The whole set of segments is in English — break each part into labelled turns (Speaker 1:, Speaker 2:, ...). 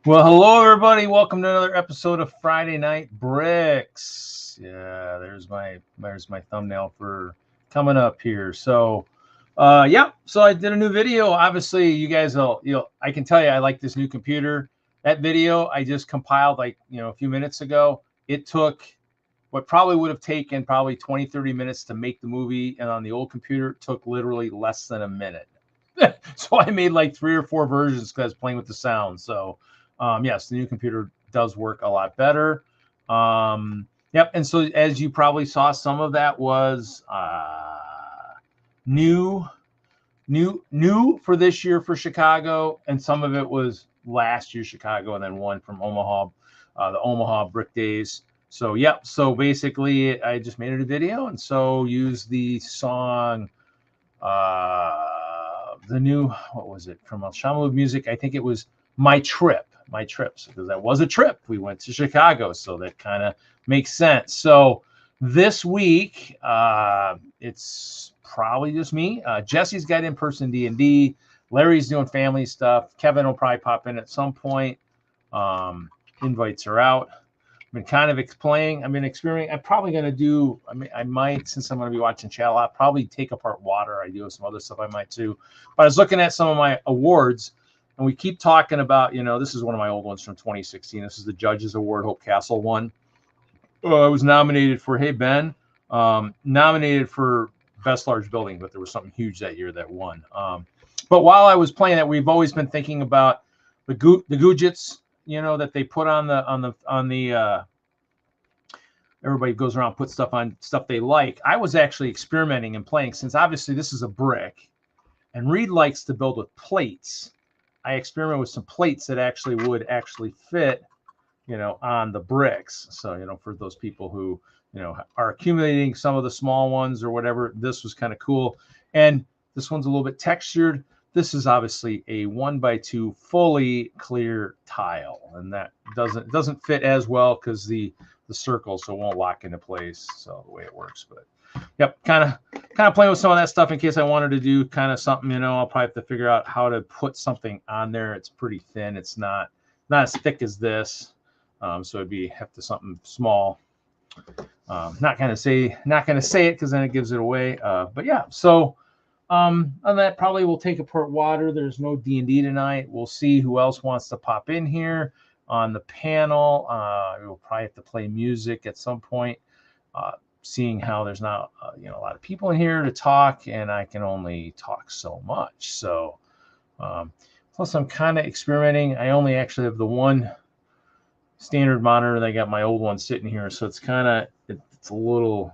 Speaker 1: Well, hello everybody. Welcome to another episode of Friday Night Bricks. Yeah, there's my thumbnail for coming up here. So, so I did a new video. Obviously, you guys I can tell you I like this new computer. That video I just compiled a few minutes ago. It took what probably would have taken probably 20-30 minutes to make the movie, and on the old computer it took literally less than a minute. So I made like 3 or 4 versions because I was playing with the sound. So yes, the new computer does work a lot better. Yep. And so as you probably saw, some of that was new for this year for Chicago, and some of it was last year Chicago, and then one from Omaha, the Omaha Brick Days. So yep. So basically, I just made it a video, and so use the song. The new, what was it from Shamu Music? I think it was My Trips, because that was a trip. We went to Chicago, so that kind of makes sense. So this week, it's probably just me. Jesse's got in-person D&D. Larry's doing family stuff. Kevin will probably pop in at some point. Invites are out. Been kind of I've been experimenting. I'm probably going to do, I might, since I'm going to be watching chat a lot, probably take apart water. I do some other stuff I might too. But I was looking at some of my awards, and we keep talking about, this is one of my old ones from 2016. This is the Judges Award, Hope Castle won. I was nominated for, hey, Ben, nominated for Best Large Building, but there was something huge that year that won. But while I was playing that, we've always been thinking about the Gujits, that they put on the everybody goes around, puts stuff on stuff they like. I was actually experimenting and playing, since obviously this is a brick and Reed likes to build with plates. I experimented with some plates that actually would fit, on the bricks. So, for those people who, are accumulating some of the small ones or whatever, this was kind of cool. And this one's a little bit textured. This is obviously a 1x2 fully clear tile, and that doesn't fit as well because the circle, so it won't lock into place. So the way it works, but yep, kind of playing with some of that stuff in case I wanted to do kind of something. I'll probably have to figure out how to put something on there. It's pretty thin. It's not as thick as this, so it'd have to something small. Not gonna say it because then it gives it away. But yeah, so. On that, probably we'll take apart water. There's no D&D tonight. We'll see who else wants to pop in here on the panel. We'll probably have to play music at some point, seeing how there's not a lot of people in here to talk, and I can only talk so much. So plus I'm kind of experimenting. I only actually have the one standard monitor. I got my old one sitting here, so it's it's a little,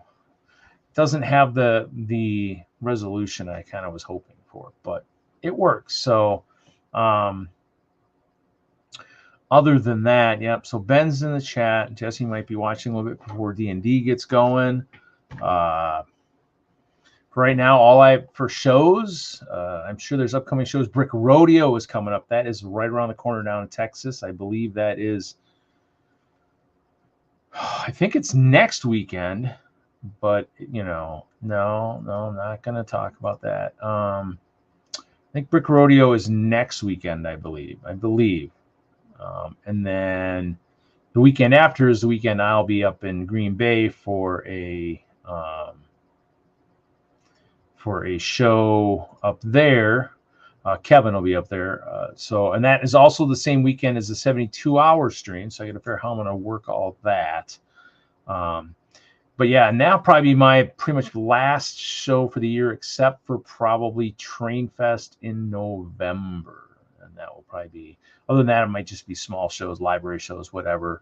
Speaker 1: doesn't have the resolution I kind of was hoping for, but it works. So other than that, yep. So Ben's in the chat. Jesse might be watching a little bit before D&D gets going. For right now, for shows, I'm sure there's upcoming shows. Brick Rodeo is coming up. That is right around the corner down in Texas. I believe that is, I think it's next weekend. But no, not gonna talk about that. I think Brick Rodeo is next weekend, I believe. And then the weekend after is the weekend I'll be up in Green Bay for a show up there. Kevin will be up there. And that is also the same weekend as the 72-hour stream. So I got to figure out how I'm gonna work all of that. But yeah, now probably my pretty much last show for the year, except for probably Train Fest in November. And that will probably be, other than that, it might just be small shows, library shows, whatever.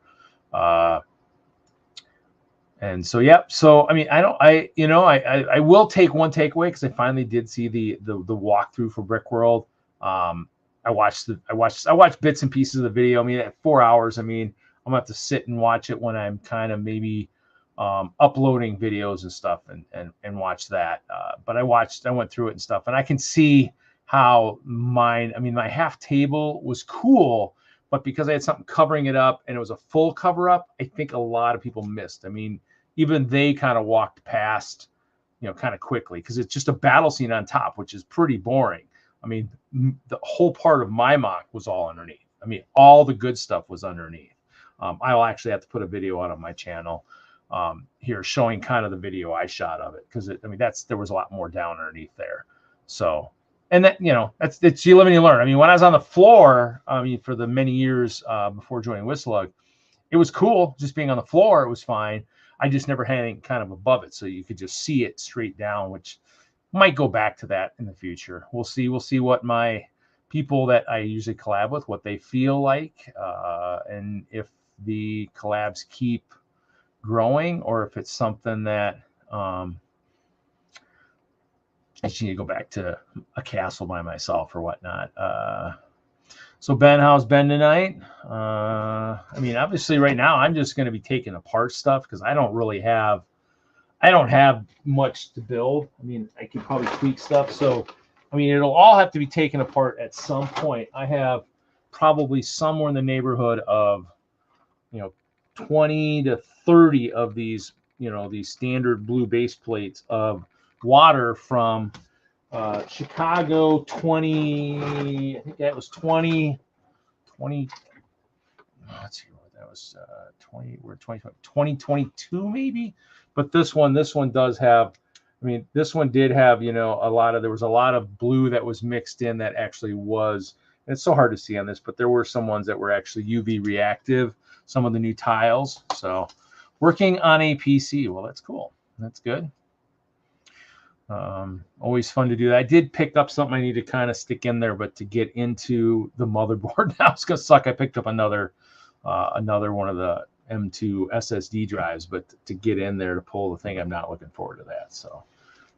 Speaker 1: And so, yeah. So, I mean, I will take one takeaway because I finally did see the walkthrough for Brickworld. I watched bits and pieces of the video. I mean, at 4 hours, I'm gonna have to sit and watch it when I'm kind of maybe uploading videos and stuff and watch that. But I went through it and stuff, and I can see how my half table was cool, but because I had something covering it up and it was a full cover up, I think a lot of people missed. I mean, even they kind of walked past, kind of quickly because it's just a battle scene on top, which is pretty boring. I mean, the whole part of my mock was all underneath. I mean, all the good stuff was underneath. I'll actually have to put a video out on my channel here showing kind of the video I shot of it, because I mean, there was a lot more down underneath there. So, and that, you know, it's you live and you learn. I mean, when I was on the floor, I mean, for the many years before joining WISLUG, it was cool just being on the floor. It was fine. I just never had anything kind of above it, so you could just see it straight down, which might go back to that in the future. We'll see. We'll see what my people that I usually collab with, what they feel like, and if the collabs keep growing, or if it's something that I just need to go back to a castle by myself or whatnot. So Ben, how's Ben tonight? I mean, obviously right now I'm just going to be taking apart stuff because I don't have much to build. I mean, I can probably tweak stuff. So, I mean, it'll all have to be taken apart at some point. I have probably somewhere in the neighborhood of, 20 to 30 of these, these standard blue base plates of water from Chicago 20, I think that was 20, let's see what that was, 2022 maybe. But this one does have, I mean, this one did have, there was a lot of blue that was mixed in that actually was, and it's so hard to see on this, but there were some ones that were actually UV reactive, some of the new tiles. So working on a PC, well, that's cool. That's good. Always fun to do that. I did pick up something I need to kind of stick in there, but to get into the motherboard now, it's gonna suck. I picked up another one of the M2 SSD drives, but to get in there to pull the thing, I'm not looking forward to that. So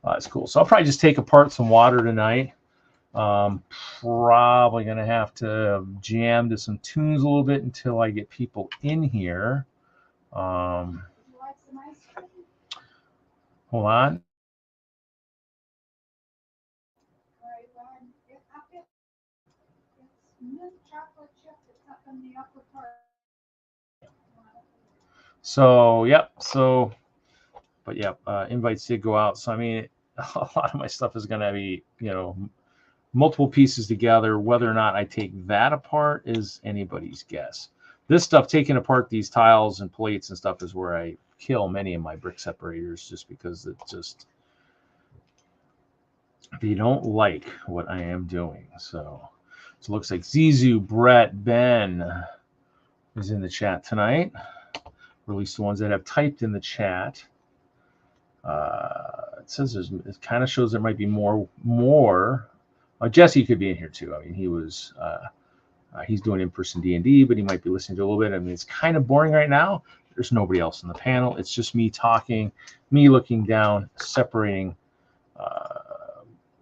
Speaker 1: it's cool. So I'll probably just take apart some water tonight. Probably gonna have to jam to some tunes a little bit until I get people in here. Hold on. So, yep. So, but yeah, invites did go out. So, I mean, a lot of my stuff is going to be, multiple pieces together. Whether or not I take that apart is anybody's guess. This stuff, taking apart these tiles and plates and stuff, is where I kill many of my brick separators, just because they don't like what I am doing. So it looks like Zizu, Brett, Ben is in the chat tonight. Or at least the ones that have typed in the chat. It says it kind of shows there might be more. Jesse could be in here too. I mean, he's doing in-person D&D, but he might be listening to a little bit. I mean, it's kind of boring right now. There's nobody else in the panel. It's just me talking, me looking down, separating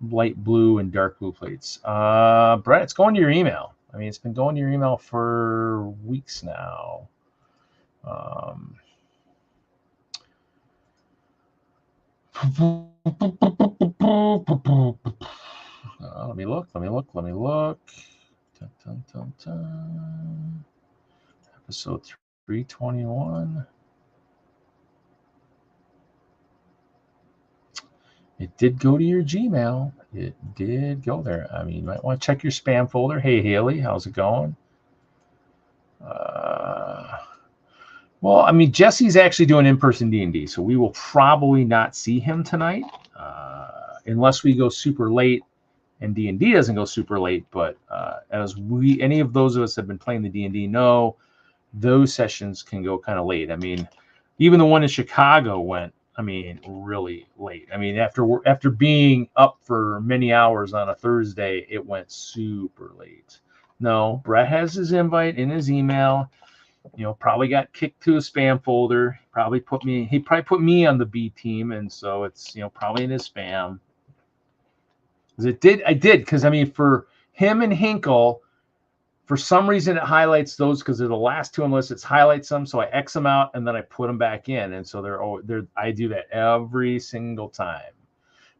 Speaker 1: light blue and dark blue plates. Brett, it's going to your email. I mean, it's been going to your email for weeks now. Let me look. Dun, dun, dun, dun. Episode 321. It did go to your Gmail. It did go there. I mean, you might want to check your spam folder. Hey, Haley, how's it going? Well, I mean, Jesse's actually doing in-person D&D, so we will probably not see him tonight unless we go super late and D&D doesn't go super late. But as any of those of us have been playing the D&D know, those sessions can go kind of late. I mean, even the one in Chicago went, I mean, really late. I mean, after being up for many hours on a Thursday, it went super late. No, Brett has his invite in his email. Probably got kicked to a spam folder. He probably put me on the B team, and so it's probably in his spam. I did because I mean, for him and Hinkle, for some reason it highlights those because they're the last two unless it highlights them. So I X them out and then I put them back in, and so I do that every single time.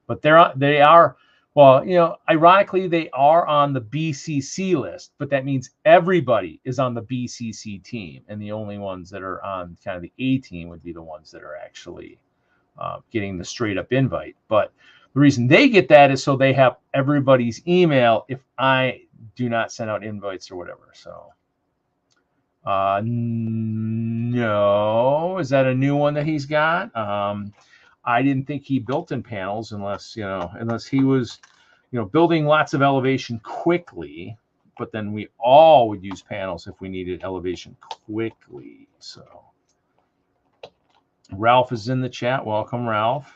Speaker 1: But they are. Well, ironically, they are on the BCC list, but that means everybody is on the BCC team, and the only ones that are on kind of the A team would be the ones that are actually getting the straight up invite. But The reason they get that is so they have everybody's email if I do not send out invites or whatever. So no, is that a new one that he's got? I didn't think he built in panels unless he was, building lots of elevation quickly, but then we all would use panels if we needed elevation quickly. So Ralph is in the chat. Welcome, Ralph.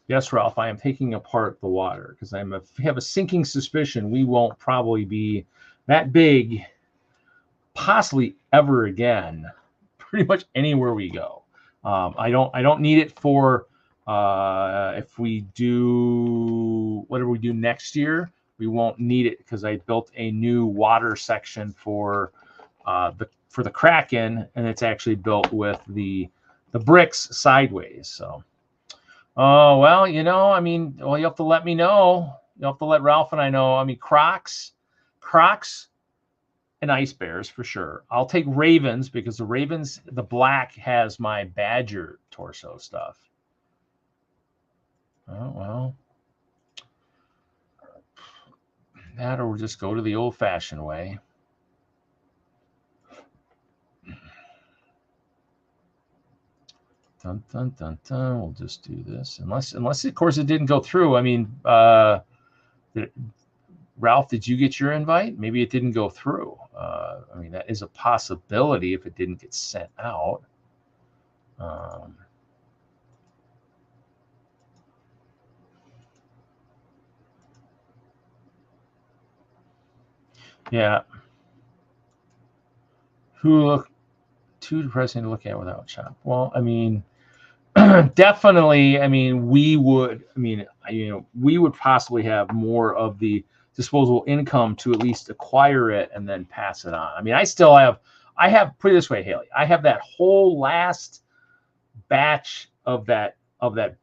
Speaker 1: Yes, Ralph, I am taking apart the water because I have a sinking suspicion we won't probably be that big, possibly ever again, pretty much anywhere we go. I don't need it for if we do whatever we do next year, we won't need it because I built a new water section for the Kraken, and it's actually built with the bricks sideways. So, oh well, you have to let me know. You have to let Ralph and I know. I mean, Crocs, and ice bears for sure. I'll take ravens because the black has my badger torso stuff. Oh, well, that or we'll just go to the old-fashioned way. Dun, dun, dun, dun. We'll just do this. Unless, of course, it didn't go through. I mean, Ralph, did you get your invite? Maybe it didn't go through. I mean, that is a possibility if it didn't get sent out. Yeah. Too depressing to look at without shop. Well, I mean, definitely. I mean, we would possibly have more of the disposable income to at least acquire it and then pass it on. I mean, I have put it this way, Haley. I have that whole last batch of that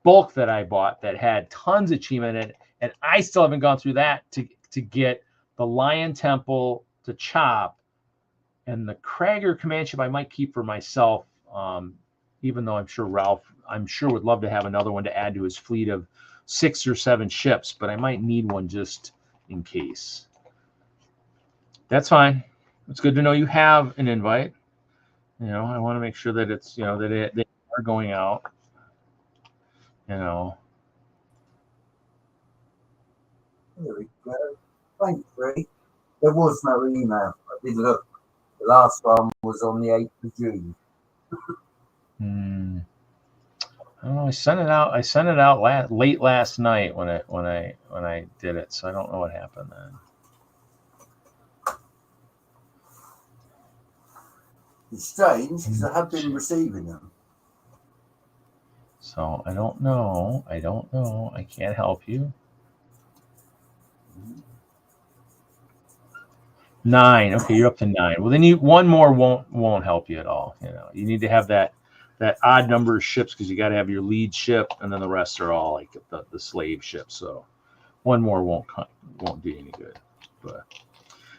Speaker 1: bulk that I bought that had tons of chima in it, and I still haven't gone through that to get the Lion Temple to chop, and the Krager command ship I might keep for myself, even though I'm sure Ralph would love to have another one to add to his fleet of 6 or 7 ships, but I might need one just in case. That's fine. It's good to know you have an invite. I want to make sure that it's they are going out.
Speaker 2: There we go. Thanks, Ray. There was no email. I did look. The last one was on the 8th of June.
Speaker 1: I don't know. I sent it out late last night when I did it, so I don't know what happened then.
Speaker 2: It's strange because I have been receiving them.
Speaker 1: So I don't know. I can't help you. 9. Okay, you're up to 9. Well, then one more won't help you at all. You need to have that odd number of ships because you got to have your lead ship, and then the rest are all like the slave ships. So one more won't do any good. But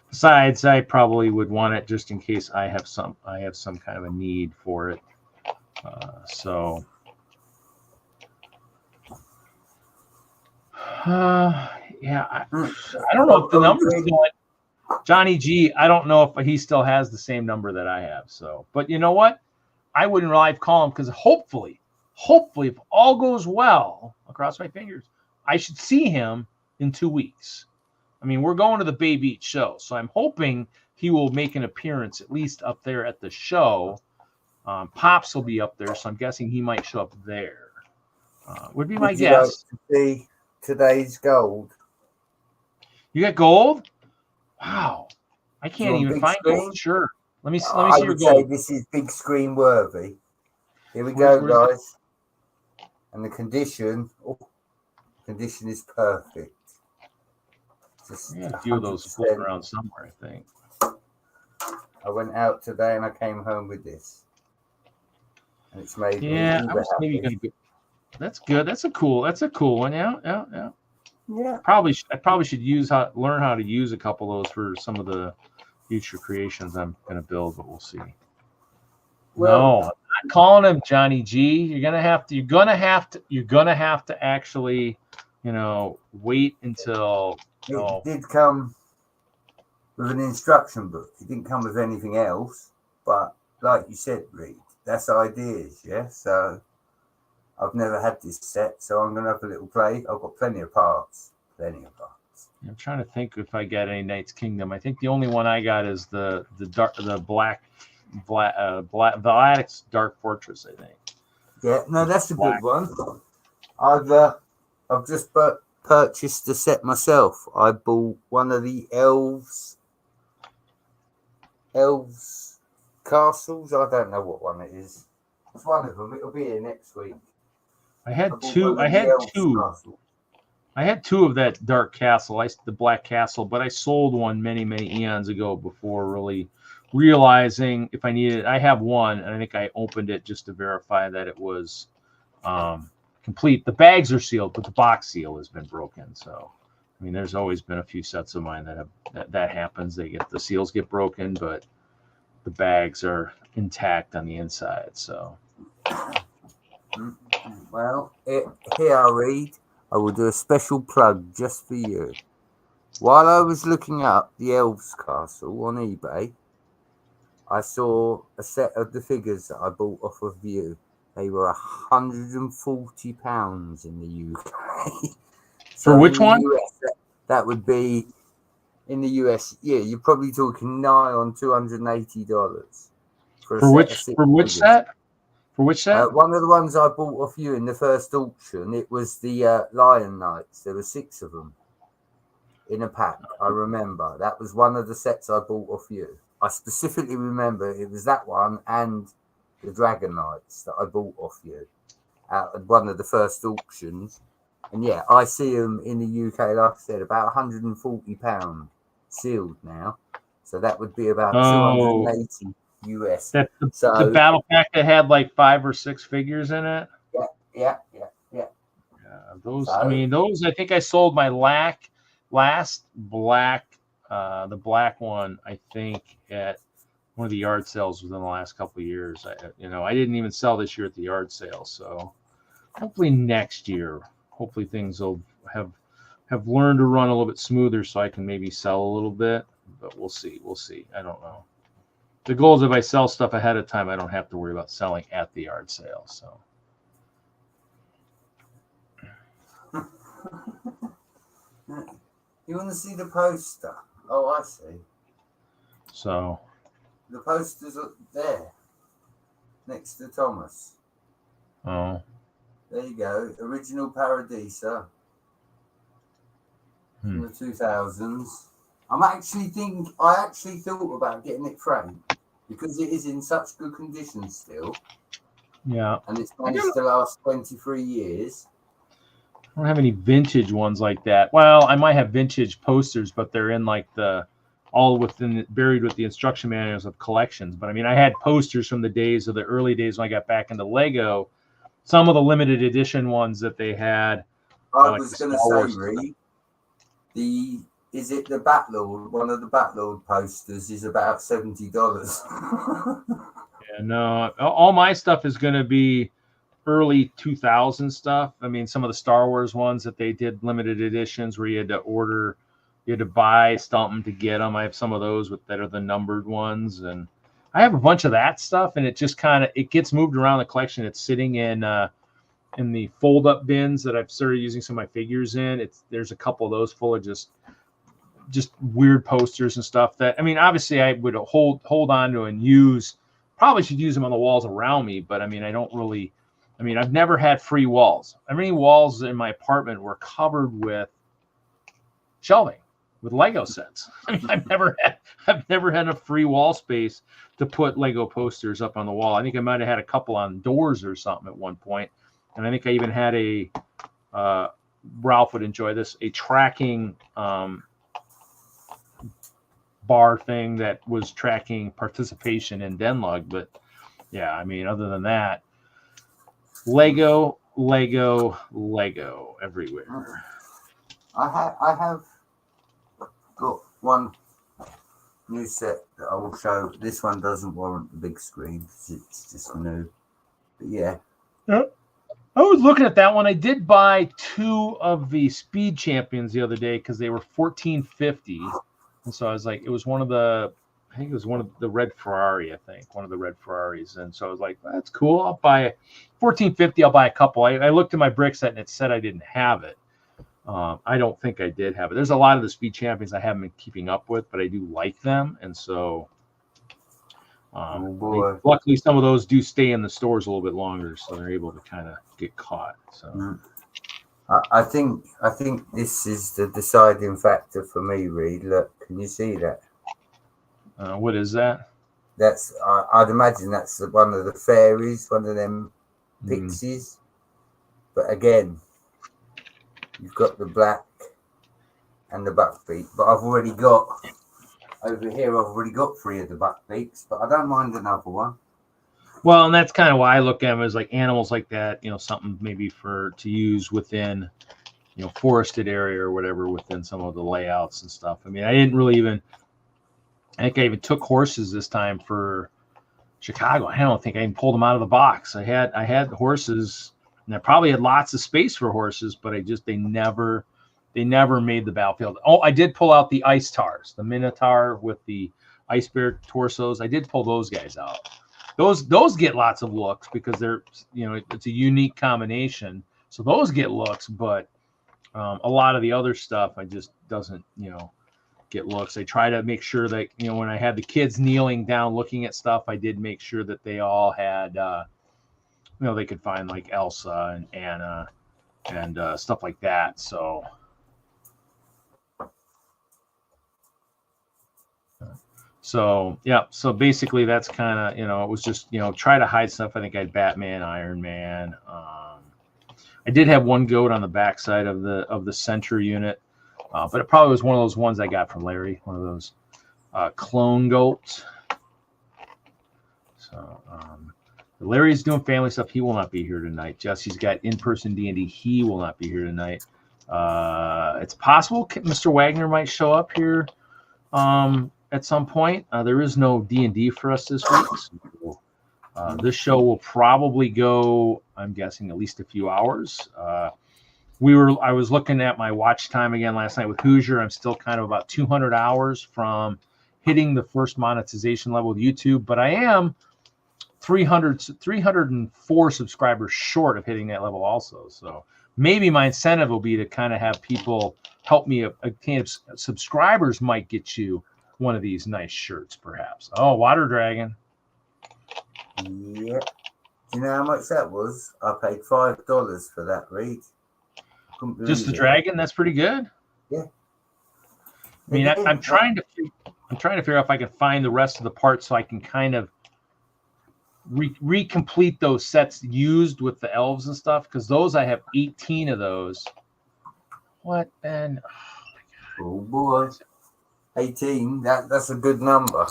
Speaker 1: besides, I probably would want it just in case I have some kind of a need for it. Yeah, I don't know if the number's going. Johnny G, I don't know if he still has the same number that I have. So, but you know what? I wouldn't live call him because hopefully, if all goes well, I'll cross my fingers, I should see him in 2 weeks. I mean, we're going to the Bay Beach show, so I'm hoping he will make an appearance at least up there at the show. Pops will be up there, so I'm guessing he might show up there. Would be my guess.
Speaker 2: Like to see today's gold.
Speaker 1: You got gold? Wow. I can't even find gold. Sure. Let me see your gold.
Speaker 2: Say this is big screen worthy. Here we go, guys. And the condition is perfect. Just
Speaker 1: a few of those floating around somewhere, I think.
Speaker 2: I went out today and I came home with this. And it's made me
Speaker 1: I was maybe gonna go. That's good. That's a cool one. Yeah. I probably should learn how to use a couple of those for some of the future creations I'm going to build, but we'll see. Well, no, I'm not calling him Johnny G. You're gonna have to actually wait until.
Speaker 2: It did come with an instruction book. It didn't come with anything else. But like you said, Reed, that's ideas, yeah? So I've never had this set, so I'm going to have a little play. I've got plenty of parts.
Speaker 1: I'm trying to think if I got any Knights Kingdom. I think the only one I got is the Black Attic's Dark Fortress, I think.
Speaker 2: Yeah, no, that's a good one. I've just purchased the set myself. I bought one of the elves castles. I don't know what one it is. It's one of them. It'll be here next week.
Speaker 1: I had two of that Dark Castle, the Black Castle, but I sold one many, many eons ago before really realizing if I needed it. I have one, and I think I opened it just to verify that it was complete. The bags are sealed, but the box seal has been broken. So, I mean, there's always been a few sets of mine that happens. The seals get broken, but the bags are intact on the inside. So,
Speaker 2: well, here I read. I will do a special plug just for you. While I was looking up the Elves Castle on eBay, I saw a set of the figures that I bought off of View. They were £140 in the UK.
Speaker 1: For which one?
Speaker 2: US, that would be in the US. Yeah, you're probably talking nigh on $280
Speaker 1: for which set? For which set?
Speaker 2: One of the ones I bought off you in the first auction, it was the Lion Knights. There were 6 of them in a pack. I remember. That was one of the sets I bought off you. I specifically remember it was that one and the Dragon Knights that I bought off you at one of the first auctions. And yeah, I see them in the UK, like I said, about £140 sealed now. So that would be about 280 US.
Speaker 1: That's the battle pack that had like 5 or 6 figures in it.
Speaker 2: Yeah.
Speaker 1: Those, I think I sold my last black, the black one, I think, at one of the yard sales within the last couple of years. I didn't even sell this year at the yard sale. So hopefully next year, things will have learned to run a little bit smoother so I can maybe sell a little bit, but we'll see. I don't know. The goal is if I sell stuff ahead of time, I don't have to worry about selling at the yard sale. So.
Speaker 2: You want to see the poster? Oh, I see.
Speaker 1: So.
Speaker 2: The poster's up there, next to Thomas.
Speaker 1: Oh.
Speaker 2: There you go. Original Paradisa from the 2000s. I actually thought about getting it framed because it is in such good condition still.
Speaker 1: Yeah.
Speaker 2: And it's managed to last 23 years.
Speaker 1: I don't have any vintage ones like that. Well, I might have vintage posters, but they're in like buried with the instruction manuals of collections. But I mean, I had posters from the early days when I got back into Lego. Some of the limited edition ones that they had.
Speaker 2: I was going to say, Reed, is it the Batlord? One of the Batlord posters is about $70.
Speaker 1: Yeah, no, all my stuff is going to be early 2000 stuff. I mean, some of the Star Wars ones that they did limited editions where you had to buy something to get them. I have some of those that are the numbered ones, and I have a bunch of that stuff, and it just it gets moved around the collection. It's sitting in the fold-up bins that I've started using some of my figures in. There's a couple of those full of just weird posters and stuff that, I mean, obviously I would hold on to and use. Probably should use them on the walls around me, but I mean, I've never had free walls. Many walls in my apartment were covered with shelving with Lego sets. I mean, I've never had a free wall space to put Lego posters up on the wall. I think I might have had a couple on doors or something at one point. And I think I even had Ralph would enjoy this, a tracking bar thing that was tracking participation in DENLUG. But yeah, I mean, other than that, Lego everywhere.
Speaker 2: I have got one new set that I will show. This one doesn't warrant the big screen because it's just new. But yeah.
Speaker 1: Yep. I was looking at that one. I did buy 2 of the Speed Champions the other day because they were $14.50, and so I was like, it was one of the, I think it was one of the red Ferrari. I think one of the red Ferraris, and so I was like, that's cool. I'll buy $14.50. I'll buy a couple. I looked at my brick set and it said I didn't have it. I don't think I did have it. There's a lot of the Speed Champions I haven't been keeping up with, but I do like them, and so. Luckily, some of those do stay in the stores a little bit longer, so they're able to kind of get caught. So,
Speaker 2: I think this is the deciding factor for me, Reed. Look, can you see that?
Speaker 1: What is that?
Speaker 2: That's I'd imagine that's one of the fairies, one of them pixies. But again, you've got the black and the buckbeak. But I've already got. Over here, I've already got 3 of the buckbeaks, but I don't mind another one.
Speaker 1: Well, and that's kind of why I look at them as like animals like that, something maybe to use within, forested area or whatever within some of the layouts and stuff. I mean, I didn't really I think I even took horses this time for Chicago. I don't think I even pulled them out of the box. I had horses, and I probably had lots of space for horses, but they never made the battlefield. Oh, I did pull out the ice tars, the Minotaur with the ice bear torsos. I did pull those guys out. Those get lots of looks because they're, it's a unique combination. So those get looks, but a lot of the other stuff I just doesn't, get looks. I try to make sure that, when I had the kids kneeling down looking at stuff, I did make sure that they all had, they could find like Elsa and Anna and stuff like that. So yeah, so basically that's kind of, it was just, try to hide stuff. I think I had Batman, Iron Man. I did have one goat on the backside of the center unit, but it probably was one of those ones I got from Larry, one of those clone goats. So Larry's doing family stuff. He will not be here tonight. Jesse's got in-person D&D. He will not be here tonight. It's possible Mr. Wagner might show up here at some point. There is no D&D for us this week. So, this show will probably go, I'm guessing, at least a few hours. I was looking at my watch time again last night with Hoosier. I'm still kind of about 200 hours from hitting the first monetization level with YouTube, but I am 304 subscribers short of hitting that level also. So maybe my incentive will be to kind of have people help me obtain subscribers. Might get you one of these nice shirts, perhaps. Oh, Water Dragon.
Speaker 2: Yeah. Do you know how much that was? I paid $5 for that, Reed.
Speaker 1: Just the dragon? That's pretty good.
Speaker 2: Yeah.
Speaker 1: I mean, I'm trying to figure out if I can find the rest of the parts so I can kind of recomplete those sets used with the elves and stuff, because those I have 18 of those. What, Ben?
Speaker 2: Oh boy. 18, that's a good number.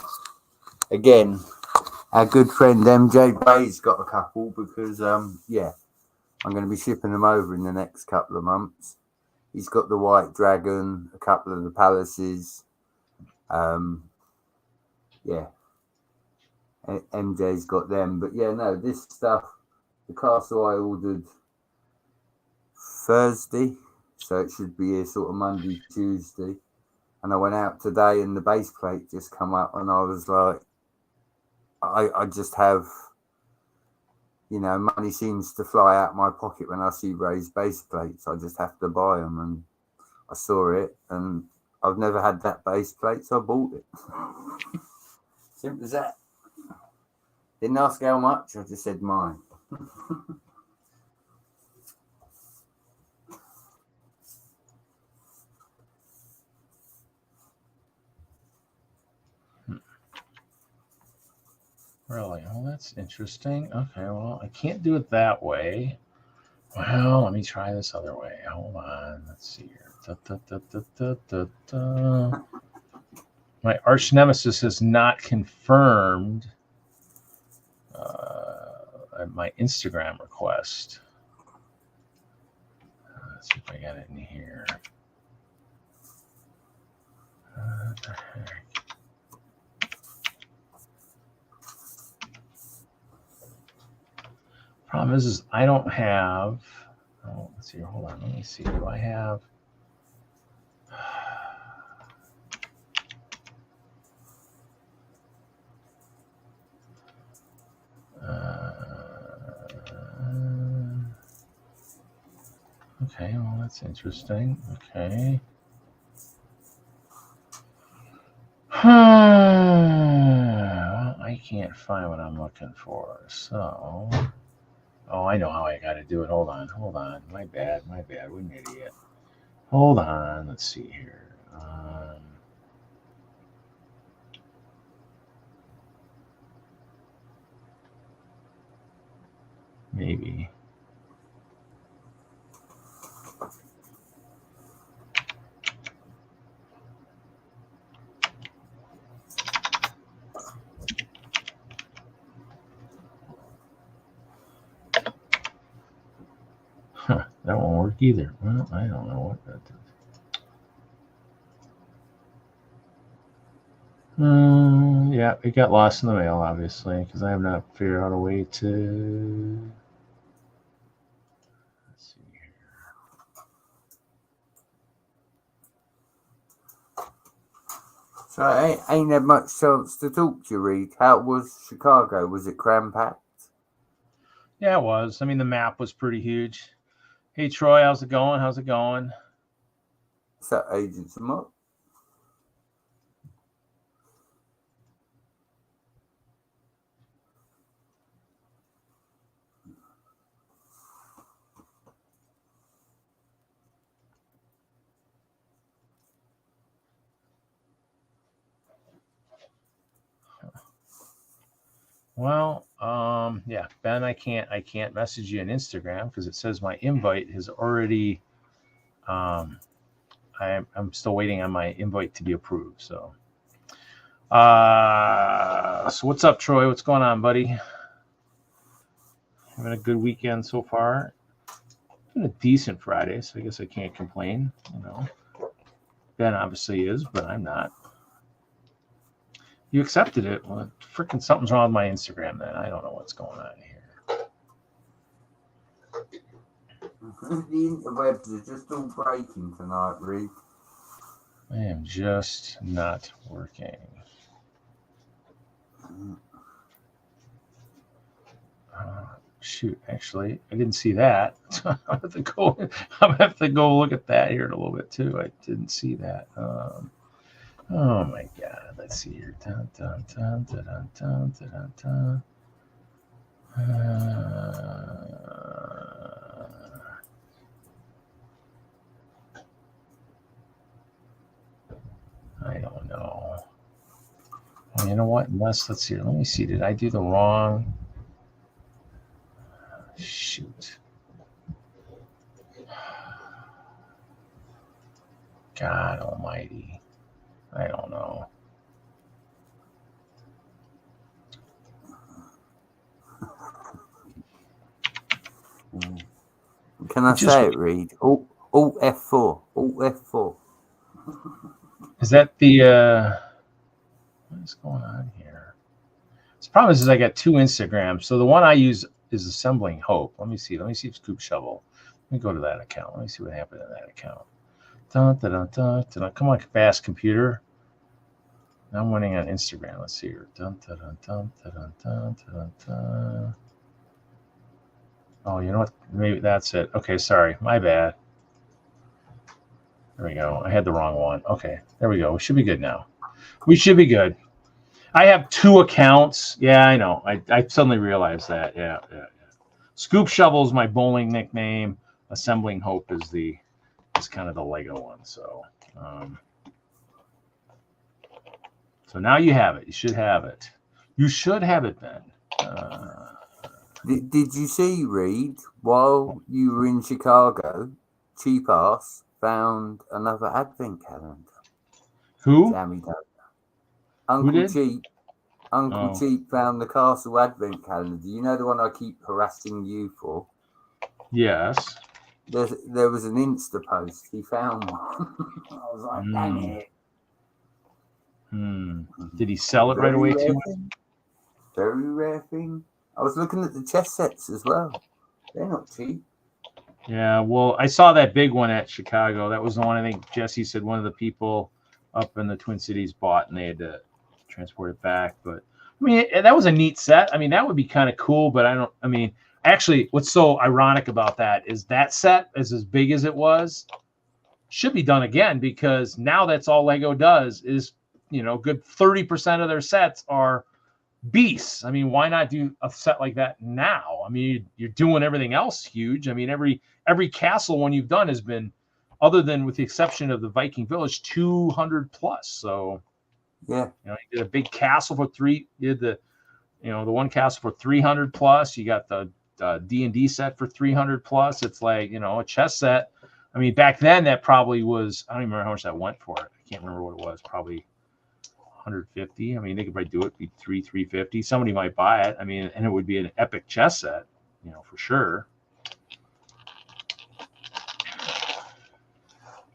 Speaker 2: Again, our good friend MJ Bay's got a couple because I'm going to be shipping them over in the next couple of months. He's got the White Dragon, a couple of the palaces. MJ's got them. But this stuff, the castle I ordered Thursday, so it should be here sort of Monday, Tuesday. And I went out today and the base plate just come up and I was like, I just have, money seems to fly out my pocket when I see raised base plates. I just have to buy them. And I saw it and I've never had that base plate, so I bought it. Simple as that. Didn't ask how much, I just said mine.
Speaker 1: Really? Oh, that's interesting. Okay, well, I can't do it that way. Well, let me try this other way. Hold on. Let's see here. My arch nemesis has not confirmed my Instagram request. Let's see if I got it in here. What the heck? problem is I don't have. Oh, let's see. Hold on. Let me see. Do I have? Okay, well, that's interesting. Okay. Well, I can't find what I'm looking for. So, oh, I know how I got to do it. Hold on. My bad. What an idiot. Hold on. Let's see here. Maybe. Huh, that won't work either. Well, I don't know what that is. Yeah, it got lost in the mail, obviously, because I have not figured out a way to. Let's see here.
Speaker 2: So I ain't had much chance to talk to you, Reed. How was Chicago? Was it cram-packed?
Speaker 1: Yeah, it was. I mean, the map was pretty huge. Hey, Troy, how's it going?
Speaker 2: Is that Agents of Mock?
Speaker 1: Well, yeah, Ben, I can't message you on Instagram because it says my invite has already. I'm still waiting on my invite to be approved. So what's up, Troy? What's going on, buddy? Having a good weekend so far. Been a decent Friday, so I guess I can't complain. You know, Ben obviously is, but I'm not. You accepted it. Well, freaking something's wrong with my Instagram then. I don't know what's going on here.
Speaker 2: The interwebs are just all breaking tonight, Reed.
Speaker 1: I am just not working. Shoot, actually, I didn't see that. So I'm gonna have to go look at that here in a little bit too. I didn't see that. Oh my God! Let's see here. Dun, dun, dun, dun, dun, dun, dun, dun. I don't know. Well, you know what? Let's see. Let me see. Did I do the wrong? Shoot. God Almighty. I don't know.
Speaker 2: Can I say it, Reed? Alt F4. Alt F4.
Speaker 1: Is that the what is going on here? The problem is I got two Instagrams. So the one I use is Assembling Hope. Let me see if Scoop Shovel. Let me go to that account. Let me see what happened in that account. Dun, dun, dun, dun, dun. Come on, fast computer. Now I'm winning on Instagram. Let's see here. Dun, dun, dun, dun, dun, dun, dun, dun. Oh, you know what? Maybe that's it. Okay, sorry. My bad. There we go. I had the wrong one. Okay, there we go. We should be good now. We should be good. I have two accounts. Yeah, I know. I suddenly realized that. Yeah. Scoop Shovel is my bowling nickname. Assembling Hope is kind of the Lego one. So, so now you have it. You should have it. You should have it, Ben.
Speaker 2: Did you see, Reed, while you were in Chicago, Cheap Ass found another advent calendar?
Speaker 1: Who?
Speaker 2: Uncle Cheap. Uncle Cheap found the Castle advent calendar. You know the one I keep harassing you for?
Speaker 1: Yes.
Speaker 2: There was an Insta post. He found one. I was like, dang it.
Speaker 1: Did he sell it right away too?
Speaker 2: Very rare thing. I was looking at the chess sets as well. They're not cheap.
Speaker 1: Yeah, well, I saw that big one at Chicago. That was the one I think Jesse said one of the people up in the Twin Cities bought, and they had to transport it back. But I mean, that was a neat set. I mean, that would be kind of cool. But I mean, actually, what's so ironic about that is that set is as big as it was. Should be done again, because now that's all Lego does is, you know, good 30% of their sets are beasts. I mean, why not do a set like that now? I mean, you're doing everything else huge. I mean, every castle one you've done has been, other than with the exception of the Viking Village, 200 plus. So
Speaker 2: yeah,
Speaker 1: you know, you did a big castle for you did the, you know, the one castle for 300 plus. You got the D&D set for 300 plus. It's like, you know, a chess set. I mean, back then that probably was, I don't even remember how much that went for it. I can't remember what it was. Probably 150. I mean, they could probably do it, be 350. Somebody might buy it. I mean, and it would be an epic chess set, you know, for sure.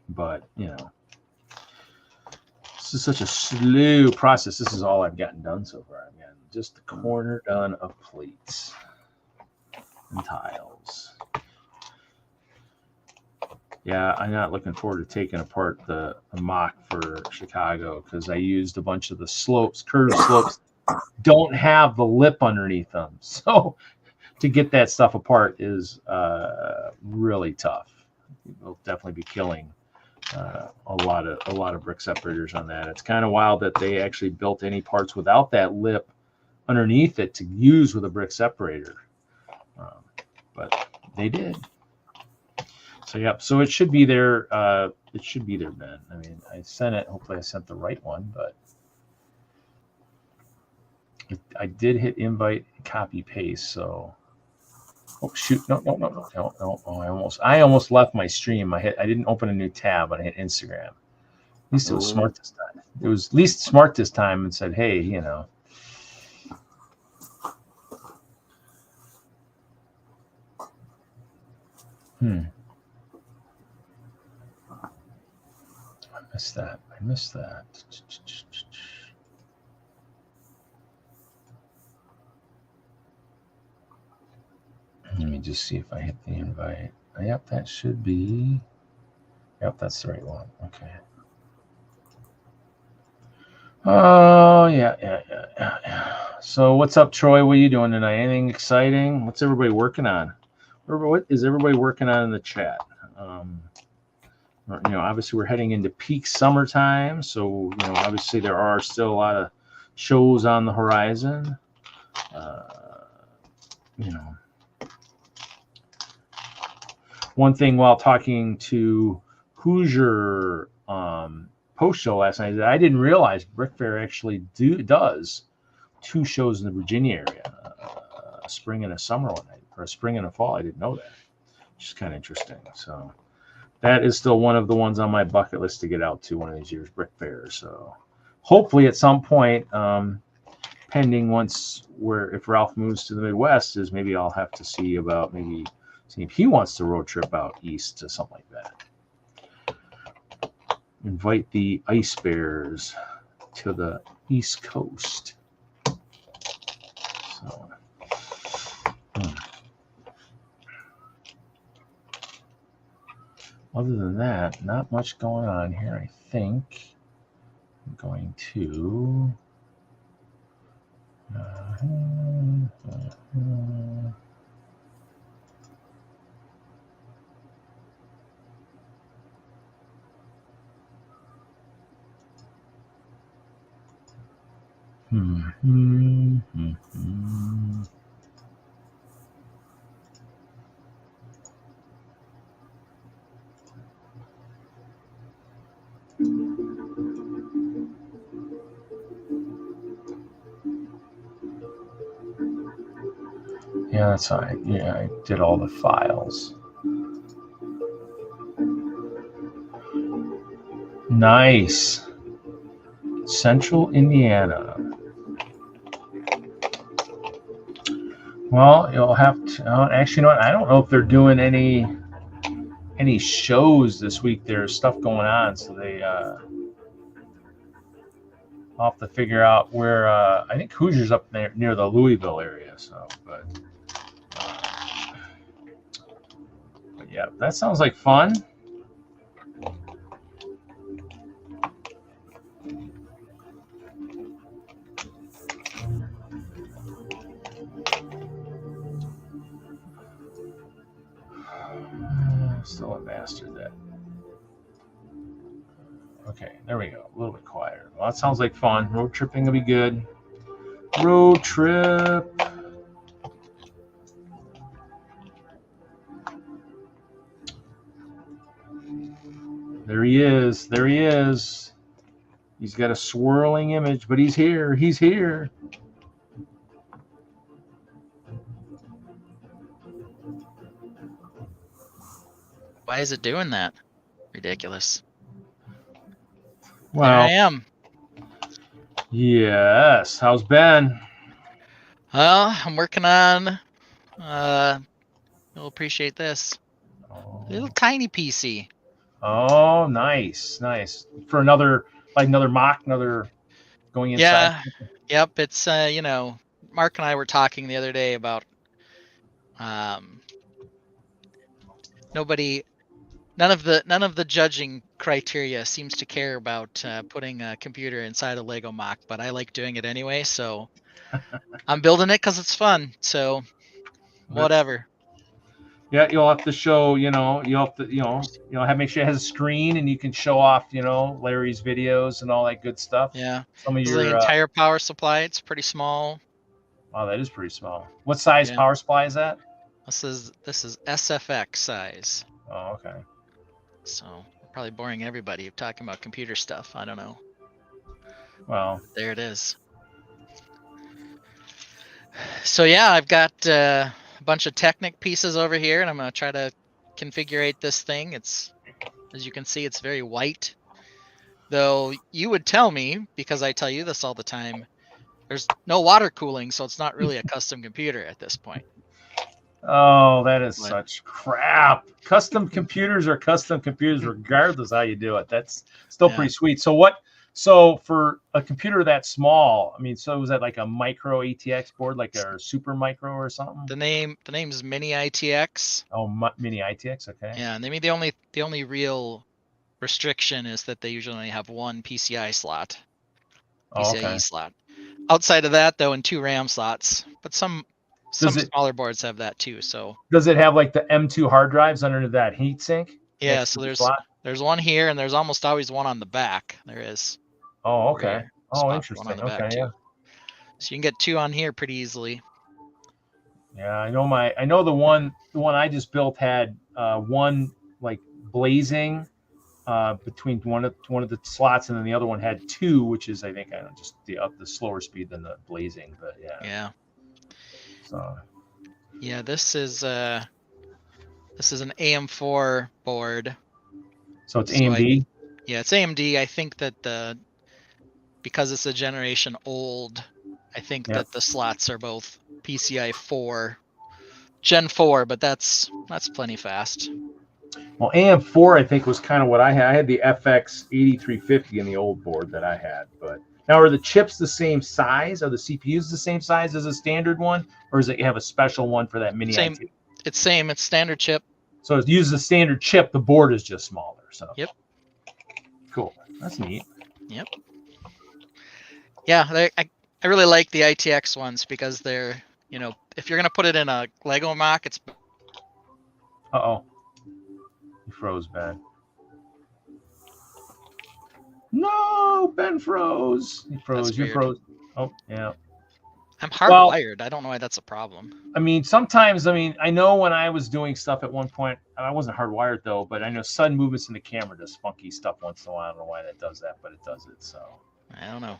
Speaker 1: But, you know, this is such a slow process. This is all I've gotten done so far. I've gotten just the corner done of plates and tiles. Yeah, I'm not looking forward to taking apart the MOC for Chicago, because I used a bunch of the slopes, curved slopes, don't have the lip underneath them. So to get that stuff apart is really tough. We'll definitely be killing a lot of brick separators on that. It's kind of wild that they actually built any parts without that lip underneath it to use with a brick separator, but they did. So yep. So it should be there. It should be there, Ben. I mean, I sent it. Hopefully, I sent the right one, but I did hit invite, copy, paste. So, oh shoot, no. Oh, I almost left my stream. I didn't open a new tab, and I hit Instagram. At least it was smart this time. It was at least smart this time and said, hey, you know. I missed that. Let me just see if I hit the invite. Yep, that should be. Yep, that's the right one. Okay. Oh, yeah. So what's up, Troy? What are you doing tonight? Anything exciting? What's everybody working on? What is everybody working on in the chat? You know, obviously we're heading into peak summertime, so you know, obviously there are still a lot of shows on the horizon. You know, one thing while talking to Hoosier post show last night is that I didn't realize Brick Fair actually does 2 shows in the Virginia area, a spring and a summer one, or a spring and a fall. I didn't know that, which is kind of interesting. So that is still one of the ones on my bucket list to get out to one of these years, Brick Fair. So hopefully at some point, pending if Ralph moves to the Midwest, is maybe I'll have to see about maybe see if he wants to road trip out east to something like that. Invite the Ice Bears to the East Coast. So, other than that, not much going on here. I think I'm going to. Yeah, that's all right. Yeah, I did all the files. Nice. Central Indiana. Well, you'll have to. Actually, you know what? I don't know if they're doing any shows this week. There's stuff going on, so they I'll have to figure out where. I think Hoosier's up there near the Louisville area. So, but Yeah, that sounds like fun. Still a master that. Okay, there we go. A little bit quieter. Well, that sounds like fun. Road tripping will be good. Road trip. There he is. There he is. He's got a swirling image, but he's here. He's here.
Speaker 3: Why is it doing that? Ridiculous.
Speaker 1: Well,
Speaker 3: there I am.
Speaker 1: Yes. How's Ben?
Speaker 3: Well, I'm working on. You'll appreciate this. Little tiny PC.
Speaker 1: Oh, nice, nice. For another mock, another going inside.
Speaker 3: Yeah. Yep. It's you know, Mark and I were talking the other day about none of the judging criteria seems to care about putting a computer inside a Lego mock, but I like doing it anyway, so I'm building it because it's fun. So whatever.
Speaker 1: Yeah, you'll have to show, you'll have to, have make sure it has a screen and you can show off, Larry's videos and all that good stuff.
Speaker 3: Yeah.
Speaker 1: Some of
Speaker 3: the entire power supply, it's pretty small.
Speaker 1: Wow, that is pretty small. What size power supply is that?
Speaker 3: This is SFX size.
Speaker 1: Oh, okay.
Speaker 3: So probably boring everybody talking about computer stuff. I don't know.
Speaker 1: Well,
Speaker 3: there it is. So yeah, I've got a bunch of Technic pieces over here, and I'm going to try to configure this thing. It's, as you can see, it's very white. Though you would tell me, because I tell you this all the time, there's no water cooling, so it's not really a custom computer at this point.
Speaker 1: Oh, that is such crap. Custom computers are custom computers regardless how you do it. That's still pretty sweet. So for a computer that small, I mean, so was that like a micro ATX board, like a super micro or something?
Speaker 3: The name's Mini ITX.
Speaker 1: Oh, Mini ITX, okay.
Speaker 3: Yeah, and maybe the only real restriction is that they usually only have one PCI slot. PCIe slot. Outside of that, though, and 2 RAM slots. But some smaller boards have that too. So
Speaker 1: does it have like the M2 hard drives under that heatsink?
Speaker 3: Yeah, so there's one here, and there's almost always one on the back. There is.
Speaker 1: Oh, okay. Oh, interesting. Okay, yeah.
Speaker 3: So you can get 2 on here pretty easily.
Speaker 1: Yeah, I know the one I just built had one like blazing between one of the slots, and then the other one had 2, which is I think just the slower speed than the blazing, but yeah.
Speaker 3: Yeah.
Speaker 1: So.
Speaker 3: Yeah, this is an AM4 board.
Speaker 1: So it's AMD.
Speaker 3: It's AMD. I think that because it's a generation old, I think that the slots are both PCI 4, Gen 4, but that's plenty fast.
Speaker 1: Well, AM4 I think was kind of what I had. I had the FX 8350 in the old board that I had, but now are the chips the same size? Are the CPUs the same size as a standard one, or does it have a special one for that mini?
Speaker 3: Same.
Speaker 1: IT?
Speaker 3: It's same. It's standard chip.
Speaker 1: So it uses a standard chip. The board is just smaller. So.
Speaker 3: Yep.
Speaker 1: Cool. That's neat.
Speaker 3: Yep. Yeah, I really like the ITX ones because they're, if you're gonna put it in a Lego mock, it's.
Speaker 1: Uh-oh. He froze, Ben. No, Ben froze. He froze. You froze. Oh, yeah.
Speaker 3: I'm hardwired. I don't know why that's a problem.
Speaker 1: I mean, sometimes, I know when I was doing stuff at one point, I wasn't hardwired though, but I know sudden movements in the camera does funky stuff once in a while. I don't know why that does that, but it does it. So
Speaker 3: I don't know.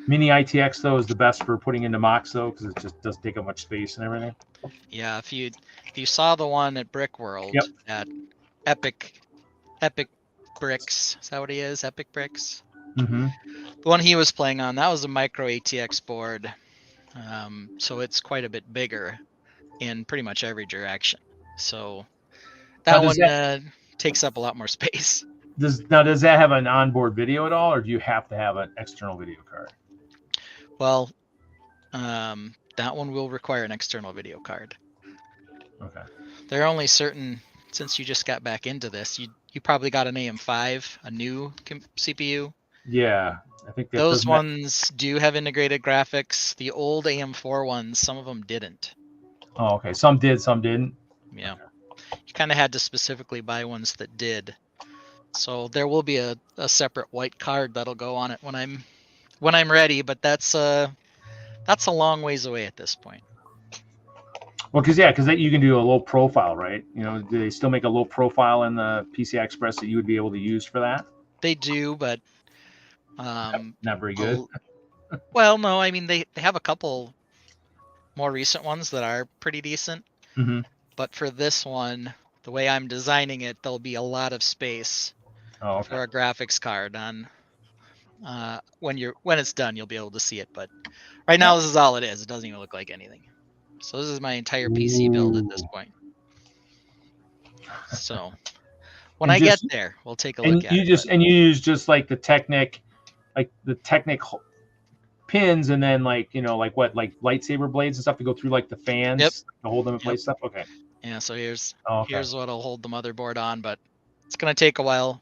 Speaker 1: Mini ITX though is the best for putting into mocks though, because it just doesn't take up much space and everything.
Speaker 3: Yeah, if you saw the one at Brickworld at Epic Bricks, is that what he is? Epic Bricks.
Speaker 1: Mm-hmm.
Speaker 3: The one he was playing on, that was a micro ATX board, so it's quite a bit bigger in pretty much every direction. So that one takes up a lot more space.
Speaker 1: Does that have an onboard video at all, or do you have to have an external video card?
Speaker 3: Well, that one will require an external video card.
Speaker 1: Okay.
Speaker 3: There are only certain since you just got back into this, you probably got an AM5, a new CPU.
Speaker 1: Yeah, I think that
Speaker 3: Those
Speaker 1: doesn't-
Speaker 3: ones do have integrated graphics. The old AM4 ones, some of them didn't.
Speaker 1: Oh, okay. Some did, some didn't.
Speaker 3: Yeah, you kind of had to specifically buy ones that did. So there will be a separate white card that'll go on it when I'm ready, but that's a long ways away at this point.
Speaker 1: Well, because you can do a low profile, right? You know, do they still make a low profile in the PCI Express that you would be able to use for that?
Speaker 3: They do, but
Speaker 1: Not very good.
Speaker 3: Well, no, I mean they have a couple more recent ones that are pretty decent.
Speaker 1: Mm-hmm.
Speaker 3: But for this one, the way I'm designing it, there'll be a lot of space for a graphics card on. When it's done, you'll be able to see it. But right now, this is all it is. It doesn't even look like anything. So this is my entire PC build at this point. So when I get there, we'll take a look at it.
Speaker 1: And you use just like the Technic pins, and then like lightsaber blades and stuff to go through like the fans to hold them in place. Stuff. Okay.
Speaker 3: Yeah. So here's what'll hold the motherboard on, but it's gonna take a while.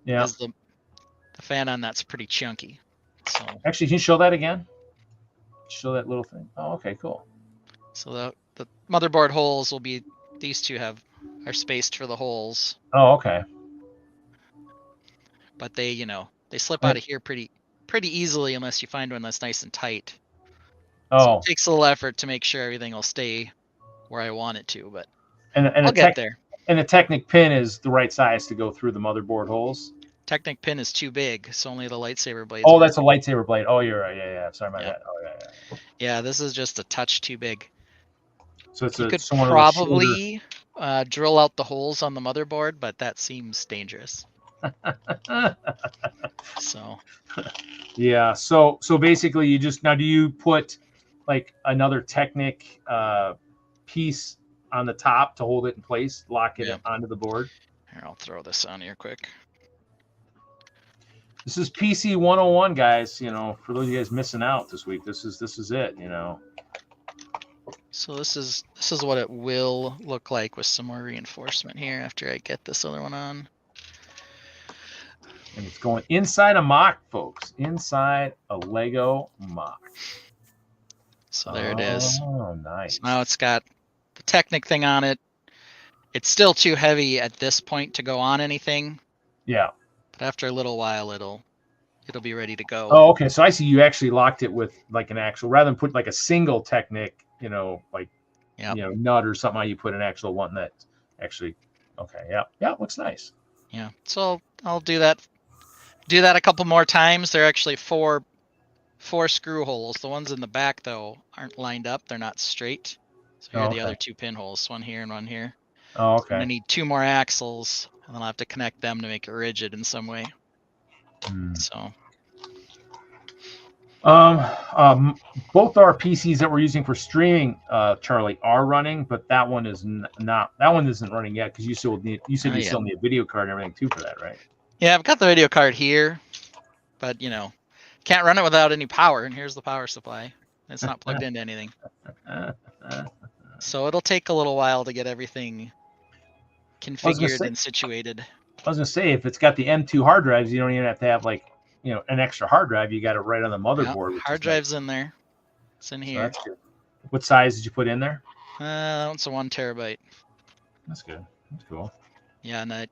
Speaker 1: Yeah.
Speaker 3: Because the fan on that's pretty chunky. So
Speaker 1: actually, can you show that again? Show that little thing. Oh, okay, cool.
Speaker 3: So the motherboard holes will be, these two are spaced for the holes.
Speaker 1: Oh, okay.
Speaker 3: But they slip out of here pretty easily unless you find one that's nice and tight.
Speaker 1: Oh.
Speaker 3: So it takes a little effort to make sure everything will stay where I want it to, but
Speaker 1: I'll
Speaker 3: get there.
Speaker 1: And the Technic pin is the right size to go through the motherboard holes.
Speaker 3: Technic pin is too big, so only the lightsaber blade.
Speaker 1: Oh, that's a lightsaber blade. Oh, you're right. Yeah. Sorry about that. Oh, yeah.
Speaker 3: Yeah, this is just a touch too big.
Speaker 1: So you
Speaker 3: could probably drill out the holes on the motherboard, but that seems dangerous. So.
Speaker 1: Yeah. So basically, you just now do you put like another Technic piece on the top to hold it in place, lock it onto the board?
Speaker 3: Here, I'll throw this on here quick.
Speaker 1: This is PC 101, guys. You know, for those of you guys missing out this week, this is it. You know.
Speaker 3: So this is what it will look like with some more reinforcement here after I get this other one on.
Speaker 1: And it's going inside a MOC, folks. Inside a Lego MOC.
Speaker 3: So there it is.
Speaker 1: Oh, nice.
Speaker 3: So now it's got the Technic thing on it. It's still too heavy at this point to go on anything.
Speaker 1: Yeah.
Speaker 3: But after a little while, it'll be ready to go.
Speaker 1: Oh, okay. So I see you actually locked it with like an actual, rather than put like a single Technic, nut or something. You put an actual one that actually. Okay. Yeah. Looks nice.
Speaker 3: Yeah. So I'll do that a couple more times. They're actually four screw holes. The ones in the back though aren't lined up. They're not straight. So here are the other two pinholes. One here and one here.
Speaker 1: Oh, okay.
Speaker 3: I need two more axles, and then I'll have to connect them to make it rigid in some way. So.
Speaker 1: Both our PCs that we're using for streaming, Charlie, are running, but that one is not. That one isn't running yet because you still need. You said you still need a video card and everything too for that, right?
Speaker 3: Yeah, I've got the video card here, but can't run it without any power. And here's the power supply. It's not plugged into anything. So it'll take a little while to get everything configured and situated.
Speaker 1: I was gonna say, if it's got the M2 hard drives, you don't even have to have like an extra hard drive. You got it right on the motherboard.
Speaker 3: Hard drive's in there. It's in here.
Speaker 1: So that's good. What size did you put in there?
Speaker 3: It's a 1 terabyte.
Speaker 1: That's good. That's cool.
Speaker 3: Yeah, and I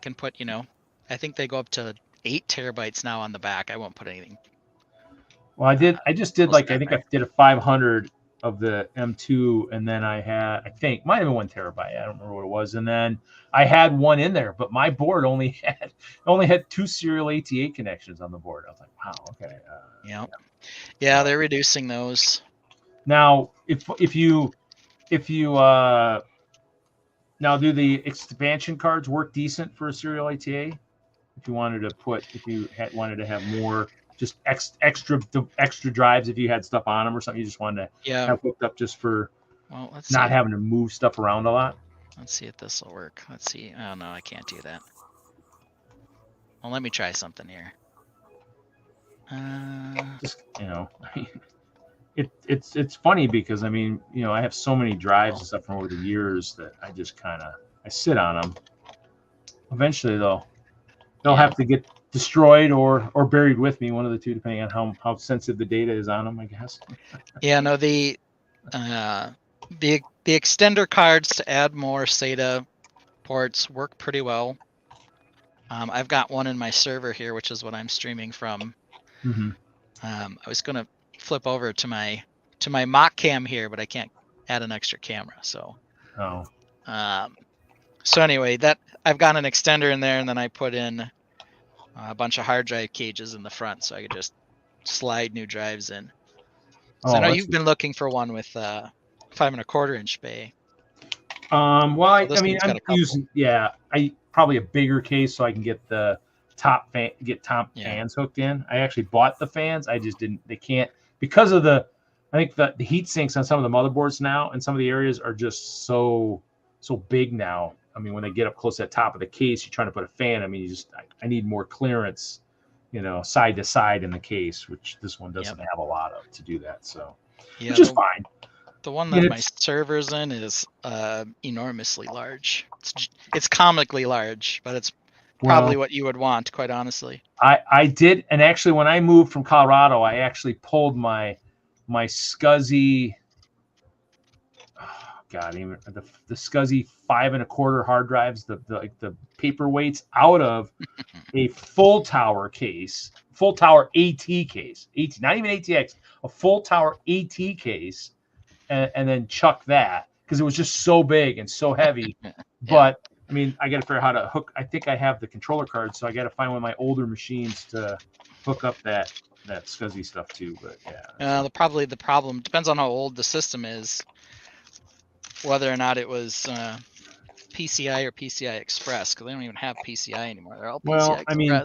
Speaker 3: can put, I think they go up to 8 terabytes now on the back. I won't put anything.
Speaker 1: Well, I just did I think I did a 500 of the M2, and then I might have been 1 terabyte. I don't remember what it was. And then I had one in there, but my board only had 2 serial ATA connections on the board. I was like, wow, okay.
Speaker 3: Yeah, they're reducing those.
Speaker 1: Now, if you now do the expansion cards work decent for a serial ATA? If you wanted to have more, just extra drives, if you had stuff on them or something, you just wanted to have hooked up just for not having to move stuff around a lot.
Speaker 3: Let's see if this will work. Let's see. Oh no, I can't do that. Well, let me try something here.
Speaker 1: Just it's funny because I have so many drives and stuff from over the years that I just kind of I sit on them. Eventually, though, they'll have to get destroyed or buried with me, one of the two, depending on how sensitive the data is on them, I guess.
Speaker 3: Yeah, no, the extender cards to add more SATA ports work pretty well. I've got one in my server here, which is what I'm streaming from.
Speaker 1: Mm-hmm.
Speaker 3: I was gonna flip over to my mock cam here, but I can't add an extra camera. So, so anyway, that I've got an extender in there, and then I put in a bunch of hard drive cages in the front, so I could just slide new drives in. So I know you've been looking for one with 5 1/4 inch bay.
Speaker 1: Well, I mean, I'm using I probably a bigger case so I can get the top fans hooked in. I actually bought the fans. I just didn't. They can't because of I think the heat sinks on some of the motherboards now and some of the areas are just so big now. I mean, when they get up close to the top of the case, you're trying to put a fan. I mean, I need more clearance, side to side in the case, which this one doesn't have a lot of to do that. So, which is fine.
Speaker 3: The one that my server's in is enormously large. It's comically large, but it's probably what you would want, quite honestly.
Speaker 1: I did, and actually, when I moved from Colorado, I actually pulled my SCSI. God, even the SCSI 5 1/4 hard drives, the paperweights out of a full tower case, full tower AT case, not even ATX, a full tower AT case, and then chuck that because it was just so big and so heavy. But I mean, I got to figure out how to hook. I think I have the controller card, so I got to find one of my older machines to hook up that SCSI stuff too. But the
Speaker 3: problem depends on how old the system is. Whether or not it was PCI or PCI Express, because they don't even have PCI anymore. They're all PCI Express. I mean,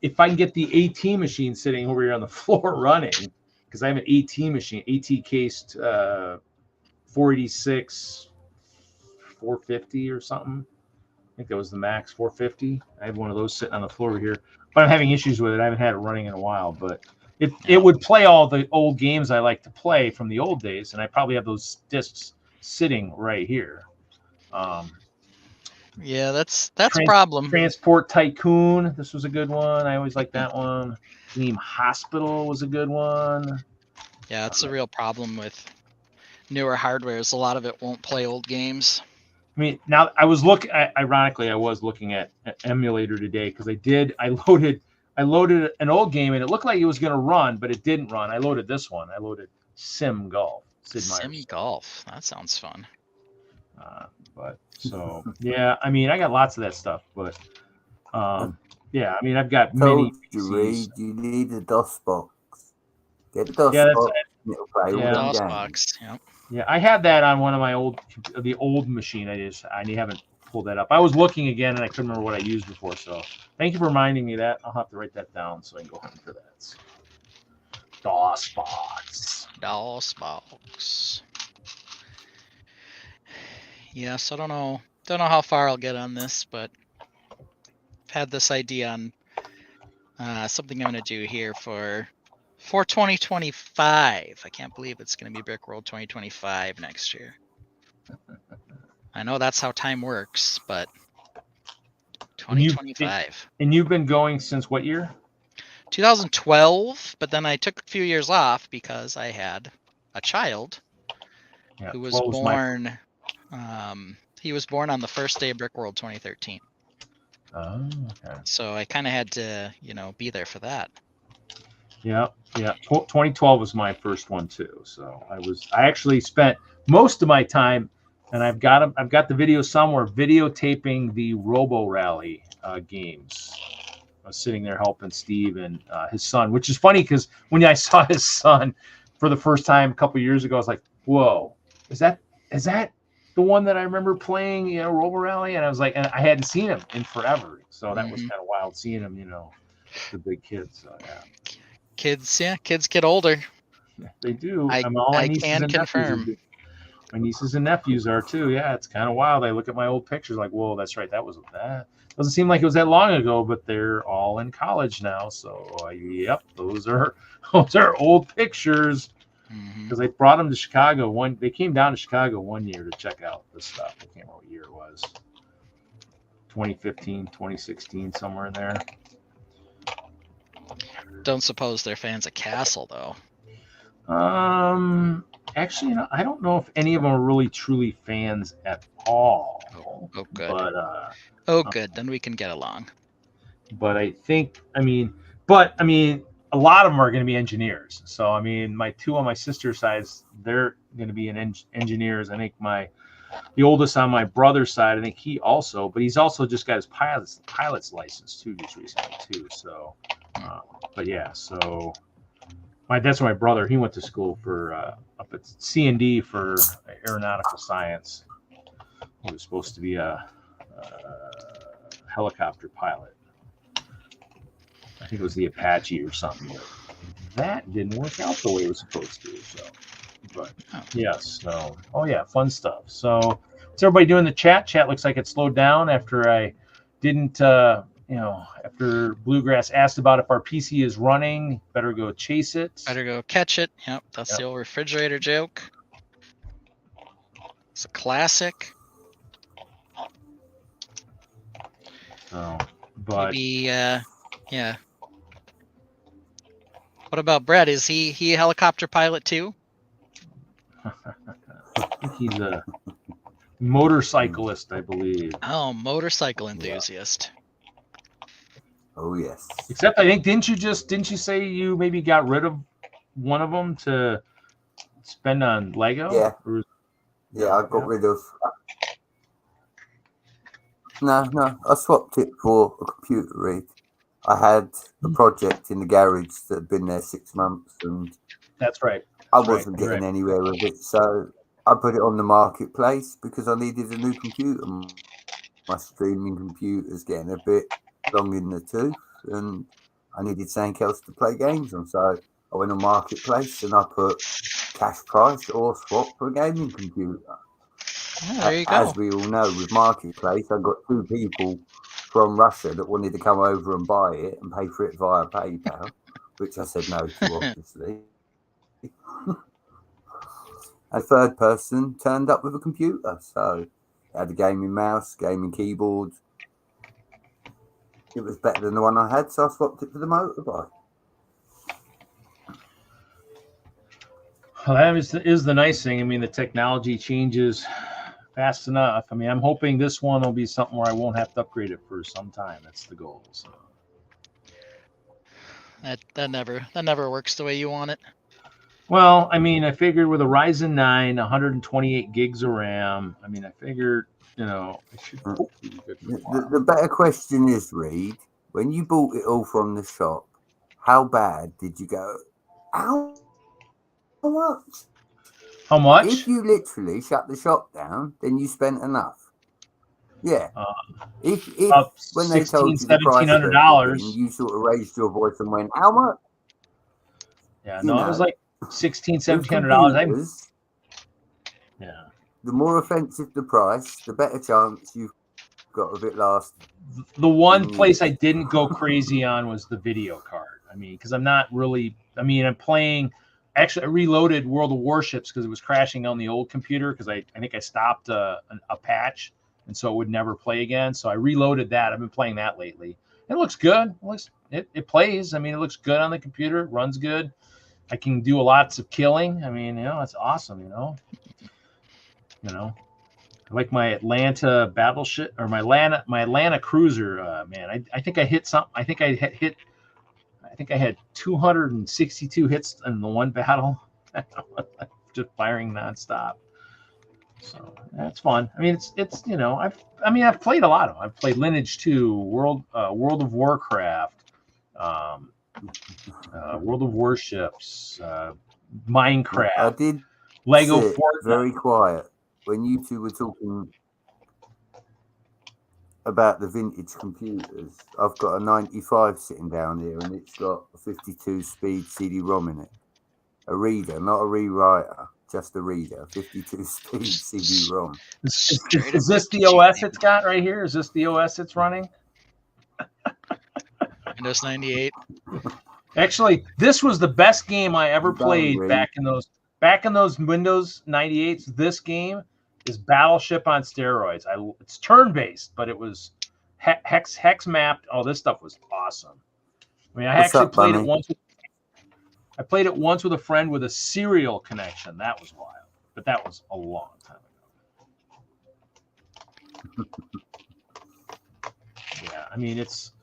Speaker 1: if I can get the AT machine sitting over here on the floor running, because I have an AT machine, AT cased 486, 450 or something. I think that was the max 450. I have one of those sitting on the floor here, but I'm having issues with it. I haven't had it running in a while, but it would play all the old games I like to play from the old days, and I probably have those discs sitting right here.
Speaker 3: That's a problem.
Speaker 1: Transport Tycoon, this was a good one. I always liked that one. Game Hospital was a good one.
Speaker 3: Yeah, it's a real problem with newer hardware. A lot of it won't play old games.
Speaker 1: I mean, now I was looking. Ironically, I was looking at an emulator today because I loaded an old game and it looked like it was going to run, but it didn't run. I loaded this one. I loaded Sim Golf.
Speaker 3: Sim Golf. That sounds fun.
Speaker 1: But so yeah, I mean, I got lots of that stuff, but yeah, I mean, I've got many.
Speaker 2: You need a DOS box. Get the DOS box. It'll play all
Speaker 3: DOS
Speaker 2: games.
Speaker 3: box. Yep.
Speaker 1: Yeah, I had that on one of my old machine. I haven't pulled that up. I was looking again and I couldn't remember what I used before. So thank you for reminding me that. I'll have to write that down so I can go hunting for that. DOS box.
Speaker 3: DOS box. Yes, I don't know how far I'll get on this, but I've had this idea on something I'm going to do here for 2025. I can't believe it's going to be Brickworld 2025 next year. I know that's how time works, but 2025.
Speaker 1: And you've been going since what year?
Speaker 3: 2012, but then I took a few years off because I had a child who was born. He was born on the first day of Brickworld 2013.
Speaker 1: Oh, okay.
Speaker 3: So I kind of had to, be there for that.
Speaker 1: Yeah. 2012 was my first one too. So I actually spent most of my time, and I've got the video somewhere, videotaping the Robo Rally games. I was sitting there helping Steve and his son, which is funny because when I saw his son for the first time a couple years ago, I was like, "Whoa, is that the one that I remember playing, Robo Rally?" And I was like, and I hadn't seen him in forever, so that was kind of wild seeing him, the big kids. So yeah,
Speaker 3: kids get older.
Speaker 1: Yeah, they do.
Speaker 3: I can confirm.
Speaker 1: My nieces and nephews are too. Yeah, it's kind of wild. I look at my old pictures, like, whoa, that's right, that was that. Doesn't seem like it was that long ago, but they're all in college now. So yep, those are old pictures. Because they brought them to Chicago. They came down to Chicago one year to check out this stuff. I can't remember what year it was. 2015, 2016, somewhere in there.
Speaker 3: Don't suppose they're fans of Castle, though.
Speaker 1: Actually, I don't know if any of them are really truly fans at all.
Speaker 3: Oh, good.
Speaker 1: But
Speaker 3: good. Then we can get along.
Speaker 1: But I think, a lot of them are going to be engineers. So, my two on my sister's side, they're going to be engineers. I think the oldest on my brother's side, I think he also, but he's also just got his pilot's license too, just recently too. So, but yeah, so that's my brother. He went to school for up at C&D for aeronautical science. He was supposed to be a helicopter pilot. I think it was the Apache or something. That didn't work out the way it was supposed to. So, but yes, so fun stuff. So, what's everybody doing in the chat? Chat looks like it slowed down after I didn't, after Bluegrass asked about if our PC is running. Better go chase it.
Speaker 3: Better go catch it. Yep, that's the old refrigerator joke. It's a classic.
Speaker 1: So, but
Speaker 3: maybe, yeah. What about Brett? Is he a helicopter pilot too?
Speaker 1: I think he's a motorcyclist, I believe.
Speaker 3: Oh, motorcycle enthusiast.
Speaker 2: Oh yes.
Speaker 1: Except I think didn't you say you maybe got rid of one of them to spend on Lego?
Speaker 2: Yeah. Yeah, I got rid of. No, I swapped it for a computer rig. I had a project in the garage that had been there 6 months, and
Speaker 1: that's right.
Speaker 2: I wasn't getting anywhere with it, so I put it on the marketplace because I needed a new computer. My streaming computer's getting a bit long in the tooth, and I needed something else to play games on. So I went on marketplace and I put cash price or swap for a gaming computer.
Speaker 3: Oh, there you go.
Speaker 2: As we all know, with marketplace, I got 2 people from Russia that wanted to come over and buy it and pay for it via PayPal, which I said no to, obviously. A third person turned up with a computer, so it had a gaming mouse, gaming keyboard. It was better than the one I had, so I swapped it for the motorbike.
Speaker 1: Well, that is the nice thing. The technology changes fast enough. I'm hoping this one will be something where I won't have to upgrade it for some time. That's the goal. So
Speaker 3: that never works the way you want it.
Speaker 1: Well, I figured with a Ryzen 9, 128 gigs of RAM. I figured, it should hopefully be good for a while.
Speaker 2: The better question is, Reed, when you bought it all from the shop, how bad did you go? How much?
Speaker 1: How much?
Speaker 2: If you literally shut the shop down, then you spent enough. Yeah. If when they told you the price of $1,700, you sort of raised your voice and went, "How much?"
Speaker 1: Yeah, no, it was like $1,700. Yeah.
Speaker 2: The more offensive the price, the better chance you've got of it lasting.
Speaker 1: The one place I didn't go crazy on was the video card. Because I'm not really. I'm playing. Actually, I reloaded World of Warships because it was crashing on the old computer because I think I stopped a patch, and so it would never play again. So I reloaded that. I've been playing that lately. It looks good. It plays. It looks good on the computer. It runs good. I can do lots of killing. It's awesome. I like my Atlanta battleship or my Atlanta cruiser. Man, I think I hit something. I think I had 262 hits in the one battle, just firing nonstop. So that's fun. I've played a lot of them. I've played Lineage 2, World of Warcraft, World of Warships, Minecraft.
Speaker 2: I did
Speaker 1: Lego Fortnite.
Speaker 2: Very quiet when you two were talking about the vintage computers. I've got a 95 sitting down here, and it's got a 52 speed CD-ROM in it. A reader, not a rewriter, just a reader. 52 speed CD-ROM.
Speaker 1: Is this the OS it's got right here? Is this the OS it's running?
Speaker 3: Windows 98.
Speaker 1: Actually, this was the best game I ever played back in those Windows 98s. This game is Battleship on steroids. It's turn-based, but it was hex mapped. Oh, this stuff was awesome. I mean, I
Speaker 2: What's
Speaker 1: actually
Speaker 2: up,
Speaker 1: played
Speaker 2: Bunny?
Speaker 1: it once. I played it once with a friend with a serial connection. That was wild, but that was a long time ago. Yeah, I mean, it's,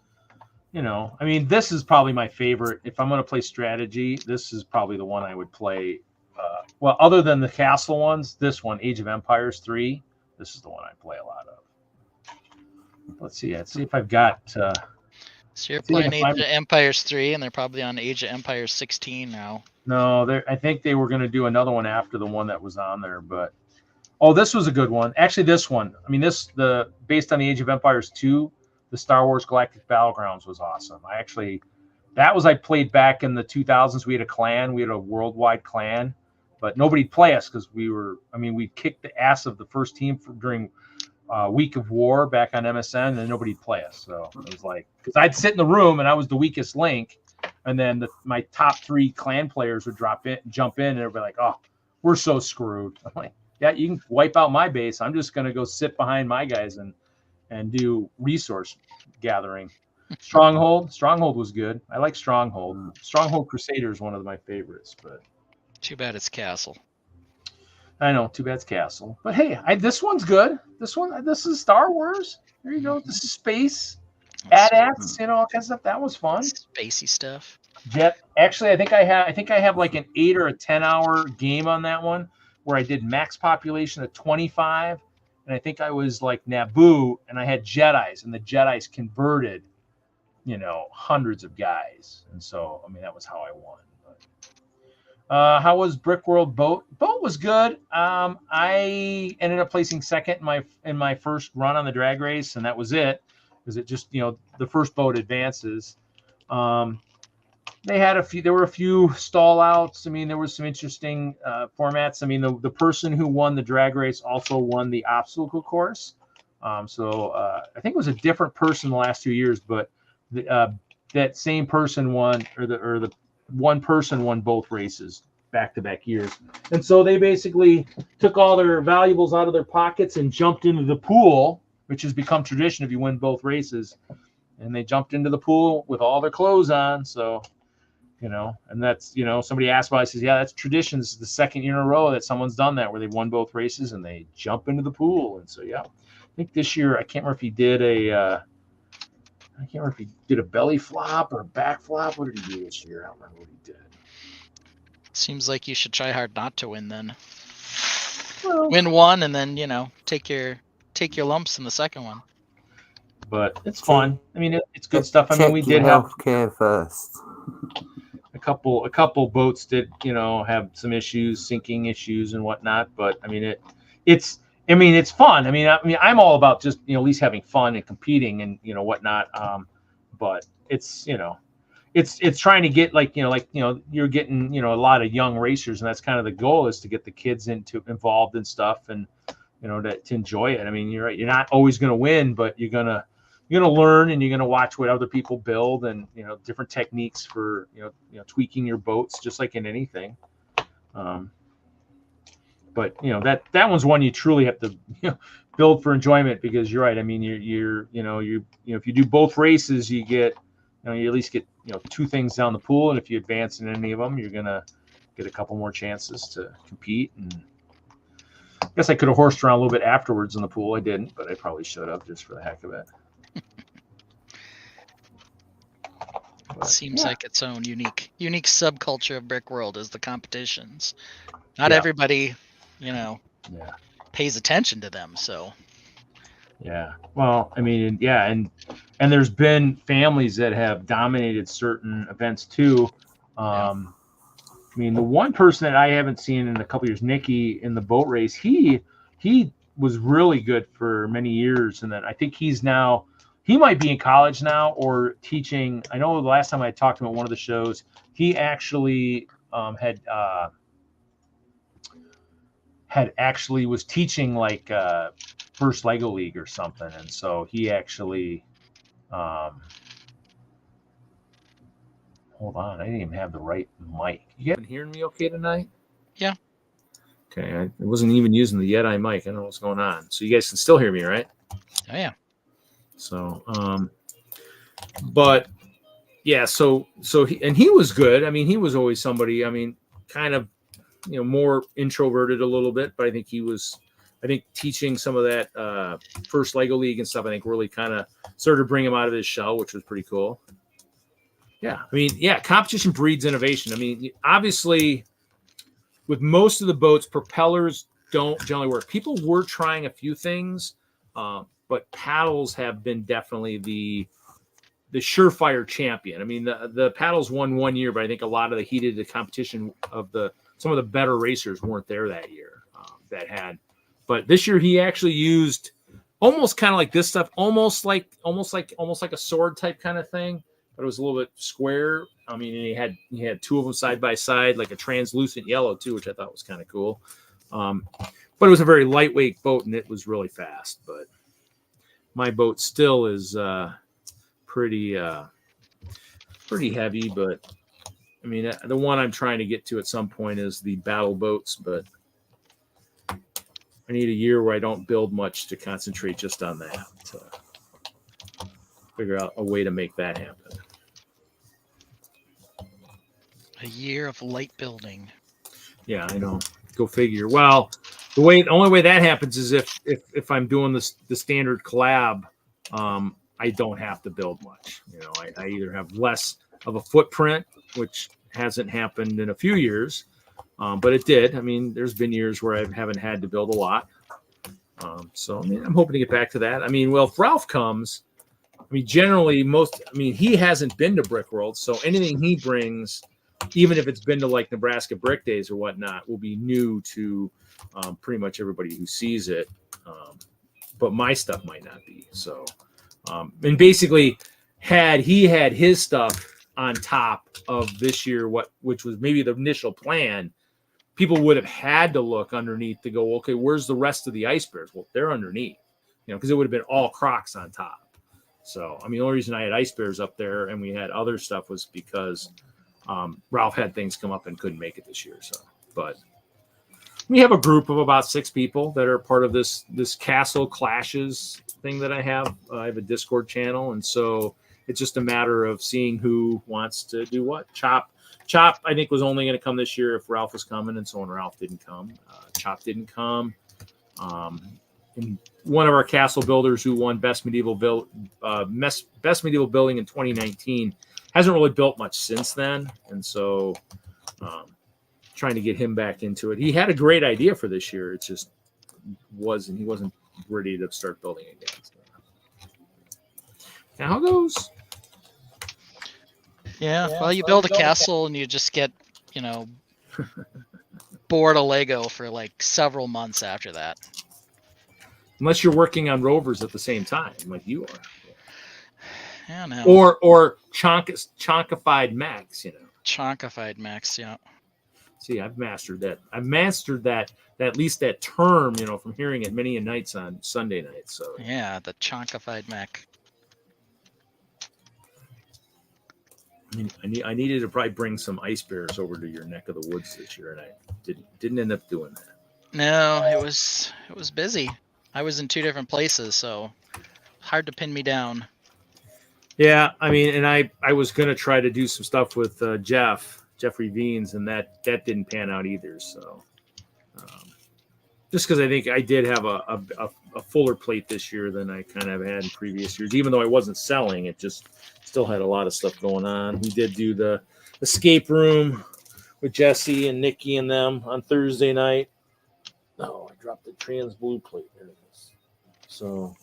Speaker 1: I mean, this is probably my favorite. If I'm going to play strategy, this is probably the one I would play. Well, other than the castle ones, this one, Age of Empires 3, this is the one I play a lot of. Let's see if I've got.
Speaker 3: So you're playing Age of Empires 3, and they're probably on Age of Empires 16 now.
Speaker 1: No, I think they were going to do another one after the one that was on there, but this was a good one. Actually, this one, I mean, based on the Age of Empires 2, the Star Wars Galactic Battlegrounds was awesome. I played back in the 2000s. We had a clan, we had a worldwide clan, but nobody'd play us because we kicked the ass of the first team during Week of War back on MSN, and nobody'd play us. So it was like, because I'd sit in the room and I was the weakest link, and then my top 3 clan players would jump in, and everybody like, oh, we're so screwed. I'm like, yeah, you can wipe out my base. I'm just going to go sit behind my guys and do resource gathering. Stronghold was good. I like Stronghold. Stronghold Crusader is one of my favorites, but
Speaker 3: too bad it's Castle.
Speaker 1: I know, too bad it's Castle. But hey, this one's good. This is Star Wars. There you go. This is space. AT-ATs, all kinds of stuff. That was fun.
Speaker 3: Spacey stuff.
Speaker 1: Jet. Actually, I think I have like an 8 or a 10-hour game on that one where I did max population of 25, and I think I was like Naboo, and I had Jedis, and the Jedis converted, hundreds of guys, and so I mean that was how I won. But, how was Brickworld Boat? Boat was good. I ended up placing second in my first run on the drag race, and that was it, because it just the first boat advances. There were a few stall outs. I mean, there was some interesting formats. I mean, the person who won the drag race also won the obstacle course. So I think it was a different person the last 2 years, but that same person won, or the one person won both races back-to-back years. And so they basically took all their valuables out of their pockets and jumped into the pool, which has become tradition if you win both races. And they jumped into the pool with all their clothes on. So, and that's, somebody asked about it, I says, yeah, that's tradition. This is the second year in a row that someone's done that, where they won both races and they jump into the pool. And so, yeah, I think this year, I can't remember if he did a belly flop or a back flop. What did he do this year? I don't remember what he did.
Speaker 3: Seems like you should try hard not to win then. Well, win one and then, take your lumps in the second one.
Speaker 1: But it's fun. I mean, it's good stuff. I mean, we did have
Speaker 2: healthcare first.
Speaker 1: A couple boats did, have some issues, sinking issues and whatnot. But I mean, it's fun. I mean, I'm all about just, at least having fun and competing and, whatnot. But it's, it's trying to get you're getting, a lot of young racers, and that's kind of the goal, is to get the kids involved in stuff and, to enjoy it. I mean, you're right. You're not always going to win, but you're going to learn, and you're going to watch what other people build, and, different techniques for, tweaking your boats, just like in anything. But that one's one you truly have to build for enjoyment, because you're right. I mean, you're if you do both races, you get you at least get 2 things down the pool, and if you advance in any of them, you're gonna get a couple more chances to compete. And I guess I could have horsed around a little bit afterwards in the pool. I didn't, but I probably should have, just for the heck of it. But,
Speaker 3: seems like its own unique subculture of Brickworld is the competitions. Not everybody, pays attention to them. So,
Speaker 1: yeah. Well, I mean, yeah, and there's been families that have dominated certain events too. I mean, the one person that I haven't seen in a couple years, Nikki, in the boat race, he was really good for many years, and then I think he might be in college now or teaching. I know the last time I talked to him at one of the shows, he actually was teaching like First Lego League or something, and so he actually hold on, I didn't even have the right mic. You guys been hearing me okay tonight?
Speaker 3: Yeah.
Speaker 1: Okay, I wasn't even using the Yeti mic. I don't know what's going on. So you guys can still hear me, right?
Speaker 3: Oh yeah.
Speaker 1: So, but yeah, so he was good. I mean, he was always somebody, I mean, kind of, more introverted a little bit, but I think teaching some of that first Lego League and stuff, I think really kind of started to bring him out of his shell, which was pretty cool. Yeah. I mean, yeah, competition breeds innovation. I mean, obviously with most of the boats, propellers don't generally work. People were trying a few things, but paddles have been definitely the surefire champion. I mean, the paddles won 1 year, but I think a lot of the heated the competition of some of the better racers weren't there that year that had. But this year he actually used almost kind of like this stuff, almost like a sword type kind of thing, but it was a little bit square. I mean, and he had two of them side by side, like a translucent yellow too, which I thought was kind of cool. But it was a very lightweight boat, and it was really fast. But my boat still is pretty heavy. But I mean, the one I'm trying to get to at some point is the battle boats. But I need a year where I don't build much to concentrate just on that. To figure out a way to make that happen.
Speaker 3: A year of light building.
Speaker 1: Yeah, I know. Go figure. Well, the only way that happens is if I'm doing the standard collab, I don't have to build much. I either have less of a footprint, which hasn't happened in a few years, but it did. I mean, there's been years where I haven't had to build a lot. So I mean, I'm hoping to get back to that. I mean, well, if Ralph comes, I mean, generally he hasn't been to Brickworld, so anything he brings, even if it's been to like Nebraska Brick Days or whatnot, will be new to pretty much everybody who sees it. But my stuff might not be. So, and basically, had he had his stuff on top of this year, which was maybe the initial plan, people would have had to look underneath to go, okay, where's the rest of the ice bears? Well, they're underneath, because it would have been all Crocs on top. So, I mean, the only reason I had ice bears up there and we had other stuff was because Ralph had things come up and couldn't make it this year. So, but we have a group of about 6 people that are part of this Castle Clashes thing that I have. I have a Discord channel, and so it's just a matter of seeing who wants to do what. Chop, I think, was only going to come this year if Ralph was coming, and so when Ralph didn't come, Chop didn't come. And one of our castle builders who won Best Medieval Building in 2019 hasn't really built much since then, and so trying to get him back into it. He had a great idea for this year. It just he wasn't ready to start building again. So. Now how it goes?
Speaker 3: Yeah, well, you build a castle and you just get, bored of Lego for like several months after that.
Speaker 1: Unless you're working on rovers at the same time, like you are.
Speaker 3: Yeah, no.
Speaker 1: Or chonkified mechs,
Speaker 3: Chonkified mechs, yeah.
Speaker 1: See, I've mastered that. I've mastered that at least that term, from hearing it many nights on Sunday nights. So
Speaker 3: yeah, the chonkified mech.
Speaker 1: I needed to probably bring some ice bears over to your neck of the woods this year, and I didn't end up doing that.
Speaker 3: No, it was busy. I was in 2 different places, so hard to pin me down.
Speaker 1: Yeah, I mean, and I was gonna try to do some stuff with Jeffrey Veens, and that didn't pan out either. So, just because I think I did have a fuller plate this year than I kind of had in previous years, even though I wasn't selling, it just still had a lot of stuff going on. We did do the escape room with Jesse and Nikki and them on Thursday night. Oh, I dropped the trans blue plate. There it is. So.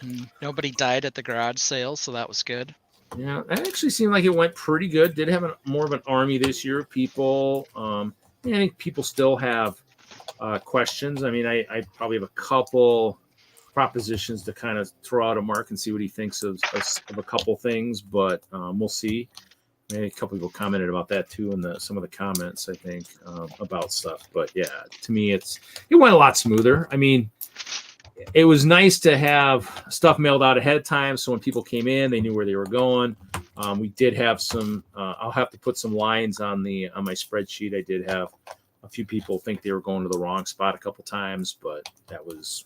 Speaker 3: And nobody died at the garage sale, so that was good.
Speaker 1: Yeah, that actually seemed like it went pretty good. Did have more of an army this year of people. I think people still have questions. I mean, I probably have a couple propositions to kind of throw out at Mark and see what he thinks of a couple things, but we'll see. Maybe a couple people commented about that too in some of the comments, I think, about stuff. But yeah, to me, it went a lot smoother. I mean, it was nice to have stuff mailed out ahead of time, so when people came in, they knew where they were going. We did have some. I'll have to put some lines on my spreadsheet. I did have a few people think they were going to the wrong spot a couple times, but that was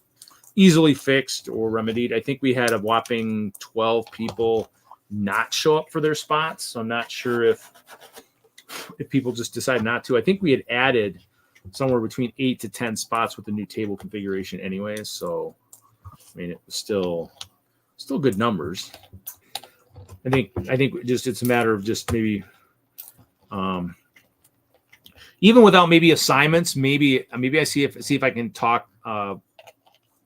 Speaker 1: easily fixed or remedied. I think we had a whopping 12 people not show up for their spots. So I'm not sure if people just decide not to. I think we had added somewhere between 8 to 10 spots with the new table configuration anyways. So, I mean, it was still good numbers. I think just it's a matter of just maybe, even without maybe assignments, maybe I see if I can talk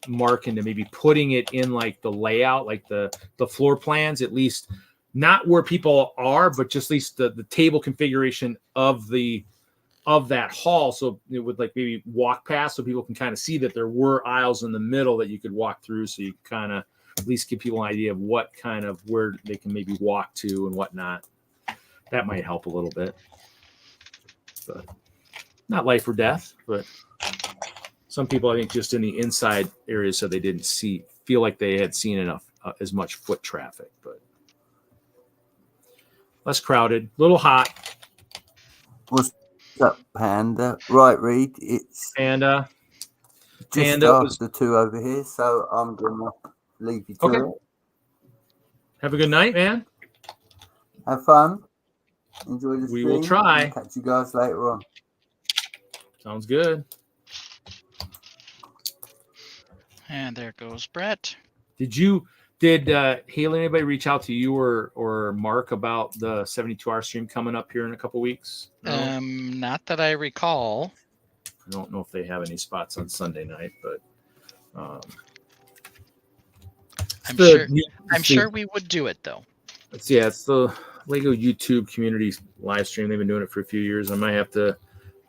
Speaker 1: Mark into maybe putting it in like the layout, like the floor plans, at least not where people are, but just at least the table configuration of that hall. So it would like maybe walk past so people can kind of see that there were aisles in the middle that you could walk through. So you kind of at least give people an idea of what kind of where they can maybe walk to and whatnot. That might help a little bit, but not life or death. But some people, I think, just in the inside areas, so they didn't feel like they had seen enough as much foot traffic, but less crowded, a little hot.
Speaker 2: What's up, Panda? Right, Reed. It's
Speaker 1: Panda.
Speaker 2: just
Speaker 1: Panda
Speaker 2: after
Speaker 1: was,
Speaker 2: the 2 over here, so I'm gonna leave you to
Speaker 1: Okay.
Speaker 2: it.
Speaker 1: Have a good night, man.
Speaker 2: Have fun. Enjoy the stream.
Speaker 1: We will try.
Speaker 2: I'll catch you guys later on.
Speaker 1: Sounds good.
Speaker 3: And there goes Brett.
Speaker 1: Did Haley, anybody reach out to you or Mark about the 72-hour stream coming up here in a couple weeks? No?
Speaker 3: Not that I recall.
Speaker 1: I don't know if they have any spots on Sunday night, but
Speaker 3: I'm sure we would do it though.
Speaker 1: It's the Lego YouTube community live stream. They've been doing it for a few years. I might have to,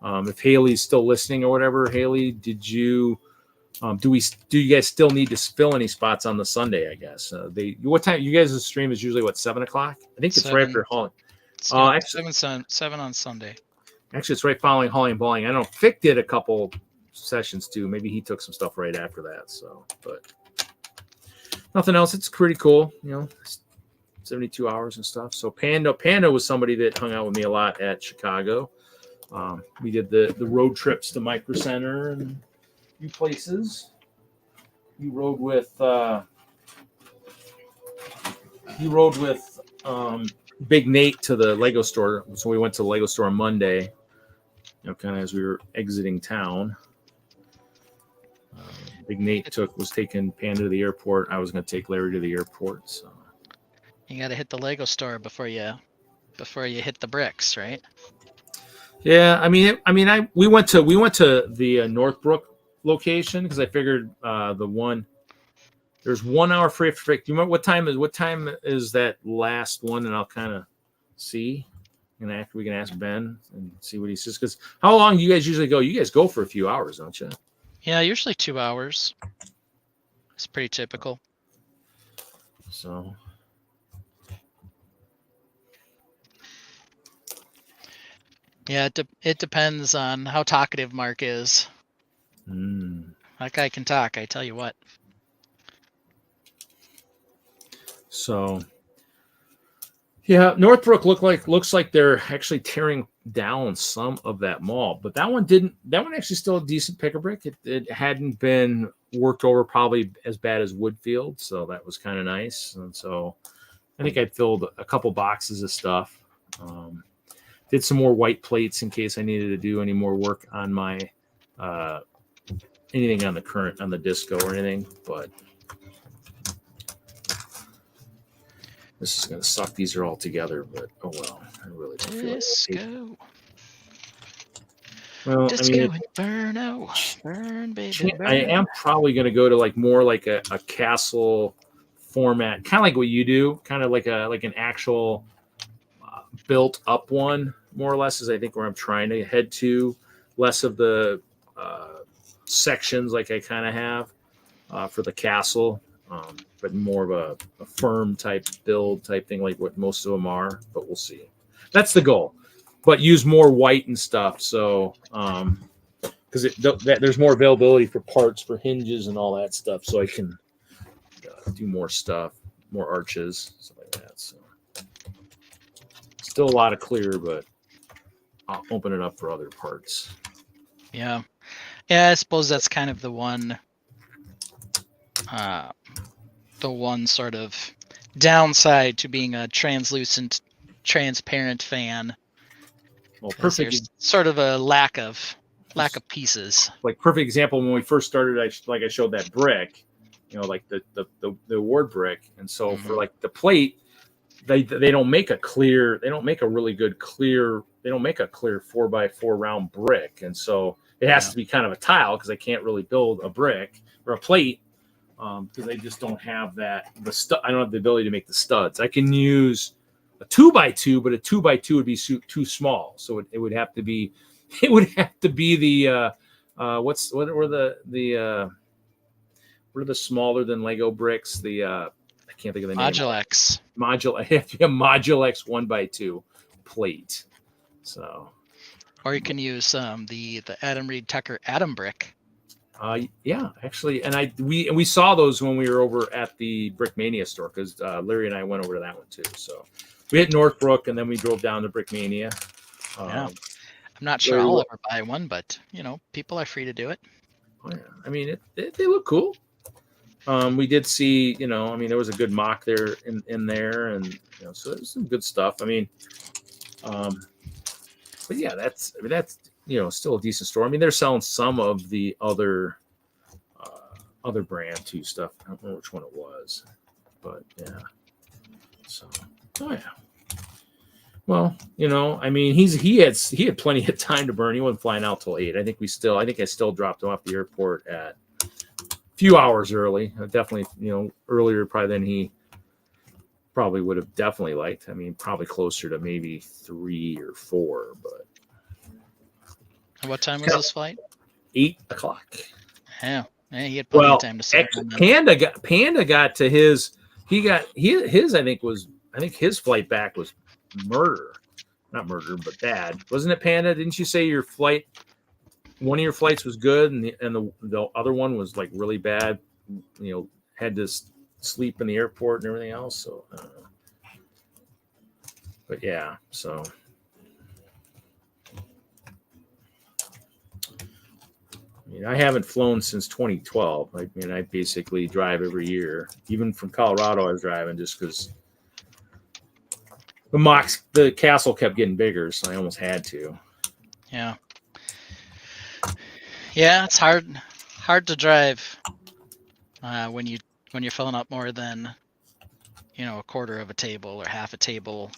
Speaker 1: if Haley's still listening or whatever. Haley, did you? Do you guys still need to fill any spots on the Sunday? I guess what time? You guys' stream is usually 7 o'clock. I think it's right after Holly. Actually,
Speaker 3: 7 on Sunday.
Speaker 1: Actually, it's right following Holly and Bowling. I know Fick did a couple sessions too. Maybe he took some stuff right after that. So, but nothing else. It's pretty cool, 72 hours and stuff. So Panda was somebody that hung out with me a lot at Chicago. We did the road trips to Micro Center and few places. You rode with Big Nate to the Lego store. So we went to the Lego store on Monday, kind of as we were exiting town. Big Nate was taking Panda to the airport. I was going to take Larry to the airport. So
Speaker 3: you got to hit the Lego store before you hit the bricks, right?
Speaker 1: Yeah, we went to the Northbrook location because I figured there's 1 hour free. Do you remember what time is that last one? And I'll kind of see, and after we can ask Ben and see what he says. Because how long do you guys usually go? You guys go for a few hours, don't you?
Speaker 3: Yeah, usually 2 hours. It's pretty typical.
Speaker 1: So.
Speaker 3: Yeah, it depends on how talkative Mark is. That guy can talk, I tell you what.
Speaker 1: So, yeah, Northbrook looks like they're actually tearing down some of that mall, but that one actually still a decent pick-a-brick. It hadn't been worked over probably as bad as Woodfield, so that was kind of nice. And so I think I filled a couple boxes of stuff. Did some more white plates in case I needed to do any more work on my anything on the disco or anything, but this is going to suck. These are all together, but oh well. I really don't feel
Speaker 3: Disco.
Speaker 1: Well,
Speaker 3: Disco Inferno. Burn, baby, burn.
Speaker 1: I am probably going to go to more like a castle format, kind of like what you do, kind of like an actual built up one, more or less, is I think where I'm trying to head to. Less of the sections like I kind of have for the castle, but more of a firm type build type thing like what most of them are, but we'll see. That's the goal, but use more white and stuff. So because there's more availability for parts for hinges and all that stuff, so I can do more stuff, more arches, stuff like that. So still a lot of clear, but I'll open it up for other parts.
Speaker 3: Yeah. I suppose that's kind of the one the one sort of downside to being a translucent, transparent fan.
Speaker 1: Well,
Speaker 3: is
Speaker 1: perfect.
Speaker 3: There's sort of a lack of pieces.
Speaker 1: Like perfect example when we first started. I showed that brick, like the award brick, and so for like the plate, they don't make a really good clear. They don't make a clear 4x4 round brick, and so it has to be kind of a tile because they can't really build a brick or a plate because they just don't have I don't have the ability to make the studs. I can use a 2x2, but a 2x2 would be too small, so it would have to be. It would have to be the what are the smaller than Lego bricks? I can't think of the name.
Speaker 3: Modulex.
Speaker 1: It have to be a Modulex 1x2 plate. So,
Speaker 3: or you can use the Adam Reed Tucker Atom brick.
Speaker 1: Yeah, actually, and we saw those when we were over at the Brick Mania store because Larry and I went over to that one too. So we hit Northbrook and then we drove down to Brick Mania.
Speaker 3: I'm not sure I'll ever buy one, but people are free to do it.
Speaker 1: Oh, yeah. I mean, they look cool. We did see, there was a good mock there in there, and so there's some good stuff. I mean, but yeah, that's still a decent store. I mean, they're selling some of the other brand too stuff. I don't know which one it was, but yeah. So, oh yeah. Well, I mean, he had plenty of time to burn. He wasn't flying out till 8. I think I still dropped him off the airport at a few hours early. Definitely, earlier probably than he probably would have definitely liked. I mean, probably closer to maybe 3 or 4, but.
Speaker 3: And what time was this flight?
Speaker 1: 8 o'clock.
Speaker 3: Yeah, he had plenty of time to sit.
Speaker 1: Panda got to his. He got his. I think his flight back was not murder, but bad. Wasn't it, Panda? Didn't you say one of your flights was good and the other one was like really bad? Had to sleep in the airport and everything else. So, I don't know. But yeah, so. I mean, I haven't flown since 2012. I mean, I basically drive every year. Even from Colorado, I was driving just because the castle kept getting bigger, so I almost had to.
Speaker 3: Yeah. Yeah, it's hard to drive when you're filling up more than a quarter of a table or half a table.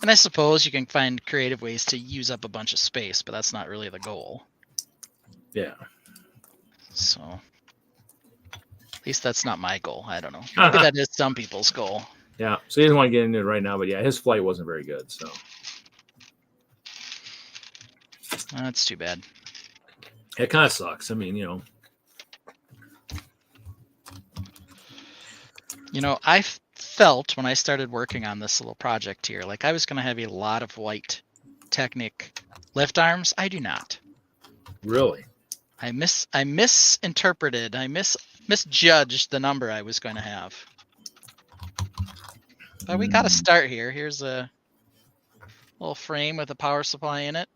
Speaker 3: And I suppose you can find creative ways to use up a bunch of space, but that's not really the goal.
Speaker 1: Yeah.
Speaker 3: So at least that's not my goal. I don't know. Maybe that is some people's goal.
Speaker 1: Yeah. So he doesn't want to get into it right now, but yeah, his flight wasn't very good. So
Speaker 3: that's too bad.
Speaker 1: It kind of sucks. I mean,
Speaker 3: I felt when I started working on this little project here, like I was going to have a lot of white Technic lift arms. I do not.
Speaker 1: Really?
Speaker 3: I misinterpreted. I misjudged the number I was going to have. But we got to start here. Here's a little frame with a power supply in it.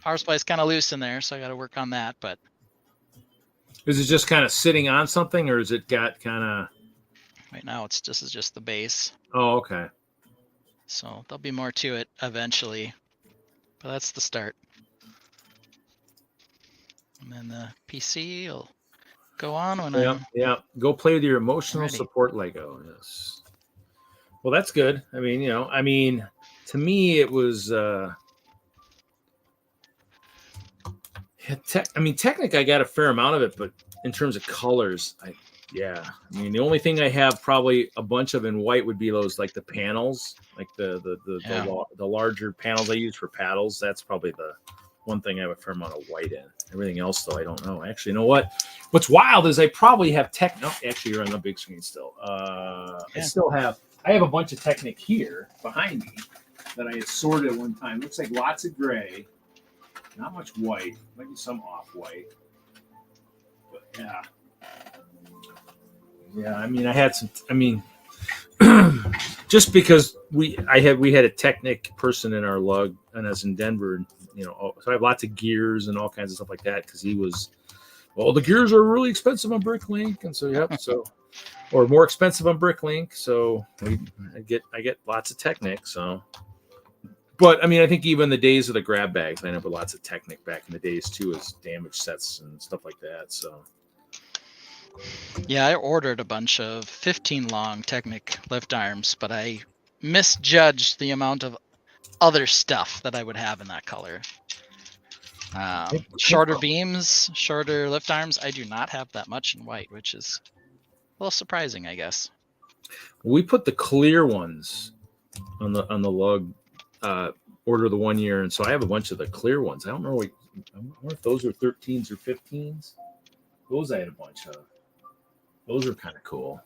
Speaker 3: Power supply is kind of loose in there, so I got to work on that. But
Speaker 1: is it just kind of sitting on something, or is it got kind of?
Speaker 3: Right now, this is just the base.
Speaker 1: Oh, okay.
Speaker 3: So there'll be more to it eventually, but that's the start. And then the PC will go on when
Speaker 1: Go play with your emotional support Lego. Yes. Well, that's good. I mean, to me, it was. Technic, I got a fair amount of it, but in terms of colors, the only thing I have probably a bunch of in white would be those like the panels, like the larger panels I use for paddles. That's probably the one thing I have a fair amount of white in. Everything else, though, I don't know. Actually, you know what? What's wild is I probably have actually, you're on the big screen still. I have a bunch of Technic here behind me that I assorted at one time. Looks like lots of gray. Not much white, maybe some off-white, but yeah. I mean, I had some. I mean, just because we had a Technic person in our lug, and I was in Denver, and so I have lots of gears and all kinds of stuff like that because he was well, the gears are really expensive on Bricklink, and so yep, so or more expensive on Bricklink. So I get lots of Technic. So, but I mean, I think even the days of the grab bags, I ended up with lots of Technic back in the days too, as damaged sets and stuff like that. So.
Speaker 3: Yeah, I ordered a bunch of 15 long Technic lift arms, but I misjudged the amount of other stuff that I would have in that color. Shorter beams, shorter lift arms. I do not have that much in white, which is a little surprising, I guess.
Speaker 1: We put the clear ones on the lug order the 1 year, and so I have a bunch of the clear ones. I don't know if those are 13s or 15s. Those I had a bunch of. Those are kind of cool.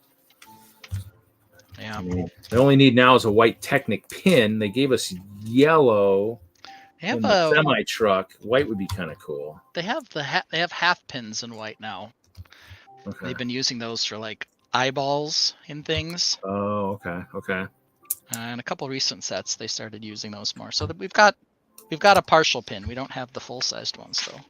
Speaker 3: Yeah.
Speaker 1: I mean, they only need now is a white Technic pin. They gave us yellow in the semi truck. White would be kind of cool.
Speaker 3: They have they have half pins in white now.
Speaker 1: Okay.
Speaker 3: They've been using those for like eyeballs and things.
Speaker 1: Oh, okay.
Speaker 3: And a couple recent sets they started using those more. So that we've got a partial pin. We don't have the full sized ones though.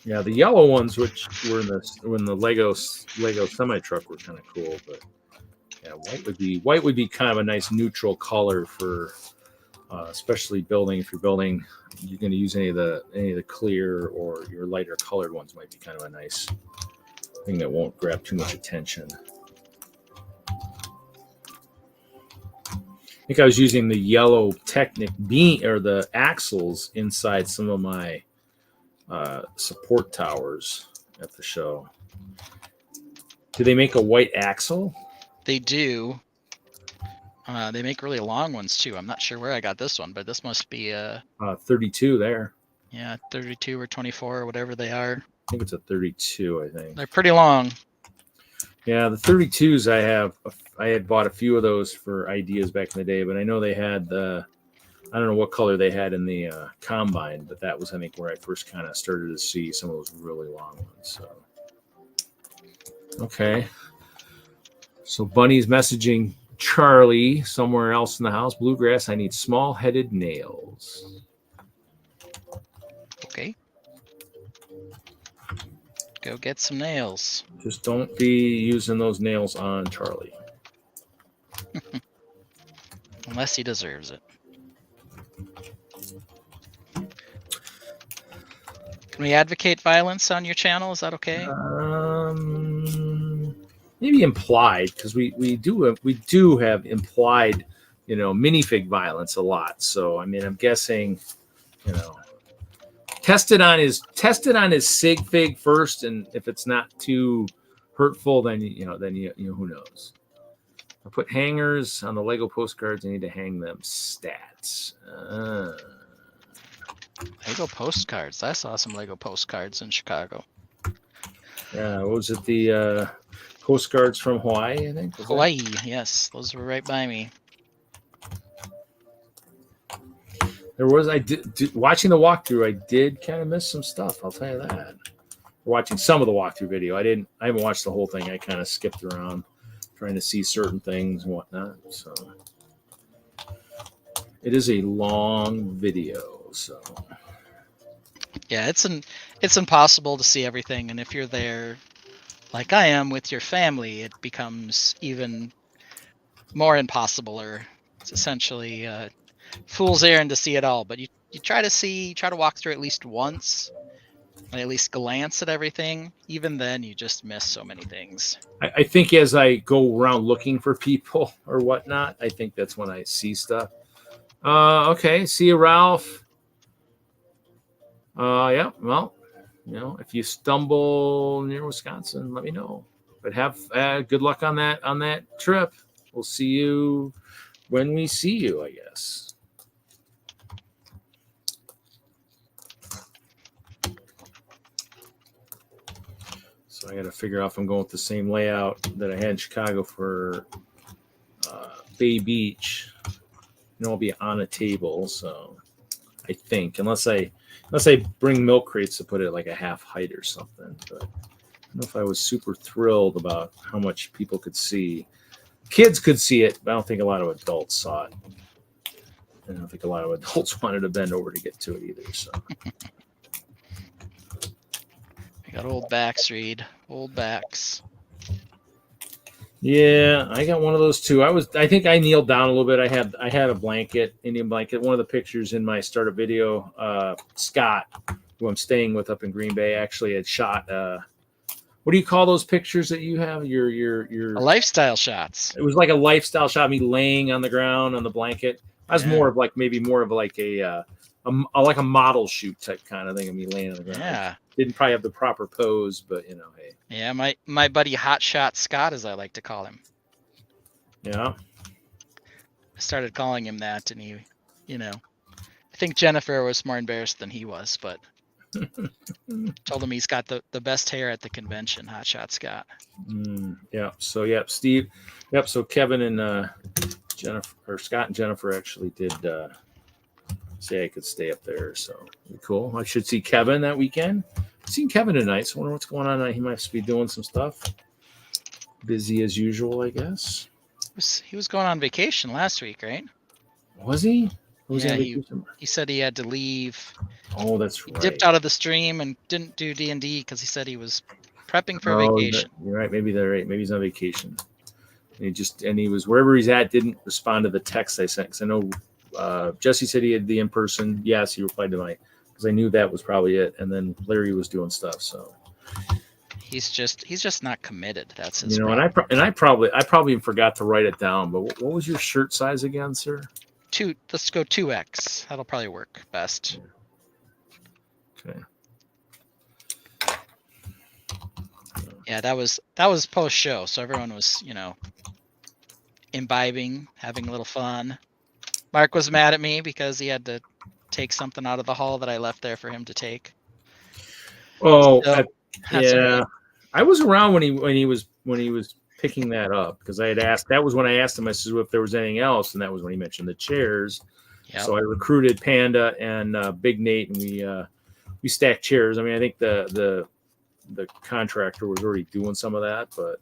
Speaker 1: Yeah, the yellow ones, which were in the Lego semi truck, were kind of cool. But yeah, white would be kind of a nice neutral color for, especially building. If you're building, you're going to use any of the clear or your lighter colored ones. Might be kind of a nice thing that won't grab too much attention. I think I was using the yellow Technic beam or the axles inside some of my support towers at the show. Do they make a white axle?
Speaker 3: They do. They make really long ones too. I'm not sure where I got this one, but this must be
Speaker 1: 32 there.
Speaker 3: Yeah, 32 or 24 or whatever they are.
Speaker 1: I think it's a 32. I think
Speaker 3: they're pretty long.
Speaker 1: Yeah, the 32s I had bought a few of those for ideas back in the day, but I know they had I don't know what color they had in the combine, but that was, I think, where I first kind of started to see some of those really long ones. So, okay. So Bunny's messaging Charlie somewhere else in the house. Bluegrass, I need small-headed nails.
Speaker 3: Okay. Go get some nails.
Speaker 1: Just don't be using those nails on Charlie.
Speaker 3: Unless he deserves it. Can we advocate violence on your channel? Is that okay?
Speaker 1: Maybe implied, because we do have implied, minifig violence a lot. So I mean, I'm guessing, test it on his sig fig first, and if it's not too hurtful, then who knows. I put hangers on the Lego postcards. I need to hang them. Stats.
Speaker 3: Lego postcards. I saw some Lego postcards in Chicago.
Speaker 1: Yeah, what was it? The postcards from Hawaii, I think.
Speaker 3: Hawaii, yes, those were right by me.
Speaker 1: There was watching the walkthrough. I did kind of miss some stuff. I'll tell you that. Watching some of the walkthrough video, I haven't watched the whole thing. I kind of skipped around, trying to see certain things and whatnot. So it is a long video. So
Speaker 3: yeah, it's impossible to see everything, and if you're there like I am with your family, it becomes even more impossible, or it's essentially fool's errand to see it all. But you try to walk through at least once, and at least glance at everything. Even then, you just miss so many things.
Speaker 1: I think as I go around looking for people or whatnot, I think that's when I see stuff. Okay, see you, Ralph. Yeah, well, if you stumble near Wisconsin, let me know. But have good luck on that trip. We'll see you when we see you, I guess. So I got to figure out if I'm going with the same layout that I had in Chicago for Bay Beach. I'll be on a table, so I think unless I bring milk crates to put it like a half height or something. But I don't know if I was super thrilled about how much people could see. Kids could see it, but I don't think a lot of adults saw it. I don't think a lot of adults wanted to bend over to get to it either. So
Speaker 3: I got old backs, Reed. Old backs.
Speaker 1: Yeah, I got one of those too. I think I kneeled down a little bit. I had a blanket, Indian blanket. One of the pictures in my startup video, Scott, who I'm staying with up in Green Bay, actually had shot. What do you call those pictures that you have? Your
Speaker 3: Lifestyle shots.
Speaker 1: It was like a lifestyle shot of me laying on the ground on the blanket. I was more of like a model shoot type kind of thing of me laying on the ground.
Speaker 3: Yeah.
Speaker 1: Didn't probably have the proper pose, but hey.
Speaker 3: Yeah, my buddy Hotshot Scott, as I like to call him.
Speaker 1: Yeah.
Speaker 3: I started calling him that, and he, I think Jennifer was more embarrassed than he was, but told him he's got the best hair at the convention, Hotshot Scott.
Speaker 1: Yeah. So Steve. Yep. So Kevin and Jennifer, or Scott and Jennifer, actually did say I could stay up there. So cool. I should see Kevin that weekend. I've seen Kevin tonight. So I wonder what's going on. He must be doing some stuff. Busy as usual, I guess.
Speaker 3: He was going on vacation last week, right?
Speaker 1: Was he?
Speaker 3: He said he had to leave.
Speaker 1: Oh, that's right.
Speaker 3: He dipped out of the stream and didn't do D&D because he said he was prepping for vacation.
Speaker 1: You're right. Maybe they're right. Maybe he's on vacation. And he was wherever he's at. Didn't respond to the text I sent because I know Jesse said he had the in-person. Yes, he replied to because I knew that was probably it. And then Larry was doing stuff. So
Speaker 3: he's just not committed. That's his. And
Speaker 1: I probably forgot to write it down. But what was your shirt size again, sir?
Speaker 3: Let's go 2X. That'll probably work best.
Speaker 1: Okay.
Speaker 3: Yeah, that was post show, so everyone was, imbibing, having a little fun. Mark was mad at me because he had to take something out of the hall that I left there for him to take.
Speaker 1: Oh,
Speaker 3: so,
Speaker 1: yeah. I was around when he was picking that up because I had asked. That was when I asked him. I said, well, if there was anything else, and that was when he mentioned the chairs. Yep. So I recruited Panda and Big Nate, and we stacked chairs. I mean, I think the contractor was already doing some of that, but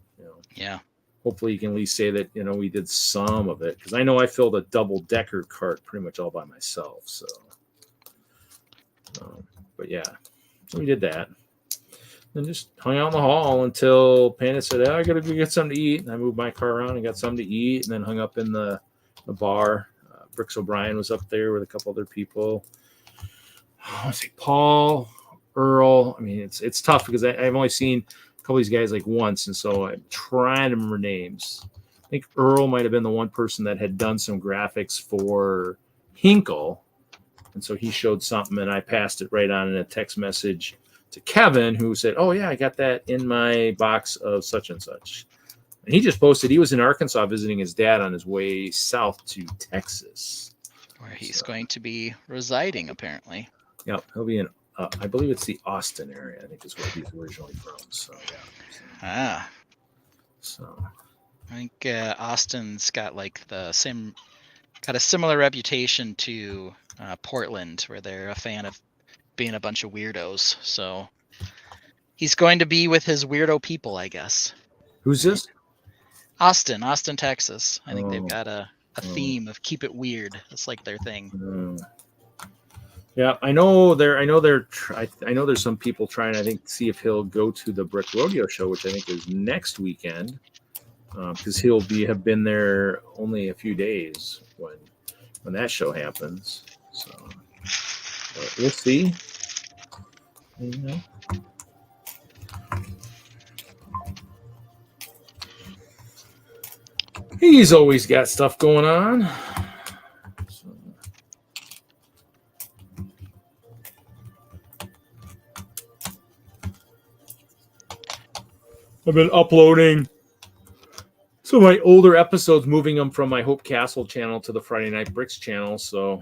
Speaker 3: yeah.
Speaker 1: Hopefully, you can at least say that we did some of it because I know I filled a double-decker cart pretty much all by myself. So, but yeah, so we did that. And just hung out in the hall until Panda said, I got to go get something to eat. And I moved my car around and got something to eat and then hung up in the bar. Bricks O'Brien was up there with a couple other people. I say Paul, Earl. I mean, it's tough because I've only seen a couple of these guys like once. And so I'm trying to remember names. I think Earl might have been the one person that had done some graphics for Hinkle. And so he showed something and I passed it right on in a text message to Kevin, who said, oh, yeah, I got that in my box of such and such. And he just posted he was in Arkansas visiting his dad on his way south to Texas.
Speaker 3: Where he's going to be residing, apparently.
Speaker 1: Yep, he'll be in, I believe it's the Austin area, I think is where he's originally from. So, yeah. So.
Speaker 3: I think Austin's got got a similar reputation to Portland, where they're a fan of being a bunch of weirdos. So he's going to be with his weirdo people, I guess.
Speaker 1: Who's this?
Speaker 3: Austin, Texas. I think they've got a theme of keep it weird. It's like their thing.
Speaker 1: Yeah, I know there's some people trying, I think, to see if he'll go to the Brick Rodeo show, which I think is next weekend, because he'll have been there only a few days when that show happens. So we'll see. He's always got stuff going on. So. I've been uploading some of my older episodes, moving them from my Hope Castle channel to the Friday Night Bricks channel. So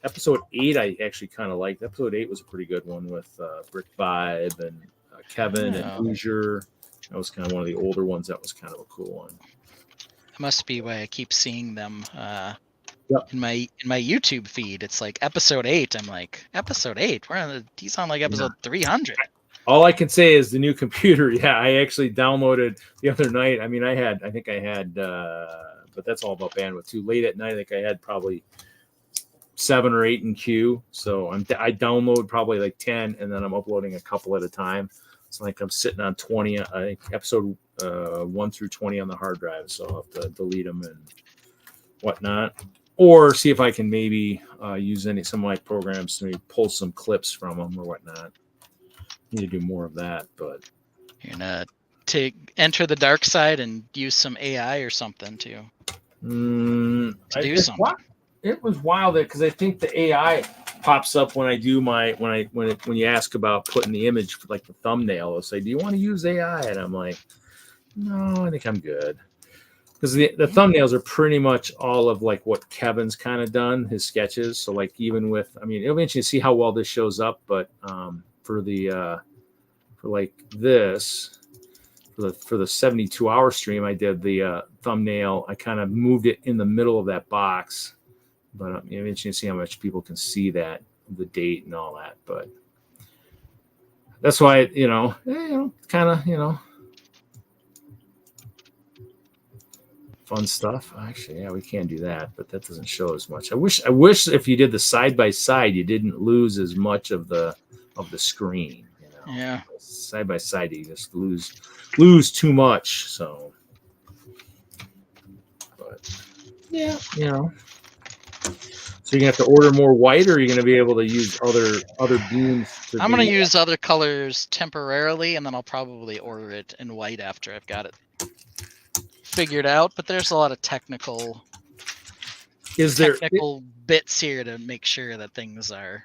Speaker 1: episode 8 I actually kind of liked. Episode 8 was a pretty good one with Brick Vibe and Kevin and Hoosier. That was kind of one of the older ones. That was kind of a cool one.
Speaker 3: That must be why I keep seeing them in my YouTube feed. It's like episode 8. I'm like, episode 8? He's on like episode 300.
Speaker 1: All I can say is the new computer. Yeah, I actually downloaded the other night. I mean, I think I had, but that's all about bandwidth too. Late at night, I think I had probably 7 or 8 in queue. So I download probably like 10, and then I'm uploading a couple at a time. It's like I'm sitting on 20, I think episode 1 through 20 on the hard drive. So I'll have to delete them and whatnot, or see if I can maybe use some of my programs to maybe pull some clips from them or whatnot. Need to do more of that, but
Speaker 3: you're gonna enter the dark side and use some AI or something to do something.
Speaker 1: It was wild because I think the AI pops up when I do when you ask about putting the image for like the thumbnail. It'll say, "Do you want to use AI?" And I'm like, "No, I think I'm good." Because the thumbnails are pretty much all of like what Kevin's kind of done, his sketches. So like even with, I mean, it'll be interesting to see how well this shows up. But for like this, for the 72-hour stream, I did the thumbnail. I kind of moved it in the middle of that box. But it'll be interesting to see how much people can see that, the date and all that. But that's why, kind of, fun stuff. Actually, yeah, we can do that, but that doesn't show as much. I wish if you did the side by side, you didn't lose as much of the screen.
Speaker 3: Yeah.
Speaker 1: Side by side, you just lose too much. So, but yeah, So you're gonna have to order more white, or are you gonna be able to use other beams?
Speaker 3: I'm gonna use other colors temporarily, and then I'll probably order it in white after I've got it figured out. But there's a lot of technical bits here to make sure that things are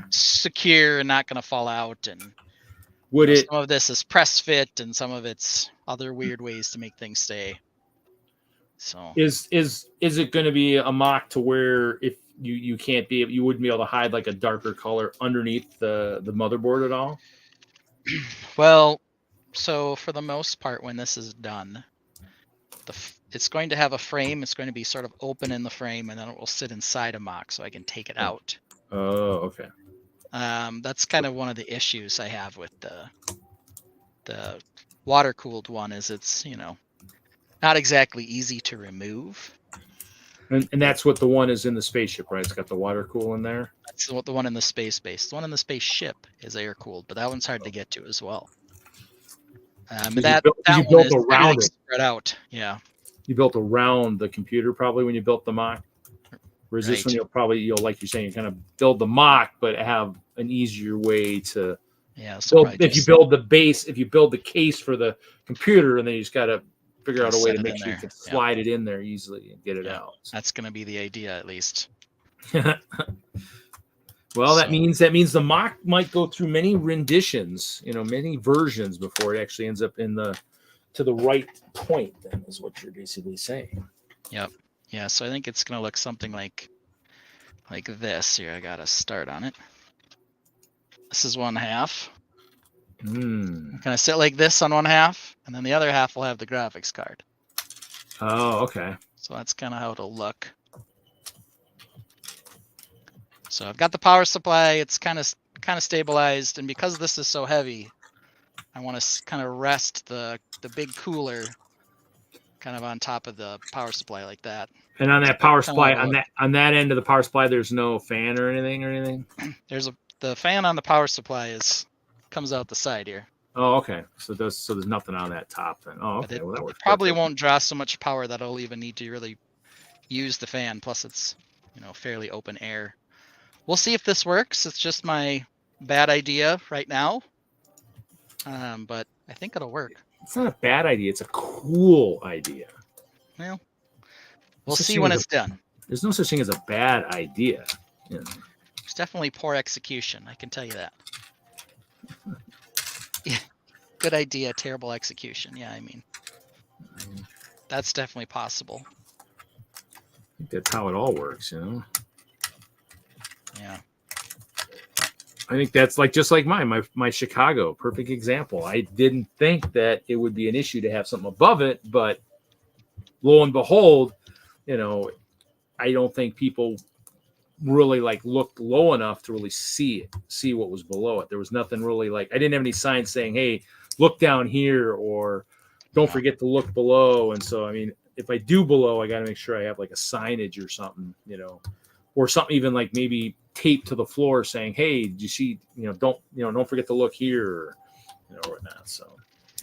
Speaker 3: secure and not gonna fall out. And some of this is press fit, and some of it's other weird ways to make things stay. So
Speaker 1: is it going to be a mock to where if you wouldn't be able to hide like a darker color underneath the motherboard at all?
Speaker 3: Well, so for the most part, when this is done, it's going to have a frame. It's going to be sort of open in the frame, and then it will sit inside a mock, so I can take it out.
Speaker 1: Oh, okay.
Speaker 3: That's kind of one of the issues I have with the water-cooled one. Is it's not exactly easy to remove.
Speaker 1: And that's what the one is in the spaceship, right? It's got the water cool in there.
Speaker 3: That's what the one in the space base. The one in the spaceship is air cooled, but that one's hard to get to as well. You built around it, spread out. Yeah.
Speaker 1: You built around the computer probably when you built the mock. Whereas this one, you'll like you're saying, you kind of build the mock, but have an easier way to.
Speaker 3: Yeah. So
Speaker 1: if you build the base, if you build the case for the computer, and then you just got to figure out a way to make sure you can slide it in there easily and get it out. So.
Speaker 3: That's going to be the idea, at least.
Speaker 1: Well, that means the mock might go through many renditions, many versions before it actually ends up to the right point. Then is what you're basically saying.
Speaker 3: Yep. Yeah. So I think it's going to look something like this. Here, I got to start on it. This is 1/2. Kind of sit like this on 1/2, and then the other half will have the graphics card.
Speaker 1: Oh, okay.
Speaker 3: So that's kind of how it'll look. So I've got the power supply. It's kind of stabilized, and because this is so heavy, I want to kind of rest the big cooler kind of on top of the power supply like that.
Speaker 1: And on that power supply, on that end of the power supply, there's no fan or anything.
Speaker 3: The fan on the power supply comes out the side here.
Speaker 1: Oh, okay. So there's nothing on that top then. Oh, okay. Well, that works.
Speaker 3: Probably won't draw so much power that I'll even need to really use the fan. Plus, it's fairly open air. We'll see if this works. It's just my bad idea right now, but I think it'll work.
Speaker 1: It's not a bad idea. It's a cool idea.
Speaker 3: Well, we'll see when it's done.
Speaker 1: There's no such thing as a bad idea.
Speaker 3: It's definitely poor execution. I can tell you that. Yeah, good idea, terrible execution. Yeah, I mean, that's definitely possible.
Speaker 1: I think that's how it all works,
Speaker 3: Yeah.
Speaker 1: I think that's just like my Chicago, perfect example. I didn't think that it would be an issue to have something above it, but lo and behold, I don't think people really looked low enough to really see what was below it. There was nothing really I didn't have any signs saying, hey, look down here, or don't forget to look below. And so, I mean, if I do below, I got to make sure I have a signage or something,
Speaker 4: or something even like maybe taped to the floor saying, "Hey, did you see? Don't forget to look here," or whatnot. So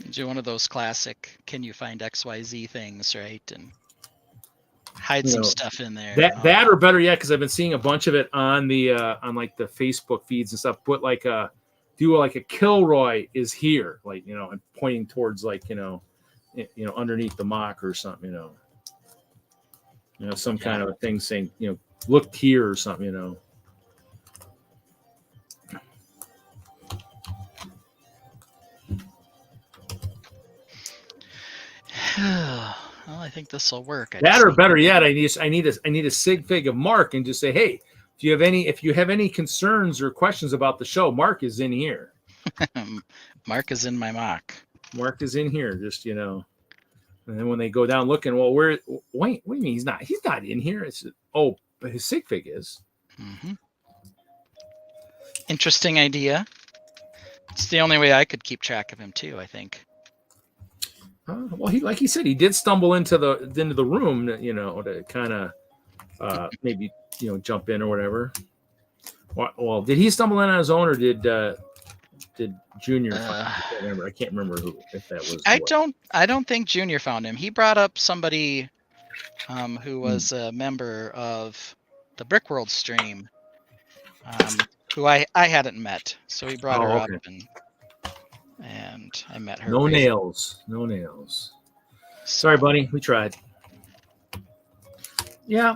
Speaker 3: do one of those classic "Can you find XYZ" things, right? And hide some stuff in there.
Speaker 4: That or better yet, because I've been seeing a bunch of it on the on like the Facebook feeds and stuff. Put like a Kilroy is here, like and pointing towards like underneath the mock or something, some kind of a thing saying look here or something,
Speaker 3: Well, I think this will work.
Speaker 4: That or better yet, I need a sig fig of Mark and just say, hey, if you have any concerns or questions about the show, Mark is in here.
Speaker 3: Mark is in my mock.
Speaker 4: Mark is in here, just and then when they go down looking, well, wait, what do you mean he's not in here? It's but his sig fig is.
Speaker 3: Mm-hmm. Interesting idea. It's the only way I could keep track of him too, I think.
Speaker 4: Well, like he said, he did stumble into the room, to kind of maybe jump in or whatever. Well, did he stumble in on his own, or did Junior? I can't remember if that was.
Speaker 3: I don't think Junior found him. He brought up somebody who was a member of the Brickworld stream, who I hadn't met. So he brought her up and I met her.
Speaker 4: No nails. Sorry, buddy. We tried. Yeah. I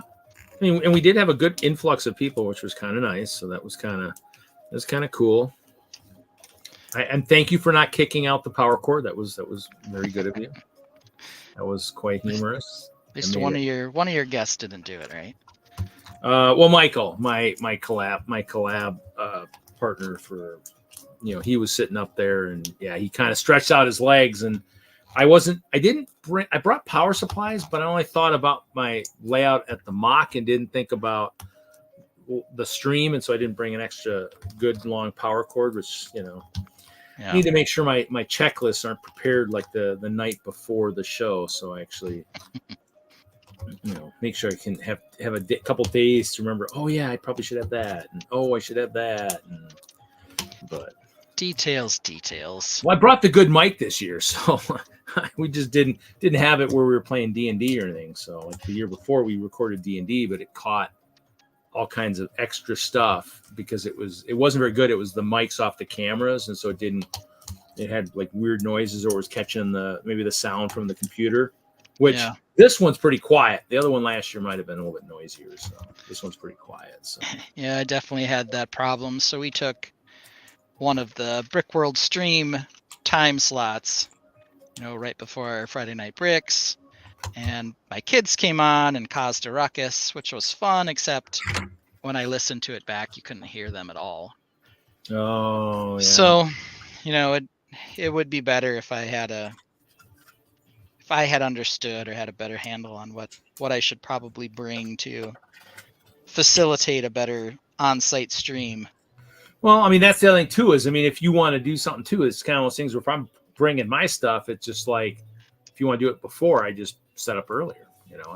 Speaker 4: mean, and we did have a good influx of people, which was kind of nice. So that was kind of cool. And thank you for not kicking out the power cord. That was very good of you. That was quite humorous.
Speaker 3: At least one of your guests didn't do it, right?
Speaker 4: Well, Michael, my collab partner for, he was sitting up there, and he kind of stretched out his legs, and I brought power supplies, but I only thought about my layout at the mock and didn't think about the stream, and so I didn't bring an extra good long power cord, which need to make sure my checklists aren't prepared like the night before the show, so I actually make sure I can have a couple days to remember. Oh yeah, I probably should have that, and I should have that, but
Speaker 3: details.
Speaker 4: Well, I brought the good mic this year, so we just didn't have it where we were playing D&D or anything. So like the year before, we recorded D&D, but it caught all kinds of extra stuff because it wasn't very good. It was the mics off the cameras, and so it had like weird noises, or was catching maybe the sound from the computer. Which this one's pretty quiet. The other one last year might have been a little bit noisier, so this one's pretty quiet. So
Speaker 3: yeah, I definitely had that problem. So we took one of the Brickworld stream time slots, right before Friday Night Bricks, and my kids came on and caused a ruckus, which was fun, except when I listened to it back, you couldn't hear them at all.
Speaker 4: Oh, yeah.
Speaker 3: So, it would be better if I had understood or had a better handle on what I should probably bring to facilitate a better on-site stream.
Speaker 4: Well, I mean, that's the other thing too, is, if you want to do something too, it's kind of those things where if I'm bringing my stuff, it's just like, if you want to do it before, I just set up earlier,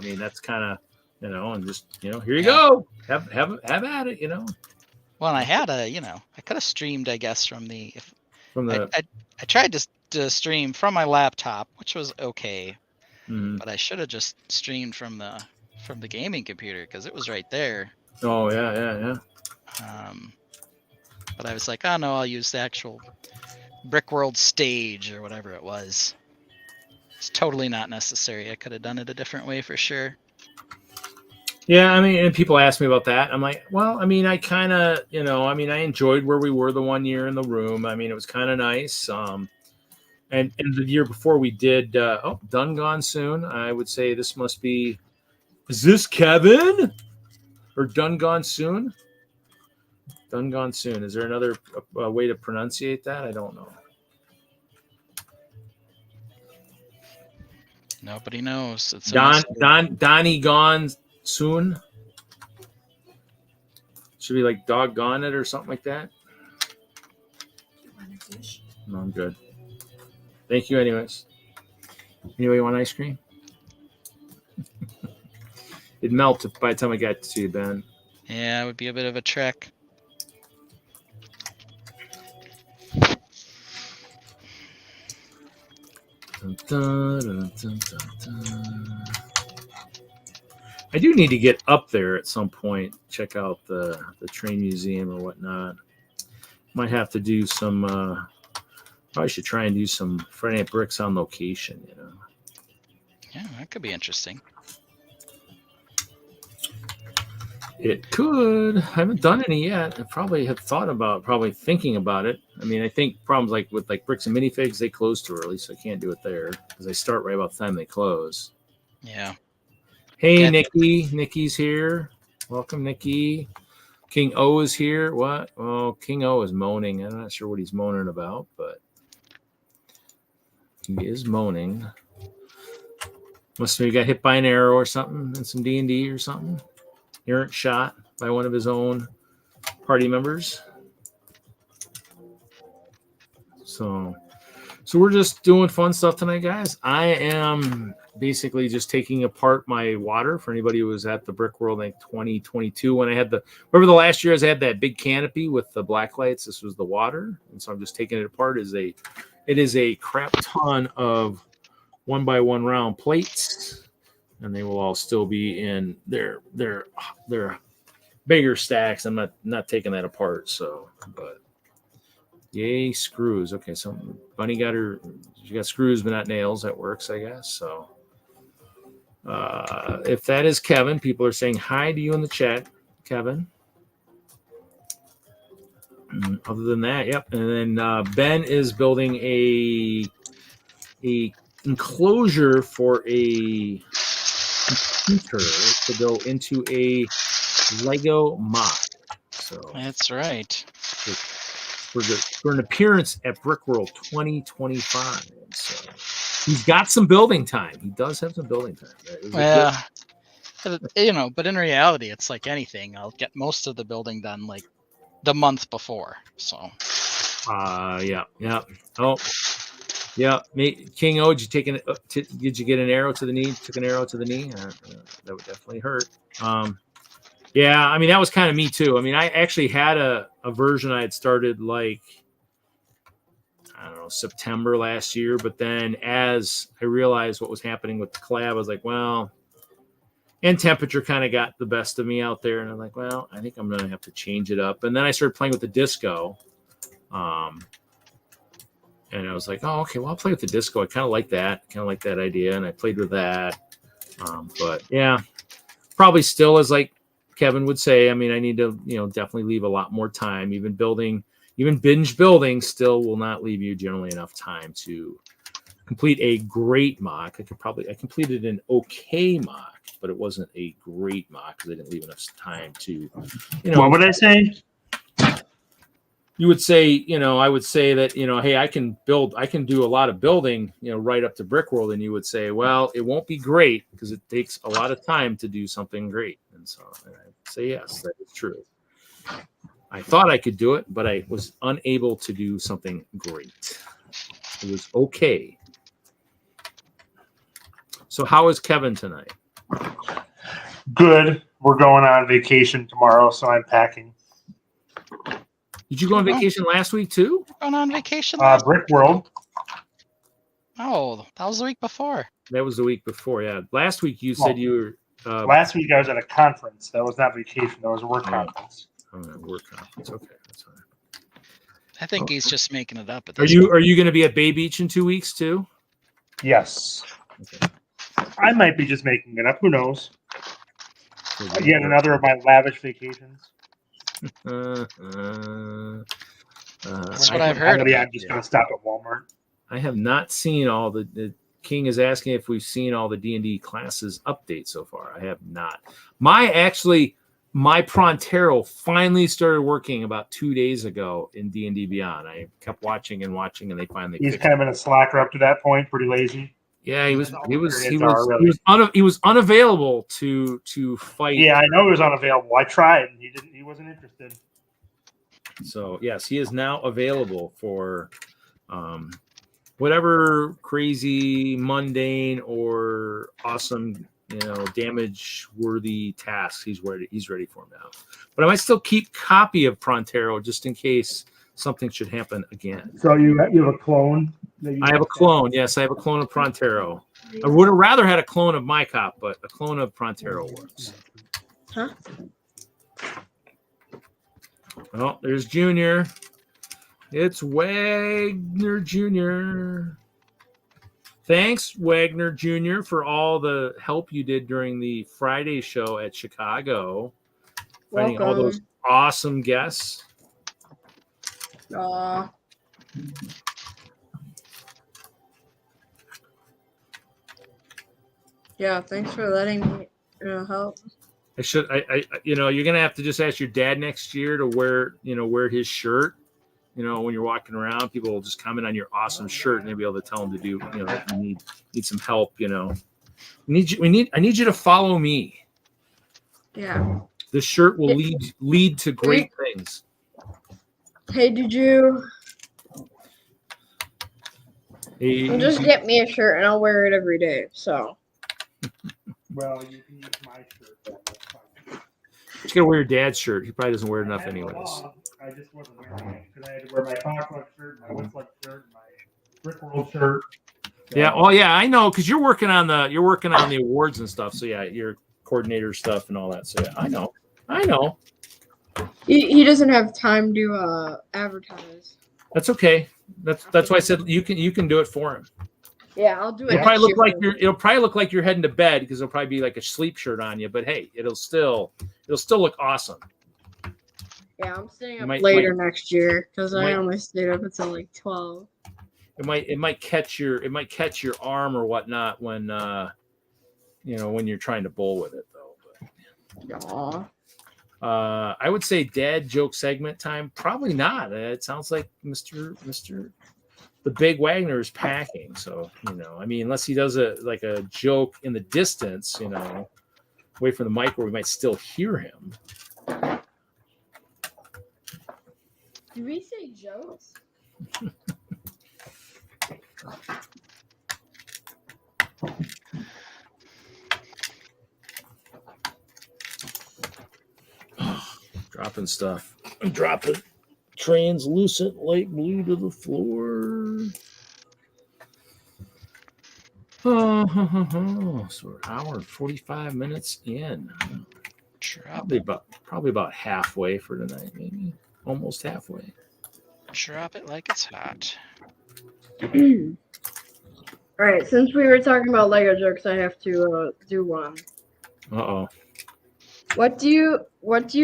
Speaker 4: that's kind of, and just, here you go, have at it,
Speaker 3: Well, I had I could have streamed, I guess, I tried to stream from my laptop, which was okay, but I should have just streamed from the gaming computer because it was right there.
Speaker 4: Oh yeah.
Speaker 3: But I was like, oh no, I'll use the actual Brickworld stage or whatever it was. It's totally not necessary. I could have done it a different way for sure.
Speaker 4: Yeah, and people ask me about that. I'm like, well, I kind of, I enjoyed where we were the one year in the room. It was kind of nice. And the year before we did, Done Gone Soon. I would say this must be, is this Kevin? Or Done Gone Soon? Done Gone Soon. Is there another way to pronunciate that? I don't know.
Speaker 3: Nobody knows. It's
Speaker 4: Donnie Gone Soon. Should be like doggone it or something like that. No, I'm good. Thank you anyways. Anybody want ice cream? It'd melt by the time I got to you, Ben.
Speaker 3: Yeah, it would be a bit of a trek.
Speaker 4: Dun, dun, dun, dun, dun, dun. I do need to get up there at some point, check out the train museum or whatnot. Might have to do some. Probably should try and do some Friday Night Bricks on location. You know.
Speaker 3: Yeah, that could be interesting.
Speaker 4: It could. I haven't done any yet. I probably have thought about, probably thinking about it. I mean, I think problems like with like bricks and minifigs, they close too early, so I can't do it there because they start right about the time they close.
Speaker 3: Yeah.
Speaker 4: Hey,
Speaker 3: Yeah.
Speaker 4: Nikki. Nikki's here. Welcome, Nikki. King O is here. What? Oh, King O is moaning. I'm not sure what he's moaning about, but he is moaning. Must have got hit by an arrow or something in some D&D or something. Errant shot by one of his own party members. So we're just doing fun stuff tonight, guys. I am basically just taking apart my water for anybody who was at the Brickworld like 2022 when I had remember the last year I had that big canopy with the black lights. This was the water, and so I'm just taking it apart. It is a crap ton of 1x1 round plates. And they will all still be in their bigger stacks. I'm not taking that apart. So, but yay, screws. Okay, so Bunny she got screws but not nails. That works, I guess. So, if that is Kevin, people are saying hi to you in the chat, Kevin. Other than that, yep. And then Ben is building a enclosure for a computer to go into a Lego MOC. So
Speaker 3: That's right.
Speaker 4: For an appearance at Brickworld 2025. So he's got some building time. He does have some building time.
Speaker 3: Yeah. You know, but in reality, it's like anything. I'll get most of the building done like the month before. So.
Speaker 4: Yeah. Oh. Yeah, King O, did you get an arrow to the knee? Took an arrow to the knee? That would definitely hurt. Yeah, I mean, that was kind of me too. I mean, I actually had a version I had started like, I don't know, September last year. But then as I realized what was happening with the collab, I was like, well, and temperature kind of got the best of me out there. And I'm like, well, I think I'm going to have to change it up. And then I started playing with the disco. And I was like, oh, okay, well, I'll play with the disco. I kind of like that idea. And I played with that. But yeah, probably still, as like Kevin would say, I mean, I need to, definitely leave a lot more time. Even binge building still will not leave you generally enough time to complete a great mock. I completed an okay mock, but it wasn't a great mock because I didn't leave enough time to,
Speaker 5: What would I say?
Speaker 4: You would say, I would say that, hey, I can do a lot of building, right up to Brickworld. And you would say, well, it won't be great because it takes a lot of time to do something great. And so I'd say, yes, that is true. I thought I could do it, but I was unable to do something great. It was okay. So how is Kevin tonight?
Speaker 5: Good. We're going on vacation tomorrow, so I'm packing.
Speaker 4: Did you go on vacation last week too?
Speaker 3: Going on vacation?
Speaker 5: Brickworld.
Speaker 3: Oh, that was the week before.
Speaker 4: That was the week before, yeah. Last week you said you were...
Speaker 5: last week I was at a conference. That was not vacation. That was a work conference.
Speaker 4: Work conference. Okay, that's fine.
Speaker 3: I think he's just making it up.
Speaker 4: Are you going to be at Bay Beach in 2 weeks too?
Speaker 5: Yes.
Speaker 4: Okay.
Speaker 5: I might be just making it up. Who knows? Yet another of my lavish vacations.
Speaker 3: That's what I've heard.
Speaker 5: I'm just going to stop at Walmart.
Speaker 4: I have not seen all the King is asking if we've seen all the D&D classes updates so far. I have not. My Prontero finally started working about 2 days ago in D&D Beyond. I kept watching, and they finally.
Speaker 5: He's kind of been a slacker up to that point, pretty lazy.
Speaker 4: Yeah, he was unavailable to fight.
Speaker 5: Yeah, I know he was unavailable. I tried, and he wasn't interested.
Speaker 4: So yes, he is now available for whatever crazy, mundane, or awesome damage-worthy tasks. He's ready for them now. But I might still keep copy of Prontero just in case something should happen again.
Speaker 5: So you have a clone?
Speaker 4: I have a clone. Yes, I have a clone of Prontero. I would have rather had a clone of my cop, but a clone of Prontero works.
Speaker 6: Huh?
Speaker 4: Oh, there's Junior. It's Wagner Jr. Thanks, Wagner Jr., for all the help you did during the Friday show at Chicago. Finding all those awesome guests.
Speaker 6: Aw. Yeah, thanks for letting me help.
Speaker 4: You're gonna have to just ask your dad next year to wear his shirt. When you're walking around, people will just comment on your awesome shirt, and they'll be able to tell him to do. You need some help. I need you to follow me.
Speaker 6: Yeah.
Speaker 4: The shirt will lead to great things.
Speaker 6: Hey, did you?
Speaker 4: Hey,
Speaker 6: Just get me a shirt, and I'll wear it every day. So.
Speaker 5: Well, you can use my shirt. Then. That's fine.
Speaker 4: You gotta wear your dad's shirt. He probably doesn't wear it enough anyways.
Speaker 5: I just wasn't wearing it because I had to wear my FOXLUG shirt, my WISLUG shirt, my Brickworld shirt. So,
Speaker 4: Yeah. Oh, yeah. I know because you're working on the awards and stuff. So yeah, your coordinator stuff and all that. So yeah, I know.
Speaker 6: He doesn't have time to advertise.
Speaker 4: That's okay. That's why I said you can do it for him.
Speaker 6: Yeah, I'll do it.
Speaker 4: It'll probably look like you're heading to bed because it'll probably be like a sleep shirt on you. But hey, it'll still look awesome.
Speaker 6: Yeah, I'm staying up later next year because I
Speaker 4: might-
Speaker 6: only stayed up until like 12.
Speaker 4: It might catch your arm or whatnot when when you're trying to bowl with it though.
Speaker 6: Aw.
Speaker 4: I would say dad joke segment time. Probably not. It sounds like Mr. the big Wagner is packing. So unless he does a joke in the distance, away from the mic where we might still hear him.
Speaker 6: Did we say jokes?
Speaker 4: Dropping stuff. I'm dropping translucent light blue to the floor. So we're an hour and 45 minutes in. Probably about halfway for tonight, maybe. Almost halfway.
Speaker 3: Drop it like it's hot.
Speaker 6: All right, since we were talking about Lego jokes, I have to do one.
Speaker 4: Uh-oh.
Speaker 6: What do you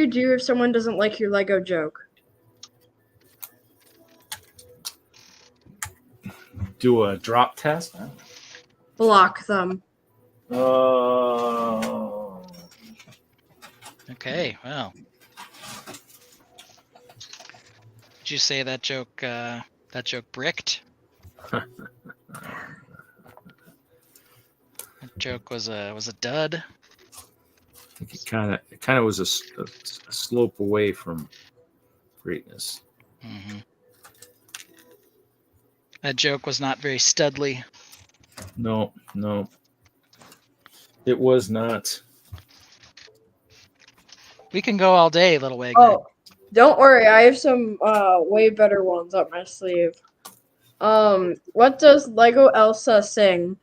Speaker 6: do if someone doesn't like your Lego joke?
Speaker 4: Do a drop test?
Speaker 6: Block them.
Speaker 4: Oh.
Speaker 3: Okay, well. Did you say that joke bricked? That joke was a dud.
Speaker 4: I think it kind of was a slope away from greatness.
Speaker 3: Mm-hmm. That joke was not very studly.
Speaker 4: No, it was not.
Speaker 3: We can go all day, little Wagner.
Speaker 6: Oh, don't worry, I have some way better ones up my sleeve. What does Lego Elsa sing?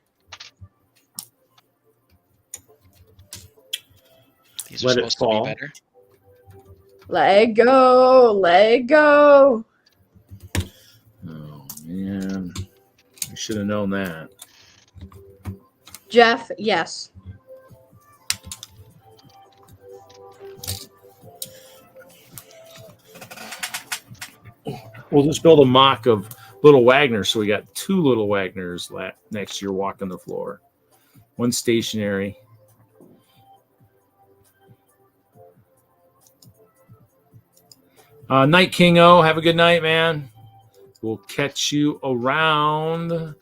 Speaker 3: These are
Speaker 4: Let it
Speaker 3: supposed
Speaker 4: fall.
Speaker 3: to be better.
Speaker 6: Lego, Lego.
Speaker 4: Oh man, I should have known that.
Speaker 6: Jeff, yes.
Speaker 4: We'll just build a mock of little Wagner, so we got two little Wagners next year walking the floor. One stationary. Night King O, have a good night, man. We'll catch you around.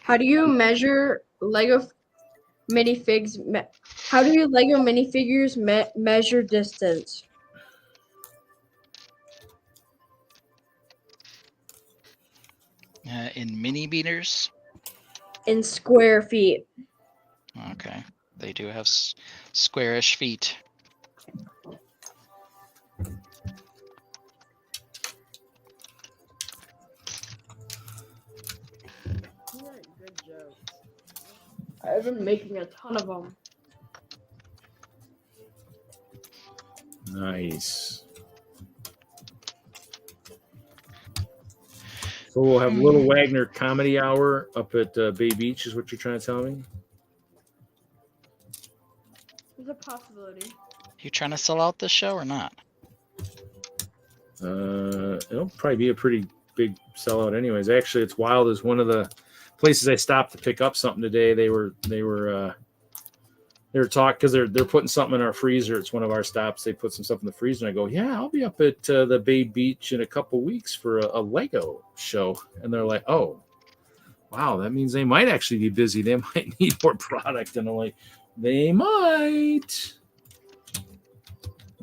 Speaker 6: How do you measure Lego minifigs? How do you Lego minifigures measure distance?
Speaker 3: In mini meters.
Speaker 6: in square feet.
Speaker 3: Okay. They do have squarish feet.
Speaker 6: Good jokes. I've been making a ton of them.
Speaker 4: Nice. So we'll have Little Wagner Comedy Hour up at Bay Beach, is what you're trying to tell me?
Speaker 6: There's a possibility.
Speaker 3: You trying to sell out this show or not?
Speaker 4: It'll probably be a pretty big sellout anyways. Actually, it's wild. Is one of the places I stopped to pick up something today. They were talking because they're putting something in our freezer. It's one of our stops. They put some stuff in the freezer, and I go, yeah, I'll be up at the Bay Beach in a couple weeks for a Lego show. And they're like, oh, wow, that means they might actually be busy. They might need more product. And I'm like, they might.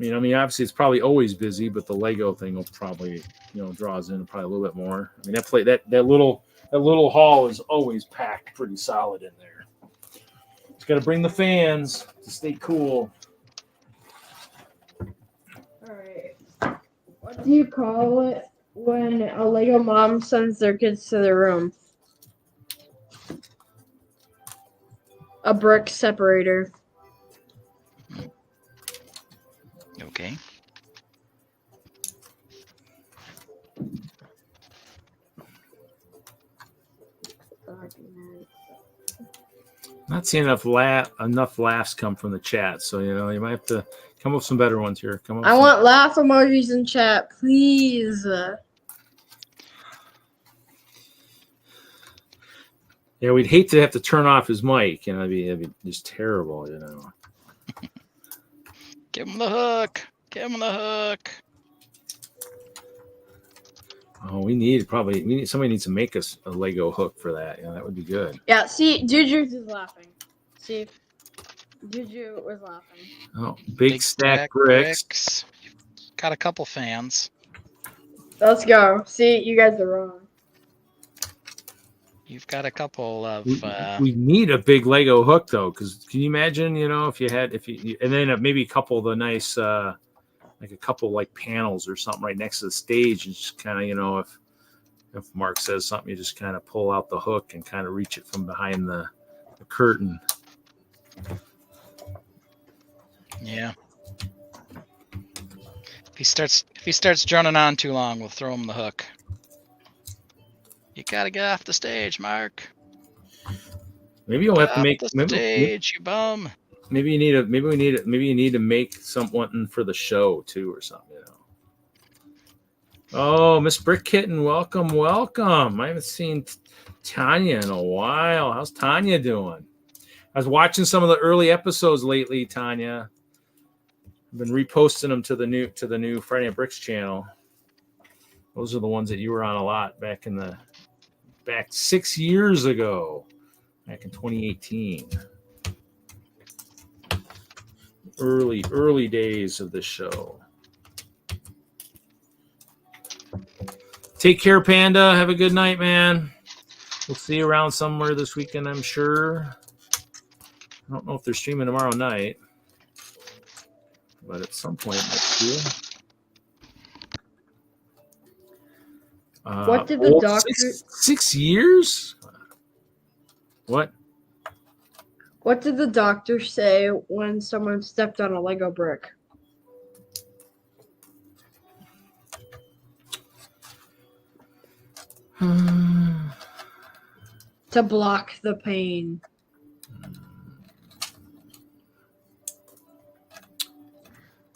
Speaker 4: I mean, obviously it's probably always busy, but the Lego thing will probably, draws in probably a little bit more. I mean, that little hall is always packed pretty solid in there. It's got to bring the fans to stay cool.
Speaker 6: All right. What do you call it when a Lego mom sends their kids to their room? A brick separator.
Speaker 3: Okay.
Speaker 4: Not seeing enough laughs come from the chat, so you might have to come up with some better ones here.
Speaker 6: I want laugh emojis in chat, please.
Speaker 4: Yeah, we'd hate to have to turn off his mic, it'd be just terrible,
Speaker 3: Give him the hook. Give him the hook.
Speaker 4: Oh, somebody needs to make us a Lego hook for that. That would be good.
Speaker 6: Yeah, see, Juju is laughing. See, Juju was laughing.
Speaker 4: Oh, big stack bricks.
Speaker 3: Got a couple fans.
Speaker 6: Let's go. See, you guys are wrong.
Speaker 3: You've got a couple of.
Speaker 4: We need a big Lego hook though, because can you imagine? If you and then maybe a couple of the nice, like a couple like panels or something right next to the stage, and just kind of if Mark says something, you just kind of pull out the hook and kind of reach it from behind the curtain.
Speaker 3: Yeah. If he starts droning on too long, we'll throw him the hook. You gotta get off the stage, Mark.
Speaker 4: Maybe you'll have to make
Speaker 3: the stage, you bum.
Speaker 4: Maybe you need to make something for the show too, or something. Oh, Miss Brick Kitten, welcome. I haven't seen Tanya in a while. How's Tanya doing? I was watching some of the early episodes lately, Tanya. I've been reposting them to the new Friday Night Bricks channel. Those are the ones that you were on a lot back 6 years ago, back in 2018. Early days of the show. Take care, Panda. Have a good night, man. We'll see you around somewhere this weekend, I'm sure. I don't know if they're streaming tomorrow night, but at some point next year.
Speaker 6: What did the doctor?
Speaker 4: 6 years? What?
Speaker 6: What did the doctor say when someone stepped on a Lego brick? To block the pain.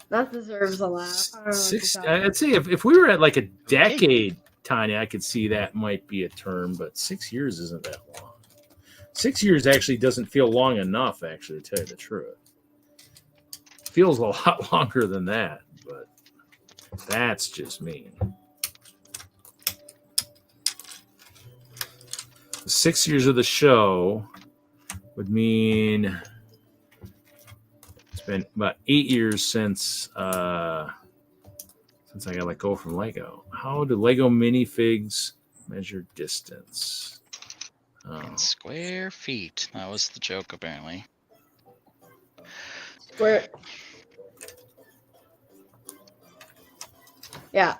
Speaker 6: That deserves a laugh.
Speaker 4: I'd say if we were at like a decade, Tanya, I could see that might be a term, but 6 years isn't that long. 6 years actually doesn't feel long enough, actually, to tell you the truth. It feels a lot longer than that, but that's just me. 6 years of the show would mean it's been about 8 years since I got let go from Lego. How do Lego minifigs measure distance?
Speaker 3: In square feet. That was the joke, apparently.
Speaker 6: Where? Yeah.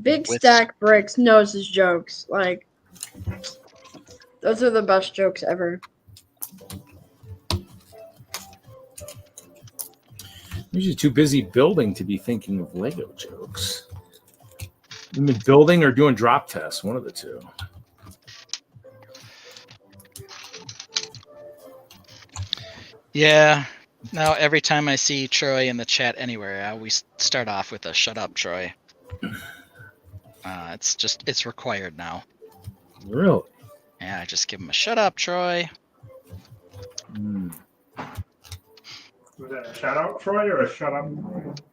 Speaker 6: Big
Speaker 3: With-
Speaker 6: Stack Bricks knows his jokes. Like, those are the best jokes ever.
Speaker 4: You're just too busy building to be thinking of Lego jokes. You've been building or doing drop tests, one of the two.
Speaker 3: Yeah. Now every time I see Troy in the chat anywhere, I always start off with a "Shut up, Troy." It's required now.
Speaker 4: Really?
Speaker 3: Yeah, I just give him a "Shut up, Troy."
Speaker 4: Mm.
Speaker 5: Was that a shout out, Troy, or a shut up?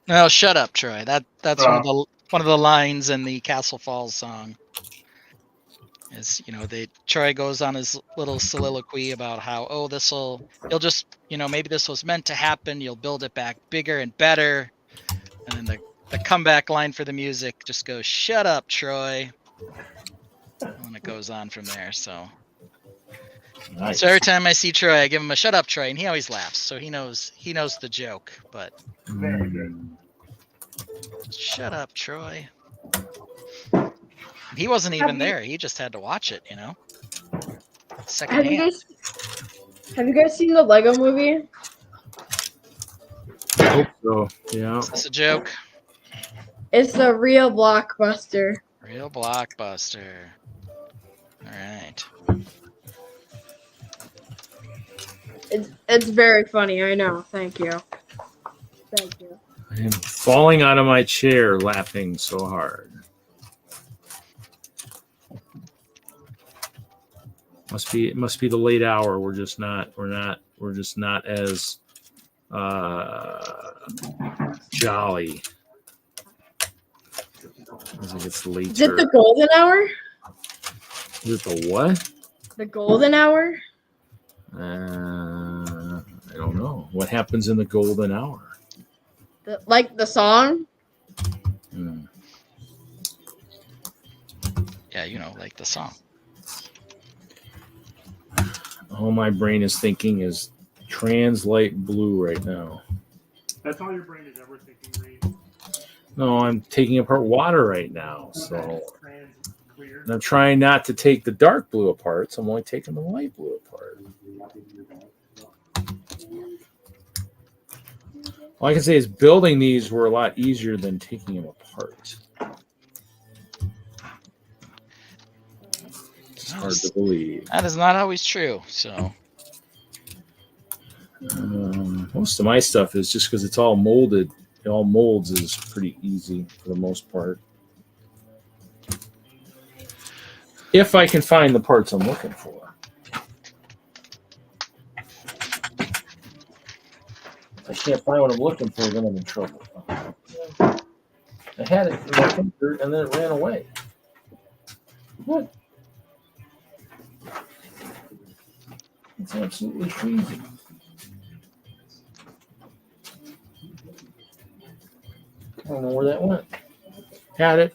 Speaker 3: No, "Shut up, Troy." That's
Speaker 5: Oh.
Speaker 3: one of the lines in the Castle Falls song. Is Troy goes on his little soliloquy about how you'll just maybe this was meant to happen. You'll build it back bigger and better, and then the comeback line for the music just goes, "Shut up, Troy," and it goes on from there. So
Speaker 4: Nice.
Speaker 3: every time I see Troy, I give him a "Shut up, Troy," and he always laughs. So he knows the joke. But
Speaker 5: Very good.
Speaker 3: shut up, Troy. He wasn't even there. He just had to watch it, Second hand.
Speaker 6: Have you guys seen the Lego movie?
Speaker 4: I hope so. Yeah.
Speaker 3: Is this a joke?
Speaker 6: It's the real blockbuster.
Speaker 3: Real blockbuster. All right.
Speaker 6: It's very funny. I know. Thank you. Thank you.
Speaker 4: I am falling out of my chair laughing so hard. It must be the late hour. We're just not as jolly as it gets later.
Speaker 6: Is it the golden hour?
Speaker 4: Is it the what?
Speaker 6: The golden hour?
Speaker 4: I don't know. What happens in the golden hour?
Speaker 6: Like the song?
Speaker 4: Hmm.
Speaker 3: Yeah, like the song.
Speaker 4: All my brain is thinking is translate blue right now.
Speaker 5: That's all your brain is ever thinking, Reed.
Speaker 4: No, I'm taking apart water right now. So
Speaker 5: Trans clear.
Speaker 4: and I'm trying not to take the dark blue apart, so I'm only taking the light blue apart. All I can say is building these were a lot easier than taking them apart. It's hard to believe.
Speaker 3: That is not always true. So
Speaker 4: Most of my stuff is just because it's all molded. It all molds is pretty easy for the most part. If I can find the parts I'm looking for. If I can't find what I'm looking for, then I'm in trouble. I had it in my finger and then it ran away. What? It's absolutely crazy. I don't know where that went. Had it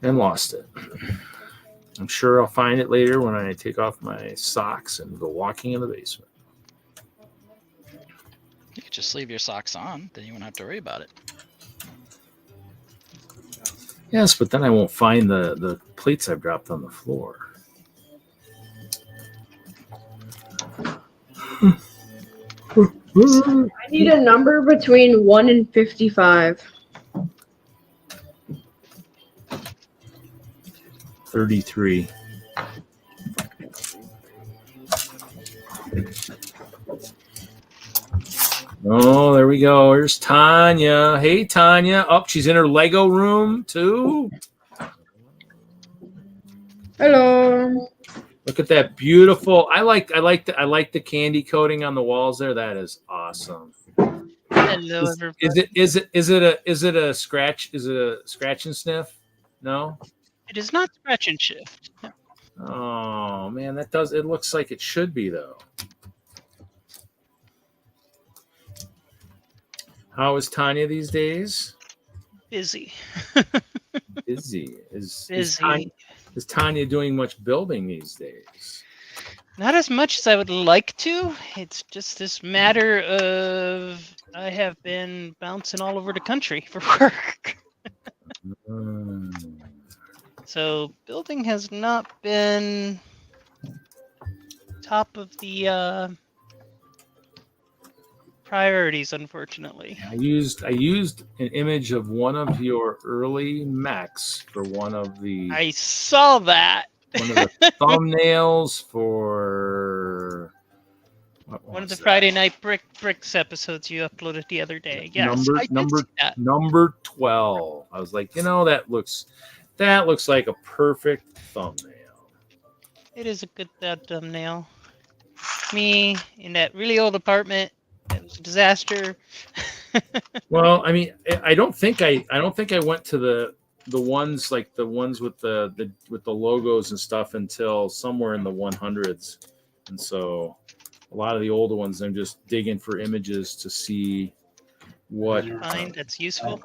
Speaker 4: and lost it. I'm sure I'll find it later when I take off my socks and go walking in the basement.
Speaker 3: you could just leave your socks on, then you won't have to worry about it.
Speaker 4: Yes, but then I won't find the plates I've dropped on the floor.
Speaker 6: I need a number between 1 and 55.
Speaker 4: 33. Oh, there we go. Here's Tanya. Hey, Tanya. Oh, she's in her Lego room too.
Speaker 6: Hello.
Speaker 4: Look at that beautiful. I like the candy coating on the walls there. That is awesome.
Speaker 3: Hello, everybody.
Speaker 4: Is it a scratch? Is it a scratch and sniff? No.
Speaker 7: It is not scratch and shift. No.
Speaker 4: Oh man, it looks like it should be though. How is Tanya these days?
Speaker 7: Busy.
Speaker 4: Busy. Is
Speaker 7: Busy.
Speaker 4: is Tanya doing much building these days?
Speaker 7: Not as much as I would like to. It's just this matter of I have been bouncing all over the country for work. So building has not been top of the priorities, unfortunately.
Speaker 4: I used an image of one of your early mechs for one of the
Speaker 7: I saw that.
Speaker 4: thumbnails for
Speaker 7: One of the Friday Night Bricks episodes you uploaded the other day. Yes, I did see that.
Speaker 4: number 12. I was like, that looks like a perfect thumbnail.
Speaker 7: It is a good thumbnail. Me in that really old apartment. It was a disaster.
Speaker 4: Well, I mean, I don't think I went to the ones like the ones with the logos and stuff until somewhere in the 100s, and so a lot of the older ones I'm just digging for images to see what
Speaker 7: find that's useful.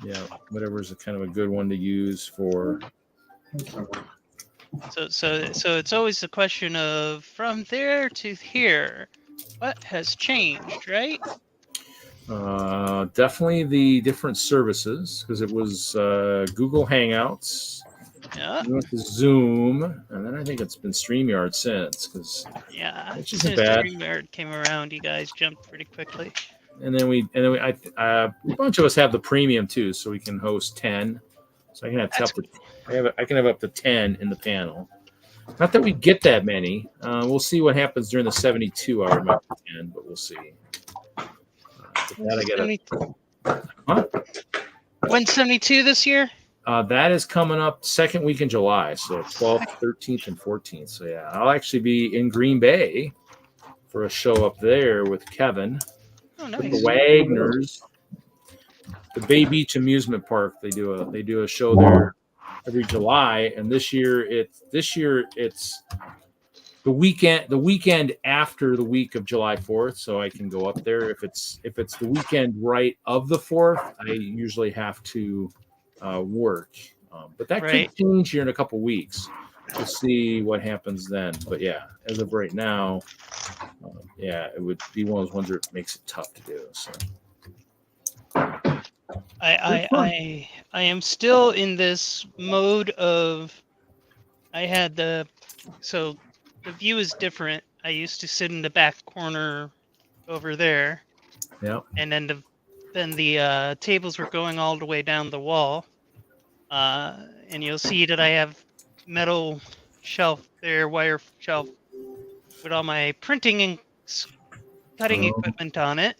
Speaker 4: Yeah, whatever's a kind of a good one to use for.
Speaker 7: So it's always the question of from there to here, what has changed, right?
Speaker 4: Definitely the different services, because it was Google Hangouts.
Speaker 7: Yeah.
Speaker 4: We went to Zoom, and then I think it's been StreamYard since.
Speaker 7: Yeah.
Speaker 4: Which
Speaker 7: As
Speaker 4: isn't
Speaker 7: soon as
Speaker 4: bad.
Speaker 7: StreamYard came around, you guys jumped pretty quickly.
Speaker 4: And then a bunch of us have the premium too, so we can host 10. So I can have up to 10 in the panel. Not that we get that many. We'll see what happens during the 72 hour month 10, but we'll see.
Speaker 7: When's 72 this year?
Speaker 4: That is coming up second week in July, so 12th, 13th, and 14th. So yeah, I'll actually be in Green Bay for a show up there with Kevin.
Speaker 7: Oh, nice.
Speaker 4: The Wagners, the Bay Beach Amusement Park. They do a show there every July, and this year it's the weekend after the week of July 4th, so I can go up there. If it's the weekend right of the 4th, I usually have to work, but that could change here in a couple weeks. We'll see what happens then. But yeah, as of right now, it would be one of those ones that makes it tough to do. So
Speaker 7: I am still in this mode of so the view is different. I used to sit in the back corner over there.
Speaker 4: Yeah.
Speaker 7: And then the tables were going all the way down the wall. And you'll see that I have metal shelf there, wire shelf with all my printing and cutting equipment on it.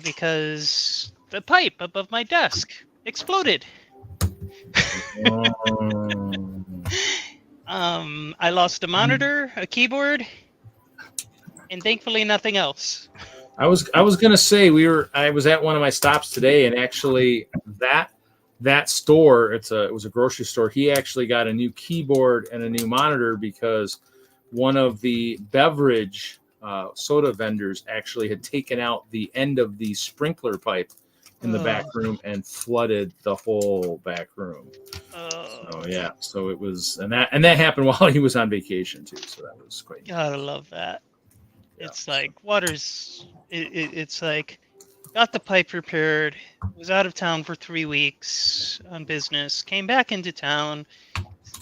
Speaker 7: Because the pipe above my desk exploded. I lost a monitor, a keyboard, and thankfully nothing else.
Speaker 4: I was gonna say I was at one of my stops today, and actually that store, it was a grocery store. He actually got a new keyboard and a new monitor because one of the beverage soda vendors actually had taken out the end of the sprinkler pipe in the back room and flooded the whole back room. So yeah, so it was, and that happened while he was on vacation too. So that was quite.
Speaker 7: Gotta love that. Yeah. It's like it's like got the pipe repaired. Was out of town for 3 weeks on business. Came back into town,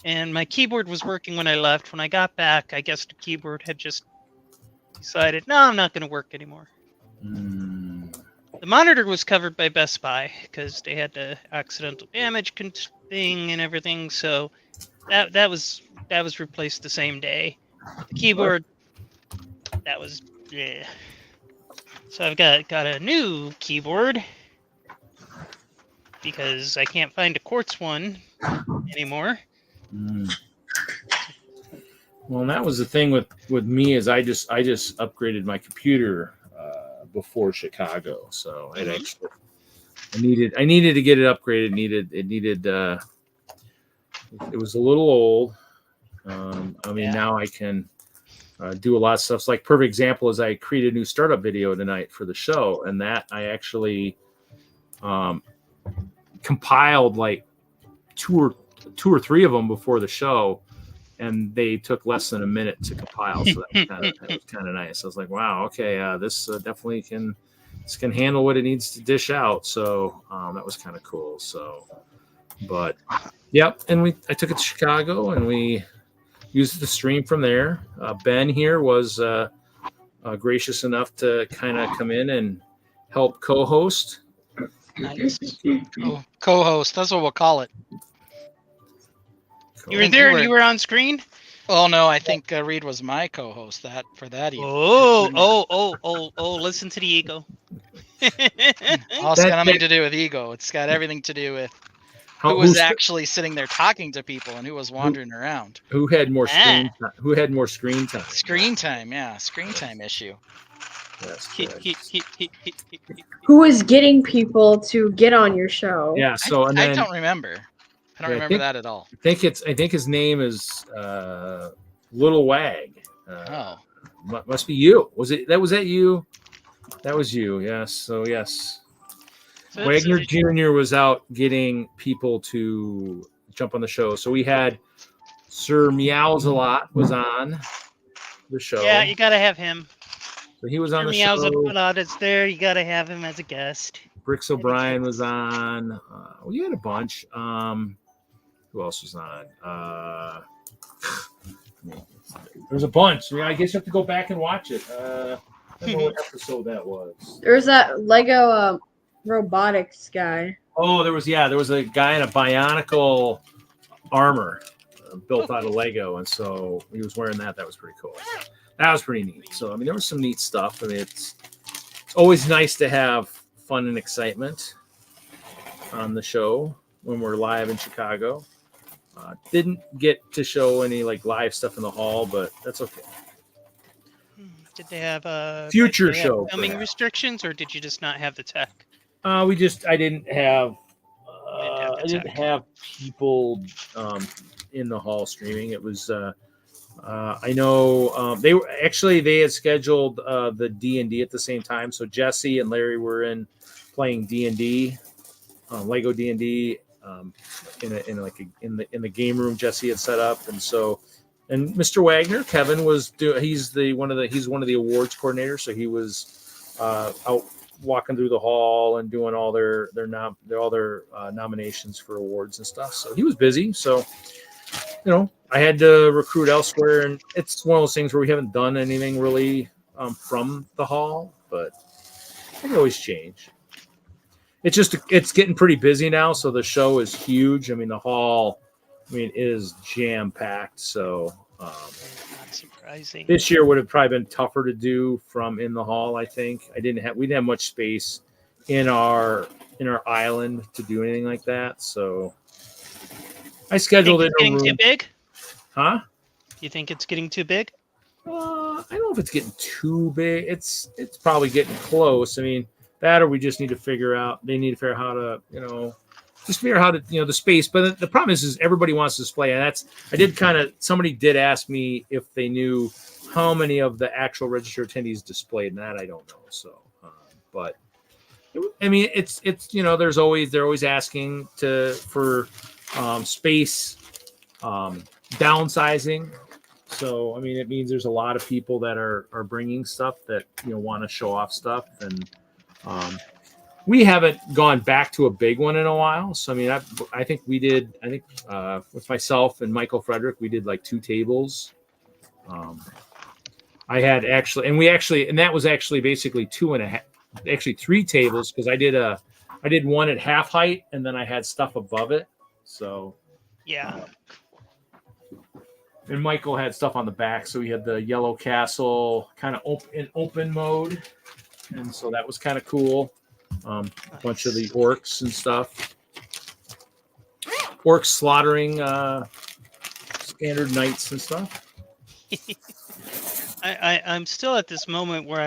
Speaker 7: and my keyboard was working when I left. When I got back, I guess the keyboard had just decided, no, I'm not going to work anymore. The monitor was covered by Best Buy because they had the accidental damage thing and everything. So that was replaced the same day. The keyboard, that was So I've got a new keyboard because I can't find a quartz one anymore.
Speaker 4: Well, and that was the thing with me is I just upgraded my computer before Chicago, so it actually I needed to get it upgraded. It was a little old. Now I can do a lot of stuff. So like perfect example is I created a new startup video tonight for the show, and that I actually compiled like 2 or 2 or 3 of them before the show, and they took less than a minute to compile. So that was kind of nice. I was like, wow, okay, this definitely can handle what it needs to dish out. So that was kind of cool. So, but yep, and I took it to Chicago and we used the stream from there. Ben here was gracious enough to kind of come in and help co-host.
Speaker 3: Nice. Co-host, that's what we'll call it.
Speaker 7: You were there and you were on screen?
Speaker 3: Oh no, I think Reed was my co-host for that evening.
Speaker 7: Oh, listen to the ego.
Speaker 3: Also got nothing to do with ego. It's got everything to do with who was actually sitting there talking to people and who was wandering around.
Speaker 4: Who had more screen time? Who had more screen time?
Speaker 3: Screen time, yeah. Screen time issue.
Speaker 6: Who is getting people to get on your show?
Speaker 4: Yeah, so and then,
Speaker 3: I don't remember. I don't remember that at all.
Speaker 4: I think his name is Little Wag. Must be you. Was that you? That was you. Yes. So yes. So Wagner Jr. was out getting people to jump on the show. So we had Sir Meows-a-Lot was on the show.
Speaker 7: Yeah, you gotta have him.
Speaker 4: So he was on the show.
Speaker 7: Meows-a-Lot is there. You gotta have him as a guest.
Speaker 4: Bricks O'Brien was on. We had a bunch. Who else was on? There's a bunch. I guess you have to go back and watch it. I don't know what episode that was.
Speaker 6: There's that Lego robotics guy.
Speaker 4: Oh, there was a guy in a bionicle armor built out of Lego, and so he was wearing that. That was pretty cool. That was pretty neat. So there was some neat stuff. It's always nice to have fun and excitement on the show when we're live in Chicago. Didn't get to show any live stuff in the hall, but that's okay.
Speaker 7: Did they have
Speaker 4: future show
Speaker 7: filming restrictions, or did you just not have the tech?
Speaker 4: I didn't have people in the hall streaming. It was I know they had scheduled the D&D at the same time, so Jesse and Larry were in playing D&D, Lego D&D. In the game room Jesse had set up, and Mr. Wagner, Kevin he's one of the awards coordinators, so he was out walking through the hall and doing all their nominations for awards and stuff. So he was busy. So I had to recruit elsewhere, and it's one of those things where we haven't done anything really from the hall, but it can always change. It's getting pretty busy now, so the show is huge. I mean, the hall, is jam packed. So
Speaker 7: not surprising.
Speaker 4: This year would have probably been tougher to do from in the hall. I think we didn't have much space in our island to do anything like that. So I scheduled it.
Speaker 7: Getting too big?
Speaker 4: Huh?
Speaker 7: You think it's getting too big?
Speaker 4: I don't know if it's getting too big. It's probably getting close. That, or we just need to figure out. They need to figure out how to, just figure out how to, the space. But the problem is everybody wants to display, and somebody did ask me if they knew how many of the actual registered attendees displayed, and that I don't know. So, but it's they're always asking for space downsizing. So it means there's a lot of people that are bringing stuff that want to show off stuff, and we haven't gone back to a big one in a while. So I think with myself and Michael Frederick, we did 2 tables. I had that was actually basically 2.5, actually 3 tables, because I did one at half height, and then I had stuff above it. So
Speaker 7: yeah.
Speaker 4: And Michael had stuff on the back, so he had the Yellow Castle kind of in open mode, and so that was kind of cool. A bunch of the orcs and stuff. Orcs slaughtering standard knights and stuff.
Speaker 7: I'm still at this moment where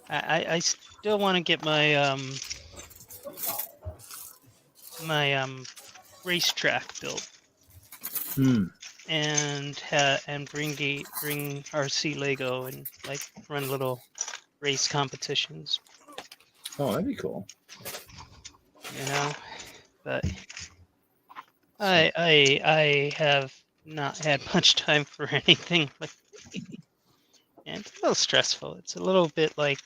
Speaker 7: I still want to get my racetrack built. And bring RC Lego and run little race competitions.
Speaker 4: Oh, that'd be cool.
Speaker 7: But I have not had much time for anything. And it's a little stressful. It's a little bit like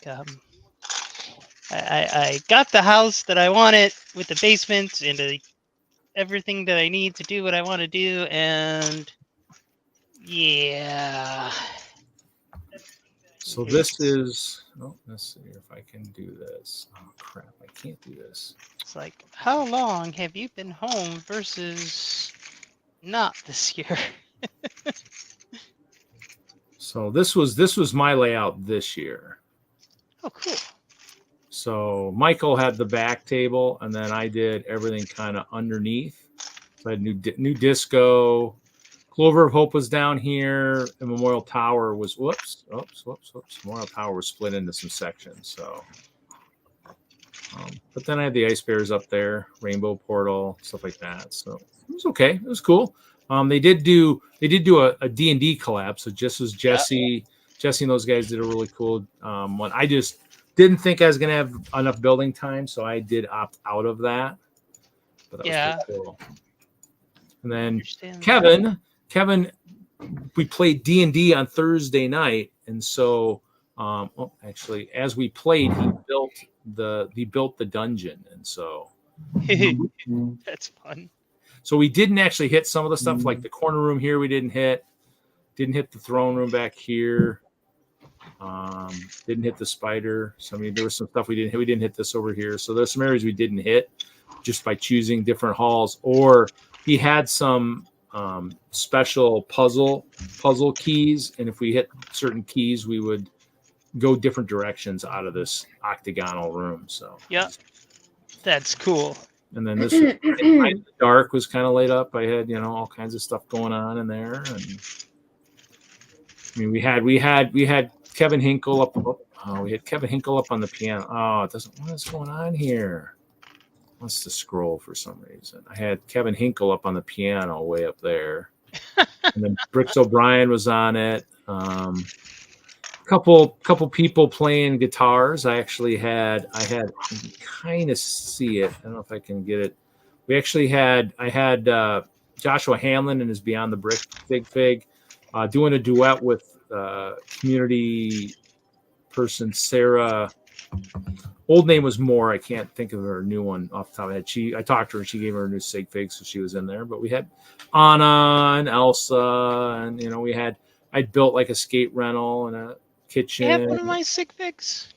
Speaker 7: I got the house that I wanted with the basement and everything that I need to do what I want to do, and yeah.
Speaker 4: So this is, let's see if I can do this. Oh crap, I can't do this.
Speaker 7: It's like, how long have you been home versus not this year?
Speaker 4: So this was my layout this year.
Speaker 7: Oh, cool.
Speaker 4: So Michael had the back table, and then I did everything kind of underneath. So I had new disco. Clover of Hope was down here, and Memorial Tower was whoops. Memorial Tower was split into some sections. So, but then I had the Ice Bears up there, Rainbow Portal, stuff like that. So it was okay. It was cool. They did do a D&D collab. So just was Jesse and those guys did a really cool one. I just didn't think I was going to have enough building time, so I did opt out of that. But that was pretty cool. And then Kevin, we played D&D on Thursday night, and so actually, as we played, he built the dungeon, and so
Speaker 7: that's fun.
Speaker 4: So we didn't actually hit some of the stuff, like the corner room here. We didn't hit the throne room back here. Didn't hit the spider. So I mean, there was some stuff we didn't hit. We didn't hit this over here. So there's some areas we didn't hit just by choosing different halls. Or he had some special puzzle keys, and if we hit certain keys, we would go different directions out of this octagonal room. So
Speaker 7: that's cool.
Speaker 4: And then this the dark was kind of laid up. I had all kinds of stuff going on in there, and I mean we had Kevin Hinkle up. Oh, we had Kevin Hinkle up on the piano. Oh, it doesn't. What is going on here? Wants to scroll for some reason. I had Kevin Hinkle up on the piano way up there, and then Bricks O'Brien was on it. Couple people playing guitars. I had kind of see it. I don't know if I can get it. I had Joshua Hamlin and his Beyond the Brick Fig doing a duet with community person Sarah. Old name was Moore. I can't think of her new one off the top of my head. I talked to her. She gave her a new sig fig, so she was in there. But we had Anna and Elsa, and I'd built like a skate rental and a kitchen.
Speaker 7: You have one of my sig figs?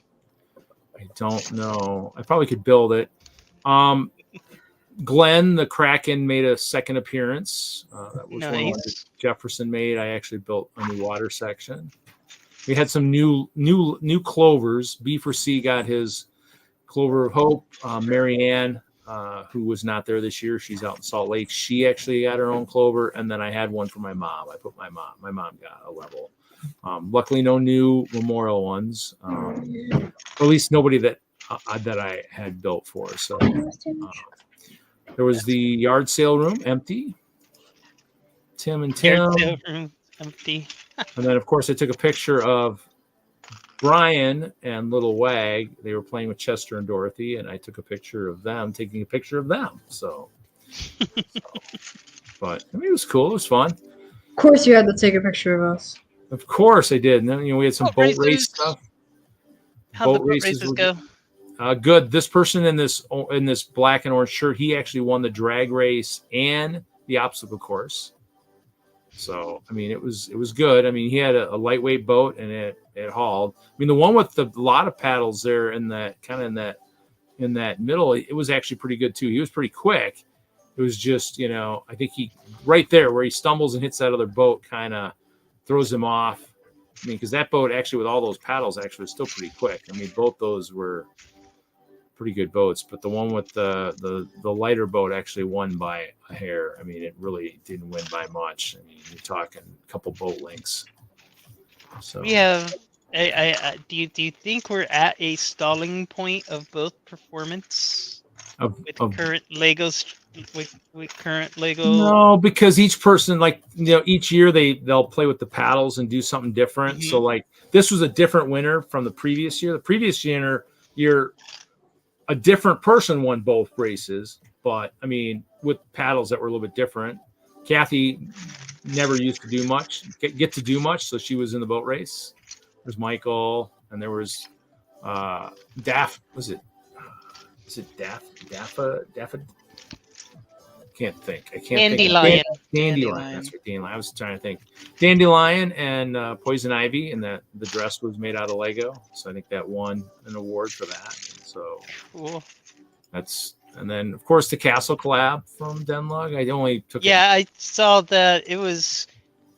Speaker 4: I don't know. I probably could build it. Glenn the Kraken made a second appearance. That was one that Jefferson made. I actually built a new water section. We had some new clovers. B4C got his Clover of Hope. Marianne, who was not there this year, she's out in Salt Lake. She actually got her own clover, and then I had one for my mom. I put my mom. My mom got a level. Luckily, no new memorial ones, or at least nobody that I had built for. So there was the yard sale room empty. Tim and Tim.
Speaker 7: Yard sale room empty.
Speaker 4: And then, of course, I took a picture of Brian and Little Wag. They were playing with Chester and Dorothy, and I took a picture of them, taking a picture of them. But I mean, it was cool. It was fun.
Speaker 6: Of course, you had to take a picture of us.
Speaker 4: Of course, I did. And then we had some boat race stuff.
Speaker 7: How'd the boat races go?
Speaker 4: Good. This person in this black and orange shirt, he actually won the drag race and the obstacle course. So I mean, it was good. I mean, he had a lightweight boat and it hauled. I mean, the one with a lot of paddles there in that middle, it was actually pretty good too. He was pretty quick. It was just I think he right there where he stumbles and hits that other boat kind of throws him off. I mean, because that boat actually with all those paddles actually was still pretty quick. I mean, both those were pretty good boats, but the one with the lighter boat actually won by a hair. I mean, it really didn't win by much. I mean, you're talking a couple boat lengths. So
Speaker 7: we have. Do you think we're at a stalling point of both performance with current Legos? With current Lego?
Speaker 4: No, because each person, each year they'll play with the paddles and do something different. Mm-hmm. So this was a different winner from the previous year. The previous year, a different person won both races. but I mean, with paddles that were a little bit different. Kathy never used to do much, get to do much, so she was in the boat race. There's Michael, and there was Daff. Was it Daffa? Can't think. I can't
Speaker 7: Dandelion.
Speaker 4: think. Dandelion. That's what Dandelion. I was trying to think. Dandelion and Poison Ivy, and the dress was made out of Lego. So I think that won an award for that. So
Speaker 7: Cool.
Speaker 4: and then of course the Castle collab from DENLUG. I only took
Speaker 7: I saw that. It was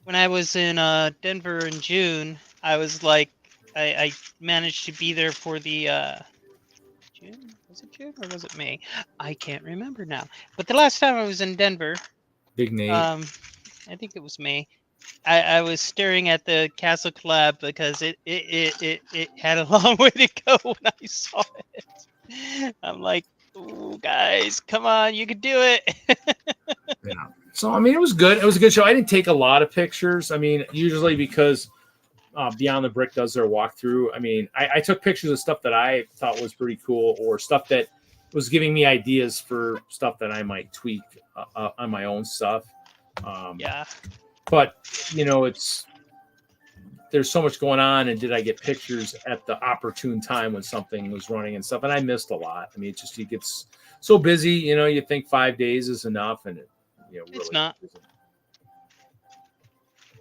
Speaker 7: when I was in Denver in June. I was like, I managed to be there for the June. Was it June or was it May? I can't remember now. But the last time I was in Denver,
Speaker 4: Big Nate.
Speaker 7: I think it was May. I was staring at the Castle collab because it had a long way to go when I saw it. I'm like, "Ooh, guys, come on, you can do it."
Speaker 4: Yeah. So I mean, it was good. It was a good show. I didn't take a lot of pictures. I mean, usually because Beyond the Brick does their walkthrough. I mean, I took pictures of stuff that I thought was pretty cool, or stuff that was giving me ideas for stuff that I might tweak on my own stuff.
Speaker 7: Yeah.
Speaker 4: But you know, there's so much going on, and did I get pictures at the opportune time when something was running and stuff? And I missed a lot. I mean, it gets so busy. You know, you think 5 days is enough, and really
Speaker 7: It's not.
Speaker 4: isn't.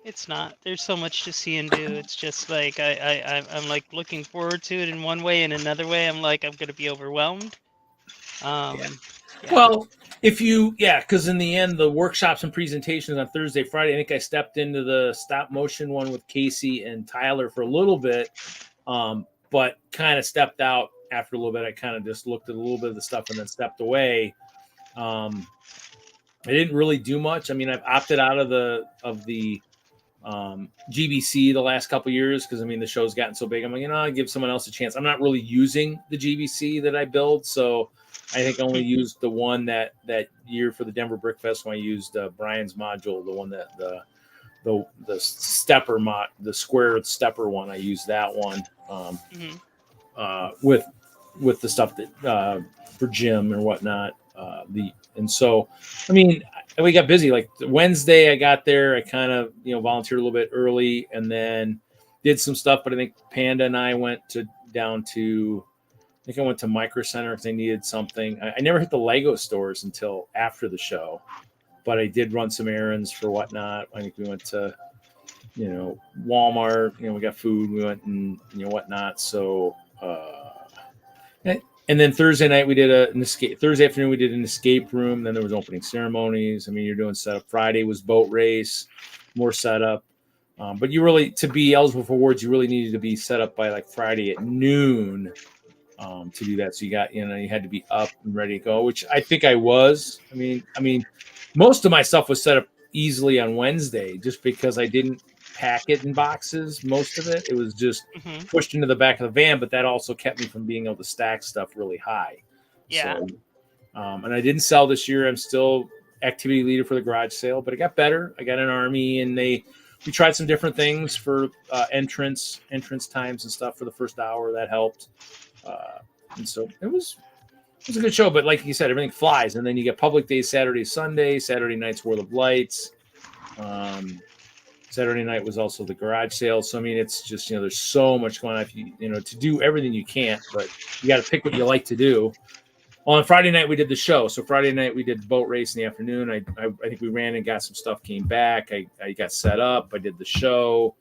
Speaker 7: It's not. There's so much to see and do. It's just like I'm like looking forward to it in one way, and another way I'm like I'm gonna be overwhelmed. Yeah.
Speaker 4: Well, because in the end, the workshops and presentations on Thursday, Friday, I think I stepped into the stop motion one with Casey and Tyler for a little bit, but kind of stepped out after a little bit. I kind of just looked at a little bit of the stuff and then stepped away. I didn't really do much. I mean, I've opted out of the GBC the last couple of years because I mean the show's gotten so big. I'm like, I'll give someone else a chance. I'm not really using the GBC that I build, so I think I only used the one that year for the Denver Brick Fest when I used Brian's module, the one that the stepper the square stepper one. I used that one with the stuff that for Jim or whatnot. And so I mean we got busy. Like Wednesday I got there, I kind of volunteered a little bit early and then did some stuff, but I think Panda and I went down to I think I went to Micro Center if they needed something. I never hit the Lego stores until after the show, but I did run some errands for whatnot. I think we went to, Walmart. We got food. We went and whatnot. So, and then Thursday night we did an escape. Thursday afternoon we did an escape room. Then there was opening ceremonies. I mean, you're doing setup. Friday was boat race, more setup. But you really, to be eligible for awards, you really needed to be set up by like Friday at noon. To do that, so you got you had to be up and ready to go, which I think I was. I mean, most of my stuff was set up easily on Wednesday, just because I didn't pack it in boxes. Most of it was just pushed into the back of the van, but that also kept me from being able to stack stuff really high.
Speaker 7: Yeah.
Speaker 4: So, and I didn't sell this year. I'm still activity leader for the garage sale, but it got better. I got an army, and we tried some different things for entrance times and stuff for the first hour. That helped. And so it was a good show, but like you said, everything flies. And then you get public days, Saturday, Sunday. Saturday night's World of Lights. Saturday night was also the garage sale. So I mean, it's just there's so much going on. If you to do everything you can't, but you got to pick what you like to do. On Friday night we did the show. So Friday night we did the boat race in the afternoon. I think we ran and got some stuff, came back. I got set up. I did the show,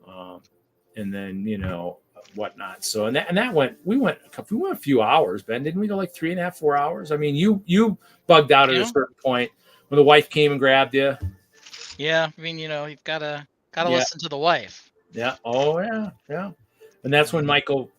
Speaker 4: and then whatnot. So and that we went a few hours, Ben, didn't we go like 3.5, 4 hours? I mean, you bugged out at a certain point when the wife came and grabbed you.
Speaker 3: Yeah, I mean, you've gotta listen to the wife.
Speaker 4: Yeah. Oh yeah. And that's when Michael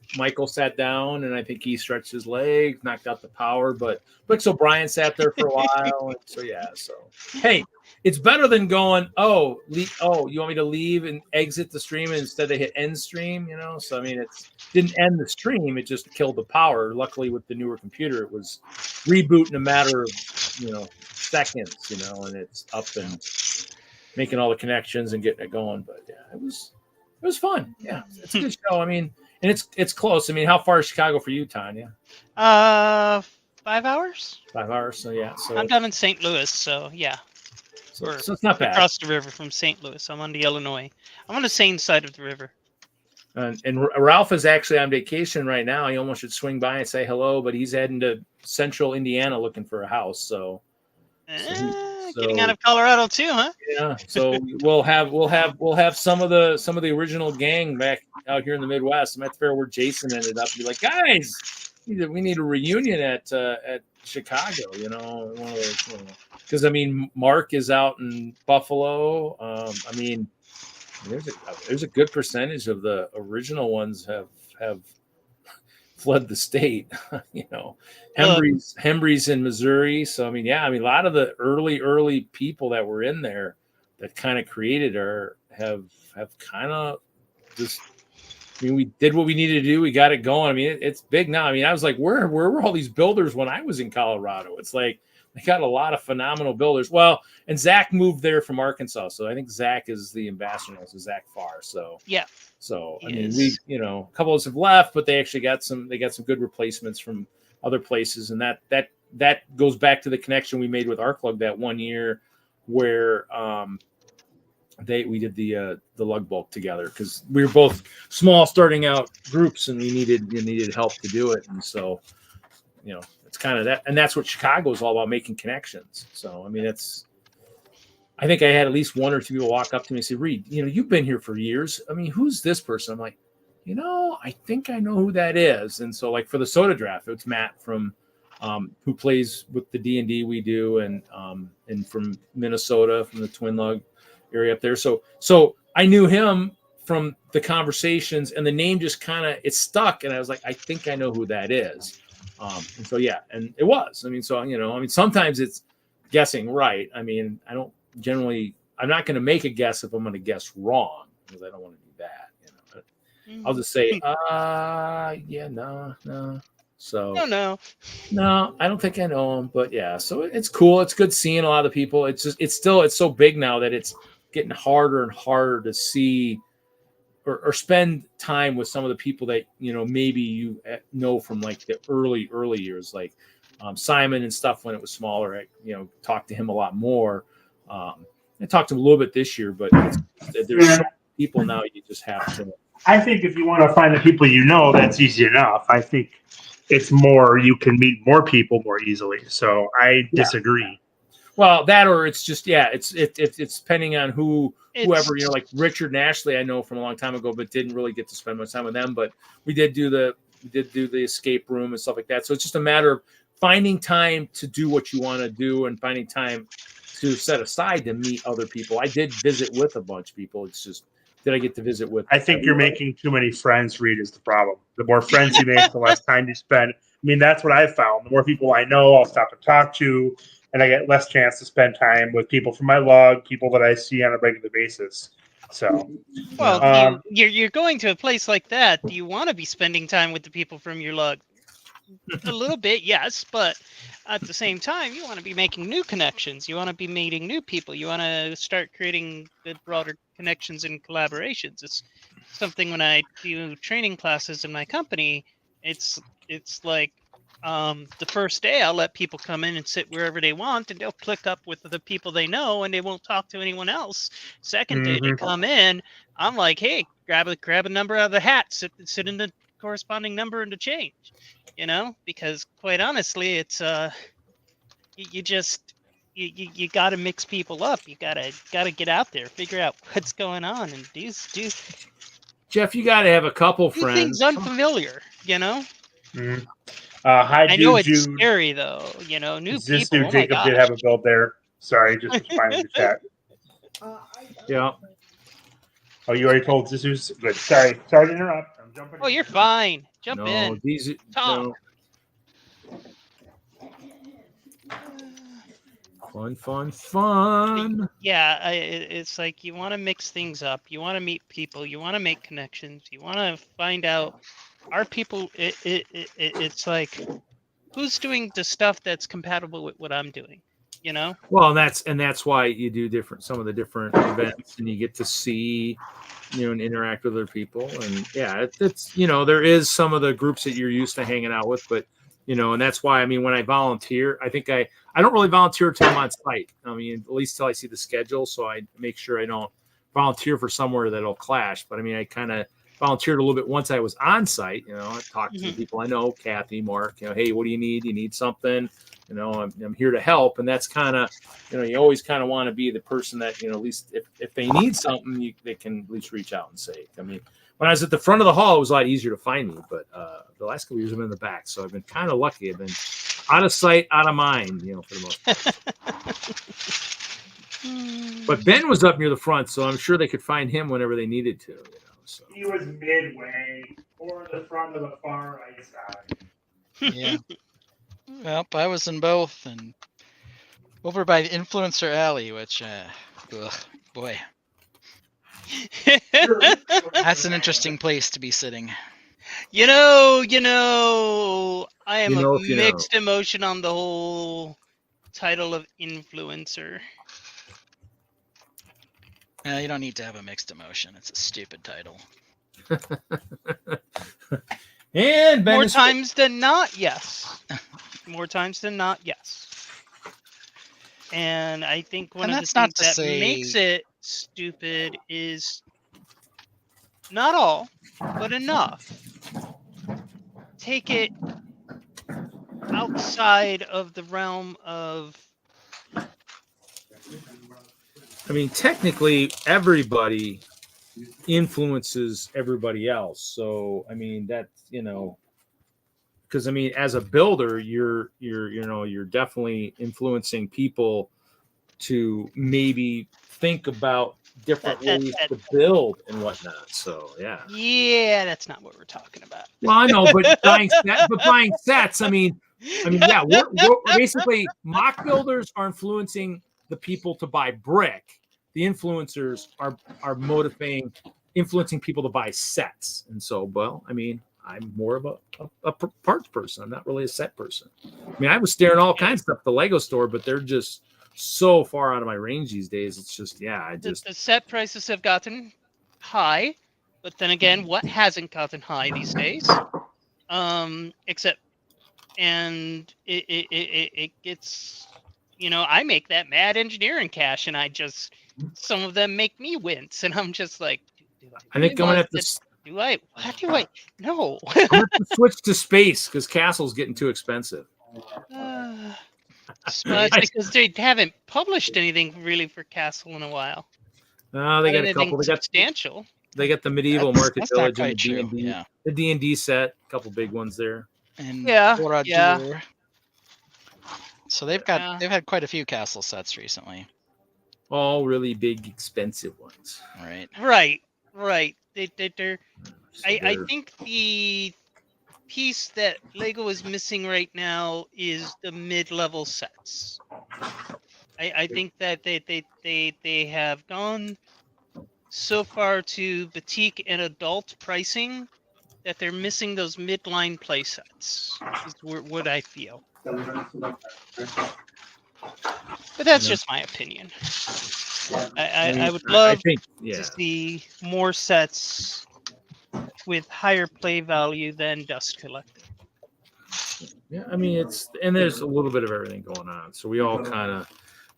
Speaker 4: sat down, and I think he stretched his legs, knocked out the power, but so Brian sat there for a while, and so yeah. So hey, it's better than going, you want me to leave and exit the stream instead of hit end stream, So, I mean, it didn't end the stream. It just killed the power. Luckily, with the newer computer, it was reboot in a matter of, seconds, and it's up and making all the connections and getting it going. But, yeah, it was fun. Yeah, it's a good show. I mean, and it's close. I mean, how far is Chicago for you, Tanya?
Speaker 7: 5 hours.
Speaker 4: 5 hours. So yeah. So
Speaker 7: I'm down in St. Louis, so yeah.
Speaker 4: so it's not bad.
Speaker 7: Across the river from St. Louis. I'm on the Illinois. I'm on the same side of the river.
Speaker 4: And Ralph is actually on vacation right now. He almost should swing by and say hello, but he's heading to central Indiana looking for a house. So
Speaker 7: Getting out of Colorado too, huh?
Speaker 4: Yeah. So we'll have some of the original gang back out here in the Midwest. I'm at the fair where Jason ended up. Be like, guys, we need a reunion at Chicago. You know, one of those. Because I mean, Mark is out in Buffalo. I mean, there's a good percentage of the original ones have fled the state. You know, Hembry's in Missouri. So I mean, yeah, I mean, a lot of the early people that were in there that kind of created have kind of just. I mean, we did what we needed to do. We got it going. I mean, it's big now. I mean, I was like, where were all these builders when I was in Colorado? It's like they got a lot of phenomenal builders. Well, and Zach moved there from Arkansas, so I think Zach is the ambassador now. So Zach Farr. So
Speaker 7: yeah.
Speaker 4: So I mean, a couple of us have left, but they actually got some good replacements from other places, and that goes back to the connection we made with ARCLUG that one year where we did the lug bulk together because we were both small starting out groups and we needed help to do it, and so you know it's kind of that, and that's what Chicago is all about, making connections. So I mean, I think I had at least one or two people walk up to me and say, Reed, you know, you've been here for years. I mean, who's this person? I'm like, you know, I think I know who that is. And so like for the soda draft, it's Matt from who plays with the D&D we do, and from Minnesota, from the TwinLUG area up there. So I knew him from the conversations, and the name just kind of, it stuck. And I was like, I think I know who that is. And so, yeah, and it was. I mean, so, you know, I mean, sometimes it's guessing right. I mean, I'm not going to make a guess if I'm going to guess wrong, because I don't want to do that. You know, but I'll just say, yeah, no. So no, I don't think I know him, but yeah. So it's cool. It's good seeing a lot of the people. It's so big now that it's getting harder and harder to see or spend time with some of the people that, you know, maybe you know from like the early years, like Simon and stuff when it was smaller. I, you know, talked to him a lot more. I talked to him a little bit this year, but there's so many people now you just have to.
Speaker 5: I think if you want to find the people you know, that's easy enough. I think it's more you can meet more people more easily. So I disagree.
Speaker 4: Well, that or it's just it's depending on whoever, you know, like Richard and Ashley I know from a long time ago, but didn't really get to spend much time with them. But we did do the escape room and stuff like that. So it's just a matter of finding time to do what you want to do and finding time to set aside to meet other people. I did visit with a bunch of people. It's just, did I get to visit with?
Speaker 5: I think you're making too many friends, Reed, is the problem. The more friends you make, the less time you spend. I mean, that's what I've found. The more people I know, I'll stop and talk to, and I get less chance to spend time with people from my log, people that I see on a regular basis. So,
Speaker 7: well, you're going to a place like that. Do you want to be spending time with the people from your log? A little bit, yes, but at the same time, you want to be making new connections. You want to be meeting new people. You want to start creating the broader connections and collaborations. It's something when I do training classes in my company, it's like the first day I'll let people come in and sit wherever they want, and they'll click up with the people they know, and they won't talk to anyone else. Second day they come in, I'm like, hey, grab a number out of the hat, sit in the corresponding number and to change. You know, because quite honestly, it's you got to mix people up. You gotta get out there, figure out what's going on, and do.
Speaker 4: Jeff, you got to have a couple friends.
Speaker 7: Things unfamiliar, you know.
Speaker 5: Mm-hmm. Hi,
Speaker 7: I know it's scary though. You know, new people.
Speaker 5: Jacob did have a build there. Sorry, just responding to the chat.
Speaker 4: Yeah.
Speaker 5: Oh, you already told Zizu's? Good. Sorry to interrupt. I'm jumping.
Speaker 7: Oh, you're fine. Jump in. Talk.
Speaker 4: No. Fun.
Speaker 7: Yeah, it's like you want to mix things up. You want to meet people. You want to make connections. You want to find out, are people? It's like, who's doing the stuff that's compatible with what I'm doing? You know.
Speaker 4: Well, and that's why you do some of the different events, and you get to see, you know, and interact with other people. And yeah, it's, you know, there is some of the groups that you're used to hanging out with, but And that's why, I mean, when I volunteer, I think I don't really volunteer until I'm on site. I mean, at least till I see the schedule. So I make sure I don't volunteer for somewhere that'll clash. But I mean, I kind of volunteered a little bit once I was on site. I talked to the people I know, Kathy, Mark, hey, what do you need? You need something? I'm here to help. And that's kind of, you always kind of want to be the person that, at least if they need something, they can at least reach out and say. I mean, when I was at the front of the hall, it was a lot easier to find me, but the last couple years I've been in the back. So I've been kind of lucky. I've been out of sight, out of mind, for the most part. But Ben was up near the front, so I'm sure they could find him whenever they needed to. So.
Speaker 5: He was midway or the front of the far right side.
Speaker 3: Yeah. Well, I was in both, and over by the Influencer Alley, which, boy, that's an interesting place to be sitting.
Speaker 7: I am a mixed emotion on the whole title of influencer.
Speaker 3: You don't need to have a mixed emotion. It's a stupid title.
Speaker 4: And Ben
Speaker 7: more times than not, yes. More times than not, yes. And I think one of the things that makes it stupid is not all, but enough. Take it outside of the realm of.
Speaker 4: I mean, technically, everybody influences everybody else. So, I mean, that's, because I mean, as a builder, you're definitely influencing people to maybe think about different ways to build and whatnot. So, yeah.
Speaker 7: Yeah, that's not what we're talking about.
Speaker 4: Well, I know, but buying sets. I mean, yeah, we're basically mock builders are influencing the people to buy brick. The influencers are influencing people to buy sets. And so, well, I mean, I'm more of a parts person. I'm not really a set person. I mean, I was staring all kinds of stuff at the Lego store, but they're just so far out of my range these days. It's just, the
Speaker 7: set prices have gotten high, but then again, what hasn't gotten high these days? Except, and it gets, I make that mad engineering cash, and some of them make me wince, and I'm just like,
Speaker 4: I think I'm gonna have to.
Speaker 7: Do I? What do I? No.
Speaker 4: I'm gonna have to switch to space because Castle's getting too expensive.
Speaker 7: Because they haven't published anything really for Castle in a while.
Speaker 4: No, they got a couple. They got
Speaker 7: substantial.
Speaker 4: They got the medieval market village and
Speaker 3: the
Speaker 4: D&D.
Speaker 3: Yeah.
Speaker 4: The D&D set, a couple big ones there.
Speaker 3: And
Speaker 7: yeah.
Speaker 3: So they've had quite a few castle sets recently.
Speaker 4: All really big, expensive ones.
Speaker 7: Right. They're. I think the piece that Lego is missing right now is the mid-level sets. I think that they have gone so far to boutique and adult pricing that they're missing those midline play sets. Is what I feel. But that's just my opinion. I would love to see more sets with higher play value than Dust Collector.
Speaker 4: Yeah, I mean, there's a little bit of everything going on. So we all kind of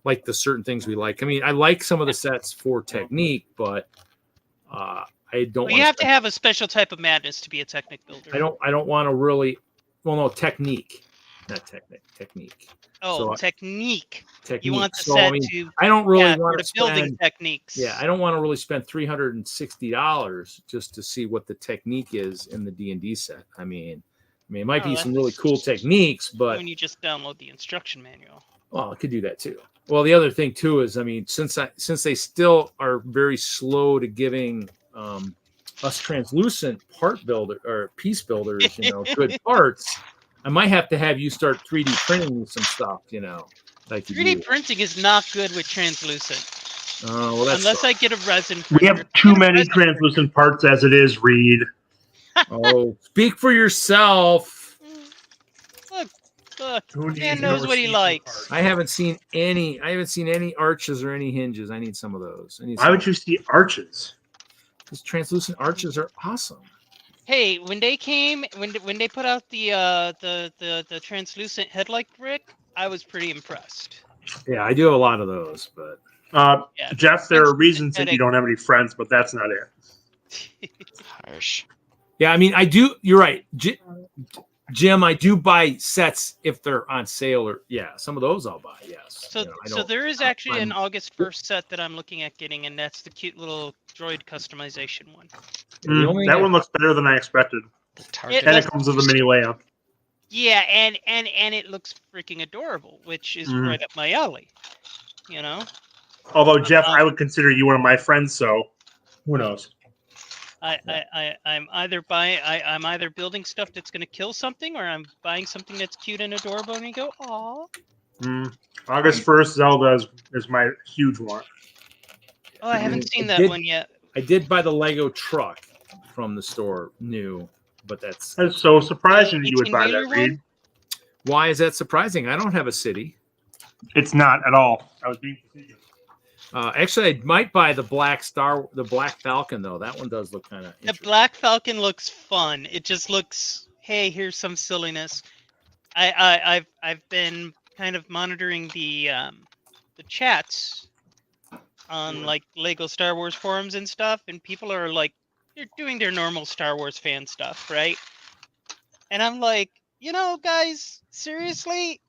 Speaker 4: like the certain things we like. I mean, I like some of the sets for technique, but I don't.
Speaker 7: Well, you have to have a special type of madness to be a Technic builder.
Speaker 4: I don't want to really. Well, no, technique, not technique.
Speaker 7: Oh, so technique.
Speaker 4: Technique.
Speaker 7: You want the set to.
Speaker 4: I don't really want to spend
Speaker 7: building techniques.
Speaker 4: Yeah, I don't want to really spend $360 just to see what the technique is in the D&D set. I mean, it might be some really cool techniques, but
Speaker 7: when you just download the instruction manual.
Speaker 4: Well, I could do that too. Well, the other thing too is, I mean, since they still are very slow to giving us translucent part builder or piece builders, good parts, I might have to have you start 3D printing some stuff, like
Speaker 7: 3D printing is not good with translucent.
Speaker 4: Oh, well,
Speaker 7: unless I get a resin printer.
Speaker 5: We have too many translucent parts as it is, Reed.
Speaker 4: Oh, speak for yourself.
Speaker 7: Look, man knows what he likes.
Speaker 4: I haven't seen any arches or any hinges. I need some of those.
Speaker 5: Why would you see arches?
Speaker 4: Because translucent arches are awesome.
Speaker 7: Hey, when they came, when they put out the translucent headlight brick, I was pretty impressed.
Speaker 4: Yeah, I do a lot of those, but
Speaker 7: Yeah,
Speaker 5: Jeff, there are
Speaker 7: translucent
Speaker 5: reasons that you
Speaker 7: headache-
Speaker 5: don't have any friends, but that's not it.
Speaker 3: Harsh.
Speaker 4: yeah, I mean, I do. You're right, Jim. I do buy sets if they're on sale, or some of those I'll buy. Yes.
Speaker 7: So,
Speaker 4: You know, I
Speaker 7: so
Speaker 4: don't-
Speaker 7: there is actually an
Speaker 4: I'm-
Speaker 7: August 1st set that I'm looking at getting, and that's the cute little droid customization one.
Speaker 4: the only
Speaker 5: That one looks better than I expected.
Speaker 3: Target.
Speaker 5: And it comes with a mini layout.
Speaker 7: Yeah, and it looks freaking adorable, which is
Speaker 5: Mhm.
Speaker 7: right up my alley. You know,
Speaker 5: Although, Jeff, I would consider you one of my friends, so who knows?
Speaker 7: I'm either I'm either building stuff that's going to kill something, or I'm buying something that's cute and adorable, and you go, aw.
Speaker 5: August 1st, Zelda is my huge one.
Speaker 7: Oh, I haven't seen that
Speaker 4: did-
Speaker 7: one yet.
Speaker 4: I did buy the Lego truck from the store new, but that's
Speaker 5: That's so surprising that you would buy
Speaker 7: 18-wheeler
Speaker 5: that, Reed.
Speaker 4: why is that surprising? I don't have a city.
Speaker 5: It's not at all. I was being facetious.
Speaker 4: Actually, I might buy the Black Falcon though. That one does look kind of
Speaker 7: The Black Falcon looks fun. It just looks, hey, here's some silliness. I've been kind of monitoring the chats on like Lego Star Wars forums and stuff, and people are like, they're doing their normal Star Wars fan stuff, right? And I'm like, guys, seriously,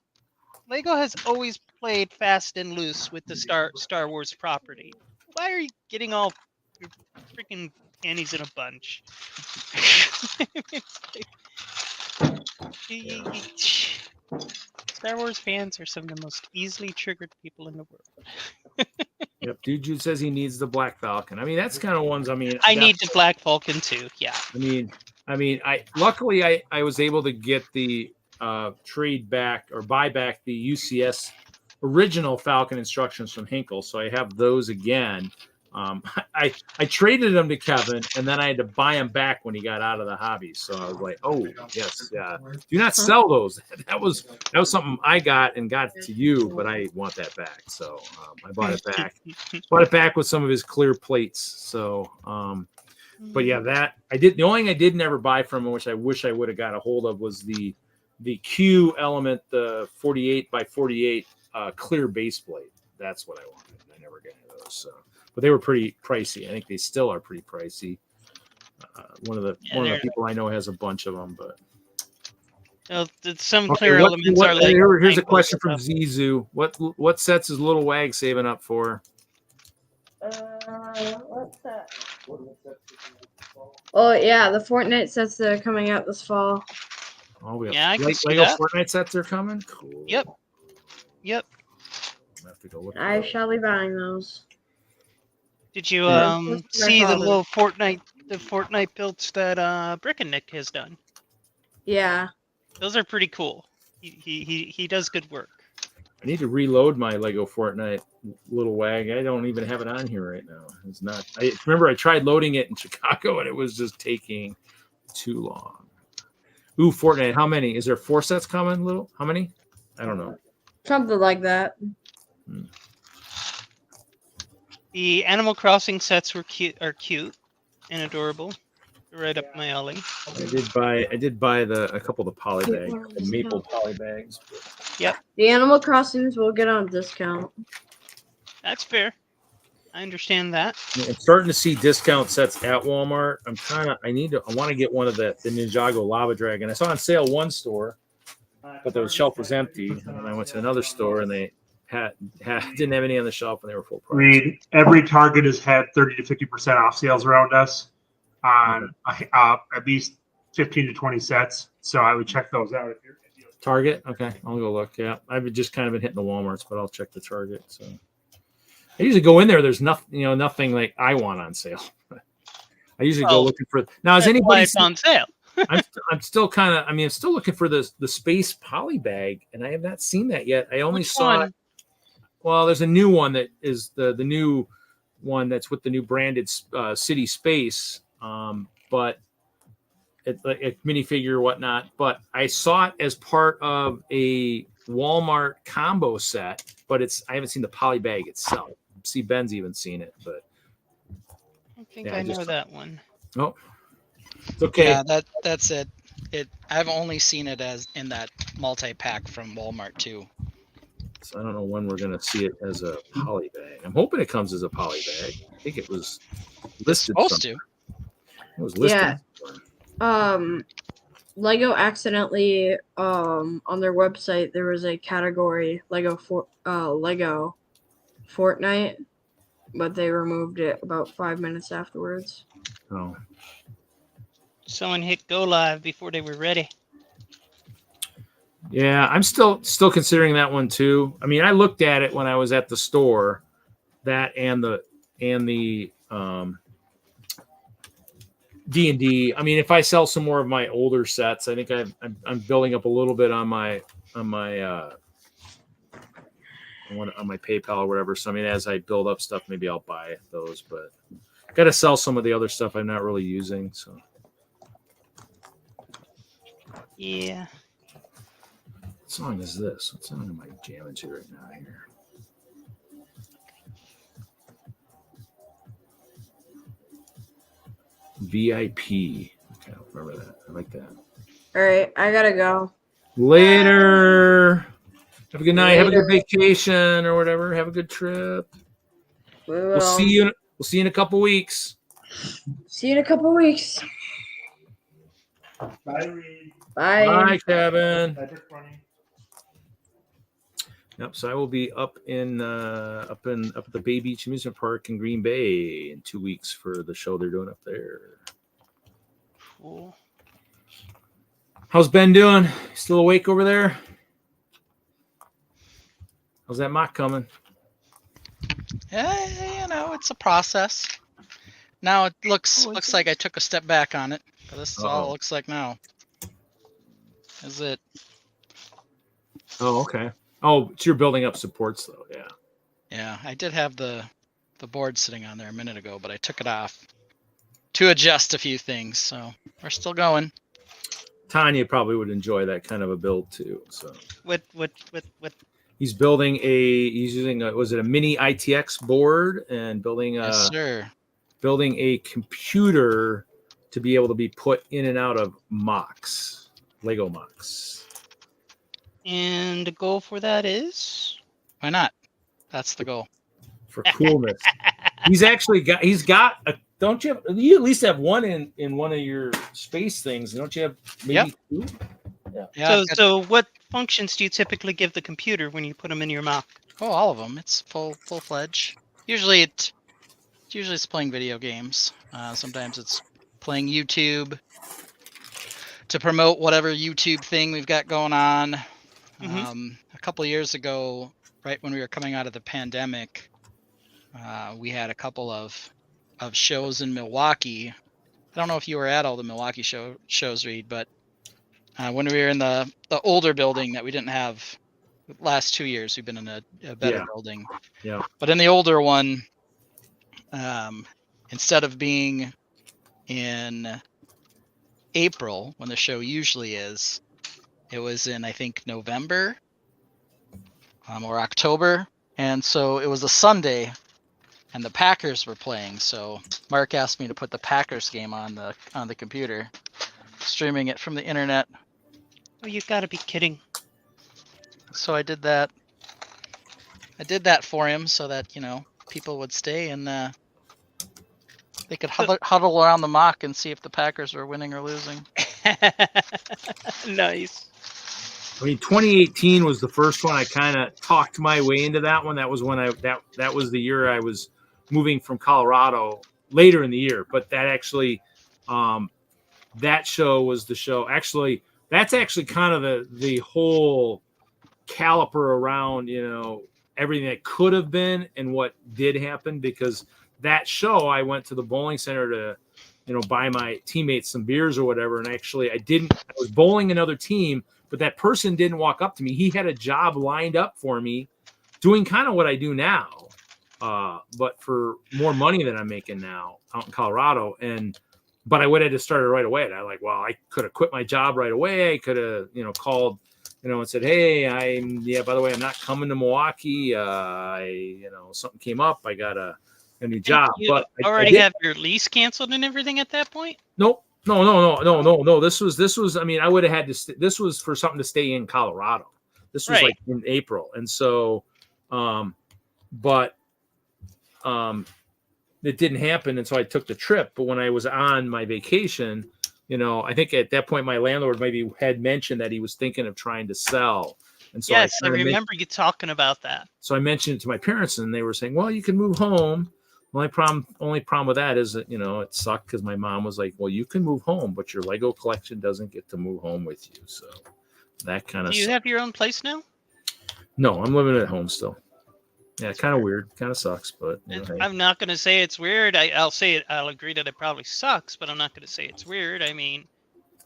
Speaker 7: Lego has always played fast and loose with the Star Wars property. Why are you getting all your freaking panties in a bunch? Star Wars fans are some of the most easily triggered people in the world.
Speaker 4: Yep, Dude says he needs the Black Falcon. I mean, that's kind of ones. I mean,
Speaker 7: I need the Black Falcon too. Yeah.
Speaker 4: I luckily I was able to get the trade back or buy back the UCS original Falcon instructions from Hinkle, so I have those again. I traded them to Kevin, and then I had to buy them back when he got out of the hobby. So I was like, "Oh yes, do not sell those." That was something I got and got to you, but I want that back. So I bought it back. Bought it back with some of his clear plates. So, but yeah, that I did. The only thing I did never buy from him, which I wish I would have got a hold of, was the Q element, the 48 by 48 clear base plate. That's what I wanted. I never got any of those. So. But they were pretty pricey. I think they still are pretty pricey. One of the people I know has a bunch of them, but
Speaker 7: some clear elements are like.
Speaker 4: Here's a question from Zizu. What sets is Little Wag saving up for?
Speaker 6: What's that? Oh yeah, the Fortnite sets that are coming out this fall.
Speaker 4: Oh, we have
Speaker 7: Yeah, I can see
Speaker 4: Lego
Speaker 7: that.
Speaker 4: Fortnite sets are coming. Cool.
Speaker 7: Yep.
Speaker 4: I have to go look.
Speaker 6: I shall be buying those.
Speaker 7: Did you
Speaker 6: Yeah.
Speaker 7: see the
Speaker 6: father.
Speaker 7: little Fortnite builds that Brick and Nick has done?
Speaker 6: Yeah.
Speaker 7: Those are pretty cool. He does good work.
Speaker 4: I need to reload my Lego Fortnite Little Wag. I don't even have it on here right now. It's not. I remember I tried loading it in Chicago and it was just taking too long. Ooh, Fortnite. How many? Is there 4 sets coming? Little? How many? I don't know.
Speaker 6: Something like that.
Speaker 7: The Animal Crossing sets are cute and adorable. Right up my alley.
Speaker 4: I did buy a couple of the poly bags, the maple poly bags.
Speaker 7: Yep.
Speaker 6: The Animal Crossings will get on discount.
Speaker 7: That's fair. I understand that.
Speaker 4: I'm starting to see discount sets at Walmart. I want to get one of the Ninjago Lava Dragon. I saw on sale one store, but the shelf was empty. And I went to another store and they didn't have any on the shelf and they were full price.
Speaker 5: Reed, every Target has had 30 to 50% off sales around us on at least 15 to 20 sets. So I would check those out if you're
Speaker 4: Target? Okay, I'll go look. Yeah, I've just kind of been hitting the Walmarts, but I'll check the Target. So I usually go in there. There's nothing like I want on sale. I usually go looking for. Now, has anybody
Speaker 7: it's on sale?
Speaker 4: I'm still kind of. I'm still looking for the space poly bag, and I have not seen that yet. I only saw it. Well, there's a new one that is the new one that's with the new branded City Space, but it's like a minifigure or whatnot. But I saw it as part of a Walmart combo set, but I haven't seen the poly bag itself. See, Ben's even seen it, but
Speaker 7: I think I know that one.
Speaker 4: Oh, It's okay.
Speaker 3: Yeah, that's it. I've only seen it as in that multi-pack from Walmart too.
Speaker 4: So I don't know when we're gonna see it as a poly bag. I'm hoping it comes as a poly bag. I think it was
Speaker 3: It's
Speaker 4: listed.
Speaker 3: supposed to.
Speaker 4: It was listed.
Speaker 6: Yeah. Lego accidentally on their website there was a category Lego Fortnite, but they removed it about 5 minutes afterwards.
Speaker 4: Oh.
Speaker 7: Someone hit go live before they were ready.
Speaker 4: Yeah, I'm still considering that one too. I mean, I looked at it when I was at the store, that and the D&D. I mean, if I sell some more of my older sets, I think I'm building up a little bit on my PayPal or whatever. So I mean, as I build up stuff, maybe I'll buy those. But got to sell some of the other stuff I'm not really using. So
Speaker 7: Yeah.
Speaker 4: what song is this? What song am I jamming to right now here? VIP. Okay, I'll remember that. I like that.
Speaker 6: All right, I gotta go.
Speaker 4: Later. Have a good night. Have a good
Speaker 6: Later.
Speaker 4: vacation or whatever. Have a good trip.
Speaker 6: We will.
Speaker 4: We'll see you. We'll see you in a couple weeks.
Speaker 6: See you in a couple weeks.
Speaker 5: Bye, Reed.
Speaker 6: Bye.
Speaker 4: Bye, Kevin.
Speaker 5: Bye, Brick Bunny.
Speaker 4: Yep. So I will be up at the Bay Beach Amusement Park in Green Bay in 2 weeks for the show they're doing up there.
Speaker 7: Cool.
Speaker 4: How's Ben doing? Still awake over there? How's that mock coming?
Speaker 3: Yeah, you know, it's a process. Now it looks like I took a step back on it, but this is all it looks like now. Is it?
Speaker 4: Oh, okay. Oh, so you're building up supports though, yeah.
Speaker 3: Yeah, I did have the board sitting on there a minute ago, but I took it off to adjust a few things. So we're still going.
Speaker 4: Tanya probably would enjoy that kind of a build too. So
Speaker 7: What?
Speaker 4: he's building he's using was it a mini ITX board and building
Speaker 3: Yes, sir.
Speaker 4: building a computer to be able to be put in and out of MOCs, Lego MOCs.
Speaker 7: And the goal for that is?
Speaker 3: Why not? That's the goal.
Speaker 4: For coolness. He's got a, don't you at least have one in one of your space things, don't you have maybe two?
Speaker 3: Yeah.
Speaker 7: So what functions do you typically give the computer when you put them in your mock?
Speaker 3: Oh, all of them. It's full-fledged. Usually it's playing video games. Sometimes it's playing YouTube to promote whatever YouTube thing we've got going on.
Speaker 7: Mm-hmm.
Speaker 3: A couple of years ago, right when we were coming out of the pandemic, we had a couple of shows in Milwaukee. I don't know if you were at all the Milwaukee shows, Reed, but when we were in the older building that we didn't have the last 2 years, we've been in a better building.
Speaker 4: Yeah.
Speaker 3: But in the older one, instead of being in April when the show usually is, it was in, I think, November or October. And so it was a Sunday and the Packers were playing. So Mark asked me to put the Packers game on the computer, streaming it from the internet.
Speaker 7: Oh, you gotta be kidding.
Speaker 3: So I did that. I did that for him so that, you know, people would stay and they could huddle around the mock and see if the Packers were winning or losing.
Speaker 7: Nice.
Speaker 4: I mean, 2018 was the first one I kind of talked my way into that one. That was when that was the year I was moving from Colorado later in the year. But that actually, that show was the show. Actually, that's actually kind of the whole caliper around, you know, everything that could have been and what did happen, because that show I went to the bowling center to, you know, buy my teammates some beers or whatever. And actually I was bowling another team, but that person didn't walk up to me. He had a job lined up for me doing kind of what I do now, but for more money than I'm making now out in Colorado. But I would have just started right away. And I could have quit my job right away. I could have, you know, called, you know, and said, hey, by the way, I'm not coming to Milwaukee. Something came up. I got a new job.
Speaker 7: You
Speaker 4: but
Speaker 7: already have your lease canceled and everything at that point?
Speaker 4: Nope. No. This was. I mean, I would have had to. This was for something to stay in Colorado. This was
Speaker 7: Right.
Speaker 4: like in April, and so, but it didn't happen, and so I took the trip. But when I was on my vacation, I think at that point my landlord maybe had mentioned that he was thinking of trying to sell, and so
Speaker 7: Yes, I
Speaker 4: kinda
Speaker 7: remember you talking about that.
Speaker 4: So I mentioned it to my parents, and they were saying, "Well, you can move home." The only problem with that is that it sucked because my mom was like, "Well, you can move home, but your Lego collection doesn't get to move home with you." So that kind of.
Speaker 7: Do you have your own place now?
Speaker 4: No, I'm living at home still. Yeah, kind of weird, kind of sucks, but hey.
Speaker 7: I'm not going to say it's weird. I'll say it. I'll agree that it probably sucks, but I'm not going to say it's weird. I mean,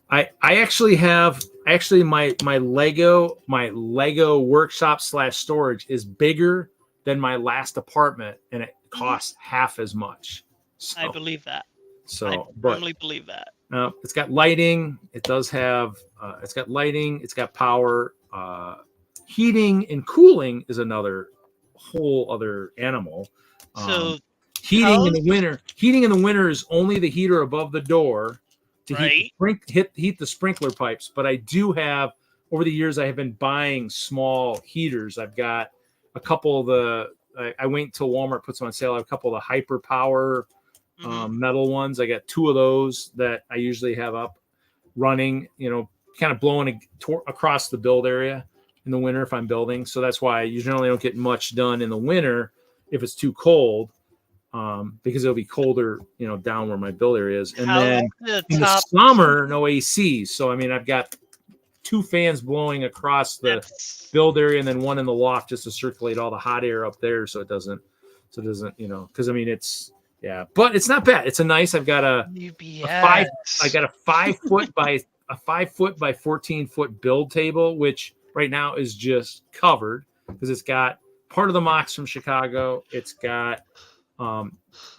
Speaker 4: I actually have my Lego workshop / storage is bigger than my last apartment, and it costs half as much. So,
Speaker 7: I believe that.
Speaker 4: So,
Speaker 7: I firmly believe that.
Speaker 4: It's got lighting. It does have. It's got lighting. It's got power. Heating and cooling is another whole other animal.
Speaker 7: So
Speaker 4: heating in the winter. Heating in the winter is only the heater above the door to heat the sprinkler pipes. But I do have over the years I have been buying small heaters. I've got a couple of the. I wait until Walmart puts them on sale. I have a couple of the hyper power metal ones. I got 2 of those that I usually have up running. Kind of blowing across the build area in the winter if I'm building. So that's why I generally don't get much done in the winter if it's too cold, because it'll be colder, down where my build area is. And then in the summer, no AC. So, I mean, I've got 2 fans blowing across the build area and then one in the loft just to circulate all the hot air up there. So it doesn't, because I mean, but it's not bad. It's I've got a 5 foot by 14 foot build table, which right now is just covered because it's got part of the MOCs from Chicago. It's got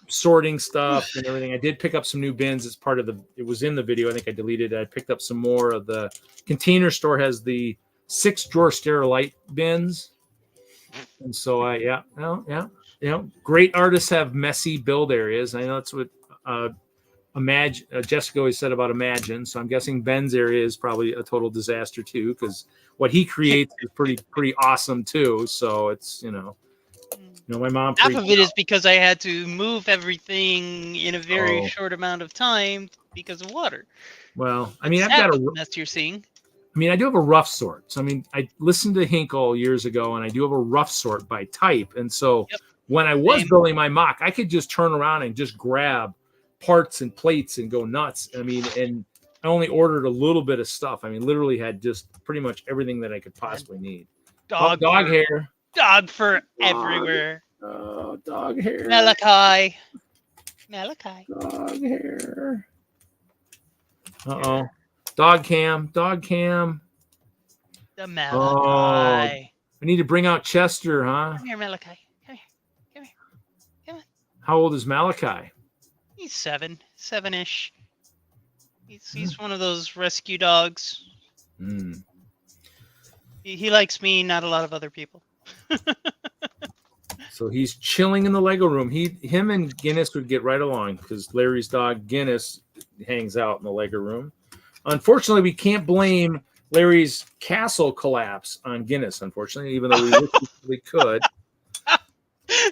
Speaker 4: sorting stuff and everything. I did pick up some new bins as part of it was in the video. I think I deleted it. I picked up some more of the Container Store has the 6 drawer Sterilite bins. And so great artists have messy build areas. I know that's what Jessica always said about Imagine. So I'm guessing Ben's area is probably a total disaster too, because what he creates is pretty awesome too. So it's my mom.
Speaker 7: Half of it is because I had to move everything in a very short amount of time because of water.
Speaker 4: Well, I mean, I've got a
Speaker 7: mess you're seeing.
Speaker 4: I mean, I do have a rough sort. So I mean, I listened to Hinkle years ago, and I do have a rough sort by type. And so when I was building my MOC, I could just turn around and just grab parts and plates and go nuts. I mean, and I only ordered a little bit of stuff. I mean, literally had just pretty much everything that I could possibly need. Dog hair.
Speaker 7: Dog fur everywhere.
Speaker 4: Oh, dog hair.
Speaker 7: Malachi.
Speaker 4: Dog hair. Uh-oh. Dog cam.
Speaker 7: The Malachi.
Speaker 4: I need to bring out Chester, huh?
Speaker 7: Come here, Malachi. Come on.
Speaker 4: How old is Malachi?
Speaker 7: He's 7-ish. He's one of those rescue dogs. He likes me, not a lot of other people.
Speaker 4: So he's chilling in the Lego room. Him and Guinness would get right along because Larry's dog Guinness hangs out in the Lego room. Unfortunately, we can't blame Larry's castle collapse on Guinness, unfortunately, even though we wish we could.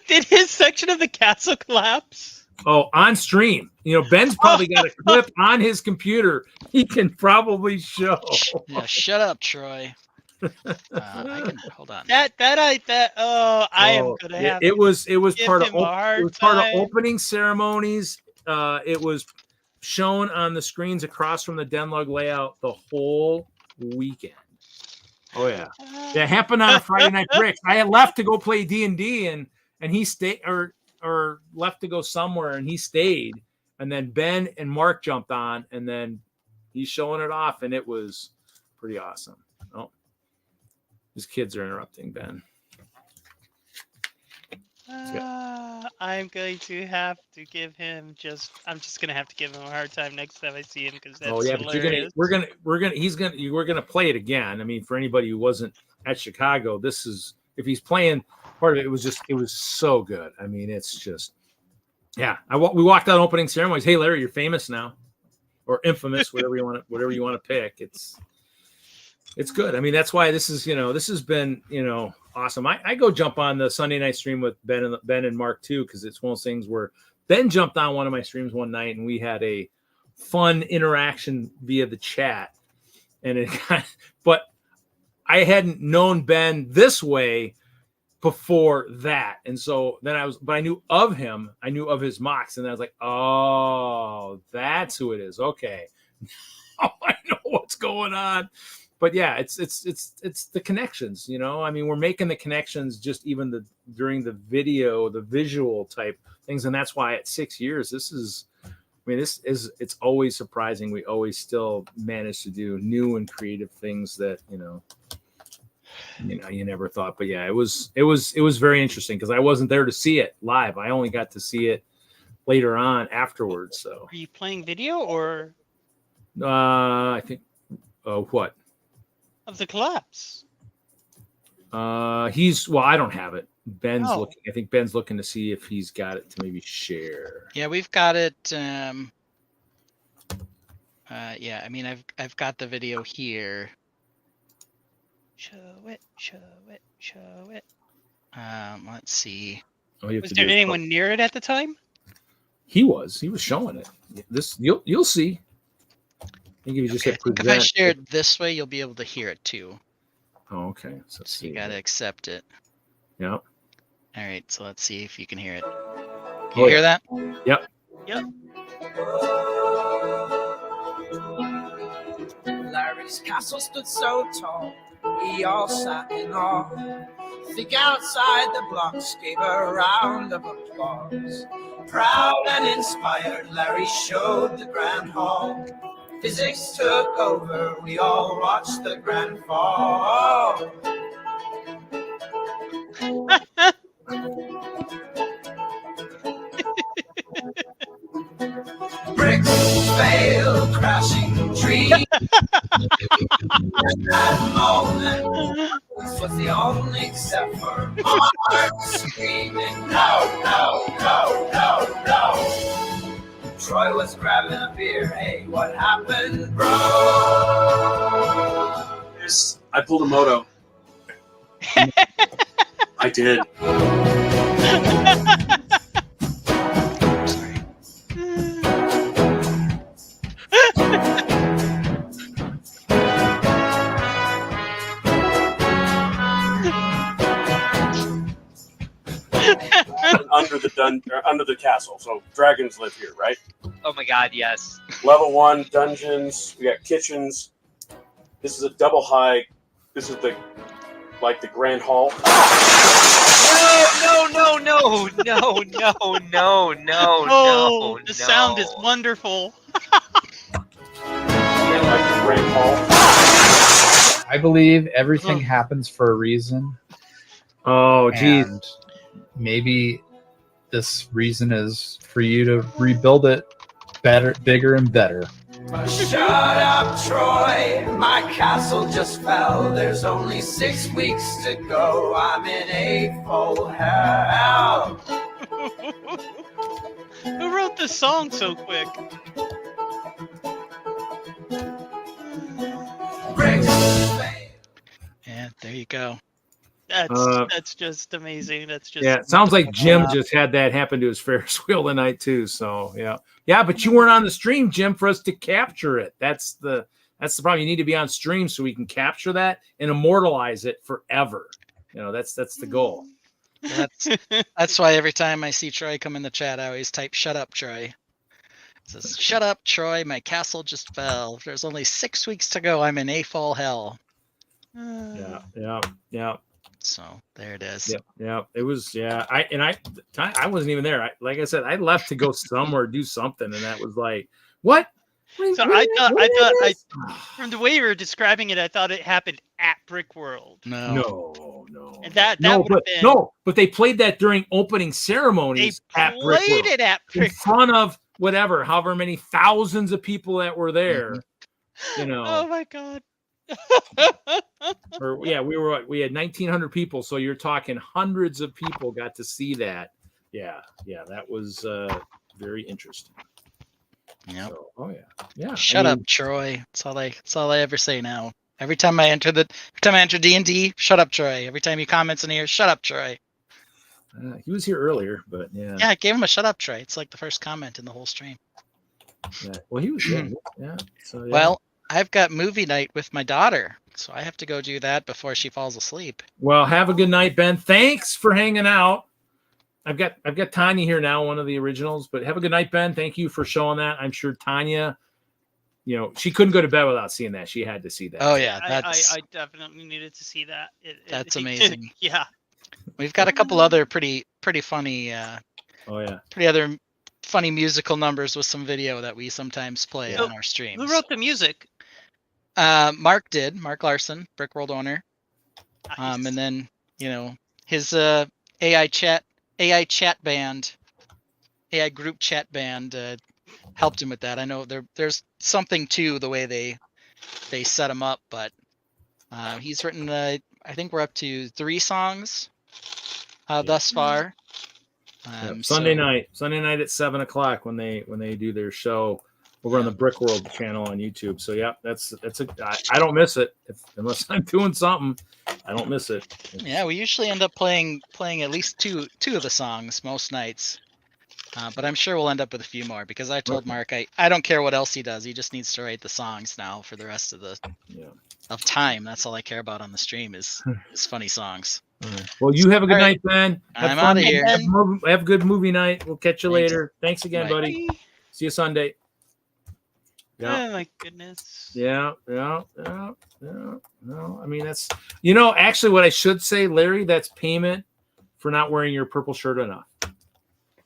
Speaker 7: Did his section of the castle collapse?
Speaker 4: Oh, on stream. Ben's probably got a clip on his computer he can probably show.
Speaker 3: Yeah, shut up, Troy. I can hold on.
Speaker 7: I am gonna have.
Speaker 4: It was part of
Speaker 7: time.
Speaker 4: opening ceremonies. It was shown on the screens across from the DENLUG layout the whole weekend. Oh yeah, that happened on a Friday night bricks. I had left to go play D&D and he stayed or left to go somewhere and he stayed. And then Ben and Mark jumped on and then he's showing it off and it was pretty awesome. Oh, his kids are interrupting Ben.
Speaker 7: I'm going to have to give him I'm just gonna have to give him a hard time next time I see him because that's hilarious.
Speaker 4: But we're gonna play it again. I mean, for anybody who wasn't at Chicago, this is if he's playing part of it. It was so good. I mean, it's just we walked out opening ceremonies. Hey, Larry, you're famous now. or infamous, whatever you want to pick. It's good. I mean, that's why this has been, awesome. I go jump on the Sunday night stream with Ben and Mark too, because it's one of those things where Ben jumped on one of my streams one night and we had a fun interaction via the chat. And but I hadn't known Ben this way before that. And so then I knew of him. I knew of his MOCs. And I was like, oh, that's who it is. Okay. Now I know what's going on. But yeah, it's the connections, I mean, we're making the connections just even during the video, the visual type things. And that's why at 6 years, it's always surprising. We always still manage to do new and creative things that, you never thought. But yeah, it was very interesting because I wasn't there to see it live. I only got to see it later on afterwards. So
Speaker 7: are you playing video or?
Speaker 4: I think, what?
Speaker 7: Of the collapse.
Speaker 4: I don't have it. Ben's looking. I think Ben's looking to see if he's got it to maybe share.
Speaker 3: Yeah, we've got it. Yeah, I mean, I've got the video here.
Speaker 7: Show it.
Speaker 3: Let's see.
Speaker 7: Was there anyone near it at the time?
Speaker 4: He was showing it. This you'll see. I think if you just hit present.
Speaker 3: If I share it this way, you'll be able to hear it too.
Speaker 4: Oh, okay. So
Speaker 3: you gotta accept it.
Speaker 4: Yeah.
Speaker 3: All right, so let's see if you can hear it. Can you hear that?
Speaker 4: Yep.
Speaker 8: Larry's castle stood so tall, we all sat in awe. Think outside the blocks gave a round of applause. Proud and inspired, Larry showed the grand hall. Physics took over, we all watched the grand fall. Bricks fail, crashing trees. That moment was the only except for Mark screaming, no, no, no, no, no. Troy was grabbing a beer. Hey, what happened, bro?
Speaker 9: I pulled a moto. I did. Under the castle. So dragons live here, right?
Speaker 10: Oh my god, yes.
Speaker 9: Level 1 dungeons. We got kitchens. This is a double high. This is the grand hall.
Speaker 10: No.
Speaker 7: Oh, the sound is wonderful.
Speaker 9: Like the grand hall.
Speaker 11: I believe everything happens for a reason.
Speaker 4: Oh, geez.
Speaker 11: And maybe this reason is for you to rebuild it better, bigger and better.
Speaker 8: Shut up, Troy. My castle just fell. There's only 6 weeks to go. I'm in AFOL hell.
Speaker 7: Who wrote this song so quick?
Speaker 3: Yeah, there you go.
Speaker 7: That's just amazing. That's just
Speaker 4: it sounds like Jim just had that happen to his Ferris wheel tonight too. So yeah, but you weren't on the stream, Jim, for us to capture it. That's the problem. You need to be on stream so we can capture that and immortalize it forever. That's the goal.
Speaker 3: That's why every time I see Troy come in the chat, I always type "Shut up, Troy." It says, "Shut up, Troy. My castle just fell. There's only 6 weeks to go. I'm in AFOL hell."
Speaker 4: Yeah.
Speaker 3: So there it is.
Speaker 4: Yeah. It was. Yeah. I wasn't even there. Like I said, I left to go somewhere, do something, and that was like, what?
Speaker 7: So I thought from the way you were describing it, I thought it happened at Brickworld.
Speaker 4: No.
Speaker 7: And that would have been
Speaker 4: but they played that during opening ceremonies.
Speaker 7: They played it at Brickworld
Speaker 4: in front of however many thousands of people that were there.
Speaker 7: Oh my god.
Speaker 4: We had 1,900 people, so you're talking hundreds of people got to see that. Yeah, that was very interesting.
Speaker 3: Yep.
Speaker 4: So, oh yeah, yeah.
Speaker 3: Shut up, Troy. That's all I ever say now. Every time I enter D&D, shut up, Troy. Every time he comments in here, shut up, Troy.
Speaker 4: He was here earlier, but yeah.
Speaker 3: Yeah, I gave him a shut up, Troy. It's like the first comment in the whole stream.
Speaker 4: Yeah. Well, he was yeah. So yeah.
Speaker 3: Well, I've got movie night with my daughter, so I have to go do that before she falls asleep.
Speaker 4: Well, have a good night, Ben. Thanks for hanging out. I've got Tanya here now, one of the originals, but have a good night, Ben. Thank you for showing that. I'm sure Tanya, she couldn't go to bed without seeing that. She had to see that.
Speaker 3: Oh yeah,
Speaker 7: I definitely needed to see that.
Speaker 3: That's amazing.
Speaker 7: Yeah.
Speaker 3: We've got a couple other pretty funny pretty other funny musical numbers with some video that we sometimes play on our streams.
Speaker 7: Who wrote the music?
Speaker 3: Mark did. Mark Larson, Brickworld owner.
Speaker 7: Nice.
Speaker 3: And then, his AI group chat band helped him with that. I know there's something to the way they set him up, but he's written I think we're up to 3 songs thus far.
Speaker 4: Sunday night at 7:00 when they do their show over on the Brickworld channel on YouTube. So yeah, I don't miss it unless I'm doing something. I don't miss it.
Speaker 3: Yeah, we usually end up playing at least two of the songs most nights. But I'm sure we'll end up with a few more because I told Mark I don't care what else he does. He just needs to write the songs now for the rest of of time. That's all I care about on the stream is funny songs.
Speaker 4: Right. Well, you have a good night, Ben.
Speaker 3: I'm out of here.
Speaker 4: Have a good movie night. We'll catch you later. Thanks again, buddy. See you Sunday.
Speaker 7: Yeah. Oh my goodness.
Speaker 4: Yeah. No, I mean that's actually what I should say, Larry. That's payment for not wearing your purple shirt enough.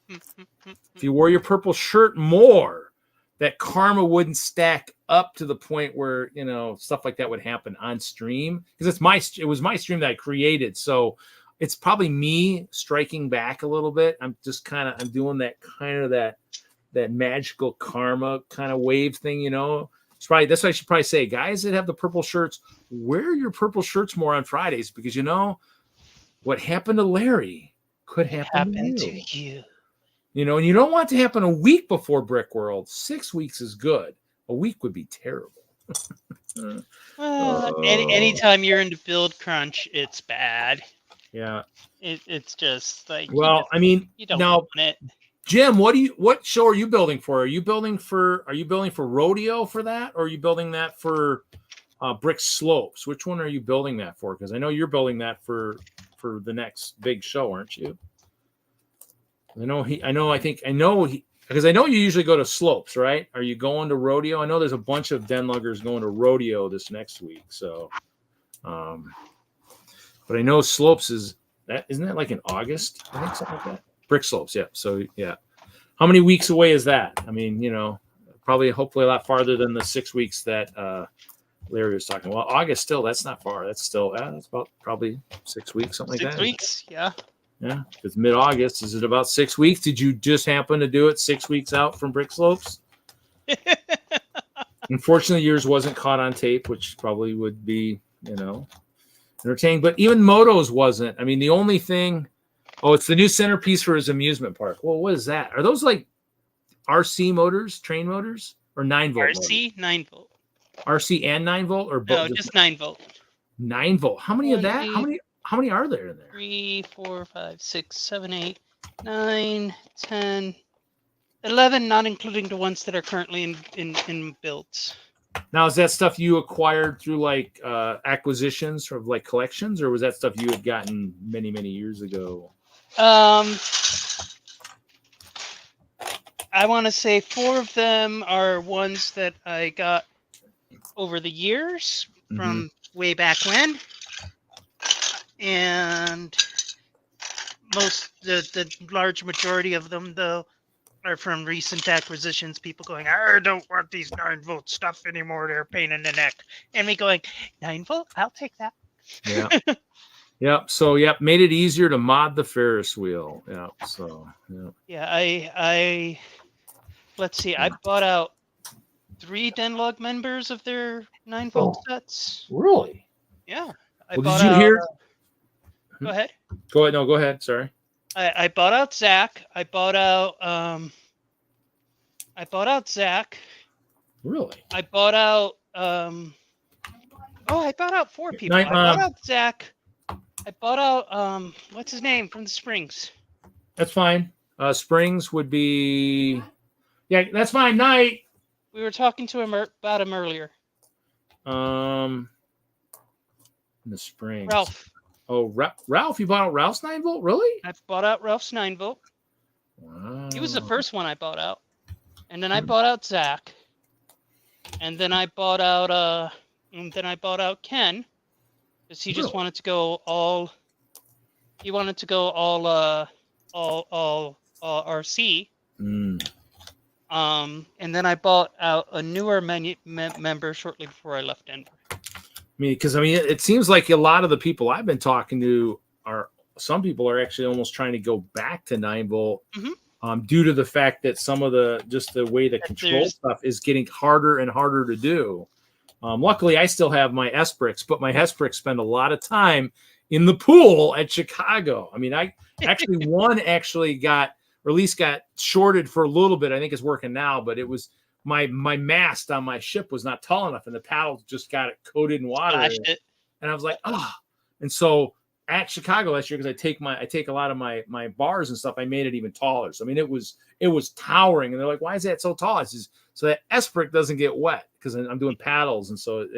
Speaker 4: If you wore your purple shirt more, that karma wouldn't stack up to the point where stuff like that would happen on stream because it was my stream that I created. So it's probably me striking back a little bit. I'm just I'm doing that magical karma kind of wave thing, It's probably that's what I should probably say. Guys that have the purple shirts, wear your purple shirts more on Fridays because what happened to Larry could happen to you. And you don't want it to happen a week before Brickworld. 6 weeks is good. A week would be terrible.
Speaker 7: Anytime you're into build crunch, it's bad.
Speaker 4: Yeah.
Speaker 7: It's just like
Speaker 4: you don't want it. Jim, what show are you building for? Are you building for Rodeo for that, or are you building that for Brick Slopes? Which one are you building that for? Because I know you're building that for the next big show, aren't you? Because I know you usually go to Slopes, right? Are you going to Rodeo? I know there's a bunch of DENLUGgers going to Rodeo this next week. So, but I know Slopes isn't that like in August? I think something like that. Brick Slopes, yeah. So yeah, how many weeks away is that? I mean, hopefully a lot farther than the 6 weeks that Larry was talking. Well, August still, that's not far. That's still that's about probably 6 weeks, something like that.
Speaker 7: 6 weeks, yeah.
Speaker 4: Yeah, it's mid-August. Is it about 6 weeks? Did you just happen to do it 6 weeks out from Brick Slopes? Unfortunately, yours wasn't caught on tape, which probably would be, entertaining. But even Moto's wasn't. I mean, the only thing, it's the new centerpiece for his amusement park. Well, what is that? Are those like RC motors, train motors, or 9-volt?
Speaker 7: RC, 9-volt.
Speaker 4: RC and 9-volt, or both?
Speaker 7: No, just 9-volt.
Speaker 4: 9-volt. How many of that? How many are there in there?
Speaker 7: 3, 4, 5, 6, 7, 8, 9, 10, 11, not including the ones that are currently in builds.
Speaker 4: Now, is that stuff you acquired through like acquisitions or like collections, or was that stuff you had gotten many, many years ago?
Speaker 7: I want to say 4 of them are ones that I got over the years from way back when. And the large majority of them, though, are from recent acquisitions. People going, I don't want these 9-volt stuff anymore. They're a pain in the neck. And me going, 9-volt? I'll take that.
Speaker 4: Yeah. Yeah. So, made it easier to mod the Ferris wheel. Yeah. So, yeah.
Speaker 7: Yeah. I let's see. I bought out 3 DENLUG members of their 9-volt sets.
Speaker 4: Really?
Speaker 7: Yeah.
Speaker 4: Did you hear?
Speaker 7: Go ahead.
Speaker 4: Go ahead. No, go ahead. Sorry.
Speaker 7: I bought out Zach. I bought out I bought out Zach.
Speaker 4: Really?
Speaker 7: I bought out I bought out 4 people. I bought out Zach. I bought out what's his name from the Springs?
Speaker 4: That's fine. Springs would be that's fine. Night.
Speaker 7: We were talking to him about him earlier.
Speaker 4: In the Springs.
Speaker 7: Ralph.
Speaker 4: Oh, Ralph, you bought out Ralph's 9-volt? Really?
Speaker 7: I bought out Ralph's 9-volt.
Speaker 4: Wow.
Speaker 7: He was the first one I bought out. And then I bought out Zach. And then I bought out Ken. Because he just wanted to go all RC. And then I bought out a newer member shortly before I left Denver.
Speaker 4: It seems like a lot of the people I've been talking to some people are actually almost trying to go back to 9-volt due to the fact that some of the way the control stuff is getting harder and harder to do. Luckily, I still have my S-Bricks, but my S-Bricks spend a lot of time in the pool at Chicago. I actually one got shorted for a little bit. I think it's working now, but it was my mast on my ship was not tall enough, and the paddle just got it coated in water. And I was like, And so at Chicago last year, because I take a lot of my bars and stuff, I made it even taller. So it was towering, and they're like, "Why is that so tall?" I says, "So that S-Brick doesn't get wet because I'm doing paddles, and so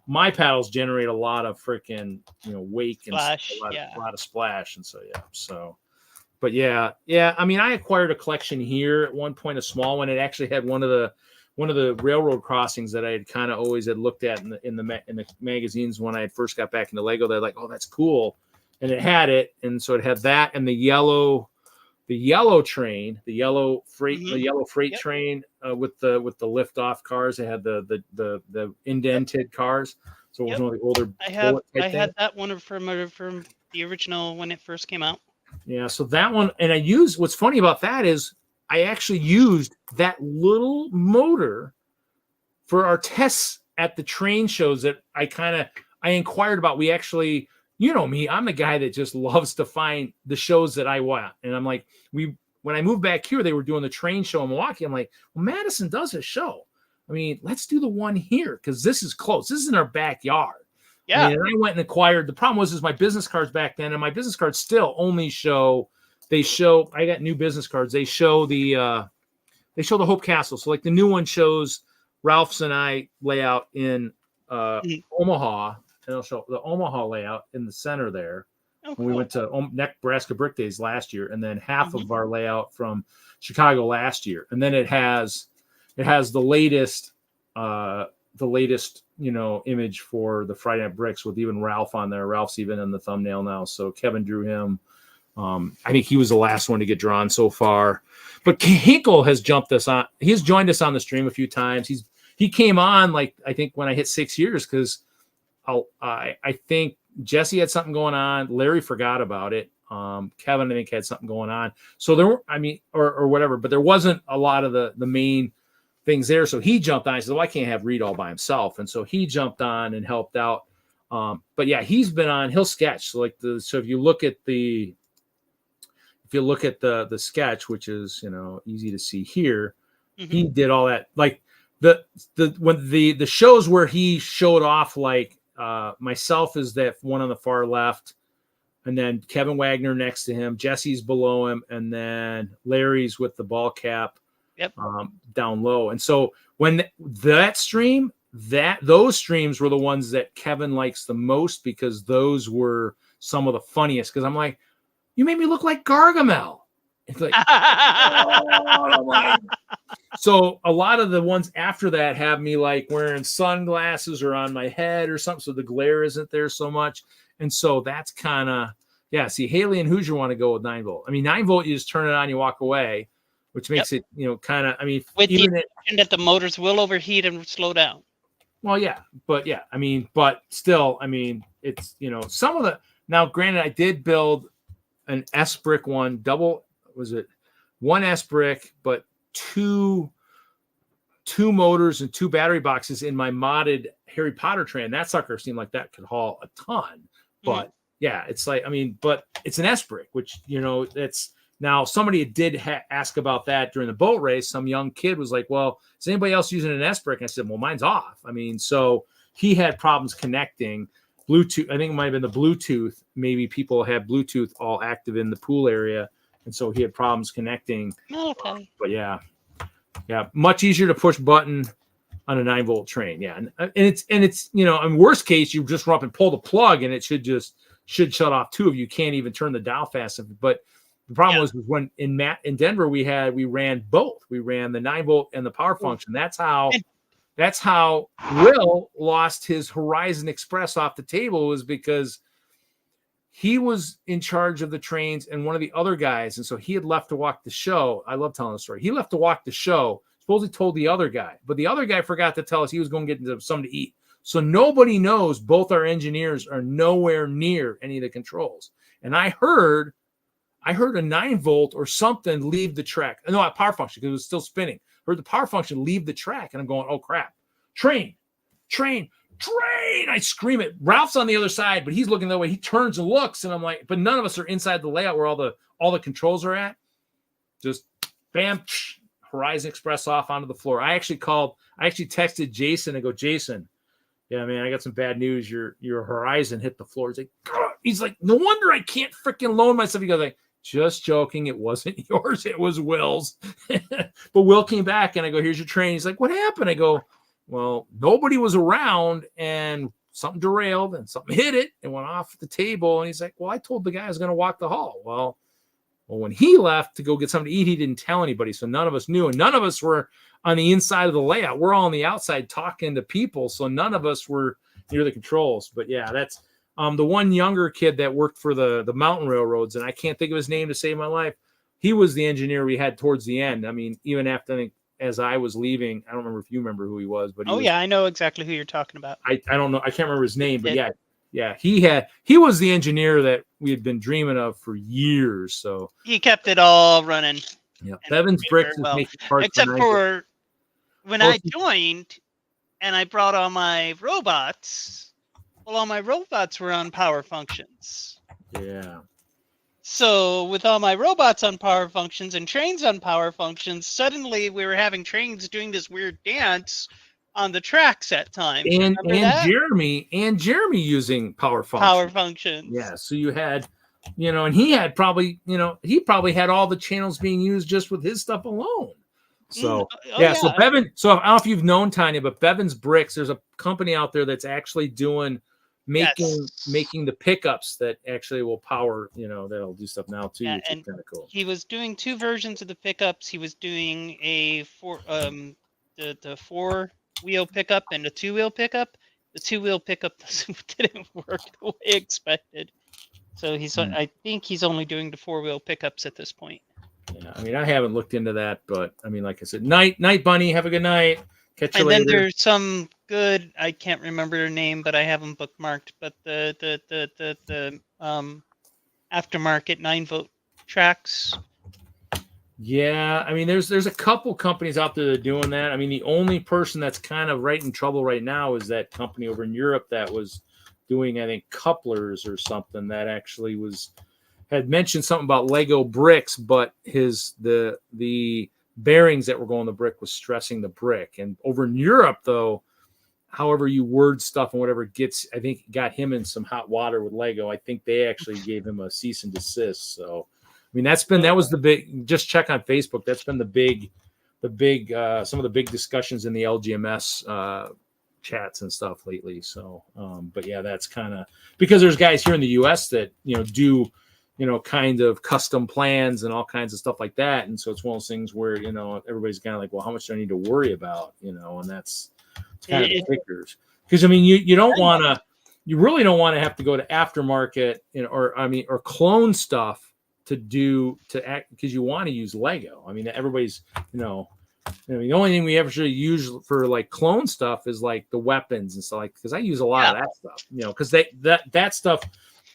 Speaker 4: my paddles generate a lot of freaking wake and
Speaker 7: splash,
Speaker 4: a lot of splash, and so." But I acquired a collection here at one point, a small one. It actually had one of the railroad crossings that I had kind of always had looked at in the magazines when I had first got back into Lego. They're like, "Oh, that's cool," and it had it, and so it had that and the yellow train, the yellow freight train with the lift off cars. It had the indented cars, so it was one of the older.
Speaker 7: I had that one from the original when it first came out.
Speaker 4: Yeah, so that one, and what's funny about that is I actually used that little motor for our tests at the train shows that I inquired about. We actually, me, I'm the guy that just loves to find the shows that I want. And I'm like, when I moved back here, they were doing the train show in Milwaukee. I'm like, well, Madison does a show. Let's do the one here because this is close. This is in our backyard.
Speaker 7: Yeah.
Speaker 4: And I went and acquired. The problem was my business cards back then, and my business cards still only show. I got new business cards. They show the Hope Castle. So like the new one shows Ralph's and I layout in Omaha, and it'll show the Omaha layout in the center there.
Speaker 7: Oh,
Speaker 4: when we went to Nebraska Brick Days last year, and then half of our layout from Chicago last year, and then it has the latest image for the Friday Night Bricks with even Ralph on there. Ralph's even in the thumbnail now. So Kevin drew him. I think he was the last one to get drawn so far. But Hinkle has jumped us on. He's joined us on the stream a few times. He came on I think when I hit 6 years because I think Jesse had something going on. Larry forgot about it. Kevin I think had something going on. So there were or whatever, but there wasn't a lot of the main things there. So he jumped on. He said, "Well, I can't have Reed all by himself." And so he jumped on and helped out. But yeah, he's been on. He'll sketch. So if you look at the sketch, which is easy to see here, he did all that. Like the shows where he showed off, like myself is that one on the far left, and then Kevin Wagner next to him, Jesse's below him, and then Larry's with the ball cap.
Speaker 7: Yep.
Speaker 4: Down low. And so when those streams were the ones that Kevin likes the most because those were some of the funniest. Because I'm like, you made me look like Gargamel. It's like, so a lot of the ones after that have me like wearing sunglasses or on my head or something, so the glare isn't there so much. And so that's kind of See, Haley and Hoosier want to go with 9-volt. 9-volt, you just turn it on, you walk away. Which makes it, kind of,
Speaker 7: with the intention that the motors will overheat and slow down.
Speaker 4: Well, yeah, but still, it's, some of now granted, I did build an S-Brick one, one S-Brick, but two motors and 2 battery boxes in my modded Harry Potter train. That sucker seemed like that could haul a ton, but yeah, it's like, but it's an S-Brick, which, Now, somebody did ask about that during the boat race. Some young kid was like, well, is anybody else using an S brick? And I said, well, mine's off. I mean, so he had problems connecting Bluetooth. I think it might have been the Bluetooth. Maybe people had Bluetooth all active in the pool area. And so he had problems connecting.
Speaker 7: Okay.
Speaker 4: But yeah, much easier to push button on a 9-volt train. Yeah. And it's, in worst case, you just run up and pull the plug and it should shut off too if you can't even turn the dial fast enough. But the problem was when in Denver we ran both. We ran the 9-volt and the power function. That's how Will lost his Horizon Express off the table, was because he was in charge of the trains and one of the other guys. And so he had left to walk the show. I love telling the story. He left to walk the show, supposedly told the other guy, but the other guy forgot to tell us he was going to get something to eat. So nobody knows both our engineers are nowhere near any of the controls. And I heard a 9-volt or something leave the track. No, a power function, because it was still spinning. Heard the power function leave the track. And I'm going, oh, crap. Train. I scream it. Ralph's on the other side, but he's looking that way. He turns and looks, and I'm like, but none of us are inside the layout where all the controls are at. Just bam, Horizon Express off onto the floor. I actually texted Jason and go, Jason, yeah, man, I got some bad news. Your Horizon hit the floor. He's like, no wonder I can't freaking loan myself. He goes like, just joking. It wasn't yours. It was Will's. But Will came back and I go, here's your train. He's like, what happened? I go, well, nobody was around and something derailed and something hit it and went off the table. And he's like, well, I told the guy I was going to walk the hall. Well, when he left to go get something to eat, he didn't tell anybody. So none of us knew. And none of us were on the inside of the layout. We're all on the outside talking to people. So none of us were near the controls. But yeah, that's the one younger kid that worked for the mountain railroads. And I can't think of his name to save my life. He was the engineer we had towards the end. I mean, even after, I think, as I was leaving, I don't remember if you remember who he was, but
Speaker 7: yeah, I know exactly who you're talking about.
Speaker 4: I don't know. I can't remember his name, but yeah, he was the engineer that we had been dreaming of for years. So
Speaker 7: he kept it all running.
Speaker 4: Yeah, Bevan's Bricks is making parts,
Speaker 7: except for when I joined and I brought all my robots. Well, all my robots were on power functions.
Speaker 4: Yeah.
Speaker 7: So with all my robots on power functions and trains on power functions, suddenly we were having trains doing this weird dance on the tracks at times.
Speaker 4: And Jeremy using power functions.
Speaker 7: Power functions.
Speaker 4: Yeah. So you had, and he had probably, he probably had all the channels being used just with his stuff alone. So So Bevan, so I don't know if you've known Tanya, but Bevan's Bricks, there's a company out there that's actually making the pickups that actually will power, that'll do stuff now too.
Speaker 7: Yeah,
Speaker 4: which
Speaker 7: and
Speaker 4: is kind of cool.
Speaker 7: He was doing 2 versions of the pickups. He was doing the 4-wheel pickup and a 2-wheel pickup. The 2-wheel pickup didn't work the way expected. So I think he's only doing the 4-wheel pickups at this point.
Speaker 4: Yeah, I mean, I haven't looked into that, but I mean, like I said, night, Bunny, have a good night. Catch you later.
Speaker 7: And then there's some good, I can't remember their name, but I have them bookmarked. But the aftermarket 9-volt tracks.
Speaker 4: Yeah, I mean, there's a couple companies out there that are doing that. I mean, the only person that's kind of right in trouble right now is that company over in Europe that was doing, I think, couplers or something, that actually had mentioned something about Lego bricks, but the bearings that were going on the brick was stressing the brick. And over in Europe, though, however you word stuff and whatever I think got him in some hot water with Lego. I think they actually gave him a cease and desist. So, I mean, that was the big, just check on Facebook. That's been the big, some of the big discussions in the LGMS chats and stuff lately. So, but yeah, that's kind of, because there's guys here in the US that, do, kind of custom plans and all kinds of stuff like that. And so it's one of those things where, everybody's kind of like, well, how much do I need to worry about? And it's kind of the kickers. Because, I mean, you really don't want to have to go to aftermarket, or clone stuff because you want to use Lego. I mean, everybody's, the only thing we ever should use for like clone stuff is like the weapons and stuff, like, because I use a lot of that stuff, because that stuff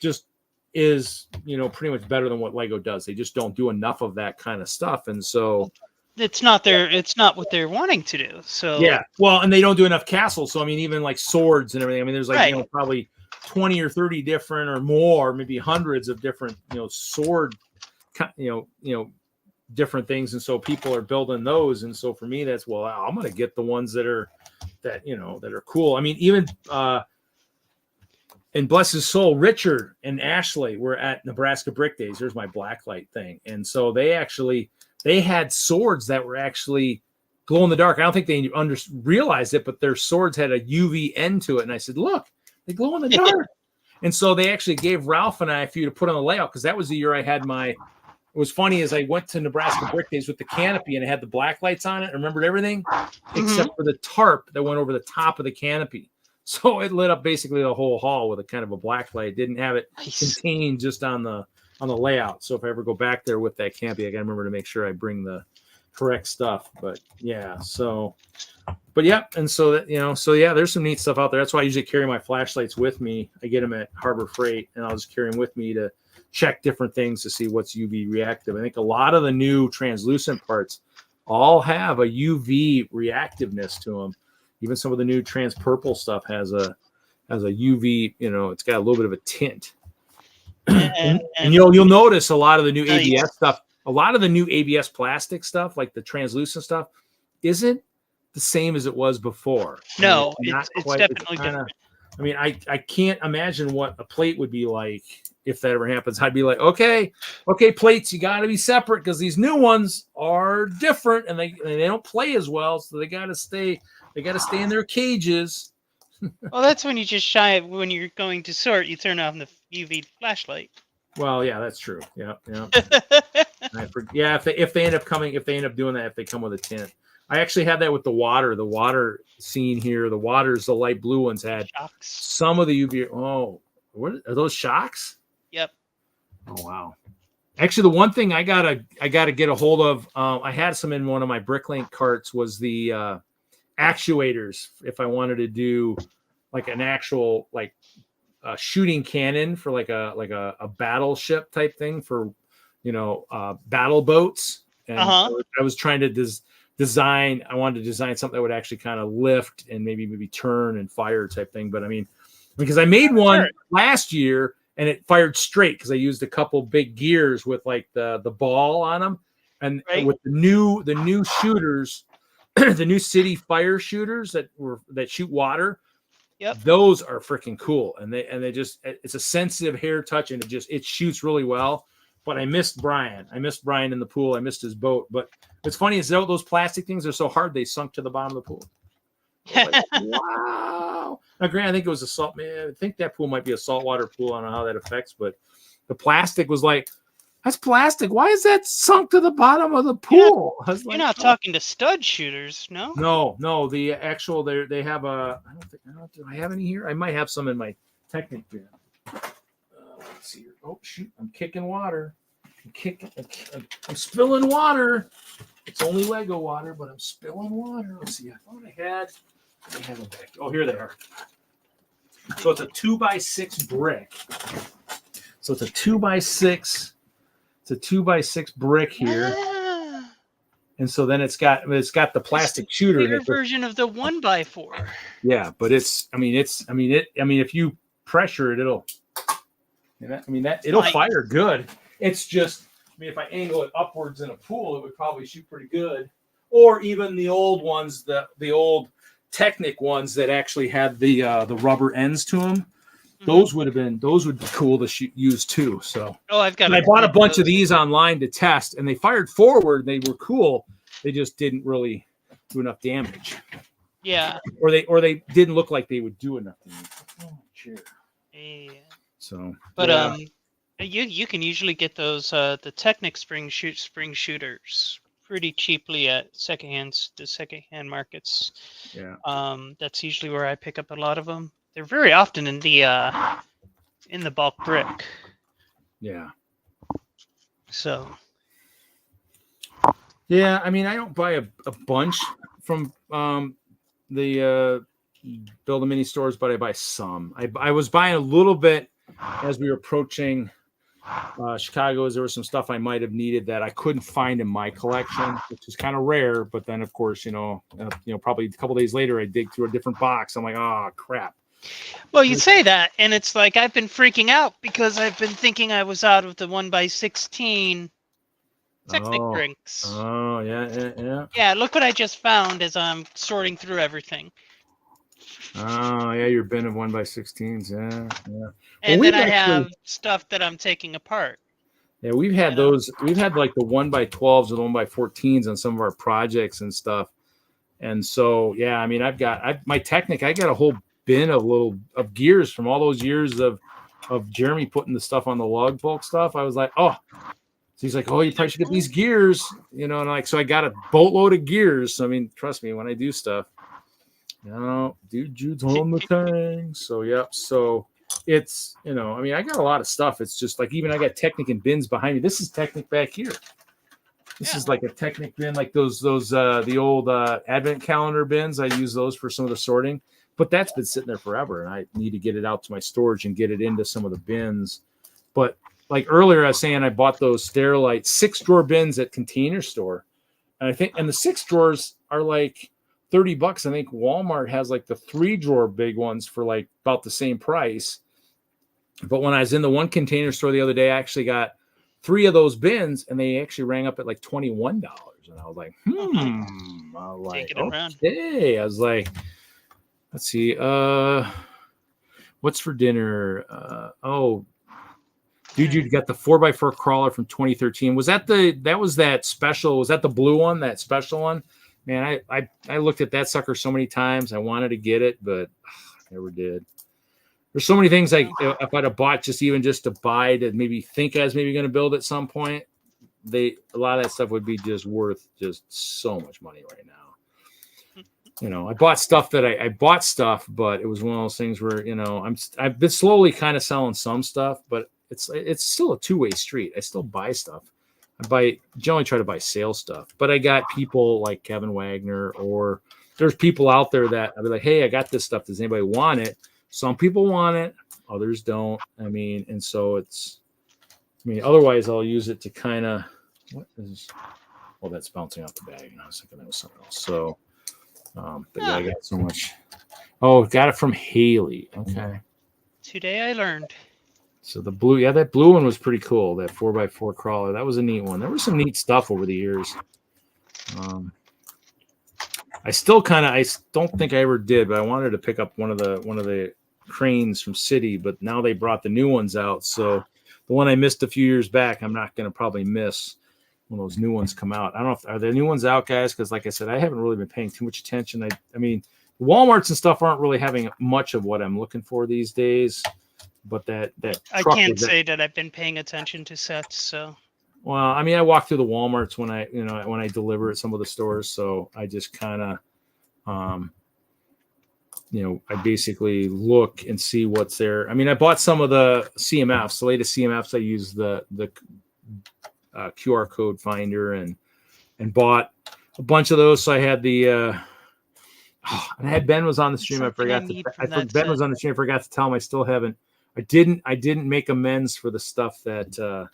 Speaker 4: just is, pretty much better than what Lego does. They just don't do enough of that kind of stuff. And so
Speaker 7: it's not what they're wanting to do. So
Speaker 4: yeah, well, and they don't do enough castles. So I mean, even like swords and everything. I mean, there's like probably 20 or 30 different or more, maybe hundreds of different sword different things, and so people are building those, and so for me that's, well, I'm gonna get the ones that are cool. I mean, even and bless his soul, Richard and Ashley were at Nebraska Brick Days. There's my blacklight thing, and so they had swords that were actually glow in the dark. I don't think they realized it, but their swords had a UV end to it, and I said, look, they glow in the dark. And so they actually gave Ralph and I a few to put on the layout, because that was the year I had my. It was funny, as I went to Nebraska Brick Days with the canopy and it had the black lights on it. I remembered everything except for the tarp that went over the top of the canopy. So it lit up basically the whole hall with a kind of a black light. It didn't have it contained just on the layout. So if I ever go back there with that canopy, I got to remember to make sure I bring the correct stuff. But yeah, so. But yeah, and so that, there's some neat stuff out there. That's why I usually carry my flashlights with me. I get them at Harbor Freight, and I'll just carry them with me to check different things to see what's UV reactive. I think a lot of the new translucent parts all have a UV reactiveness to them. Even some of the new trans purple stuff has a UV. It's got a little bit of a tint. And you'll notice a lot of the new ABS stuff. A lot of the new ABS plastic stuff, like the translucent stuff, isn't the same as it was before.
Speaker 7: No, it's definitely different.
Speaker 4: I mean, I can't imagine what a plate would be like if that ever happens. I'd be like, okay, plates, you got to be separate, because these new ones are different and they don't play as well, so they got to stay in their cages.
Speaker 7: Well, that's when you just when you're going to sort, you turn off the UV flashlight.
Speaker 4: Well, yeah, that's true. Yeah. If they end up doing that, if they come with a tint. I actually had that with the water scene here. The waters, the light blue ones had shocks. Some of the UV. Oh, what are those shocks?
Speaker 7: Yep.
Speaker 4: Oh, wow. Actually, the one thing I gotta get a hold of, I had some in one of my Bricklink carts, was the actuators. If I wanted to do like an actual shooting cannon for like a battleship type thing for battle boats. And so I was trying to design. I wanted to design something that would actually kind of lift and maybe turn and fire type thing. But I mean, because I made one last year and it fired straight because I used a couple big gears with like the ball on them, and with the new shooters, the new city fire shooters that shoot water.
Speaker 7: Yep.
Speaker 4: Those are freaking cool, and they just, it's a sensitive hair touch, and it shoots really well. But I missed Brian. In the pool. I missed his boat. But what's funny is those plastic things are so hard they sunk to the bottom of the pool. Like, wow. Now, granted, I think it was a salt. Man, I think that pool might be a saltwater pool. I don't know how that affects, but the plastic was like, that's plastic. Why is that sunk to the bottom of the pool?
Speaker 7: You're not talking to stud shooters, no?
Speaker 4: No. The actual, they have a. Do I have any here? I might have some in my Technic bin. Let's see here. Oh shoot! I'm kicking water. I'm spilling water. It's only Lego water, but I'm spilling water. Let's see. I thought I had them back. Oh, here they are. So it's a 2x6 brick. So it's a 2x6. It's a 2x6 brick here. Yeah. And so then it's got the plastic shooter in it.
Speaker 7: Version of the 1x4.
Speaker 4: Yeah, but if you pressure it, it'll fire good. It's just, if I angle it upwards in a pool, it would probably shoot pretty good. Or even the old ones, the old Technic ones that actually had the rubber ends to them. Those would be cool to use too. So
Speaker 7: I
Speaker 4: bought a bunch of these online to test, and they fired forward. They were cool. They just didn't really do enough damage.
Speaker 7: Yeah.
Speaker 4: Or they didn't look like they would do enough damage. Oh, chair.
Speaker 7: Yeah.
Speaker 4: So,
Speaker 7: but you can usually get those the Technic spring shooters pretty cheaply at the secondhand markets.
Speaker 4: Yeah.
Speaker 7: That's usually where I pick up a lot of them. They're very often in the bulk brick.
Speaker 4: Yeah.
Speaker 7: So.
Speaker 4: Yeah, I don't buy a bunch from the Build a Mini stores, but I buy some. I was buying a little bit as we were approaching Chicago, as there was some stuff I might have needed that I couldn't find in my collection, which is kind of rare. But then, of course, probably a couple days later, I dig through a different box. I'm like, oh crap.
Speaker 7: Well, you say that, and it's like I've been freaking out because I've been thinking I was out of the 1x16 Technic drinks.
Speaker 4: Oh, yeah.
Speaker 7: Yeah, look what I just found as I'm sorting through everything.
Speaker 4: Oh, yeah, your bin of 1x16s. Yeah.
Speaker 7: And
Speaker 4: Well,
Speaker 7: then I have stuff that I'm taking apart.
Speaker 4: Yeah, we've had those. We've had like the 1x12s and 1x14s on some of our projects and stuff. And so, yeah, I mean, I've got my Technic. I got a whole bin of gears from all those years of Jeremy putting the stuff on the lug bulk stuff. I was like, oh, so he's like, oh, you probably should get these gears, and like, so I got a boatload of gears. So, I mean, trust me, when I do stuff, dude, Jude's on the thing. So, yep. So it's, I mean, I got a lot of stuff. It's just like, even I got Technic and bins behind me. This is Technic back here. This is like a Technic bin, like those the old advent calendar bins. I use those for some of the sorting, but that's been sitting there forever, and I need to get it out to my storage and get it into some of the bins. But like earlier, I was saying I bought those Sterilite 6-drawer bins at Container Store, and the 6 drawers are like $30. I think Walmart has like the 3-drawer big ones for like about the same price. But when I was in the one Container Store the other day, I actually got 3 of those bins, and they actually rang up at like $21. And I was like, I was like, okay. I was like, let's see, what's for dinner? Dude, you got the 4x4 crawler from 2013. Was that that special? Was that the blue one, that special one? Man, I looked at that sucker so many times. I wanted to get it, but never did. There's so many things like if I'd have bought just to buy to maybe think I was maybe going to build at some point, a lot of that stuff would be just worth just so much money right now. I bought stuff that I bought stuff, but it was one of those things where, I've been slowly kind of selling some stuff, but it's still a two-way street. I still buy stuff. Generally try to buy sale stuff, but I got people like Kevin Wagner, or there's people out there that I'll be like, hey, I got this stuff. Does anybody want it? Some people want it, others don't. I mean, and so otherwise I'll use it to kind of, that's bouncing out the bag. I was thinking that was something else. So, but yeah, I got so much. Oh, got it from Haley. Okay.
Speaker 7: Today I learned.
Speaker 4: So the blue, that blue one was pretty cool. That 4x4 crawler, that was a neat one. There was some neat stuff over the years. I don't think I ever did, but I wanted to pick up one of the cranes from City, but now they brought the new ones out. So the one I missed a few years back, I'm not going to probably miss when those new ones come out. I don't know are there new ones out, guys? Because like I said, I haven't really been paying too much attention. I mean, Walmarts and stuff aren't really having much of what I'm looking for these days. But that
Speaker 7: I can't say that I've been paying attention to sets. So.
Speaker 4: Well, I mean, I walk through the Walmarts when I deliver at some of the stores, so I just kind of, I basically look and see what's there. I mean, I bought some of the CMFs, the latest CMFs. I use the QR code finder and bought a bunch of those. So I had and I had Ben was on the stream. Ben was on the stream. I forgot to tell him I still haven't. I didn't make amends for the stuff that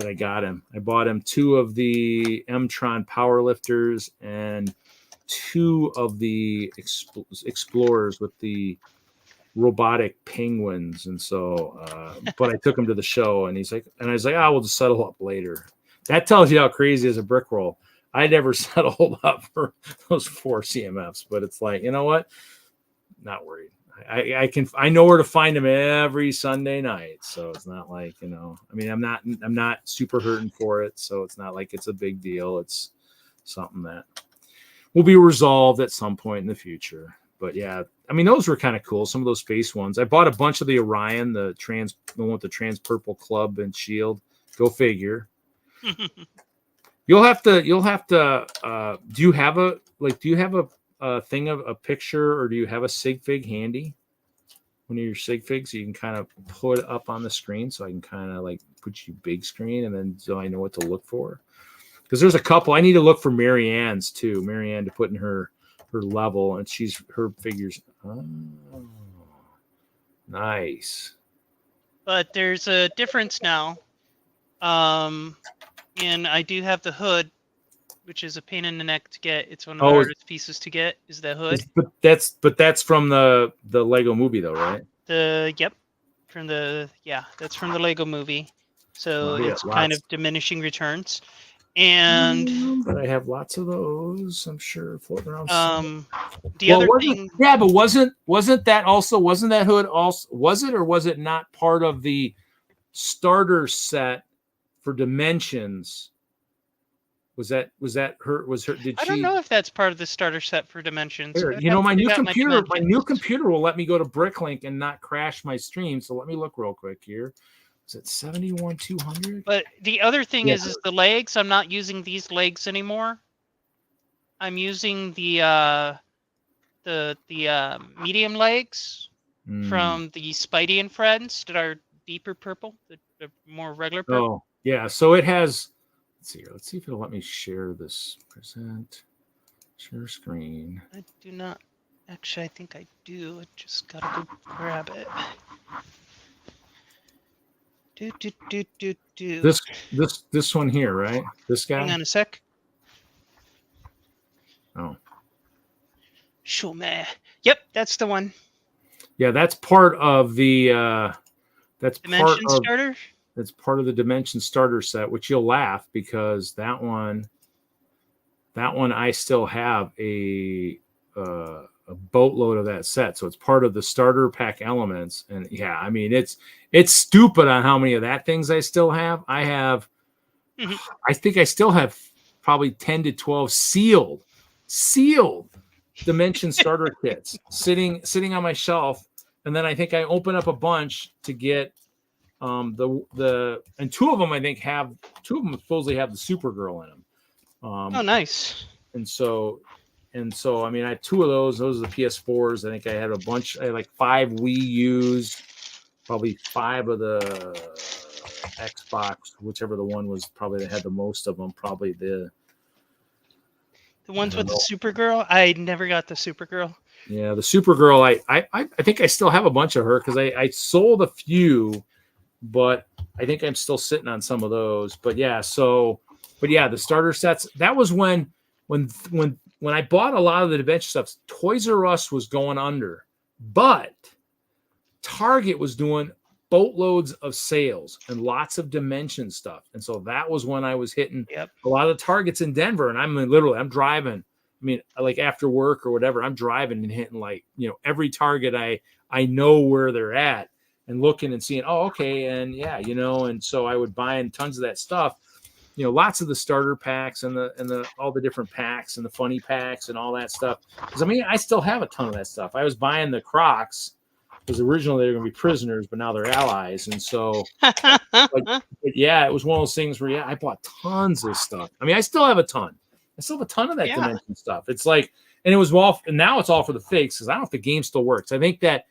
Speaker 4: I got him. I bought him 2 of the M-Tron power lifters and 2 of the Explorers with the robotic penguins. And so, but I took him to the show, and I was like, we'll just settle up later. That tells you how crazy is a brick roll. I never settled up for those 4 CMFs, but it's like, you know what? Not worried. I know where to find them every Sunday night. So it's not like, I mean, I'm not super hurting for it. So it's not like it's a big deal. It's something that will be resolved at some point in the future. But yeah, I mean, those were kind of cool. Some of those space ones. I bought a bunch of the Orion, the one with the trans purple club and shield. Go figure. You'll have to, do you have a thing of a picture, or do you have a sig fig handy? One of your sig figs, so you can kind of put up on the screen, so I can kind of like put you big screen, and then so I know what to look for. Because there's a couple I need to look for. Marianne's too. Marianne to put in her level, and her figures. Oh, nice.
Speaker 7: But there's a difference now. And I do have the hood, which is a pain in the neck to get. It's one of the hardest pieces to get, is the hood.
Speaker 4: But that's from the Lego movie though, right?
Speaker 7: That's from the Lego movie. So it's kind of diminishing returns. And
Speaker 4: but I have lots of those, I'm sure, floating around.
Speaker 7: The other thing,
Speaker 4: yeah, but wasn't that hood also, was it or was it not part of the starter set for Dimensions? Was her? Did
Speaker 7: I
Speaker 4: she?
Speaker 7: don't know if that's part of the starter set for Dimensions.
Speaker 4: Here,
Speaker 7: I'd
Speaker 4: you know,
Speaker 7: have
Speaker 4: my
Speaker 7: to
Speaker 4: new
Speaker 7: dig out
Speaker 4: computer, my
Speaker 7: Dimensions.
Speaker 4: new computer will let me go to Bricklink and not crash my stream. So let me look real quick here. Is it 71,200?
Speaker 7: But the other thing
Speaker 4: Yeah.
Speaker 7: is the legs. I'm not using these legs anymore. I'm using the medium legs from the Spidey and Friends that are deeper purple, the more regular purple.
Speaker 4: Oh, yeah. So it has. Let's see here. Let's see if it'll let me share this. Present. Share screen.
Speaker 7: I do not. Actually, I think I do. I just gotta go grab it. Do.
Speaker 4: This one here, right? This guy.
Speaker 7: Hang on a sec.
Speaker 4: Oh.
Speaker 7: Sure, man. Yep, that's the one.
Speaker 4: Yeah, that's part of the. That's
Speaker 7: Dimension
Speaker 4: part of,
Speaker 7: starter.
Speaker 4: That's part of the Dimension starter set, which you'll laugh because that one I still have a boatload of that set, so it's part of the starter pack elements. And yeah, I mean it's stupid on how many of that things I still have. I have, I think I still have probably 10 to 12 sealed Dimension starter kits sitting on my shelf, and then I think I open up a bunch to get and two of them supposedly have the Supergirl in them.
Speaker 7: Oh, nice.
Speaker 4: And so I mean I had two of those are the PS4s. I think I had a bunch. I had like 5 Wii U's, probably 5 of the Xbox, whichever the one was probably that had the most of them, probably the
Speaker 7: ones with the Supergirl. I never got the Supergirl.
Speaker 4: Yeah, the Supergirl, I think I still have a bunch of her because I sold a few, but I think I'm still sitting on some of those. But yeah, the starter sets, that was when I bought a lot of the Dimension stuff, Toys R Us was going under, but Target was doing boatloads of sales and lots of Dimension stuff. And so that was when I was hitting a lot of Targets in Denver. And I'm driving. I mean, like after work or whatever, I'm driving and hitting like, every Target I know where they're at and looking and seeing, oh, okay. And yeah, and so I would buy in tons of that stuff, lots of the starter packs and the all the different packs and the funny packs and all that stuff. Because I mean, I still have a ton of that stuff. I was buying the Crocs because originally they were going to be prisoners, but now they're allies. And so, but yeah, it was one of those things where, I bought tons of stuff. I mean, I still have a ton. I still have a ton of that Dimension stuff. It's like, and it was and now it's all for the fakes because I don't know if the game still works. I think that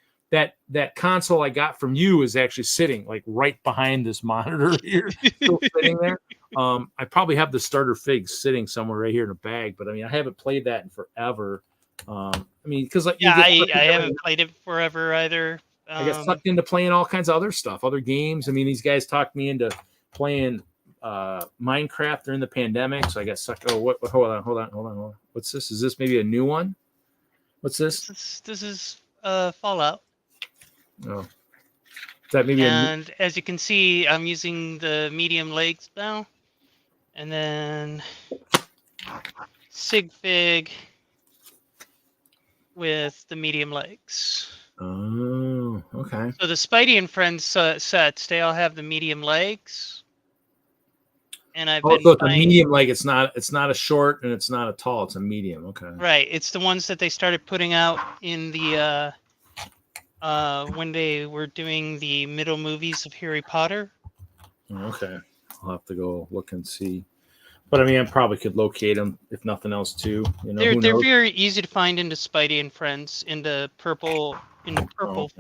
Speaker 4: console I got from you is actually sitting like right behind this monitor here, still sitting there. I probably have the starter figs sitting somewhere right here in a bag, but I mean, I haven't played that in forever. I mean, because like
Speaker 7: I haven't played it forever either.
Speaker 4: I got sucked into playing all kinds of other stuff, other games. I mean, these guys talked me into playing Minecraft during the pandemic, so I got sucked. Oh, what? Hold on. What's this? Is this maybe a new one? What's this?
Speaker 7: This is Fallout.
Speaker 4: Oh, is that maybe?
Speaker 7: And as you can see, I'm using the medium legs now, and then sig fig with the medium legs.
Speaker 4: Oh, okay.
Speaker 7: So the Spidey and Friends sets, they all have the medium legs. And I've been
Speaker 4: so it's a medium leg. It's not a short and it's not a tall. It's a medium. Okay.
Speaker 7: Right. It's the ones that they started putting out in the when they were doing the middle movies of Harry Potter.
Speaker 4: Okay. I'll have to go look and see. But I mean, I probably could locate them if nothing else too.
Speaker 7: They're very easy to find into Spidey and Friends in the purple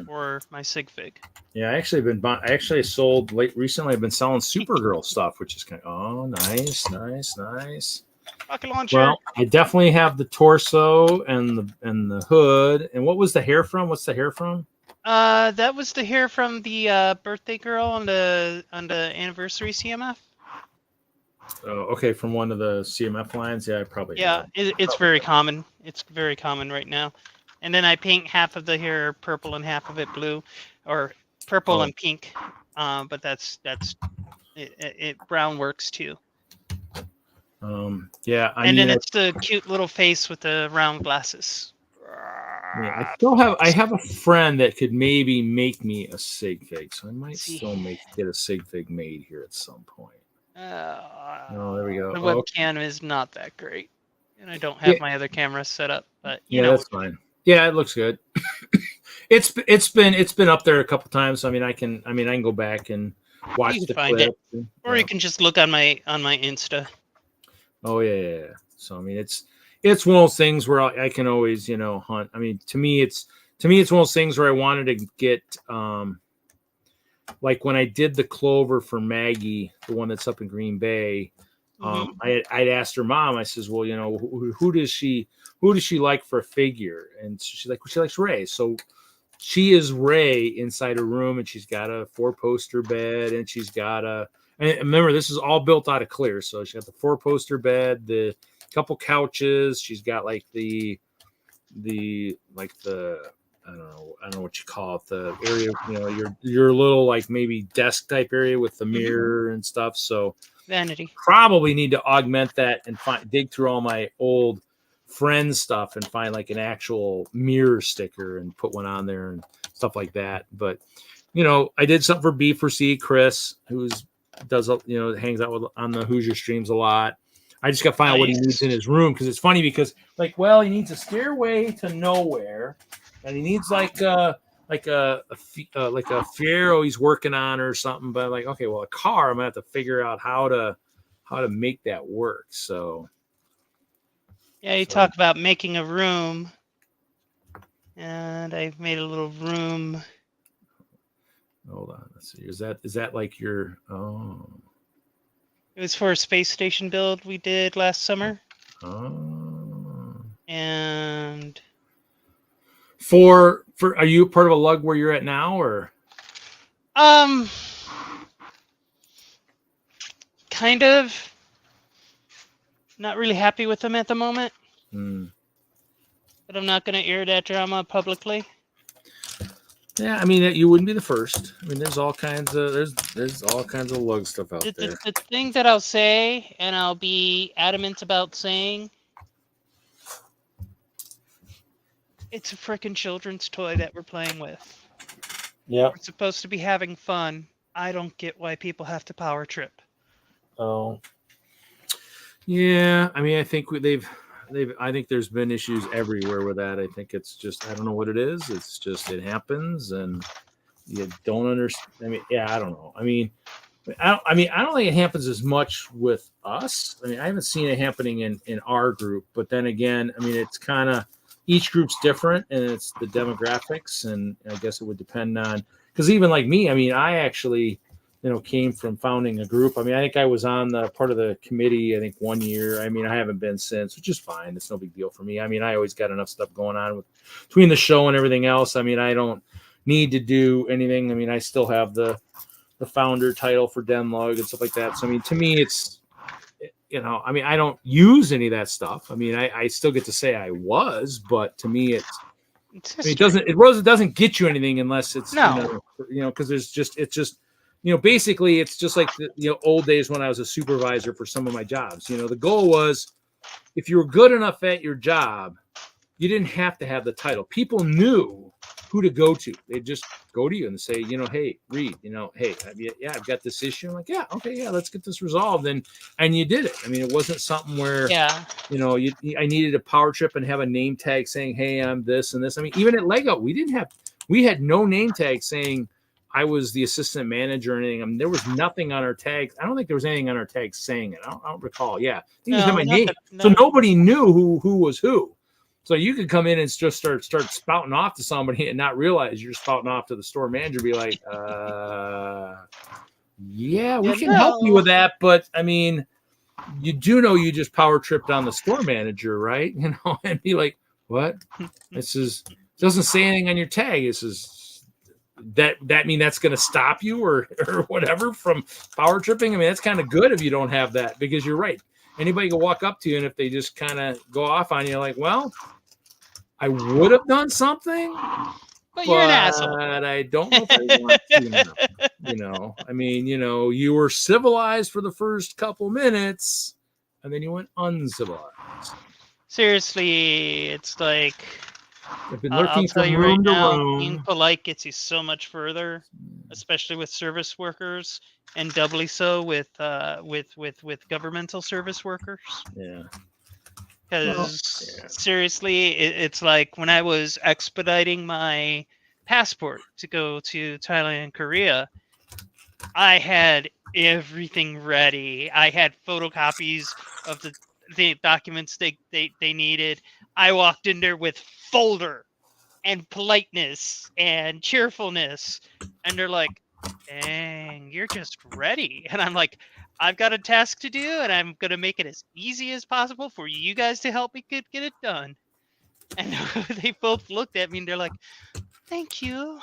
Speaker 7: for my sig fig.
Speaker 4: Yeah, I sold recently. I've been selling Supergirl stuff, which is kind of nice.
Speaker 7: Rocket launcher.
Speaker 4: Well, I definitely have the torso and the hood. And what was the hair from? What's the hair from?
Speaker 7: That was the hair from the birthday girl on the anniversary CMF.
Speaker 4: Oh, okay, from one of the CMF lines. Yeah, I probably.
Speaker 7: Yeah, it's very common. It's very common right now. And then I paint half of the hair purple and half of it blue, or purple and pink. But that's it. Brown works too.
Speaker 4: Yeah,
Speaker 7: And then it's the cute little face with the round glasses.
Speaker 4: Yeah, I have a friend that could maybe make me a sig fig, so I might still get a sig fig made here at some point. Oh, there we go.
Speaker 7: The webcam is not that great, and I don't have my other camera set up. But you know,
Speaker 4: that's fine. Yeah, it looks good. it's been up there a couple times. So, I can go back and watch the clip.
Speaker 7: Or you can just look on my Insta.
Speaker 4: Oh yeah. So it's one of those things where I can always hunt. To me it's one of those things where I wanted to get like when I did the clover for Maggie, the one that's up in Green Bay. I'd asked her mom. I says, well, who does she like for a figure? And she's like, well, she likes Ray. So she is Ray inside her room, and she's got a 4-poster bed, and she's got and remember, this is all built out of clear. So she got the 4-poster bed, the couple couches. She's got like the I don't know what you call it, the area, your little like maybe desk type area with the mirror and stuff. So
Speaker 7: vanity.
Speaker 4: Probably need to augment that and dig through all my old friends stuff and find like an actual mirror sticker and put one on there and stuff like that. But I did something for B4C, Chris, hangs out on the Hoosier streams a lot. I just got to find out what he needs in his room, because it's funny because he needs a stairway to nowhere, and he needs like a Fiero he's working on or something. But a car, I'm gonna have to figure out how to make that work. So
Speaker 7: you talk about making a room, and I've made a little room.
Speaker 4: Hold on, let's see. Is that like your
Speaker 7: It was for a space station build we did last summer. And
Speaker 4: for are you part of a lug where you're at now, or?
Speaker 7: Kind of. Not really happy with them at the moment. But I'm not going to air that drama publicly.
Speaker 4: Yeah, you wouldn't be the first. There's all kinds of lug stuff out there.
Speaker 7: The thing that I'll say, and I'll be adamant about saying, it's a freaking children's toy that we're playing with.
Speaker 4: Yeah.
Speaker 7: We're supposed to be having fun. I don't get why people have to power trip.
Speaker 4: Oh. Yeah, I think I think there's been issues everywhere with that. I think it's just, I don't know what it is. It's just, it happens and you don't understand. I don't know. I don't think it happens as much with us. I haven't seen it happening in our group, but then again, it's kind of, each group's different and it's the demographics. And I guess it would depend on, because even like me, I actually, came from founding a group. I think I was on the part of the committee, I think 1 year. I haven't been since, which is fine. It's no big deal for me. I always got enough stuff going on between the show and everything else. I don't need to do anything. I still have the founder title for DENLUG and stuff like that. So, to me, it's, I don't use any of that stuff. I still get to say I was, but to me, it doesn't get you anything unless it's, because it's just, basically it's just like the old days when I was a supervisor for some of my jobs. The goal was, if you were good enough at your job, you didn't have to have the title. People knew who to go to. They'd just go to you and say, hey, Reed, hey, I've got this issue. I'm like, yeah, okay, yeah, let's get this resolved. And you did it. It wasn't something where, I needed a power trip and have a name tag saying, hey, I'm this and this. Even at Lego, we had no name tag saying I was the assistant manager or anything. There was nothing on our tags. I don't think there was anything on our tags saying it. I don't recall. Yeah. I think it was my name. So nobody knew who was who. So you could come in and just start spouting off to somebody and not realize you're spouting off to the store manager, be like, yeah, we can help you with that. But you do know you just power tripped on the store manager, right? And be like, what? This doesn't say anything on your tag. This is that mean that's going to stop you or whatever from power tripping? That's kind of good if you don't have that, because you're right. Anybody can walk up to you, and if they just kind of go off on you, like, well, I would have done something,
Speaker 7: but you're an asshole.
Speaker 4: But I don't know if I want to. You were civilized for the first couple minutes, and then you went uncivilized.
Speaker 7: Seriously, it's like
Speaker 4: I've been
Speaker 7: I'll
Speaker 4: lurking
Speaker 7: tell
Speaker 4: from
Speaker 7: you right
Speaker 4: room to
Speaker 7: now,
Speaker 4: room.
Speaker 7: being polite gets you so much further, especially with service workers, and doubly so with governmental service workers.
Speaker 4: Yeah.
Speaker 7: Because
Speaker 4: yeah.
Speaker 7: seriously, it's like when I was expediting my passport to go to Thailand and Korea, I had everything ready. I had photocopies of the documents they needed. I walked in there with folder and politeness and cheerfulness, and they're like, dang, you're just ready. And I'm like, I've got a task to do, and I'm going to make it as easy as possible for you guys to help me get it done. And they both looked at me, and they're like, thank you.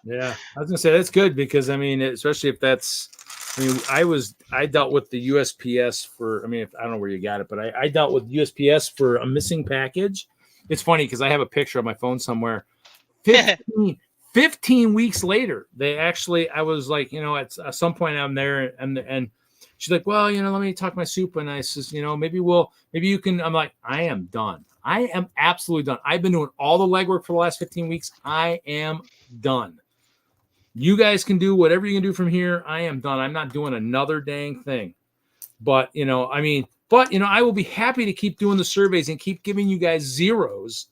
Speaker 4: Yeah, I was gonna say that's good because I mean, especially if that's, I mean, I dealt with the USPS for, I mean, I don't know where you got it, but I dealt with USPS for a missing package. It's funny because I have a picture on my phone somewhere. 15 weeks later, they actually, I was like, you know, at some point I'm there, and she's like, well, you know, let me talk to my super, and I says, you know, maybe you can. I'm like, I am done. I am absolutely done. I've been doing all the legwork for the last 15 weeks. I am done. You guys can do whatever you can do from here. I am done. I'm not doing another dang thing. But, you know, I mean, I will be happy to keep doing the surveys and keep giving you guys zeros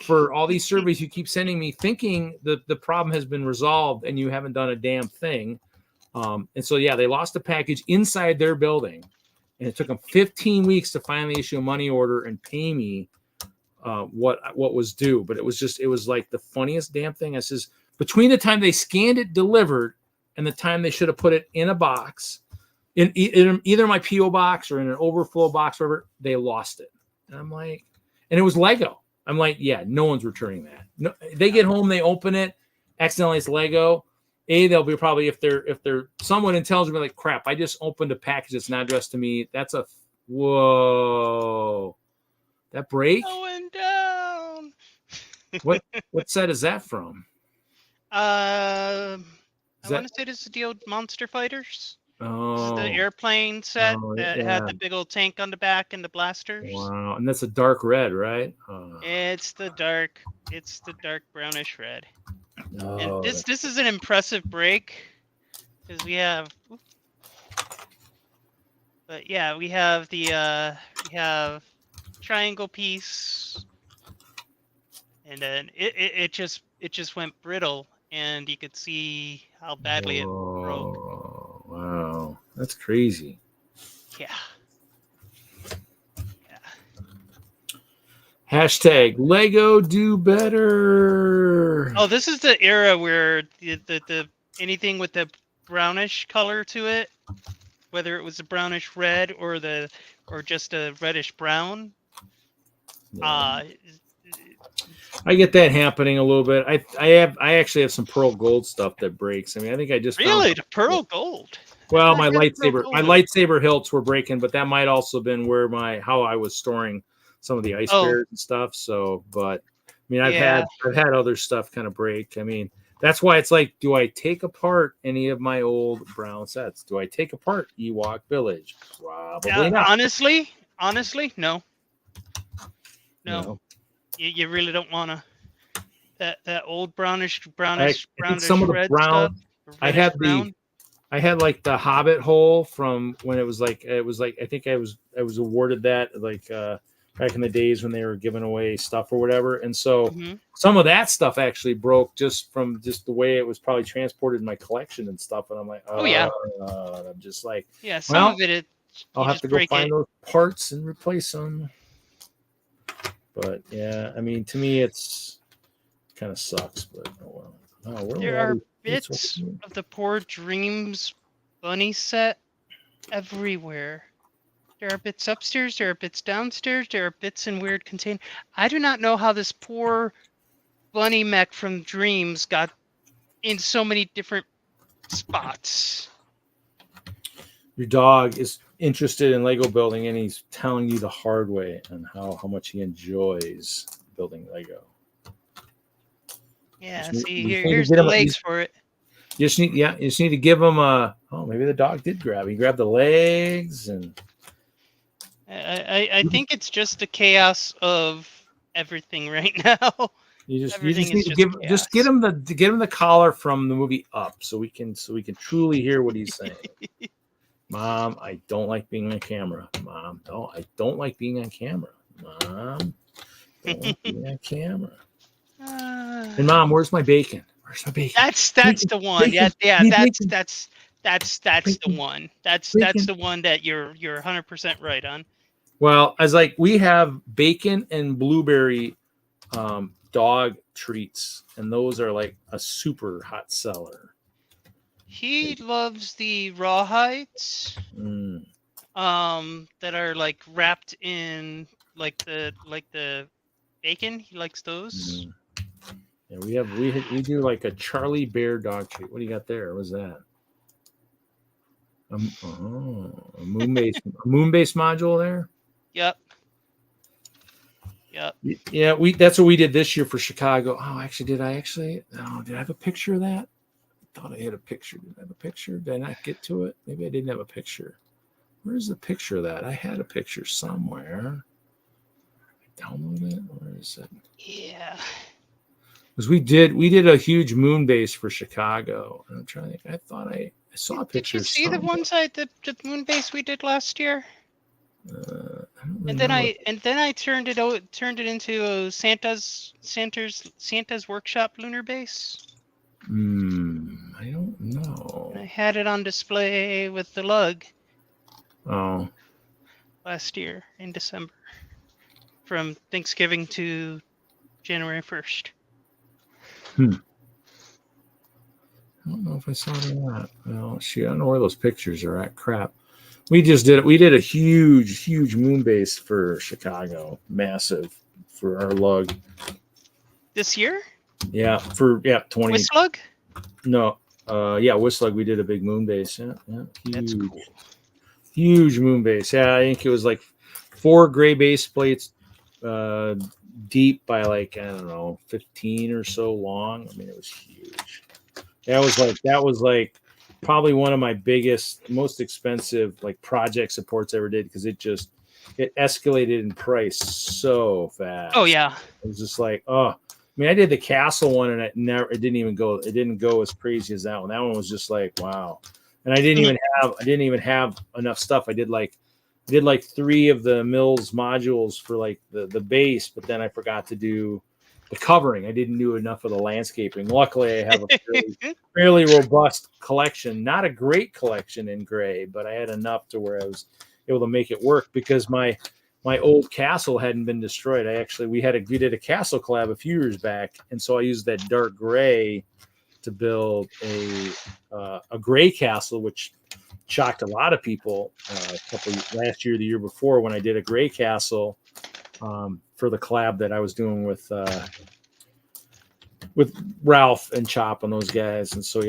Speaker 4: for all these surveys you keep sending me, thinking that the problem has been resolved and you haven't done a damn thing. And so, yeah, they lost a package inside their building, and it took them 15 weeks to finally issue a money order and pay me what was due. But it was like the funniest damn thing. I says, between the time they scanned it, delivered, and the time they should have put it in a box, in either my PO box or in an overflow box, wherever, they lost it. And I'm like, and it was Lego. I'm like, yeah, no one's returning that. No, they get home, they open it, accidentally it's Lego. They'll be probably, if they're someone intelligent, like, crap, I just opened a package that's not addressed to me. That's a whoa. That break?
Speaker 7: Going down.
Speaker 4: What set is that from?
Speaker 7: I want to say this is the old Monster Fighters.
Speaker 4: Oh,
Speaker 7: this is the airplane set that had the big old tank on the back and the blasters.
Speaker 4: Wow, and that's a dark red, right?
Speaker 7: It's the dark brownish red.
Speaker 4: Oh,
Speaker 7: and this is an impressive break because we have. But yeah, we have the triangle piece, and then it just went brittle. And you could see how badly it broke.
Speaker 4: Wow, that's crazy.
Speaker 7: Yeah.
Speaker 4: Hashtag Lego do better.
Speaker 7: Oh, this is the era where the anything with the brownish color to it, whether it was a brownish red or just a reddish brown.
Speaker 4: Yeah. I get that happening a little bit. I actually have some pearl gold stuff that breaks. I mean, I think I just
Speaker 7: really the pearl gold.
Speaker 4: Well, my lightsaber hilts were breaking, but that might also have been where how I was storing some of the ice bears and stuff. So, but I mean, I've had other stuff kind of break. I mean, that's why it's like, do I take apart any of my old brown sets? Do I take apart Ewok Village? Probably not.
Speaker 7: Honestly, no.
Speaker 4: No.
Speaker 7: You really don't want to. That old brownish
Speaker 4: some of the brown.
Speaker 7: Stuff,
Speaker 4: I had like the Hobbit hole from when it was like I think I was awarded that like back in the days when they were giving away stuff or whatever, and so some of that stuff actually broke just from the way it was probably transported in my collection and stuff, and I'm like, I'm just like,
Speaker 7: some of it
Speaker 4: I'll have to go find those parts and replace them. But yeah, I mean, to me, it's kind of sucks. But oh well.
Speaker 7: There are bits of the Poor Dreams bunny set everywhere. There are bits upstairs. There are bits downstairs. There are bits in weird containers. I do not know how this poor bunny mech from Dreams got in so many different spots.
Speaker 4: Your dog is interested in Lego building, and he's telling you the hard way on how much he enjoys building Lego.
Speaker 7: Yeah, here's the legs for it.
Speaker 4: You just need to give him maybe the dog did grab. He grabbed the legs, and
Speaker 7: I think it's just the chaos of everything right now.
Speaker 4: You just
Speaker 7: Everything
Speaker 4: need
Speaker 7: is
Speaker 4: to
Speaker 7: just
Speaker 4: just
Speaker 7: chaos.
Speaker 4: get him the collar from the movie Up, so we can truly hear what he's saying. Mom, I don't like being on camera. Mom, I don't like being on camera. Mom, don't like being on camera. And Mom, where's my bacon? Where's my bacon?
Speaker 7: That's
Speaker 4: Bacon,
Speaker 7: the one.
Speaker 4: bacon,
Speaker 7: Yeah,
Speaker 4: bacon,
Speaker 7: that's
Speaker 4: bacon,
Speaker 7: the one. That's
Speaker 4: bacon.
Speaker 7: the one that you're 100% right on.
Speaker 4: Well, as like we have bacon and blueberry dog treats, and those are like a super hot seller.
Speaker 7: He loves the rawhides. That are like wrapped in like the bacon. He likes those.
Speaker 4: Yeah, we do like a Charlie Bear dog treat. What do you got there? What was that? A moon-based module there.
Speaker 7: Yep.
Speaker 4: Yeah, that's what we did this year for Chicago. Oh, actually, did I have a picture of that? I thought I had a picture. Did I have a picture? Did I not get to it? Maybe I didn't have a picture. Where's the picture of that? I had a picture somewhere. I downloaded it. Where is it?
Speaker 7: Yeah.
Speaker 4: Because we did a huge moon base for Chicago. And I'm trying to think. I thought I saw a picture.
Speaker 7: Did you see the one side the moon base we did last year?
Speaker 4: And
Speaker 7: then I turned it into a Santa's workshop lunar base.
Speaker 4: I don't know.
Speaker 7: I had it on display with the lug.
Speaker 4: Oh.
Speaker 7: Last year in December, from Thanksgiving to January 1st.
Speaker 4: I don't know if I saw it or not. Well, shoot, I don't know where those pictures are at. Crap. We just did it. We did a huge moon base for Chicago, massive for our lug.
Speaker 7: This year?
Speaker 4: Yeah, 20.
Speaker 7: WISLUG?
Speaker 4: No, WISLUG. We did a big moon base. Yeah, huge.
Speaker 7: That's cool.
Speaker 4: Huge moon base. Yeah, I think it was like 4 gray base plates, deep by like, I don't know, 15 or so long. I mean, it was huge. That was like probably one of my biggest, most expensive like project supports I ever did, because it escalated in price so fast.
Speaker 7: Oh yeah.
Speaker 4: It was just like, I mean, I did the castle one, and it didn't go as crazy as that one. That one was just like, wow. And I didn't even have enough stuff. I did like 3 of the Mills modules for like the base, but then I forgot to do the covering. I didn't do enough of the landscaping. Luckily, I have a fairly robust collection. Not a great collection in gray, but I had enough to where I was able to make it work, because my old castle hadn't been destroyed. We did a castle collab a few years back, and so I used that dark gray to build a gray castle, which shocked a lot of people last year, the year before, when I did a gray castle for the collab that I was doing with Ralph and Chop and those guys. And so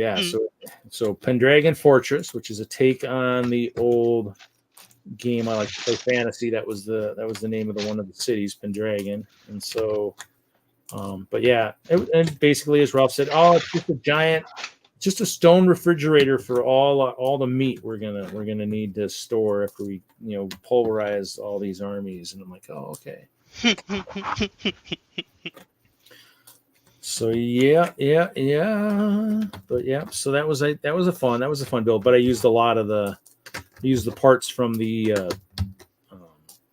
Speaker 4: so Pendragon Fortress, which is a take on the old game I like to play, Fantasy. That was the name of one of the cities, Pendragon. And so but yeah, and basically, as Ralph said, it's just a stone refrigerator for all the meat we're gonna need to store after we pulverize all these armies. And I'm like, oh, okay. So yeah. But yeah, so that was a fun build. But I used the parts from the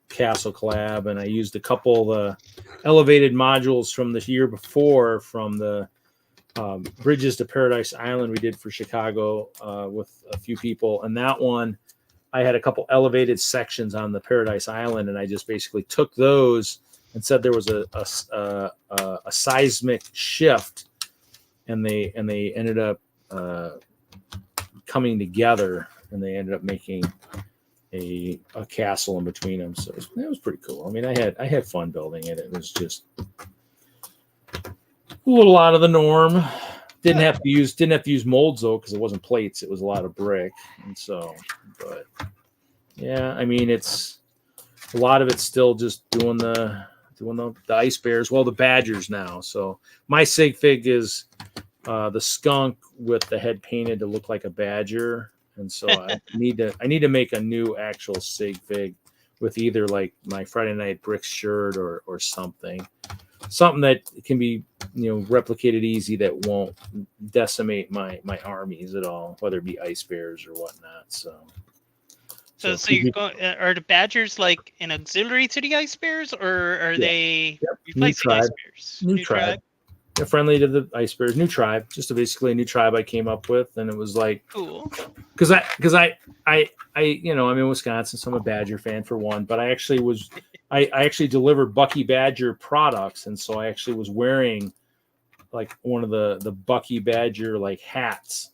Speaker 4: Castle collab, and I used a couple of the elevated modules from the year before from the Bridges to Paradise Island we did for Chicago with a few people. And that one, I had a couple elevated sections on the Paradise Island, and I just basically took those and said there was a seismic shift, and they ended up coming together, and they ended up making a castle in between them. So it was pretty cool. I mean, I had fun building it. It was just a little out of the norm. Didn't have to use molds though, because it wasn't plates. It was a lot of brick. And so, but yeah, I mean, it's a lot of it's still just doing the ice bears. Well, the badgers now. So my sig fig is the skunk with the head painted to look like a badger. And so I need to make a new actual sig fig with either like my Friday Night Bricks shirt or something that can be, replicated easy, that won't decimate my armies at all, whether it be ice bears or whatnot. So
Speaker 7: you're going, are the badgers like an auxiliary to the ice bears, or are they replacing ice bears?
Speaker 4: New tribe. They're friendly to the ice bears. New tribe, just basically a new tribe I came up with, and it was like
Speaker 7: cool.
Speaker 4: Because I I'm in Wisconsin, so I'm a Badger fan for one. But I actually delivered Bucky Badger products, and so I actually was wearing like one of the Bucky Badger like hats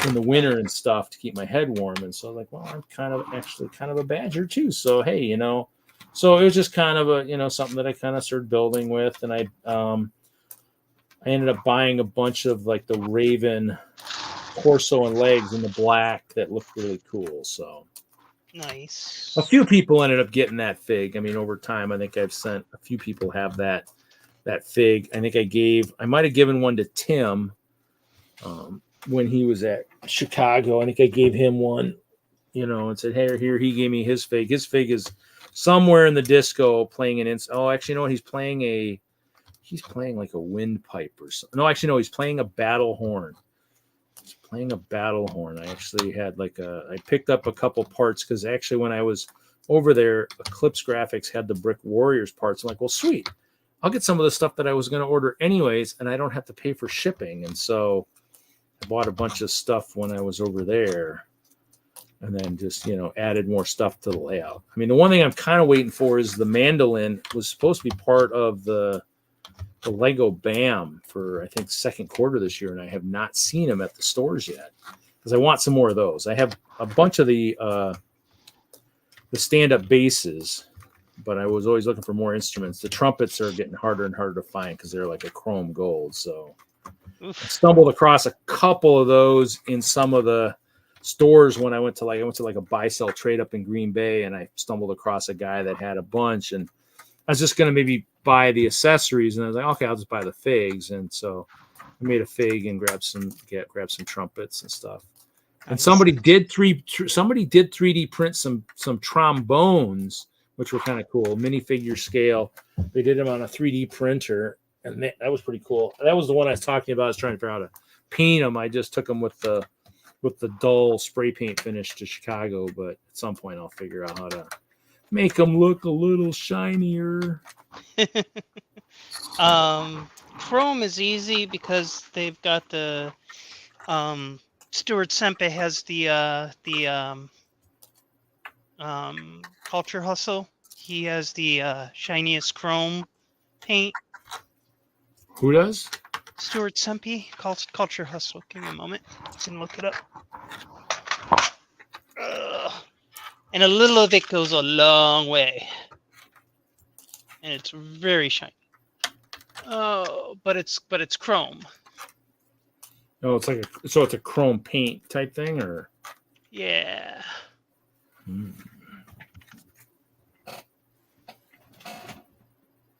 Speaker 4: in the winter and stuff to keep my head warm. And so I was like, well, I'm kind of a Badger too. So hey, so it was just kind of a something that I kind of started building with, and I ended up buying a bunch of like the Raven torso and legs in the black that looked really cool. So
Speaker 7: nice.
Speaker 4: A few people ended up getting that fig. I mean, over time, I think I've sent a few people have that fig. I think I might have given one to Tim when he was at Chicago. I think I gave him one, and said, hey, here, he gave me his fig. His fig is somewhere in the disco playing actually, you know what? He's playing like a windpipe or something. No, actually, no, he's playing a battle horn. I actually had I picked up a couple parts because actually when I was over there, Eclipse Graphics had the Brick Warriors parts. I'm like, well, sweet. I'll get some of the stuff that I was going to order anyways, and I don't have to pay for shipping. And so I bought a bunch of stuff when I was over there, and then just, added more stuff to the layout. I mean, the one thing I'm kind of waiting for is the mandolin was supposed to be part of the Lego BAM for, I think, second quarter this year, and I have not seen them at the stores yet because I want some more of those. I have a bunch of the stand-up basses, but I was always looking for more instruments. The trumpets are getting harder and harder to find because they're like a chrome gold. So I stumbled across a couple of those in some of the stores when I went to a buy-sell trade up in Green Bay, and I stumbled across a guy that had a bunch, and I was just going to maybe buy the accessories, and I was like, okay, I'll just buy the figs. And so I made a fig and grabbed some trumpets and stuff. And somebody did 3D print some trombones, which were kind of cool, minifigure scale. They did them on a 3D printer, and that was pretty cool. That was the one I was talking about. I was trying to figure out how to paint them. I just took them with the dull spray paint finish to Chicago, but at some point I'll figure out how to make them look a little shinier.
Speaker 7: Chrome is easy because they've got the Stuart Sempe has the Culture Hustle. He has the shiniest chrome paint.
Speaker 4: Who does?
Speaker 7: Stuart Sempe, Culture Hustle. Give me a moment. I can look it up. And a little of it goes a long way. And it's very shiny. Oh, but it's chrome.
Speaker 4: Oh, it's a chrome paint type thing, or?
Speaker 7: Yeah.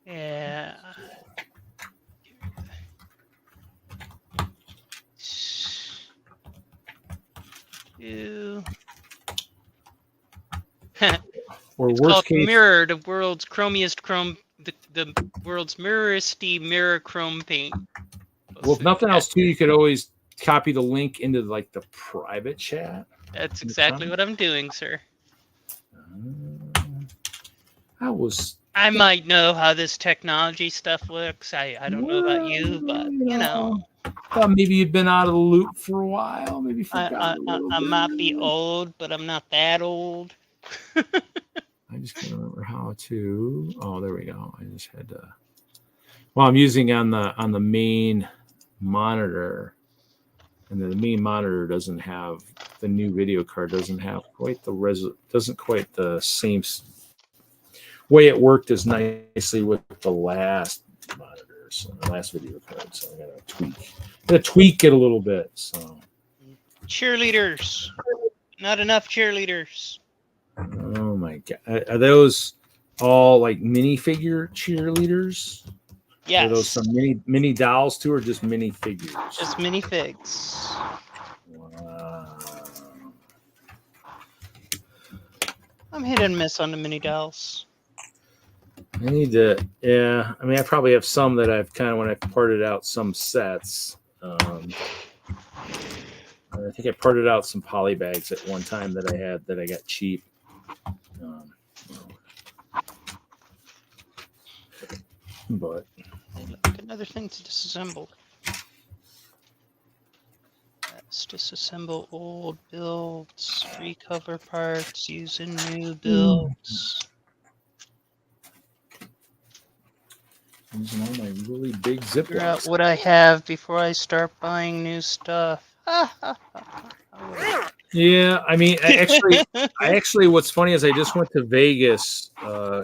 Speaker 7: Yeah.
Speaker 4: Or
Speaker 7: it's
Speaker 4: worst
Speaker 7: called
Speaker 4: case,
Speaker 7: Mirror, the world's chromiest chrome, the world's mirroristy mirror chrome paint.
Speaker 4: Well, if nothing else, too, you could always copy the link into like the private chat.
Speaker 7: That's exactly what I'm doing, sir. I might know how this technology stuff works. I don't know about you, but
Speaker 4: maybe you've been out of the loop for a while. Maybe
Speaker 7: I might be old, but I'm not that old.
Speaker 4: I just can't remember how to. Oh, there we go. I just had to. Well, I'm using on the main monitor, and the main monitor doesn't have the new video card. Doesn't have quite the same way it worked as nicely with the last monitor, so the last video card. So I gotta tweak it a little bit. So
Speaker 7: cheerleaders, not enough cheerleaders.
Speaker 4: Oh my god, are those all like minifigure cheerleaders?
Speaker 7: Yes.
Speaker 4: Are those some mini dolls too, or just mini figures?
Speaker 7: Just minifigs.
Speaker 4: Wow.
Speaker 7: I'm hit and miss on the mini dolls.
Speaker 4: I need to, yeah. I mean, I probably have some that I've kind of, when I've parted out some sets. I think I parted out some poly bags at one time that I had that I got cheap. But
Speaker 7: Another thing to disassemble. Let's disassemble old builds, recover parts, using new builds.
Speaker 4: using all my really big
Speaker 7: Figure out
Speaker 4: Ziplocs.
Speaker 7: what I have before I start buying new stuff.
Speaker 4: Yeah, I mean, I actually, what's funny is I just went to Vegas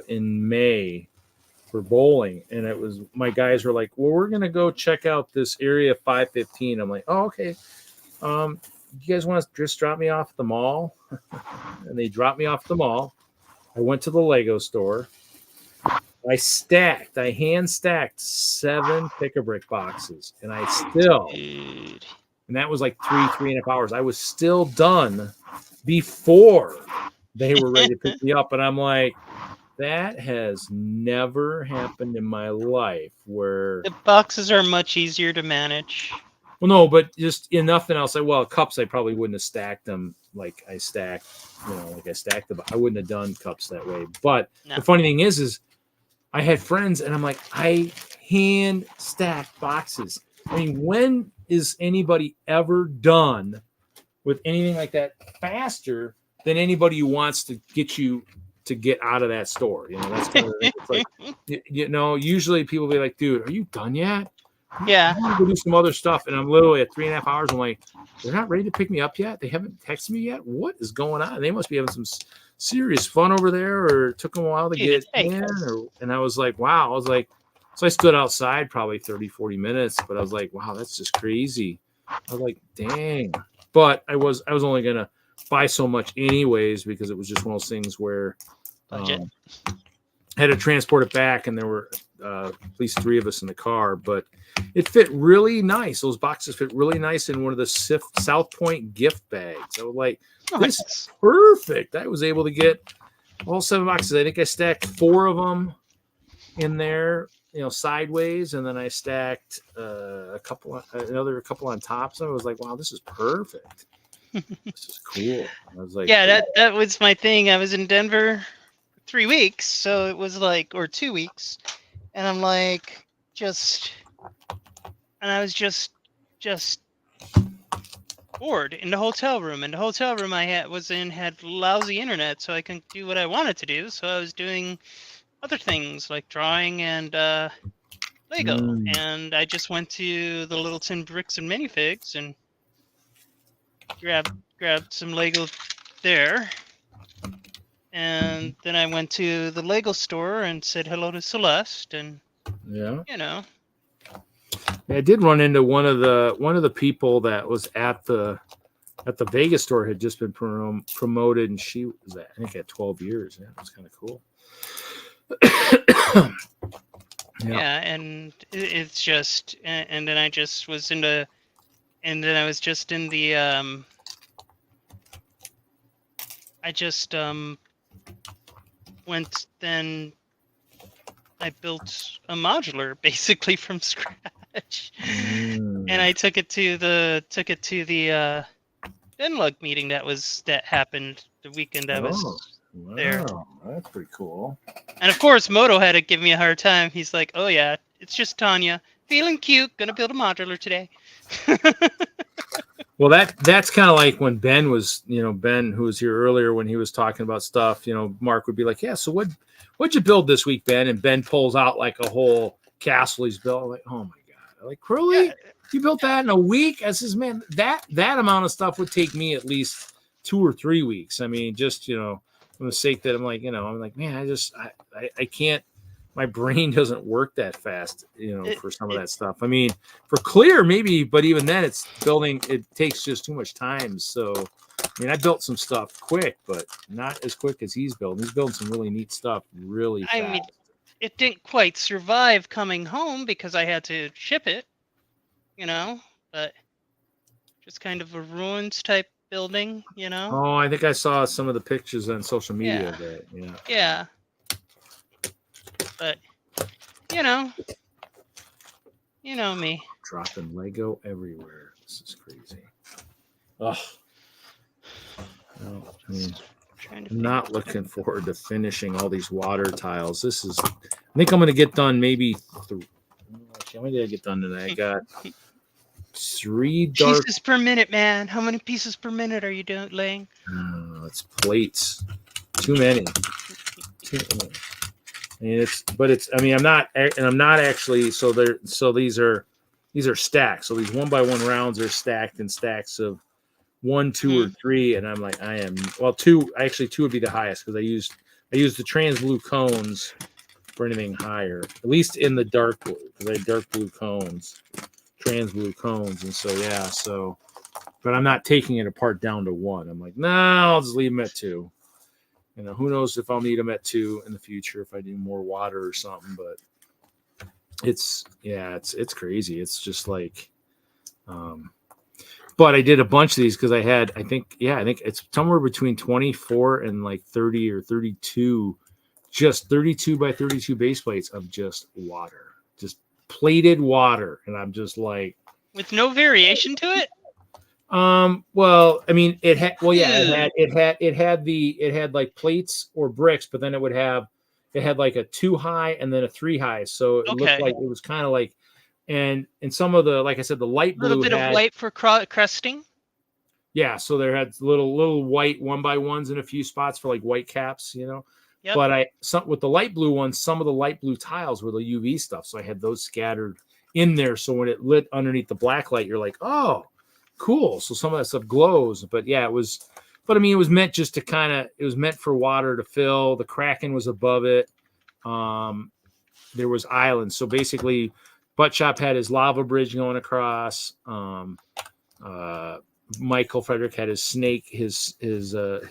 Speaker 4: in May for bowling, and it was, my guys were like, "Well, we're gonna go check out this area 515." I'm like, "Oh, okay. You guys want to just drop me off at the mall?" And they dropped me off at the mall. I went to the Lego store. I hand stacked 7 pick-a-brick boxes, and I still, and that was like 3.5 hours. I was still done before they were ready to pick me up. And I'm like, that has never happened in my life where
Speaker 7: the boxes are much easier to manage.
Speaker 4: Well, no, but just in nothing else. Well, cups, I probably wouldn't have stacked them like I stacked, like I stacked them. I wouldn't have done cups that way. But
Speaker 7: No.
Speaker 4: The funny thing is I had friends, and I'm like, I hand stack boxes. I mean, when is anybody ever done with anything like that faster than anybody who wants to get you to get out of that store? That's kind of it's like, usually people be like, dude, are you done yet?
Speaker 7: Yeah.
Speaker 4: I want to go do some other stuff. And I'm literally at 3.5 hours. I'm like, they're not ready to pick me up yet. They haven't texted me yet. What is going on? They must be having some serious fun over there, or it took them a while to get in. And I was like, wow. So I stood outside probably 30, 40 minutes, but I was like, wow, that's just crazy. I was like, dang. But I was only going to buy so much anyways, because it was just one of those things where
Speaker 7: Budget.
Speaker 4: had to transport it back, and there were at least 3 of us in the car, but it fit really nice. Those boxes fit really nice in one of the South Point gift bags. I was like, this is perfect. I was able to get all 7 boxes. I think I stacked 4 of them in there, sideways, and then I stacked another couple on top. So I was like, wow, this is perfect. This is cool. I was like,
Speaker 7: yeah, that was my thing. I was in Denver 3 weeks, so it was like, or 2 weeks, and I'm like, I was just bored in the hotel room. And the hotel room I had lousy internet, so I couldn't do what I wanted to do. So I was doing other things like drawing and Lego. And I just went to the Littleton Bricks and Minifigs and grabbed some Lego there. And then I went to the Lego store and said hello to Celeste, and
Speaker 4: I did run into one of the people that was at the Vegas store, had just been promoted, and she was I think at 12 years. Yeah, it was kind of cool.
Speaker 7: Yeah, and it's just, and then I just was into, and then I was just in the I just went, then I built a modular basically from scratch. And I took it to the DENLUG meeting that happened the weekend I was there.
Speaker 4: That's pretty cool.
Speaker 7: And of course Moto had to give me a hard time. He's like, "Oh yeah, it's just Tanya, feeling cute, gonna build a modular today."
Speaker 4: Well, that's kind of like when Ben was, Ben, who was here earlier, when he was talking about stuff, Mark would be like, yeah, so what'd you build this week, Ben? And Ben pulls out like a whole castle he's built. I'm like, oh my God. I'm like, really? Yeah. You built that in a week? I says, man, that amount of stuff would take me at least 2 or 3 weeks. I mean, just, for the sake that I'm like, I'm like, man, I can't, my brain doesn't work that fast, for some of that stuff. I mean, for clear, maybe, but even then it's building, it takes just too much time. So, I mean, I built some stuff quick, but not as quick as he's building. He's building some really neat stuff really fast.
Speaker 7: I mean, it didn't quite survive coming home because I had to ship it, but just kind of a ruins type building, you know?
Speaker 4: Oh, I think I saw some of the pictures on social media
Speaker 7: Yeah.
Speaker 4: of that. Yeah.
Speaker 7: Yeah. But, you know me.
Speaker 4: Dropping Lego everywhere. This is crazy. Oh. No, I mean, I'm not looking forward to finishing all these water tiles. This is, I think I'm going to get done maybe actually, how many did I get done today? I got 3 dark
Speaker 7: Pieces per minute, man. How many pieces per minute are you laying?
Speaker 4: it's plates. Too many. I mean, I'm not actually, so these are stacked. So these 1x1 rounds are stacked in stacks of 1, 2, or 3, and I'm like, 2. Actually, 2 would be the highest because I used the trans blue cones for anything higher, at least in the dark blue, because I had dark blue cones, trans blue cones, and so but I'm not taking it apart down to 1. I'm like, no, I'll just leave them at 2. You know, who knows if I'll need them at 2 in the future if I do more water or something, but it's crazy. It's just like, but I did a bunch of these because I think it's somewhere between 24 and like 30 or 32, just 32 by 32 base plates of just water, just plated water. And I'm just like,
Speaker 7: with no variation to it?
Speaker 4: Well, I mean, it had like plates or bricks, but then it had like a 2 high and then a 3 high. So it looked like it was kind of like, and some of the, like I said, the light blue,
Speaker 7: a little bit of white for crusting.
Speaker 4: Yeah. So there had little white 1x1s in a few spots for like white caps, you know, but with the light blue ones, some of the light blue tiles were the UV stuff. So I had those scattered in there. So when it lit underneath the black light, you're like, oh, cool. So some of that stuff glows, but yeah, it was meant just to it was meant for water to fill. The Kraken was above it. There was islands. So basically Butt Shop had his lava bridge going across. Michael Frederick had his snake, his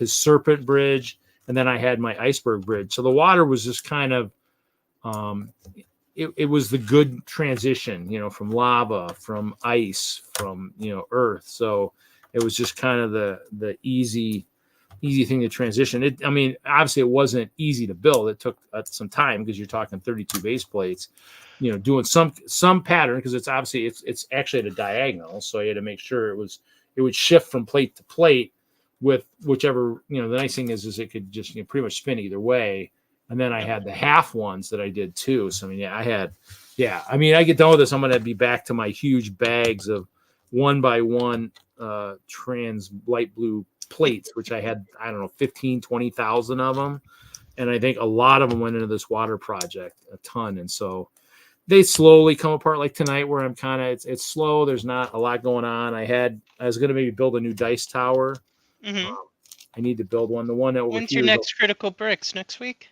Speaker 4: serpent bridge. And then I had my iceberg bridge. So the water was just kind of, it was the good transition, you know, from lava, from ice, from, you know, earth. So it was just kind of the easy thing to transition. I mean, obviously it wasn't easy to build. It took some time because you're talking 32 base plates, you know, doing some pattern because it's obviously it's actually at a diagonal. So you had to make sure it would shift from plate to plate with whichever, you know, the nice thing is it could just, you know, pretty much spin either way. And then I had the half ones that I did too. So, I mean, I mean, I get done with this, I'm going to be back to my huge bags of 1x1 trans light blue plates, which I had, I don't know, 15, 20,000 of them. And I think a lot of them went into this water project, a ton. And so they slowly come apart, like tonight where I'm kind of, it's slow. There's not a lot going on. I was going to maybe build a new dice tower.
Speaker 7: Mm-hmm.
Speaker 4: I need to build one. The one that
Speaker 7: when's your next critical bricks? Next week?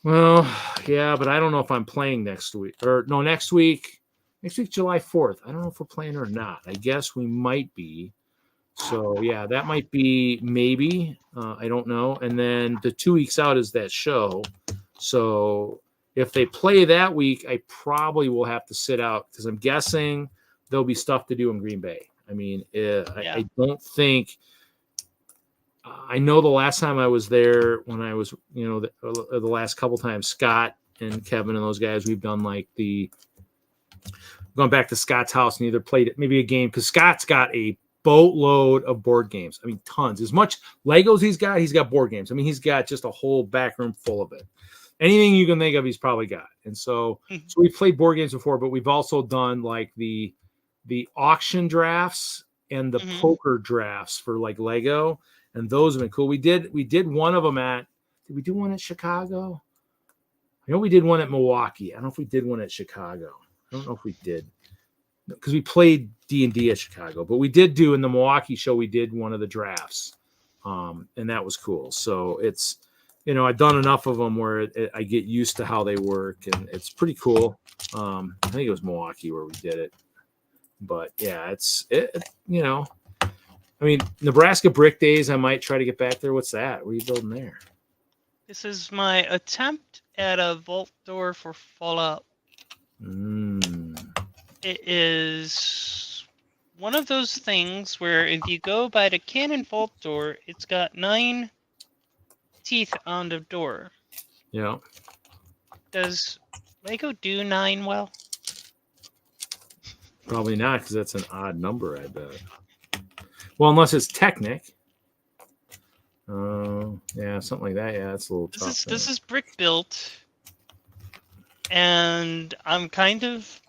Speaker 4: Well, yeah, but I don't know if I'm playing next week next week, July 4th. I don't know if we're playing or not. I guess we might be. So yeah, that might be maybe. I don't know. And then the 2 weeks out is that show. So if they play that week, I probably will have to sit out because I'm guessing there'll be stuff to do in Green Bay. I mean, I don't think. I know the last time I was there, when I was, you know, the last couple times, Scott and Kevin and those guys, we've done like gone back to Scott's house and either played maybe a game because Scott's got a boatload of board games. I mean, tons. As much Legos he's got board games. I mean, he's got just a whole back room full of it. Anything you can think of, he's probably got. And so we've played board games before, but we've also done like the auction drafts and the poker drafts for like Lego. And those have been cool. We did one of them did we do one at Chicago? I know we did one at Milwaukee. I don't know if we did one at Chicago. I don't know if we did. Because we played D&D at Chicago. But we did do in the Milwaukee show, we did one of the drafts. And that was cool. So it's, you know, I've done enough of them where I get used to how they work. And it's pretty cool. I think it was Milwaukee where we did it. But yeah, you know. I mean, Nebraska Brick Days, I might try to get back there. What's that? What are you building there?
Speaker 7: This is my attempt at a vault door for Fallout. It is one of those things where if you go by the Canon vault door, it's got 9 teeth on the door.
Speaker 4: Yeah.
Speaker 7: Does Lego do 9 well?
Speaker 4: Probably not, because that's an odd number, I bet. Well, unless it's Technic. Yeah, something like that. Yeah, that's a little tough.
Speaker 7: This is brick built, and I'm kind of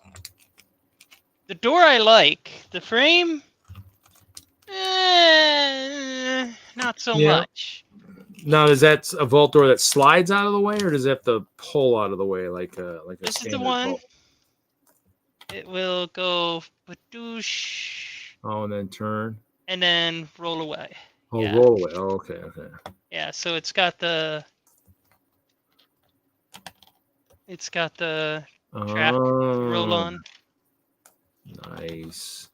Speaker 7: the door I like. The frame, not so much.
Speaker 4: Now, is that a vault door that slides out of the way, or does it have to pull out of the way like a
Speaker 7: This is the
Speaker 4: standard
Speaker 7: one.
Speaker 4: vault?
Speaker 7: It will go badoosh,
Speaker 4: Oh, and then turn.
Speaker 7: and then roll away.
Speaker 4: Oh,
Speaker 7: Yeah.
Speaker 4: roll away. Oh, okay.
Speaker 7: Yeah, so it's got the trap roll on.
Speaker 4: Nice.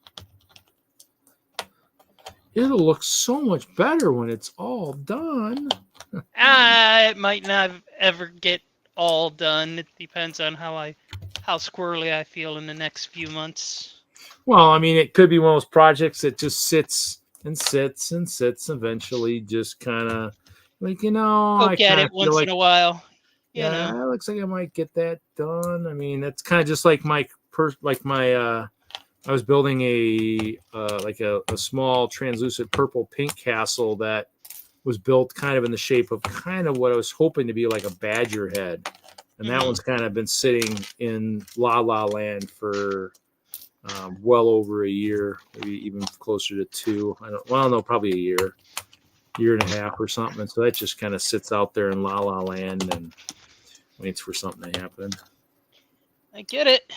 Speaker 4: It'll look so much better when it's all done.
Speaker 7: It might not ever get all done. It depends on how squirrely I feel in the next few months.
Speaker 4: Well, I mean, it could be one of those projects that just sits and sits and sits. Eventually, just kind of like,
Speaker 7: Poke at it once in a while. You know.
Speaker 4: It looks like I might get that done. I mean, that's kind of just like I was building a small translucent purple pink castle that was built kind of in the shape of kind of what I was hoping to be like a badger head. And that one's kind of been sitting in La La Land for well over a year, maybe even closer to 2. Probably a year and a half or something. And so that just kind of sits out there in La La Land and waits for something to happen.
Speaker 7: I get it.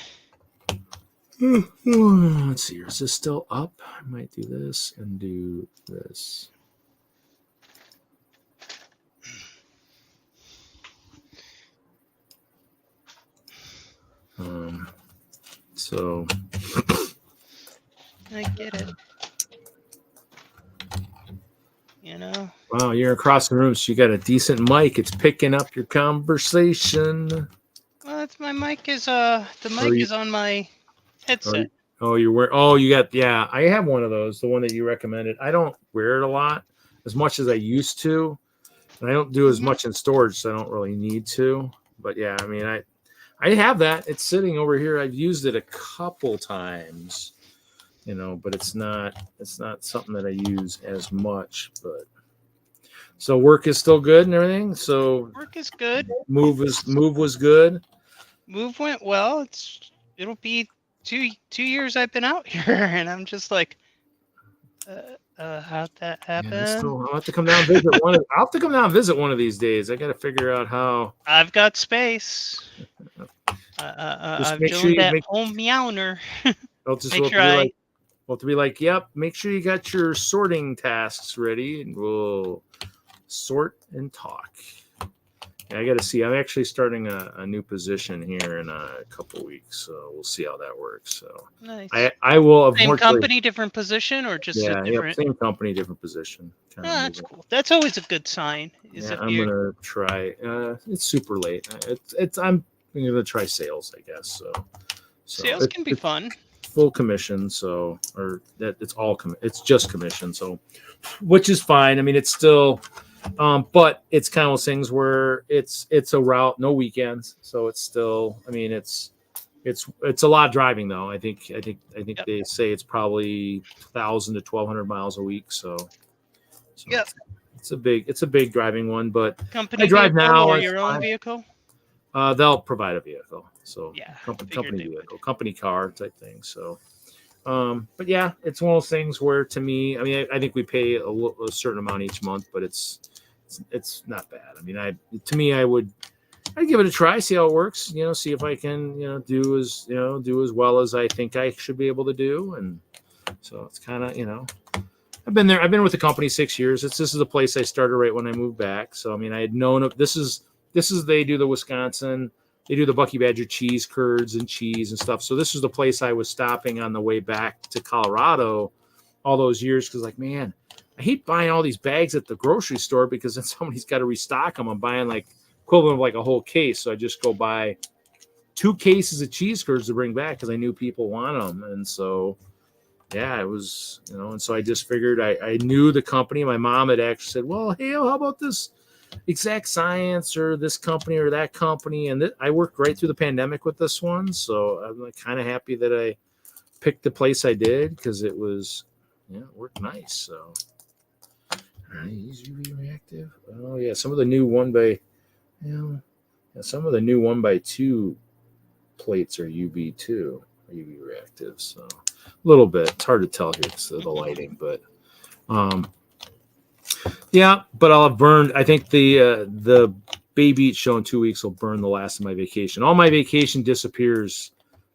Speaker 4: Let's see here. Is this still up? I might do this and do this. So
Speaker 7: I get it.
Speaker 4: Wow, you're across the room, so you got a decent mic. It's picking up your conversation.
Speaker 7: Well, that's my mic is the mic is on my headset.
Speaker 4: I have one of those, the one that you recommended. I don't wear it a lot as much as I used to. And I don't do as much in storage, so I don't really need to. But yeah, I mean, I have that. It's sitting over here. I've used it a couple times, but it's not something that I use as much. But so work is still good and everything. So
Speaker 7: work is good.
Speaker 4: Move was good.
Speaker 7: Move went well. It'll be two years I've been out here, and I'm just like, how'd that happen?
Speaker 4: Yeah, I'll have to come down and visit one. I'll have to come down and visit one of these days. I got to figure out how.
Speaker 7: I've got space. I've joined that home meowner.
Speaker 4: To be like, yep. Make sure you got your sorting tasks ready, and we'll sort and talk. Yeah, I got to see. I'm actually starting a new position here in a couple weeks, so we'll see how that works. So
Speaker 7: nice.
Speaker 4: I will.
Speaker 7: Same company, different position, or just a different?
Speaker 4: Same company, different position.
Speaker 7: That's cool. That's always a good sign.
Speaker 4: I'm gonna try. It's super late. I'm gonna try sales, I guess. So
Speaker 7: sales can be fun.
Speaker 4: Full commission, it's just commission, so which is fine. I mean, it's still. But it's kind of those things where it's a route, no weekends, so it's still. I mean, it's a lot of driving though. I think they say it's probably 1,000 to 1,200 miles a week. So it's a big driving one. But
Speaker 7: company
Speaker 4: I drive now.
Speaker 7: Or your own vehicle?
Speaker 4: They'll provide a vehicle. So
Speaker 7: company
Speaker 4: vehicle, company car type thing. So. But yeah, it's one of those things where, to me, I mean, I think we pay a certain amount each month, but it's not bad. I mean, I'd give it a try, see how it works, see if I can, do as well as I think I should be able to do. And so it's kind of, I've been with the company 6 years. This is a place I started right when I moved back. So, I mean, I had known of this is, they do the Wisconsin. They do the Bucky Badger cheese curds and cheese and stuff. So this was the place I was stopping on the way back to Colorado all those years. Because, like, man, I hate buying all these bags at the grocery store because then somebody's got to restock them. I'm buying like equivalent of like a whole case. So I just go buy 2 cases of cheese curds to bring back because I knew people want them. And so yeah, it was, and so I just figured I knew the company. My mom had actually said, well, hey, how about this Exact Science or this company or that company? And I worked right through the pandemic with this one. So I'm like kind of happy that I picked the place I did because it was, it worked nice. So, all right, he's UV reactive. Oh, yeah, some of the new 1x2 plates are UV too, UV reactive. So a little bit. It's hard to tell here because of the lighting, but yeah. But I'll have burned. I think the Bay Beach show in 2 weeks will burn the last of my vacation. All my vacation disappears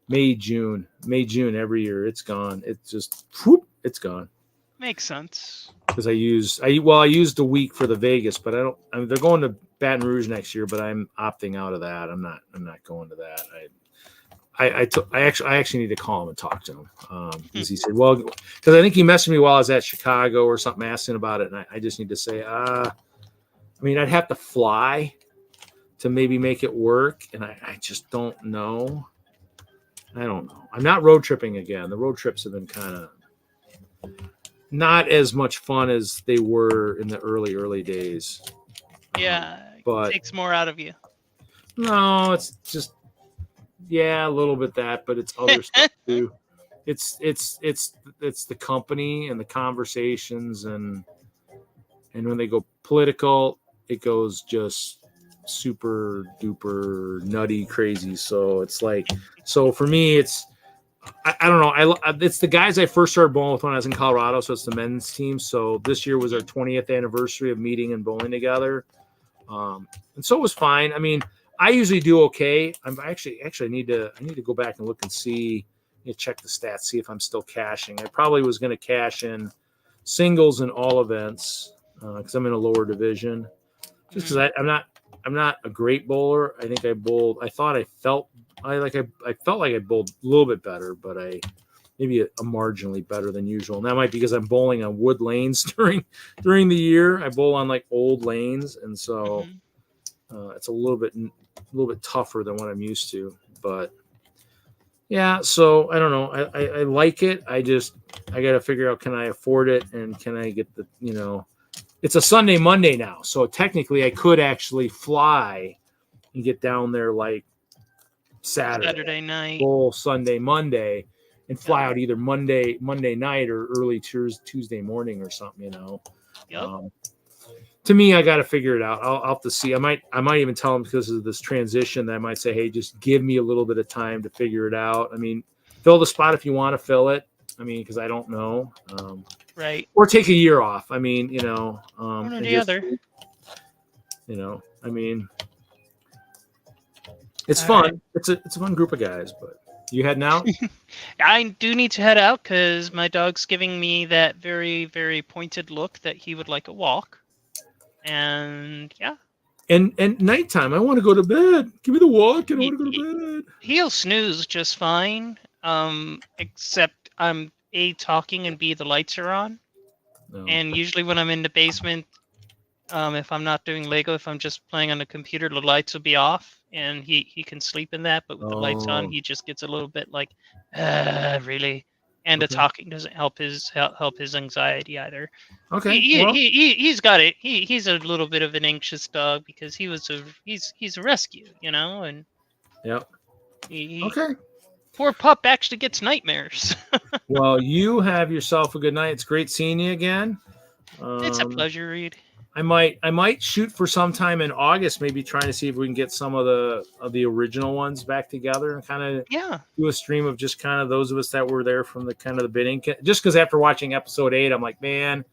Speaker 4: May, June every year. It's gone. It's just whoop, it's gone.
Speaker 7: Makes sense.
Speaker 4: Because I used a week for the Vegas, but they're going to Baton Rouge next year, but I'm opting out of that. I'm not going to that. I actually need to call him and talk to him because he said, well, because I think he messaged me while I was at Chicago or something, asking about it, and I just need to say, I'd have to fly to maybe make it work, and I just don't know. I don't know. I'm not road tripping again. The road trips have been kind of not as much fun as they were in the early days.
Speaker 7: Yeah,
Speaker 4: but
Speaker 7: it takes more out of you.
Speaker 4: No, it's just a little bit that, but it's other stuff too. It's the company and the conversations and when they go political, it goes just super duper nutty crazy. So it's like, for me, it's I don't know. It's the guys I first started bowling with when I was in Colorado, so it's the men's team. So this year was our 20th anniversary of meeting and bowling together, and so it was fine. I mean, I usually do okay. I'm actually I need to go back and look and see, check the stats, see if I'm still cashing. I probably was going to cash in singles in all events because I'm in a lower division. Just because I'm not a great bowler. I think I bowled. I felt like I bowled a little bit better, but maybe a marginally better than usual. And that might be because I'm bowling on wood lanes during the year. I bowl on like old lanes, and so it's a little bit tougher than what I'm used to. But yeah, so I don't know. I like it. I got to figure out, can I afford it, and can I get the It's a Sunday, Monday now, so technically I could actually fly and get down there like Saturday
Speaker 7: night,
Speaker 4: bowl Sunday, Monday, and fly out either Monday night or early Tuesday morning or something.
Speaker 7: Yep.
Speaker 4: To me, I got to figure it out. I'll have to see. I might even tell them, because of this transition, that I might say, hey, just give me a little bit of time to figure it out. I mean, fill the spot if you want to fill it. I mean, because I don't know.
Speaker 7: Right.
Speaker 4: Or take a year off. I mean,
Speaker 7: one or the other.
Speaker 4: I mean, it's fun. Right. It's a fun group of guys. But you heading out?
Speaker 7: I do need to head out because my dog's giving me that very, very pointed look that he would like a walk. And yeah.
Speaker 4: And nighttime, I want to go to bed. Give me the walk, and I want to go to bed.
Speaker 7: He'll snooze just fine. Except I'm A, talking, and B, the lights are on. No. And usually when I'm in the basement, if I'm not doing Lego, if I'm just playing on the computer, the lights will be off, and he can sleep in that. But with the lights on, he just gets a little bit like, really. And the talking doesn't help his anxiety either.
Speaker 4: Okay,
Speaker 7: he's got it. He's a little bit of an anxious dog because he's a rescue, and
Speaker 4: yep. Okay.
Speaker 7: Poor pup actually gets nightmares.
Speaker 4: Well, you have yourself a good night. It's great seeing you again.
Speaker 7: It's a pleasure, Reed.
Speaker 4: I might shoot for sometime in August, maybe trying to see if we can get some of the original ones back together and kind of do a stream of just kind of those of us that were there from the kind of the bidding. Just because after watching episode 8, I'm like, man,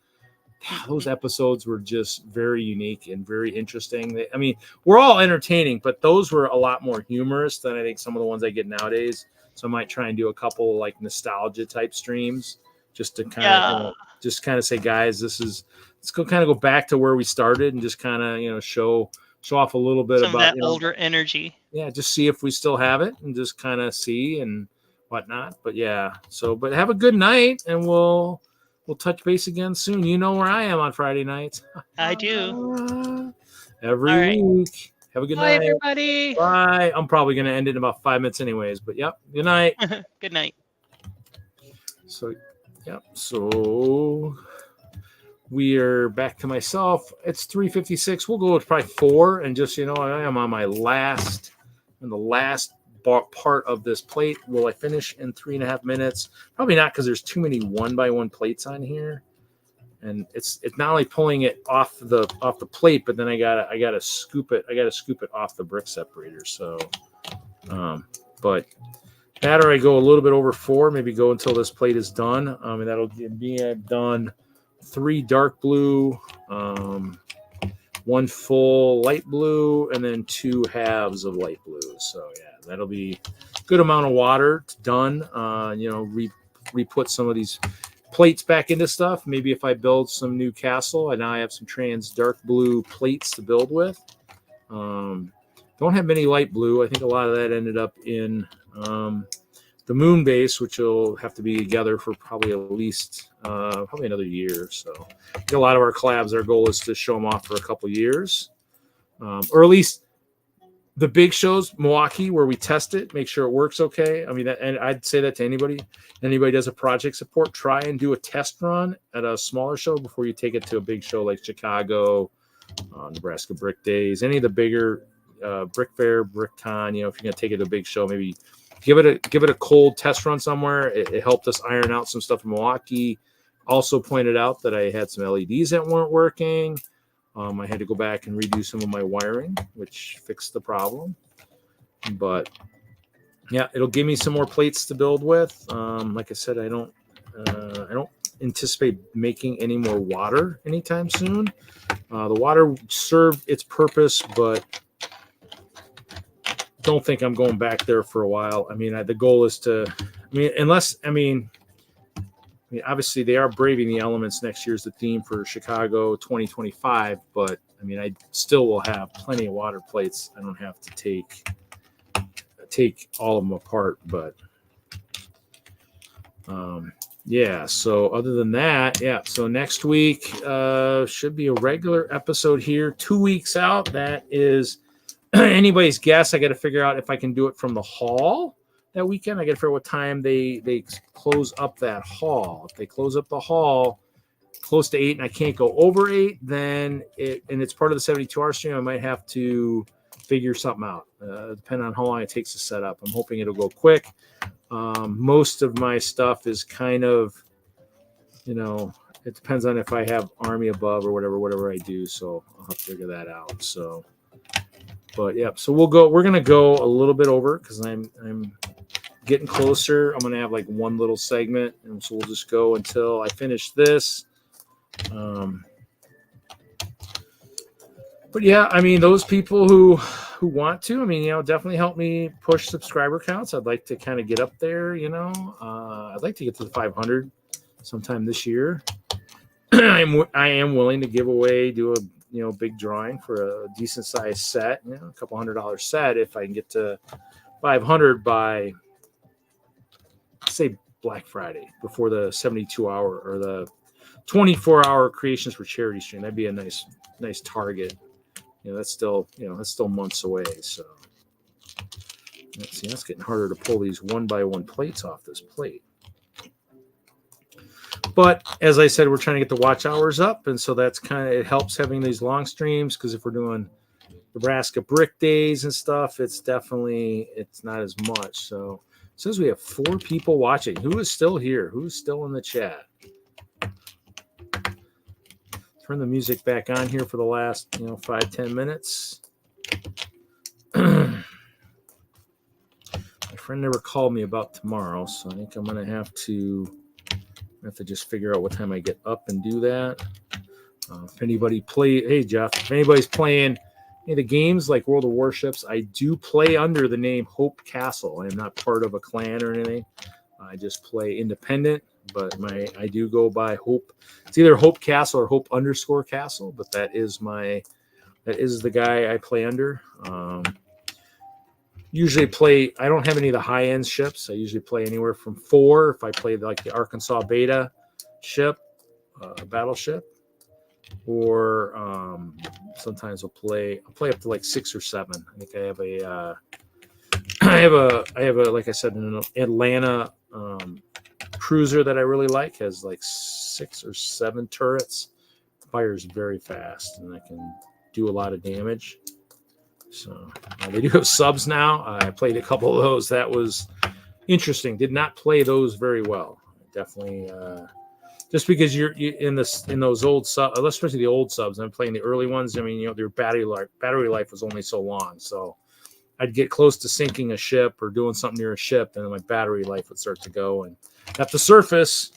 Speaker 4: those episodes were just very unique and very interesting. I mean, we're all entertaining, but those were a lot more humorous than I think some of the ones I get nowadays. So I might try and do a couple like nostalgia type streams just to kind of say, guys, let's go back to where we started and just kind of, show off a little bit
Speaker 7: some
Speaker 4: about
Speaker 7: of that older energy.
Speaker 4: Yeah. Just see if we still have it and just kind of see and whatnot. But yeah. But have a good night, and we'll touch base again soon. You know where I am on Friday nights.
Speaker 7: I do.
Speaker 4: Every week. Have a good night.
Speaker 7: Bye, everybody.
Speaker 4: Bye. I'm probably going to end it in about 5 minutes anyways, but yep. Good night.
Speaker 7: Good night.
Speaker 4: So Yep. So we are back to myself. It's 3:56. We'll go with probably 4, and just I am on the last part of this plate. Will I finish in 3.5 minutes? Probably not, because there's too many 1x1 plates on here, and it's not only pulling it off the plate, but then I gotta scoop it. I gotta scoop it off the brick separator. So, but that, or I go a little bit over 4, maybe go until this plate is done. And that'll be I've done 3 dark blue, 1 full light blue, and then 2 halves of light blue. So yeah, that'll be a good amount of water done. Re-put some of these plates back into stuff. Maybe if I build some new castle, and now I have some trans dark blue plates to build with. Don't have many light blue. I think a lot of that ended up in the moon base, which will have to be together for probably at least probably another year. So a lot of our collabs, our goal is to show them off for a couple years, or at least the big shows, Milwaukee, where we test it, make sure it works okay. I mean, and I'd say that to anybody does a project support, try and do a test run at a smaller show before you take it to a big show like Chicago, Nebraska Brick Days, any of the bigger Brick Fair, BrickCon. If you're going to take it to a big show, maybe give it a cold test run somewhere. It helped us iron out some stuff in Milwaukee. Also pointed out that I had some LEDs that weren't working. I had to go back and redo some of my wiring, which fixed the problem. But yeah, it'll give me some more plates to build with. Like I said, I don't anticipate making any more water anytime soon. The water served its purpose, but don't think I'm going back there for a while. I mean, the goal is to, obviously they are braving the elements. Next year's the theme for Chicago 2025, but I still will have plenty of water plates. I don't have to take all of them apart, but yeah. So other than that, yeah. So next week should be a regular episode here. 2 weeks out. That is anybody's guess. I got to figure out if I can do it from the hall that weekend. I got to figure out what time they close up that hall. If they close up the hall close to 8 and I can't go over 8, then it's part of the 72-hour stream, I might have to figure something out, depending on how long it takes to set up. I'm hoping it'll go quick. Most of my stuff is kind of, it depends on if I have Army above or whatever I do. So I'll have to figure that out. So, but yeah, so we're going to go a little bit over because I'm getting closer. I'm going to have like one little segment, and so we'll just go until I finish this. But yeah, those people who want to, definitely help me push subscriber counts. I'd like to kind of get up there, I'd like to get to the 500 sometime this year. I am willing to do a big drawing for a decent sized set, a couple $100 set if I can get to 500 by, say, Black Friday before the 72-hour or the 24-hour Creations for Charity stream. That'd be a nice target. That's still months away. So let's see, that's getting harder to pull these 1x1 plates off this plate. But as I said, we're trying to get the watch hours up, and so that's it helps having these long streams, because if we're doing Nebraska Brick Days and stuff, it's not as much. So it says we have 4 people watching. Who is still here? Who's still in the chat? Turn the music back on here for the last 5-10 minutes. My friend never called me about tomorrow, so I think I'm gonna have to just figure out what time I get up and do that. If anybody hey Jeff, if anybody's playing any of the games like World of Warships, I do play under the name Hope Castle. I am not part of a clan or anything. I just play independent, but I do go by Hope. It's either Hope Castle or Hope_Castle, but that is the guy I play under. Usually I don't have any of the high-end ships. I usually play anywhere from 4. If I play like the Arkansas Beta ship, battleship, or sometimes I'll play up to like 6 or 7. I think I have a like I said, an Atlanta cruiser that I really like. Has like 6 or 7 turrets. Fires very fast, and I can do a lot of damage. So they do have subs now. I played a couple of those. That was interesting. Did not play those very well. Definitely, just because you're in those old subs, especially the old subs. I'm playing the early ones. I mean, their battery life was only so long. So I'd get close to sinking a ship or doing something near a ship, and then my battery life would start to go and have to surface.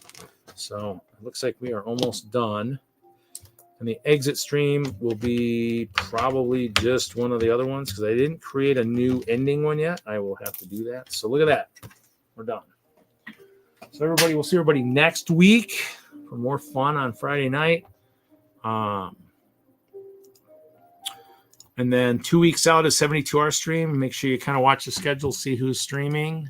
Speaker 4: So it looks like we are almost done. And the exit stream will be probably just one of the other ones because I didn't create a new ending one yet. I will have to do that. So look at that. We're done. So everybody, we'll see everybody next week for more fun on Friday night. And then 2 weeks out is 72-hour stream. Make sure you kind of watch the schedule, see who's streaming.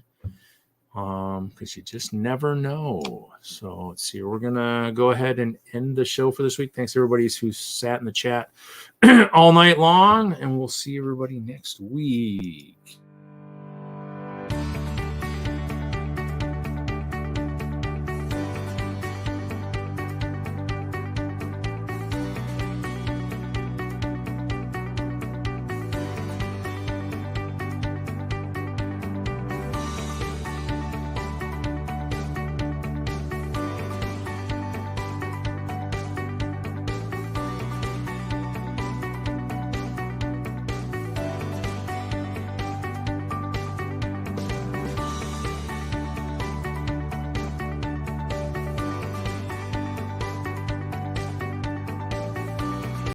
Speaker 4: Because you just never know. So let's see. We're gonna go ahead and end the show for this week. Thanks everybody who sat in the chat all night long, and we'll see everybody next week.